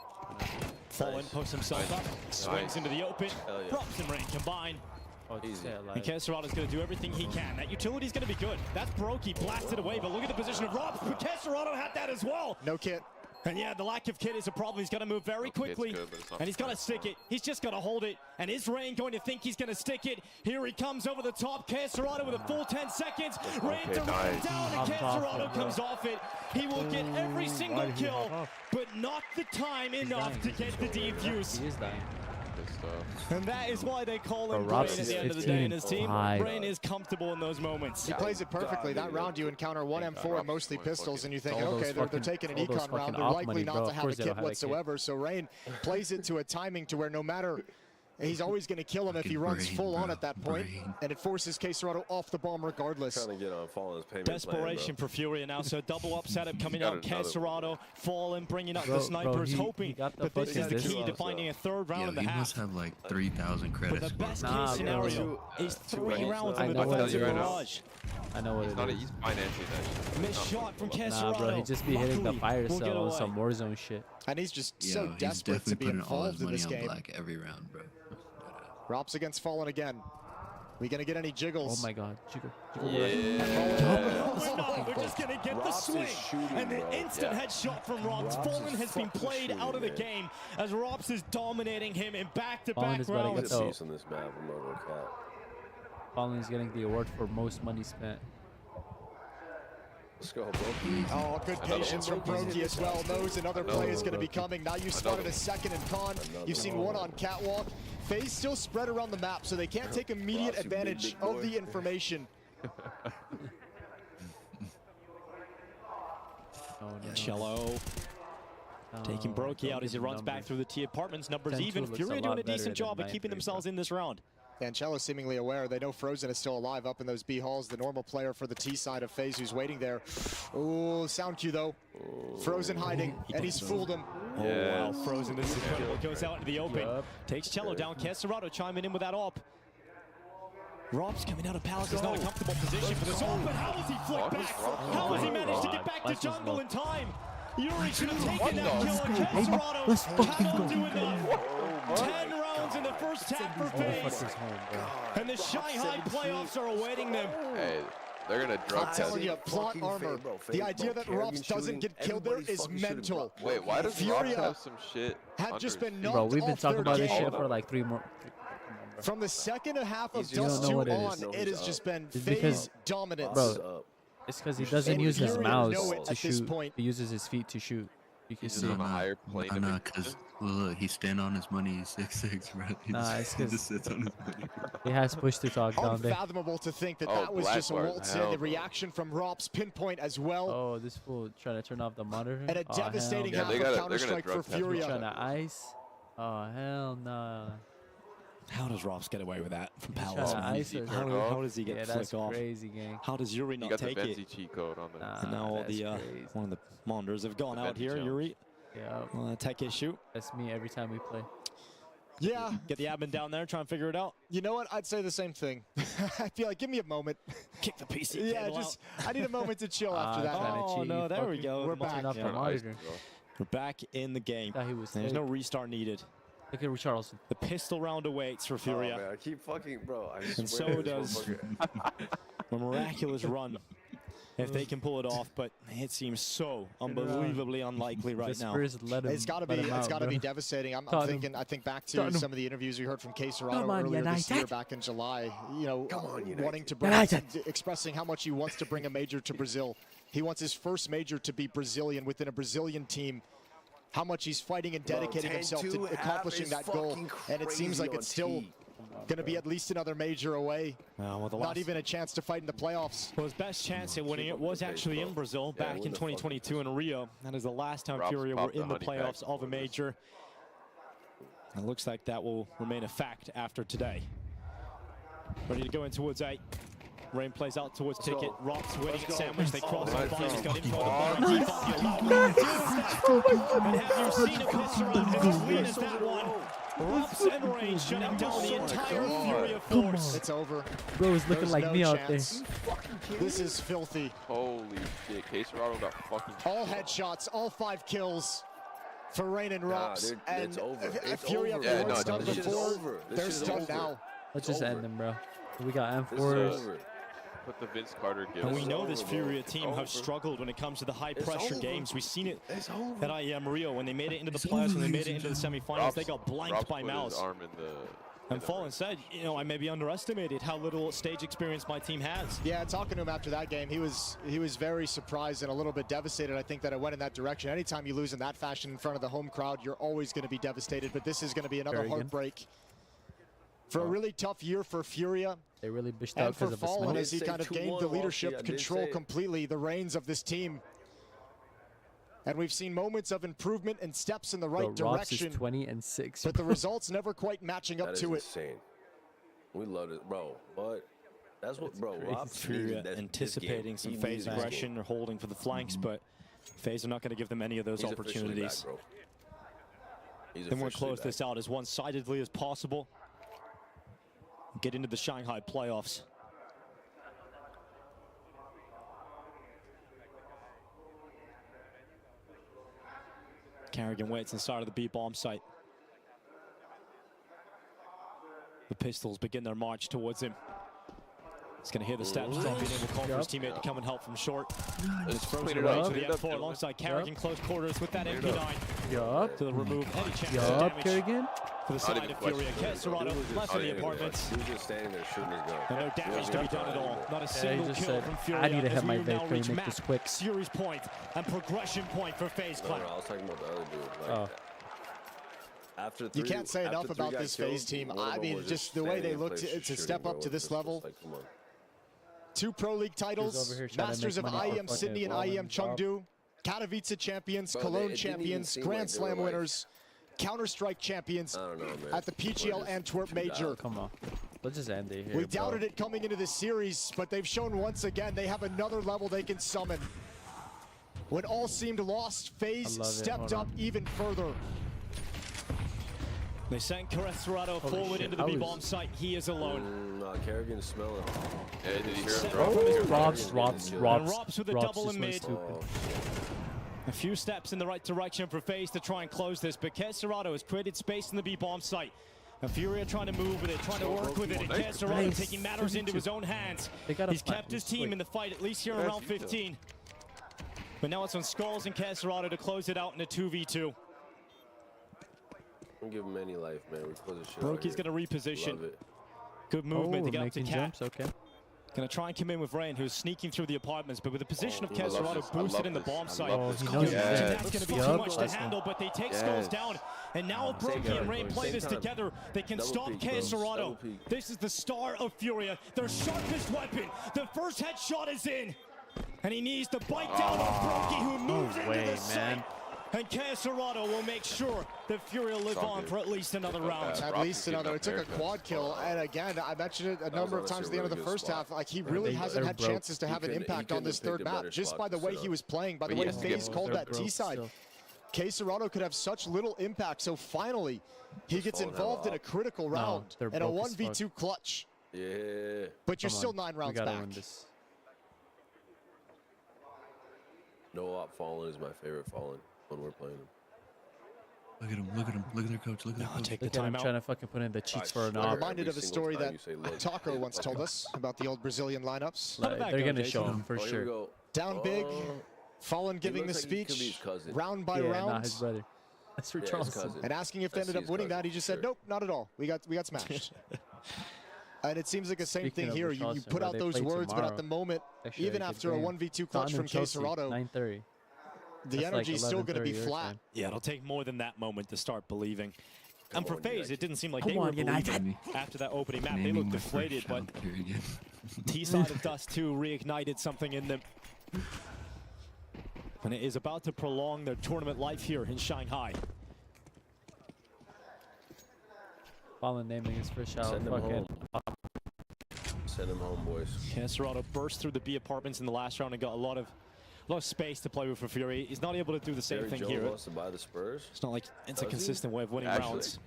Fallen posts himself up, swings into the open. Props and Rain combine. Oh, and Caserado's going to do everything he can. That utility's going to be good. That's Brokey blasted away, but look at the position of Robs. But Cacerado had that as well. No kit. And yeah, the lack of kit is a problem. He's got to move very quickly, and he's got to stick it. He's just got to hold it. And is Rain going to think he's going to stick it? Here he comes over the top. Cacerado with a full 10 seconds. Rain to run down, and Cacerado comes off it. He will get every single kill, but not the time enough to get the defuse. He is dying. And that is why they call him Brain at the end of the day in his team. Brain is comfortable in those moments. He plays it perfectly. That round you encounter one M4 and mostly pistols, and you think, okay, they're taking an econ round. They're likely not to have a kit whatsoever. So Rain plays it to a timing to where no matter, he's always going to kill him if he runs full on at that point, and it forces Cacerado off the bomb regardless. Trying to get on Fallen's payment Desperation for Furia now, so double up setup coming out. Cacerado, Fallen bringing up the snipers, hoping that this is the key to finding a third round in the half. He must have like 3,000 credits. But the best case scenario is 3 rounds in the defensive barrage. I know what it is. He's financing that. Missed shot from Cacerado. Nah, bro, he just be hitting the fire cell on some Warzone shit. And he's just so desperate to be involved in this game. Black every round, bro. Rops against Fallen again. We gonna get any jiggles? Oh my god, jiggle. We're just gonna get the swing. And the instant headshot from Robs. Fallen has been played out of the game as Robs is dominating him in back-to-back rounds. Fallen is getting the award for most money spent. Let's go, Brokey. Oh, good patience from Brokey as well. Knows another play is going to be coming. Now you spotted a second in con. You've seen one on catwalk. FaZe still spread around the map, so they can't take immediate advantage of the information. Cello taking Brokey out as he runs back through the T apartments. Numbers even. Furia doing a decent job of keeping themselves in this round. And Cello seemingly aware. They know Frozen is still alive up in those B halls. The normal player for the T side of FaZe who's waiting there. Oh, sound cue though. Frozen hiding, and he's fooled him. Oh, wow. Frozen, this is incredible. Goes out into the open. Takes Cello down. Cacerado chiming in with that op. Robs coming out of Palace is not a comfortable position for this. Oh, but how does he flick back? How has he managed to get back to jungle in time? Yuri should have taken that kill, and Cacerado cannot do enough. 10 rounds in the first half for FaZe. And the Shanghai playoffs are awaiting them. Hey, they're gonna drug test. I'm telling you, plot armor. The idea that Robs doesn't get killed there is mental. Wait, why does Robs have some shit? Had just been knocked bro, we've been off talking about this game. shit for like 3 more. From the second half of Dust 2 on, it has just been FaZe dominance. Bro, it's because he doesn't use his mouse to shoot. He uses his feet to shoot. You can see on a higher plane. Nah, because look, he's stand on his money. He's 6'6", bro. He just sits on his money. He has push to talk down there. Unfathomable to think that that was just a waltz in. The reaction from Robs pinpoint as well. Oh, this fool trying to turn off the monitor. And a devastating half of Counter-Strike for Furia. Trying to ice. Oh, hell no. How does Robs get away with that from Palace? How does he get flick off? Crazy game. How does Yuri not take it? He got the cheat code on there. And now all the one of the Monders have gone out here. Yuri, tech issue. That's me every time we play. Yeah. Get the admin down there, try and figure it out. You know what? I'd say the same thing. I feel like, give me a moment. Kick the PC. Yeah, just I need a moment to chill after that. Oh no, there we go. We're back. We're back in the game. There's no restart needed. Look at Richarlison. The pistol round awaits for Furia. Oh, man, I keep fucking, bro. And so does a miraculous run if they can pull it off, but it seems so unbelievably unlikely right now. It's got to be devastating. I think back to some of the interviews we heard from Cacerado earlier this year, back in July. You know, wanting to bring, expressing how much he wants to bring a major to Brazil. He wants his first major to be Brazilian within a Brazilian team. How much he's fighting and dedicating himself to accomplishing that goal, and it seems like it's still going to be at least another major away. Not even a chance to fight in the playoffs. Well, his best chance at winning it was actually in Brazil back in 2022 in Rio. That is the last time Furia were in the playoffs of a major. It looks like that will remain a fact after today. Ready to go in towards 8. Rain plays out towards Ticket. Rob's waiting at sandwich. They cross the line. He's got info on the bar. And have you seen a piss around as clean as that one? Robs and Rain shutting down the entire Furia force. It's over. Bro is looking like me out there. This is filthy. Holy shit, Caserado got fucking all headshots, all 5 kills for Rain and Robs. And it's over. Fury have been done before. They're stunned now. Let's just end them, bro. We got M4s. Put the Vince Carter gift. And we know this Furia team have struggled when it comes to the high-pressure games. We've seen it at IEM Rio when they made it into the playoffs, when they made it into the semifinals. They got blanked by Mouse. And Fallen said, you know, I maybe underestimated how little stage experience my team has. Yeah, talking to him after that game, he was very surprised and a little bit devastated. I think that it went in that direction. Anytime you lose in that fashion in front of the home crowd, you're always going to be devastated. But this is going to be another heartbreak. For a really tough year for Furia. They really bished out because of Fallen as he kind of gained the leadership control completely, the reins of this team. And we've seen moments of improvement and steps in the right direction. Robs is 20-6. But the results never quite matching up to it. Insane. We love it, bro. What? That's what, bro. Robs Furia anticipating some phase aggression or holding for the flanks, but FaZe are not going to give them any of those opportunities. They want to close this out as one-sidedly as possible. Get into the Shanghai playoffs. Carrigan waits inside of the B-bomb site. The Pistols begin their march towards him. He's going to hear the steps, being able to call for his teammate to come and help from short. It's frozen away to the M4 alongside Carrigan, close quarters with that MP9. To remove any chance of damage. Carrigan. For the side of Furia, Caserado left in the apartments. He was just standing there shooting his gun. And no damage to be done at all. Not a single kill from Furia. I need to hit my vape to make this quick. Series point and progression point for FaZe Clan. I was talking about the other dude. Like, after you can't say enough about this FaZe team. I mean, just the way they look to step up to this level. 2 Pro League titles, Masters of IEM Sydney and IEM Chengdu, Katowice champions, Cologne champions, Grand Slam winners. Counter-Strike champions at the PGL Antwerp Major. Come on. Let's just end it here. We doubted it coming into this series, but they've shown once again they have another level they can summon. When all seemed lost, FaZe stepped up even further. They sent Caserado forward into the B-bomb site. He is alone. Kerrigan smelling. Yeah, did you hear him? Robs with a double in mid. A few steps in the right direction for FaZe to try and close this, but Caserado has created space in the B-bomb site. And Furia trying to move with it, trying to work with it, and Caserado taking matters into his own hands. He's kept his team in the fight, at least here in round 15. But now it's on Skulls and Caserado to close it out in a 2v2. Don't give him any life, man. We close this shit. Brokey's going to reposition. Good movement to get up to Cat. Okay. Going to try and come in with Rain, who's sneaking through the apartments, but with the position of Caserado boosted in the bomb site. That's going to be too much to handle, but they take Skulls down. And now if Brokey and Rain play this together, they can stop Caserado. This is the star of Furia, their sharpest weapon. The first headshot is in. And he needs to bite down on Brokey, who moves into the site. And Caserado will make sure that Furia will live on for at least another round. At least another. It took a quad kill. And again, I mentioned it a number of times at the end of the first half. Like, he really hasn't had chances to have an impact on this third map. Just by the way he was playing, by the way FaZe called that T-side. Caserado could have such little impact. So finally, he gets involved in a critical round and a 1v2 clutch. Yeah. But you're still 9 rounds back. No op Fallen is my favorite Fallen when we're playing him. Look at him, look at him, look at their coach, look at their coach. Take the time out. Trying to fucking put in the cheats for an I'm reminded of a story that Taco once told us about the old Brazilian lineups. They're going to show him for sure. Down big, Fallen giving the speech, round by round. Not his brother. That's Richarlison. And asking if they ended up winning that, he just said, nope, not at all. We got smashed. And it seems like the same thing here. You put out those words, but at the moment, even after a 1v2 clutch from Caserado, 9:30. The energy's still going to be flat. Yeah, it'll take more than that moment to start believing. And for FaZe, it didn't seem like they were believing after that opening map. They looked deflated, but T-side of Dust 2 reignited something in them. And it is about to prolong their tournament life here in Shanghai. Fallen naming his first shot. Fucking Send him home, boys. Yeah, Serrato burst through the B apartments in the last round and got a lot of space to play with for Fury. He's not able to do the same thing here. Wants to buy the Spurs. It's not like it's a consistent way of winning rounds.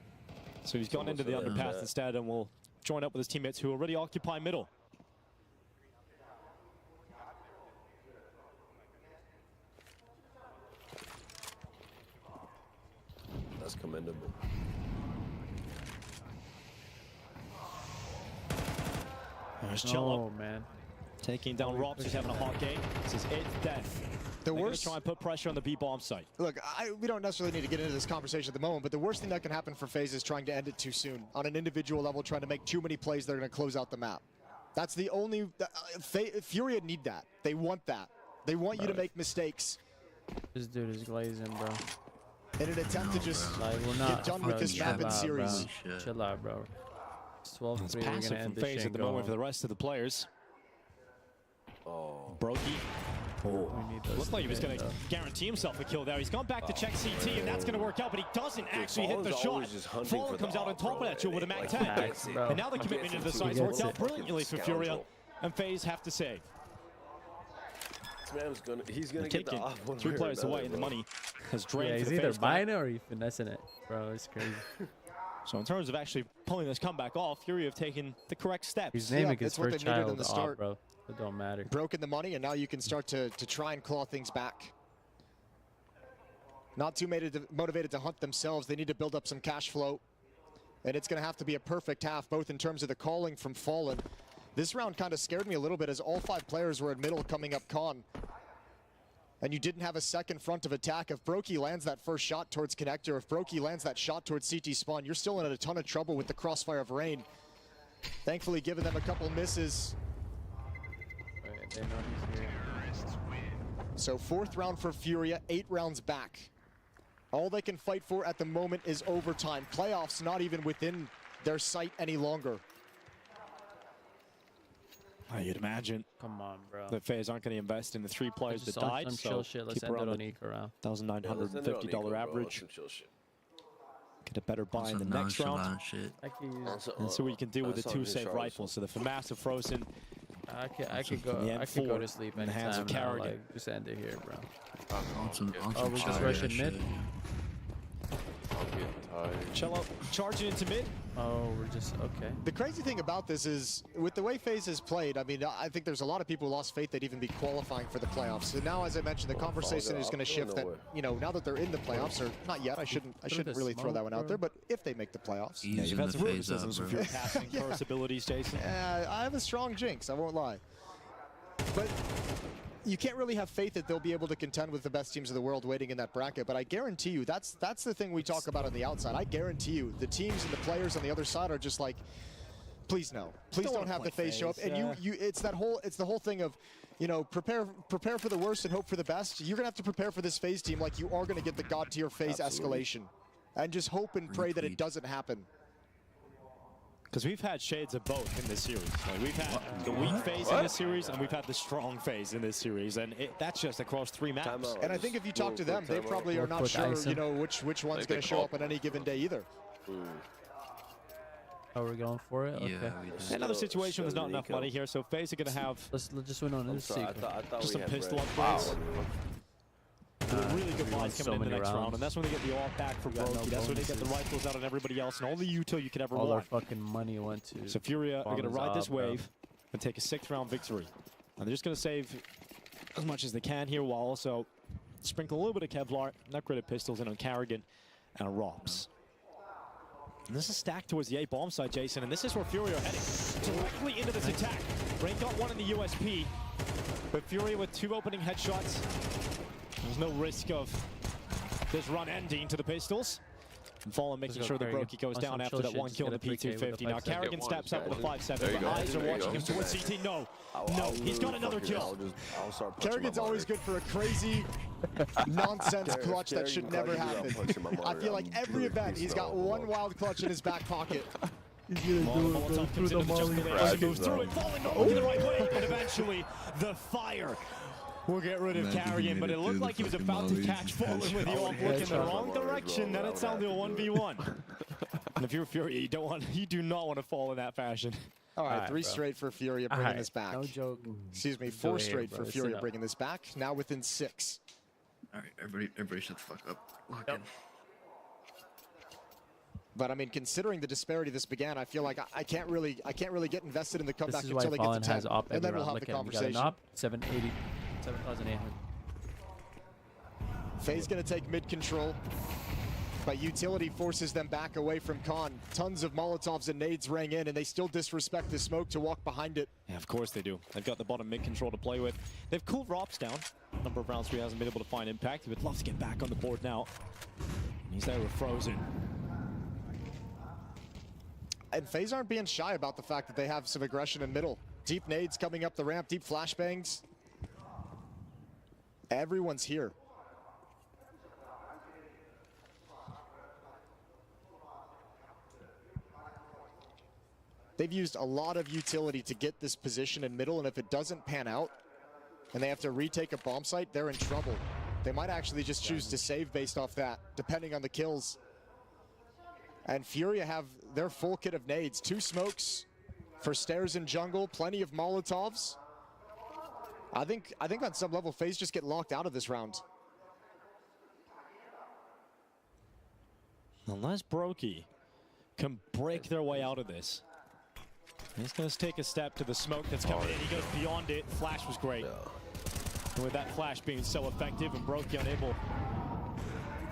So he's gone into the underpass instead and will join up with his teammates who already occupy middle. That's commendable. There's Cello. Oh, man. Taking down Robs, who's having a hot game. This is it, death. The worst. Try and put pressure on the B bomb site. Look, we don't necessarily need to get into this conversation at the moment, but the worst thing that can happen for FaZe is trying to end it too soon. On an individual level, trying to make too many plays that are going to close out the map. That's the only... Furia need that. They want that. They want you to make mistakes. This dude is glazing, bro. In an attempt to just get done with this map in series. Chill out, bro. It's 12-3. It's passive from FaZe at the moment for the rest of the players. Oh. Brokey. Looked like he was going to guarantee himself a kill there. He's gone back to check CT, and that's going to work out, but he doesn't actually hit the shot. Fallen comes out on top of that with a Mac 10. And now the commitment into the sides worked out brilliantly for Furia, and FaZe have to save. He's gonna get the off one. 3 players away, and the money has drained. Yeah, he's either buying it or he's finessing it, bro. It's crazy. So in terms of actually pulling this comeback off, Fury have taken the correct steps. He's naming his first child off, bro. It don't matter. Broken the money, and now you can start to try and claw things back. Not too motivated to hunt themselves. They need to build up some cash flow. And it's going to have to be a perfect half, both in terms of the calling from Fallen. This round kind of scared me a little bit as all 5 players were in middle coming up con. And you didn't have a second front of attack. If Brokey lands that first shot towards Connector, if Brokey lands that shot towards CT spawn, you're still in a ton of trouble with the crossfire of Rain. Thankfully, giving them a couple misses. They know he's here. So 4th round for Furia, 8 rounds back. All they can fight for at the moment is overtime. Playoffs not even within their sight any longer. You'd imagine. Come on, bro. The FaZe aren't going to invest in the 3 players that died. So shit. Let's end it on Eco round. $1,950 average. Get a better buy in the next round. And see what you can do with the 2 safe rifles. So the FAMAS have frozen. I could go to sleep in the hands of Carrigan. Like, just end it here, bro. Oh, we just rushing mid. Cello charging into mid. Oh, we're just okay. The crazy thing about this is, with the way FaZe has played, I mean, I think there's a lot of people who lost faith they'd even be qualifying for the playoffs. So now, as I mentioned, the conversation is going to shift that, you know, now that they're in the playoffs, or not yet, I shouldn't really throw that one out there, but if they make the playoffs. Yeah, you've had some criticisms of your passing curse abilities, Jason. I have a strong jinx, I won't lie. But you can't really have faith that they'll be able to contend with the best teams of the world waiting in that bracket, but I guarantee you, that's the thing we talk about on the outside. I guarantee you, the teams and the players on the other side are just like, please no. Please don't have the FaZe show up. And it's the whole thing of, you know, prepare for the worst and hope for the best. You're gonna have to prepare for this FaZe team like you are gonna get the God tier FaZe escalation. And just hope and pray that it doesn't happen. Because we've had shades of both in this series. Like, we've had the weak phase in this series, and we've had the strong phase in this series, and that's just across 3 maps. And I think if you talk to them, they probably are not sure, you know, which one's going to show up on any given day either. Oh, we're going for it? Okay. Yeah, another situation with not enough money here, so FaZe are going to have let's just win on this secret. Just some pistol upgrades. Really good buys coming in the next round, and that's when they get the all back for Brokey. That's when they get the rifles out on everybody else, and all the util you could ever want. All our fucking money went to. So Furia are going to ride this wave and take a 6th round victory. And they're just going to save as much as they can here, while also sprinkle a little bit of Kevlar and upgraded pistols in on Carrigan and Robs. And this is stacked towards the A bomb site, Jason, and this is where Furia are heading directly into this attack. Rain got one in the USP, but Furia with 2 opening headshots. There's no risk of this run ending to the pistols. And Fallen making sure the Brokey goes down after that 1 kill in the P250. Now Carrigan steps up with a 5-7. The eyes are watching him towards CT. No, he's got another kill. Kerrigan's always good for a crazy nonsense clutch that should never happen. I feel like every event he's got one wild clutch in his back pocket. He's gonna do it through the molly. Moves through it, Fallen not looking the right way, but eventually the fire will get rid of Carrigan, but it looked like he was about to catch Fallen with the off look in the wrong direction. Then it sounded a 1v1. And if you're Fury, you do not want to fall in that fashion. All right, 3 straight for Furia bringing this back. No joke. Excuse me, 4 straight for Furia bringing this back. Now within 6. All right, everybody shut the fuck up. Lock in. But I mean, considering the disparity this began, I feel like I can't really get invested in the comeback This is until why they get Fallen to 10, has op and then every we'll round. have the Look at him. We got conversation. an op, 780, 7,800. Faye's going to take mid control, but utility forces them back away from Khan. Tons of Molotovs and nades rang in, and they still disrespect the smoke to walk behind it. Yeah, of course they do. They've got the bottom mid control to play with. They've cooled Rops down. Number of rounds where he hasn't been able to find impact. He would love to get back on the board now. He's there with Frozen. And FaZe aren't being shy about the fact that they have some aggression in middle. Deep nades coming up the ramp, deep flashbangs. Everyone's here. They've used a lot of utility to get this position in middle, and if it doesn't pan out, and they have to retake a bomb site, they're in trouble. They might actually just choose to save based off that, depending on the kills. And Furia have their full kit of nades. 2 smokes for stairs and jungle, plenty of Molotovs. I think on some level, FaZe just get locked out of this round. Unless Brokey can break their way out of this. He's going to take a step to the smoke that's coming in. He goes beyond it. Flash was great. And with that flash being so effective and Brokey unable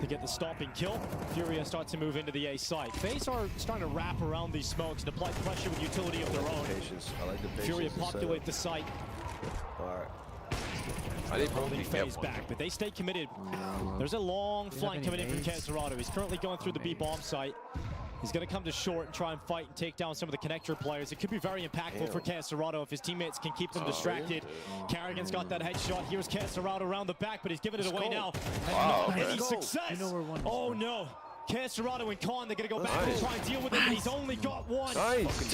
to get the stopping kill, Furia starts to move into the A site. FaZe are starting to wrap around these smokes and apply pressure with utility of their own. I like the patience. Furia populate the site. All right. They're holding FaZe back, but they stay committed. There's a long flank coming in from Casarado. He's currently going through the B bomb site. He's going to come to short and try and fight and take down some of the connector players. It could be very impactful for Casarado if his teammates can keep them distracted. Carrigan's got that headshot. Here's Casarado around the back, but he's giving it away now. And not any success. Oh no. Casarado and Khan, they're going to go back and try and deal with him, but he's only got one. 2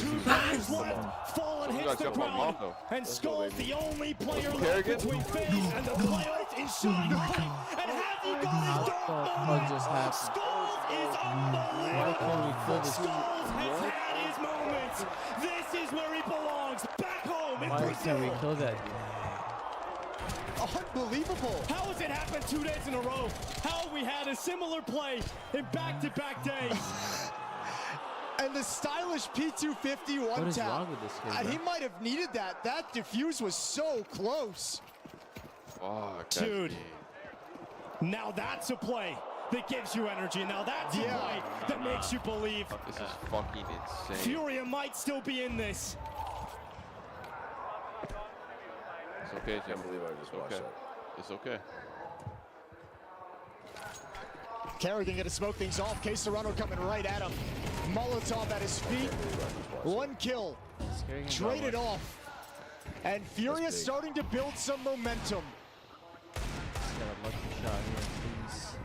minutes left. Fallen hits the ground. And Skull's the only player left between FaZe and the playoffs in Shanghai. And have you guys done? Skulls is unbelievable. Skulls has had his moments. This is where he belongs. Back home in Brazil. Why can't we kill that? Unbelievable. How has it happened 2 days in a row? How have we had a similar play in back-to-back days? And the stylish P250 one tap. He might have needed that. That defuse was so close. Fuck, dude. Now that's a play that gives you energy. Now that's a play that makes you believe. This is fucking insane. Furia might still be in this. It's okay, Jim. I can't believe I just watched that. It's okay. Carrigan gonna smoke things off. Casarado coming right at him. Molotov at his feet. 1 kill. Traded off. And Furia starting to build some momentum. Just got a lucky shot here, please.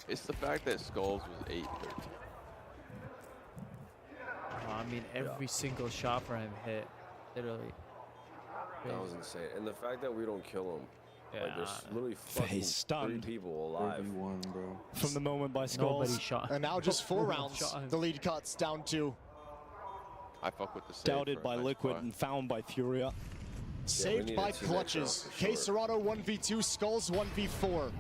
It's the fact that Skulls was 8-13. I mean, every single shot for him hit, literally. That was insane. And the fact that we don't kill him. Yeah. Like, there's literally fucking 3 people alive. Bro. From the moment by Skulls. Nobody shot. And now just 4 rounds. The lead cuts down 2. I fuck with the save. Doubted by Liquid and found by Furia. Saved by clutches. Casarado 1v2, Skulls 1v4.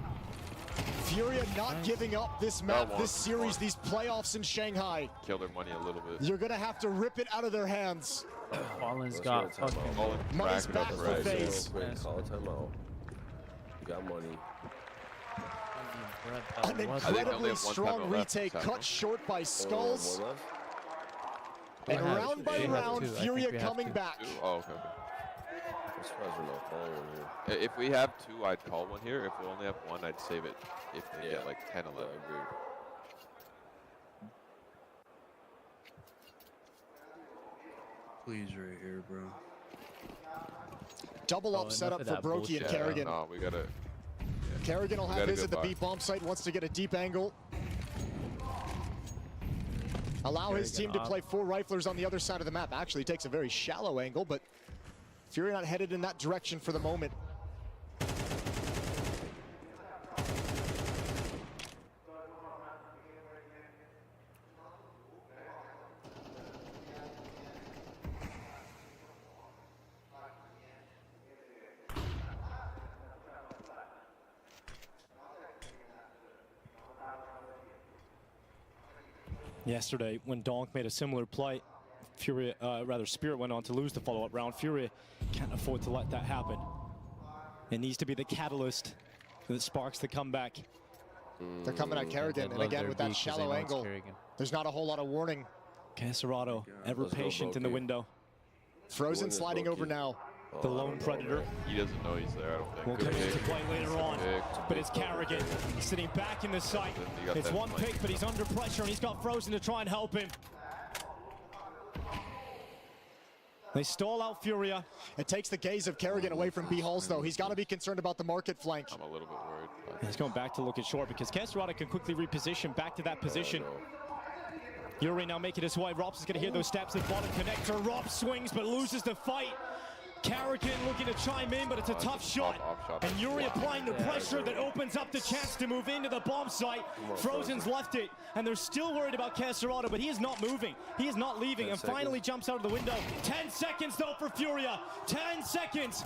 Furia not giving up this map, this series, these playoffs in Shanghai. Kill their money a little bit. You're gonna have to rip it out of their hands. Fallen's got fucking money's back for FaZe. Call a timeout. You got money. An incredibly strong retake, cut short by Skulls. And round by round, Furia coming back. Oh, okay. I'm surprised we're not calling one here. If we have 2, I'd call one here. If we only have 1, I'd save it. If they get like 10, 11. I agree. Please, right here, bro. Double up setup for Brokey and Carrigan. No, we gotta. Carrigan will have his at the B bomb site, wants to get a deep angle. Allow his team to play 4 riflers on the other side of the map. Actually takes a very shallow angle, but Furia not headed in that direction for the moment. Yesterday, when Donk made a similar play, Spirit went on to lose the follow-up round. Furia can't afford to let that happen. It needs to be the catalyst that sparks the comeback. They're coming at Kerrigan, and again with that shallow angle, there's not a whole lot of warning. Cacerado, ever patient in the window. Frozen sliding over now. The lone predator. He doesn't know he's there, I don't think. Will come into play later on, but it's Kerrigan sitting back in the site. It's one pick, but he's under pressure, and he's got Frozen to try and help him. They stall out Furia. It takes the gaze of Kerrigan away from B Halls, though. He's got to be concerned about the market flank. I'm a little bit worried. He's going back to look at short because Cacerado can quickly reposition back to that position. Yuri now making his way. Robs is going to hear those steps at bottom connector. Rob swings but loses the fight. Kerrigan looking to chime in, but it's a tough shot. And Yuri applying the pressure that opens up the chance to move into the bomb site. Frozen's left it, and they're still worried about Cacerado, but he is not moving. He is not leaving, and finally jumps out of the window. 10 seconds, though, for Furia. 10 seconds.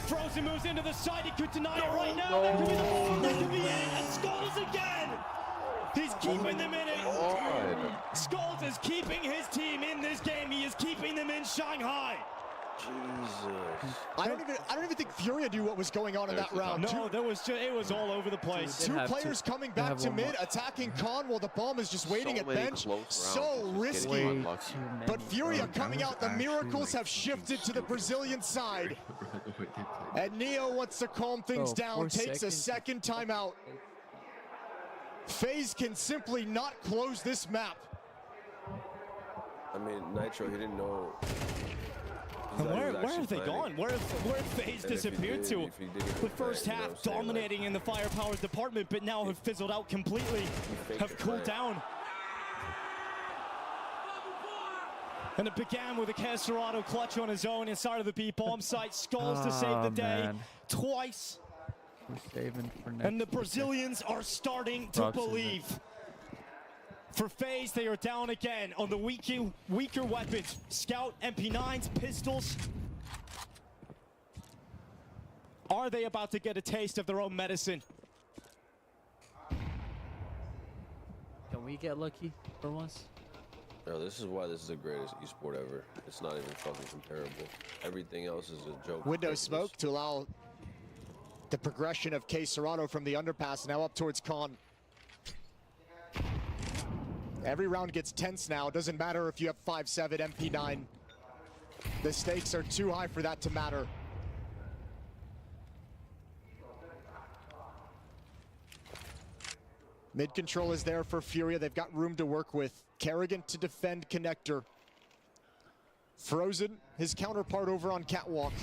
Frozen moves into the site. He could deny it right now. That could be the bomb. That could be it. And Skulls again. He's keeping them in it. Skulls is keeping his team in this game. He is keeping them in Shanghai. Jesus. I don't even think Furia knew what was going on in that round. No, it was all over the place. Two players coming back to mid, attacking Khan while the bomb is just waiting at bench. So risky. But Furia coming out, the miracles have shifted to the Brazilian side. And Neo wants to calm things down, takes a second timeout. FaZe can simply not close this map. I mean, Nitro, he didn't know. And where have they gone? Where have FaZe disappeared to? The first half dominating in the firepower department, but now have fizzled out completely, have cooled down. And it began with a Cacerado clutch on his own inside of the B bomb site. Skulls to save the day twice. And the Brazilians are starting to believe. For FaZe, they are down again on the weaker weapons. Scout, MP9s, pistols. Are they about to get a taste of their own medicine? Can we get lucky for once? No, this is why this is the greatest esport ever. It's not even fucking comparable. Everything else is a joke. Window smoke to allow the progression of Cacerado from the underpass, now up towards Khan. Every round gets tense now. Doesn't matter if you have 5-7 MP9. The stakes are too high for that to matter. Mid control is there for Furia. They've got room to work with. Kerrigan to defend connector. Frozen, his counterpart over on Catwalk.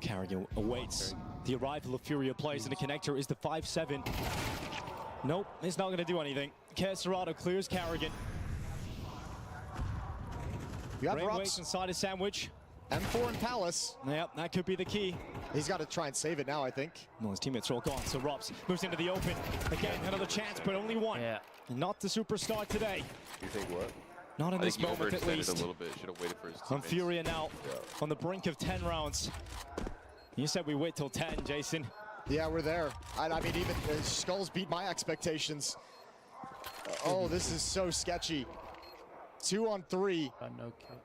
Kerrigan awaits the arrival of Furia players, and the connector is the 5-7. Nope, it's not going to do anything. Cacerado clears Kerrigan. You have Robs inside a sandwich. M4 and Palace. Yep, that could be the key. He's got to try and save it now, I think. No, his teammates are all gone, so Robs moves into the open. Again, another chance, but only one. Yeah. Not the superstar today. You think what? Not in this moment, at least. A little bit. Should have waited for his teammates. On Furia now, on the brink of 10 rounds. You said we wait till 10, Jason. Yeah, we're there. I mean, even Skulls beat my expectations. Oh, this is so sketchy. 2 on 3. No kill.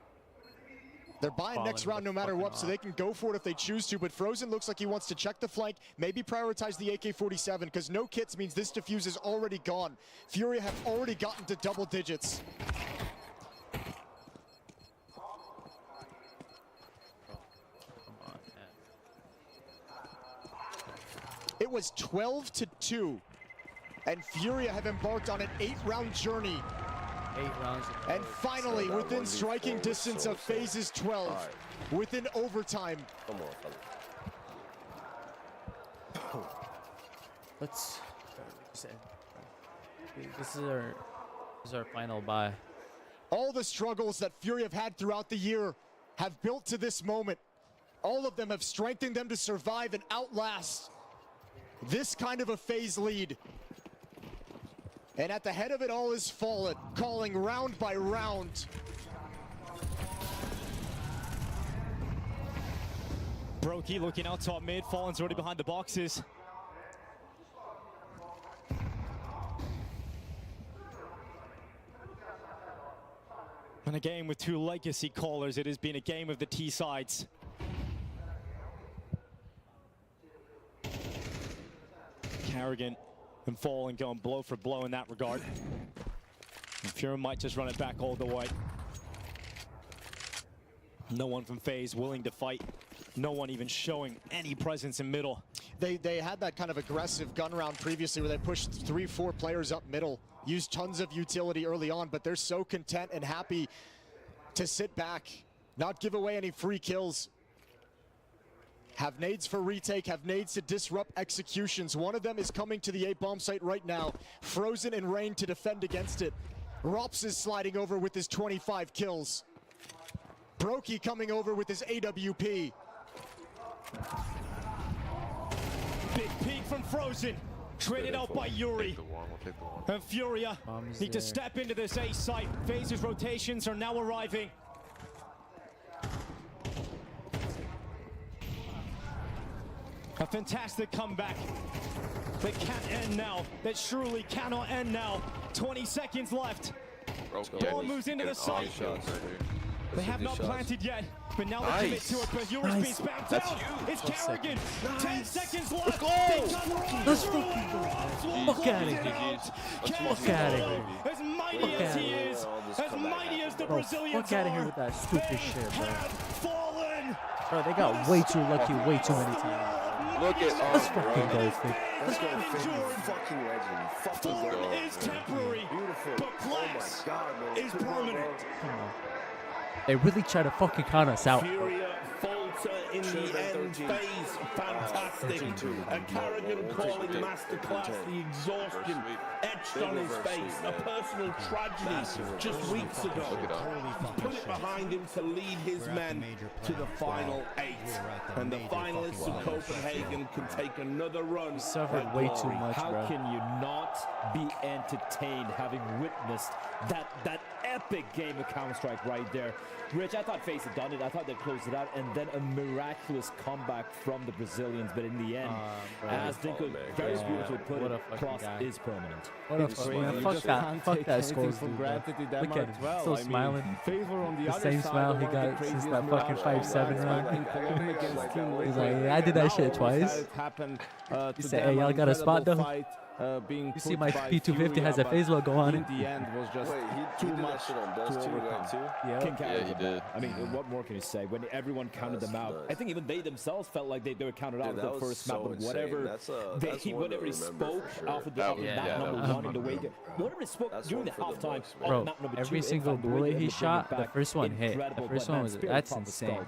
They're buying next round no matter what, so they can go for it if they choose to, but Frozen looks like he wants to check the flank, maybe prioritize the AK-47, because no kits means this defuse is already gone. Furia have already gotten to double digits. It was 12-2, and Furia have embarked on an 8-round journey. 8 rounds. And finally, within striking distance of FaZe's 12, within overtime. Come on, Let's. This is our final bye. All the struggles that Furia have had throughout the year have built to this moment. All of them have strengthened them to survive and outlast this kind of a FaZe lead. And at the head of it all is Fallen, calling round by round. Brokey looking out top mid, Fallen's already behind the boxes. In a game with two legacy callers, it has been a game of the T sides. Carrigan and Fallen going blow for blow in that regard. And Fury might just run it back all the way. No one from FaZe willing to fight. No one even showing any presence in middle. They had that kind of aggressive gun round previously where they pushed 3-4 players up middle, used tons of utility early on, but they're so content and happy to sit back, not give away any free kills. Have nades for retake, have nades to disrupt executions. One of them is coming to the A bomb site right now. Frozen and Rain to defend against it. Rops is sliding over with his 25 kills. Brokey coming over with his AWP. Big peek from Frozen. Traded out by Yuri. And Furia need to step into this A site. FaZe's rotations are now arriving. A fantastic comeback that can't end now. That surely cannot end now. 20 seconds left. Ball moves into the site. They have not planted yet, but now they commit to it. But Yuri's being spammed down. It's Carrigan. 10 seconds left. Let's fucking go. Fuck out of here. Fuck out of here. As mighty as he is, as mighty as the Brazilians fuck out of here with that stupid shit, bro. Fallen. Bro, they got way too lucky way too many times. Look at Let's fucking go, Fig. Let's go, Fig. Fucking legend. Fucking Form is temporary, but class is permanent. Come on. They really try to fucking count us out. Furia falter in the end phase, fantastic. And Carrigan calling masterclass, the exhaustion etched on his face, a personal tragedy just weeks ago. Put it behind him to lead his men to the final 8. And the finalists of Copenhagen can take another run. Suffered way too much, How bro. can you not be entertained having witnessed that epic game of Counter-Strike right there? Rich, I thought FaZe had done it. I thought they'd closed it out, and then a miraculous comeback from the Brazilians. But in the end, as Dinko very beautifully put it, cross is permanent. What a fuck, man. Fuck that scores, dude. Look at him, still smiling. The same smile he got since that fucking 5-7 round. He's like, yeah, I did that shit twice. He said, hey, y'all got a spot though? You see my P250 has a FaZe logo on it. The end was just he did that shit on Dust too, right, too? Yeah, he did. I mean, what more can you say? When everyone counted them out, I think even they themselves felt like they were counted out of the first map. But whatever whatever he spoke after the map number 1 in the way, whatever he spoke during the halftime on map number 2. Every single bullet he shot, the first one hit. The first one was, that's insane.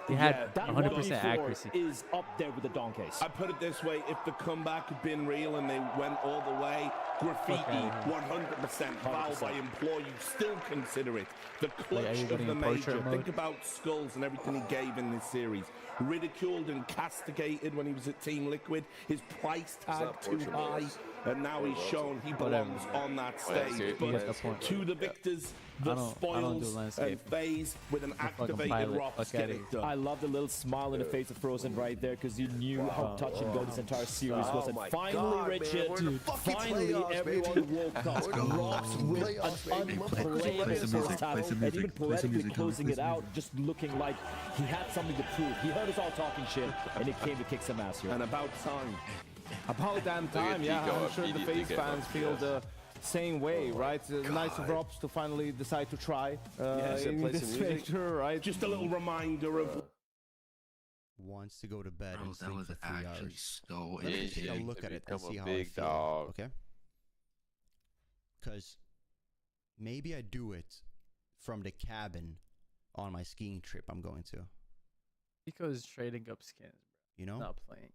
He had 100% accuracy. Is up there with the Donkeys. I put it this way, if the comeback had been real and they went all the way, graffiti 100% Valve, I implore you, still consider it the clutch of the major. Think about Skulls and everything he gave in this series. Ridiculed and castigated when he was at Team Liquid, his price tag too high, and now he's shown he belongs on that stage. But to the victors, the spoils, and FaZe with an activated Rops get it done. I love the little smile in the face of Frozen right there, because you knew how touch and go this entire series was. And finally, Richard, finally everyone woke up. Rops with an unplayable first half, and even poetically closing it out, just looking like he had something to prove. He heard us all talking shit, and he came to kick some ass here. And about time. About damn time, yeah. I'm sure the FaZe fans feel the same way, right? Nice of Rops to finally decide to try in this major, right? Just a little reminder of wants to go to bed and sleep that was for 3 actually hours. so Let me take a look at it and see how I feel. Okay? Because maybe I do it from the cabin on my skiing trip I'm going to. Because trading up skins, bro. You know? Not playing.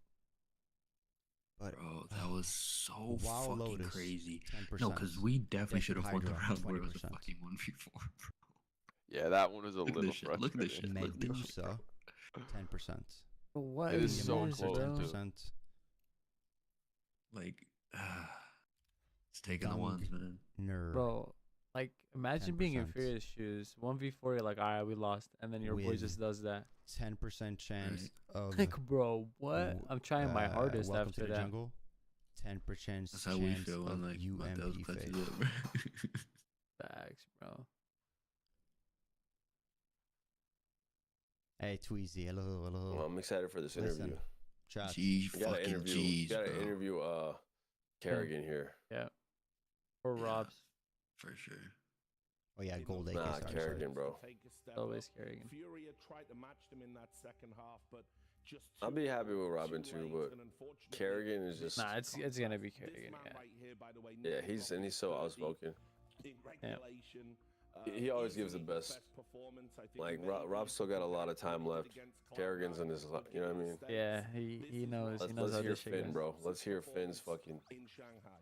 But bro, that was so WoW fucking Lotus, crazy. 10%. No, because we definitely should have won the Hydra, round where it was a 20%. fucking 1v4, bro. Yeah, that one was a Look at little this shit. Look at this shit. Look at this shit. Medusa, 10%. What It is so this, close, bro? too. Like, it's taking the ones, man. Nerd. Bro, like, imagine being in 10%. Furious shoes. 1v4, you're like, alright, we lost. And then your boy With just does that. 10% chance of Like, bro, what? I'm trying my hardest welcome after to the that. jungle. 10% That's how we chance feel of when like UMP those fake. places up, bro. Facts, bro. Hey, Tweezy, hello. Well, I'm excited for this interview. Chat. Gotta interview Kerrigan here. Yeah. Or Rob's. For sure. Oh yeah, Gold AK. Nah, Kerrigan, bro. Always Kerrigan. Fury tried to match them in that second half, but just I'll be happy with Robin too, but Kerrigan is just. Nah, it's gonna be Kerrigan. Yeah, he's so outspoken. Yeah. He always gives the best. Like Rob still got a lot of time left. Kerrigan's in his, you know what I mean? Yeah, he knows. Let's hear Finn, bro. Let's hear Finn's fucking. In Shanghai.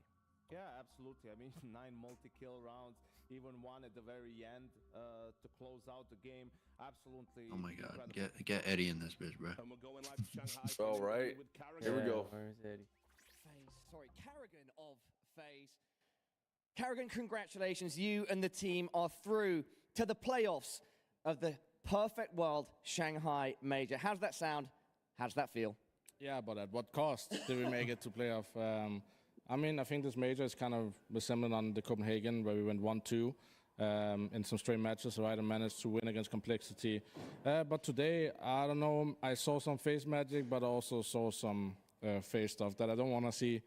Yeah, absolutely. I mean, 9 multi-kill rounds, even one at the very end to close out the game. Absolutely. Oh my God, get Eddie in this bitch, bro. All right, here we go. Where's Eddie? Kerrigan of FaZe. Kerrigan, congratulations. You and the team are through to the playoffs of the Perfect World Shanghai Major. How does that sound? How does that feel? Yeah, but at what cost did we make it to playoff? I mean, I think this major is kind of resembling on the Copenhagen, where we went 1-2 in some straight matches, right, and managed to win against Complexity. But today, I don't know, I saw some FaZe magic, but also saw some FaZe stuff that I don't want to see.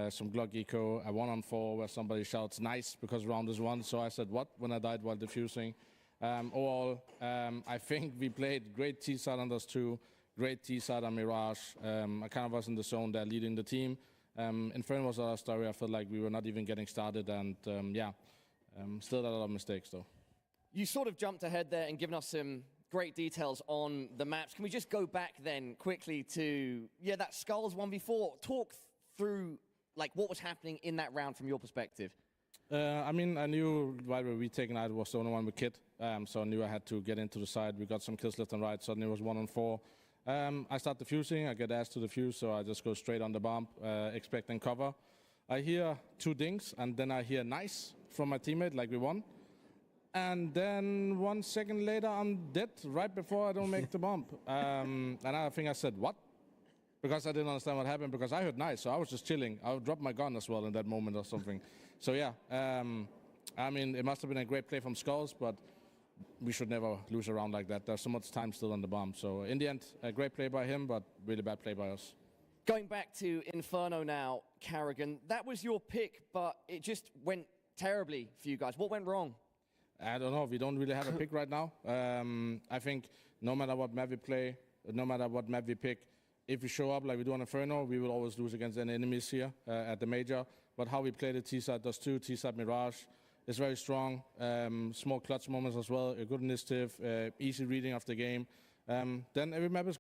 Some Glock Eco, a 1-on-4 where somebody shouts nice because round is won. So I said what when I died while defusing. Overall, I think we played great T-side on those two, great T-side on Mirage. I kind of was in the zone there leading the team. Inferno was our story. I felt like we were not even getting started, and still a lot of mistakes though. You sort of jumped ahead there and given us some great details on the maps. Can we just go back then quickly to that Skulls 1v4? Talk through like what was happening in that round from your perspective. I mean, I knew while we were retaking I was the only one with kit, so I knew I had to get into the side. We got some kills left and right. Suddenly it was 1-on-4. I start defusing, I get asked to defuse, so I just go straight on the bomb, expecting cover. I hear 2 dings, and then I hear nice from my teammate, like we won. And then 1 second later, I'm dead right before I don't make the bomb. And I think I said, what? Because I didn't understand what happened, because I heard nice, so I was just chilling. I dropped my gun as well in that moment or something. So yeah, I mean, it must have been a great play from Skulls, but we should never lose a round like that. There's so much time still on the bomb. So in the end, a great play by him, but really bad play by us. Going back to Inferno now, Kerrigan, that was your pick, but it just went terribly for you guys. What went wrong? I don't know. We don't really have a pick right now. I think no matter what map we play, no matter what map we pick, if we show up like we do on Inferno, we will always lose against any enemies here at the major. But how we play the T-side does too. T-side Mirage is very strong. Small clutch moments as well. A good initiative, easy reading of the game. Then every map is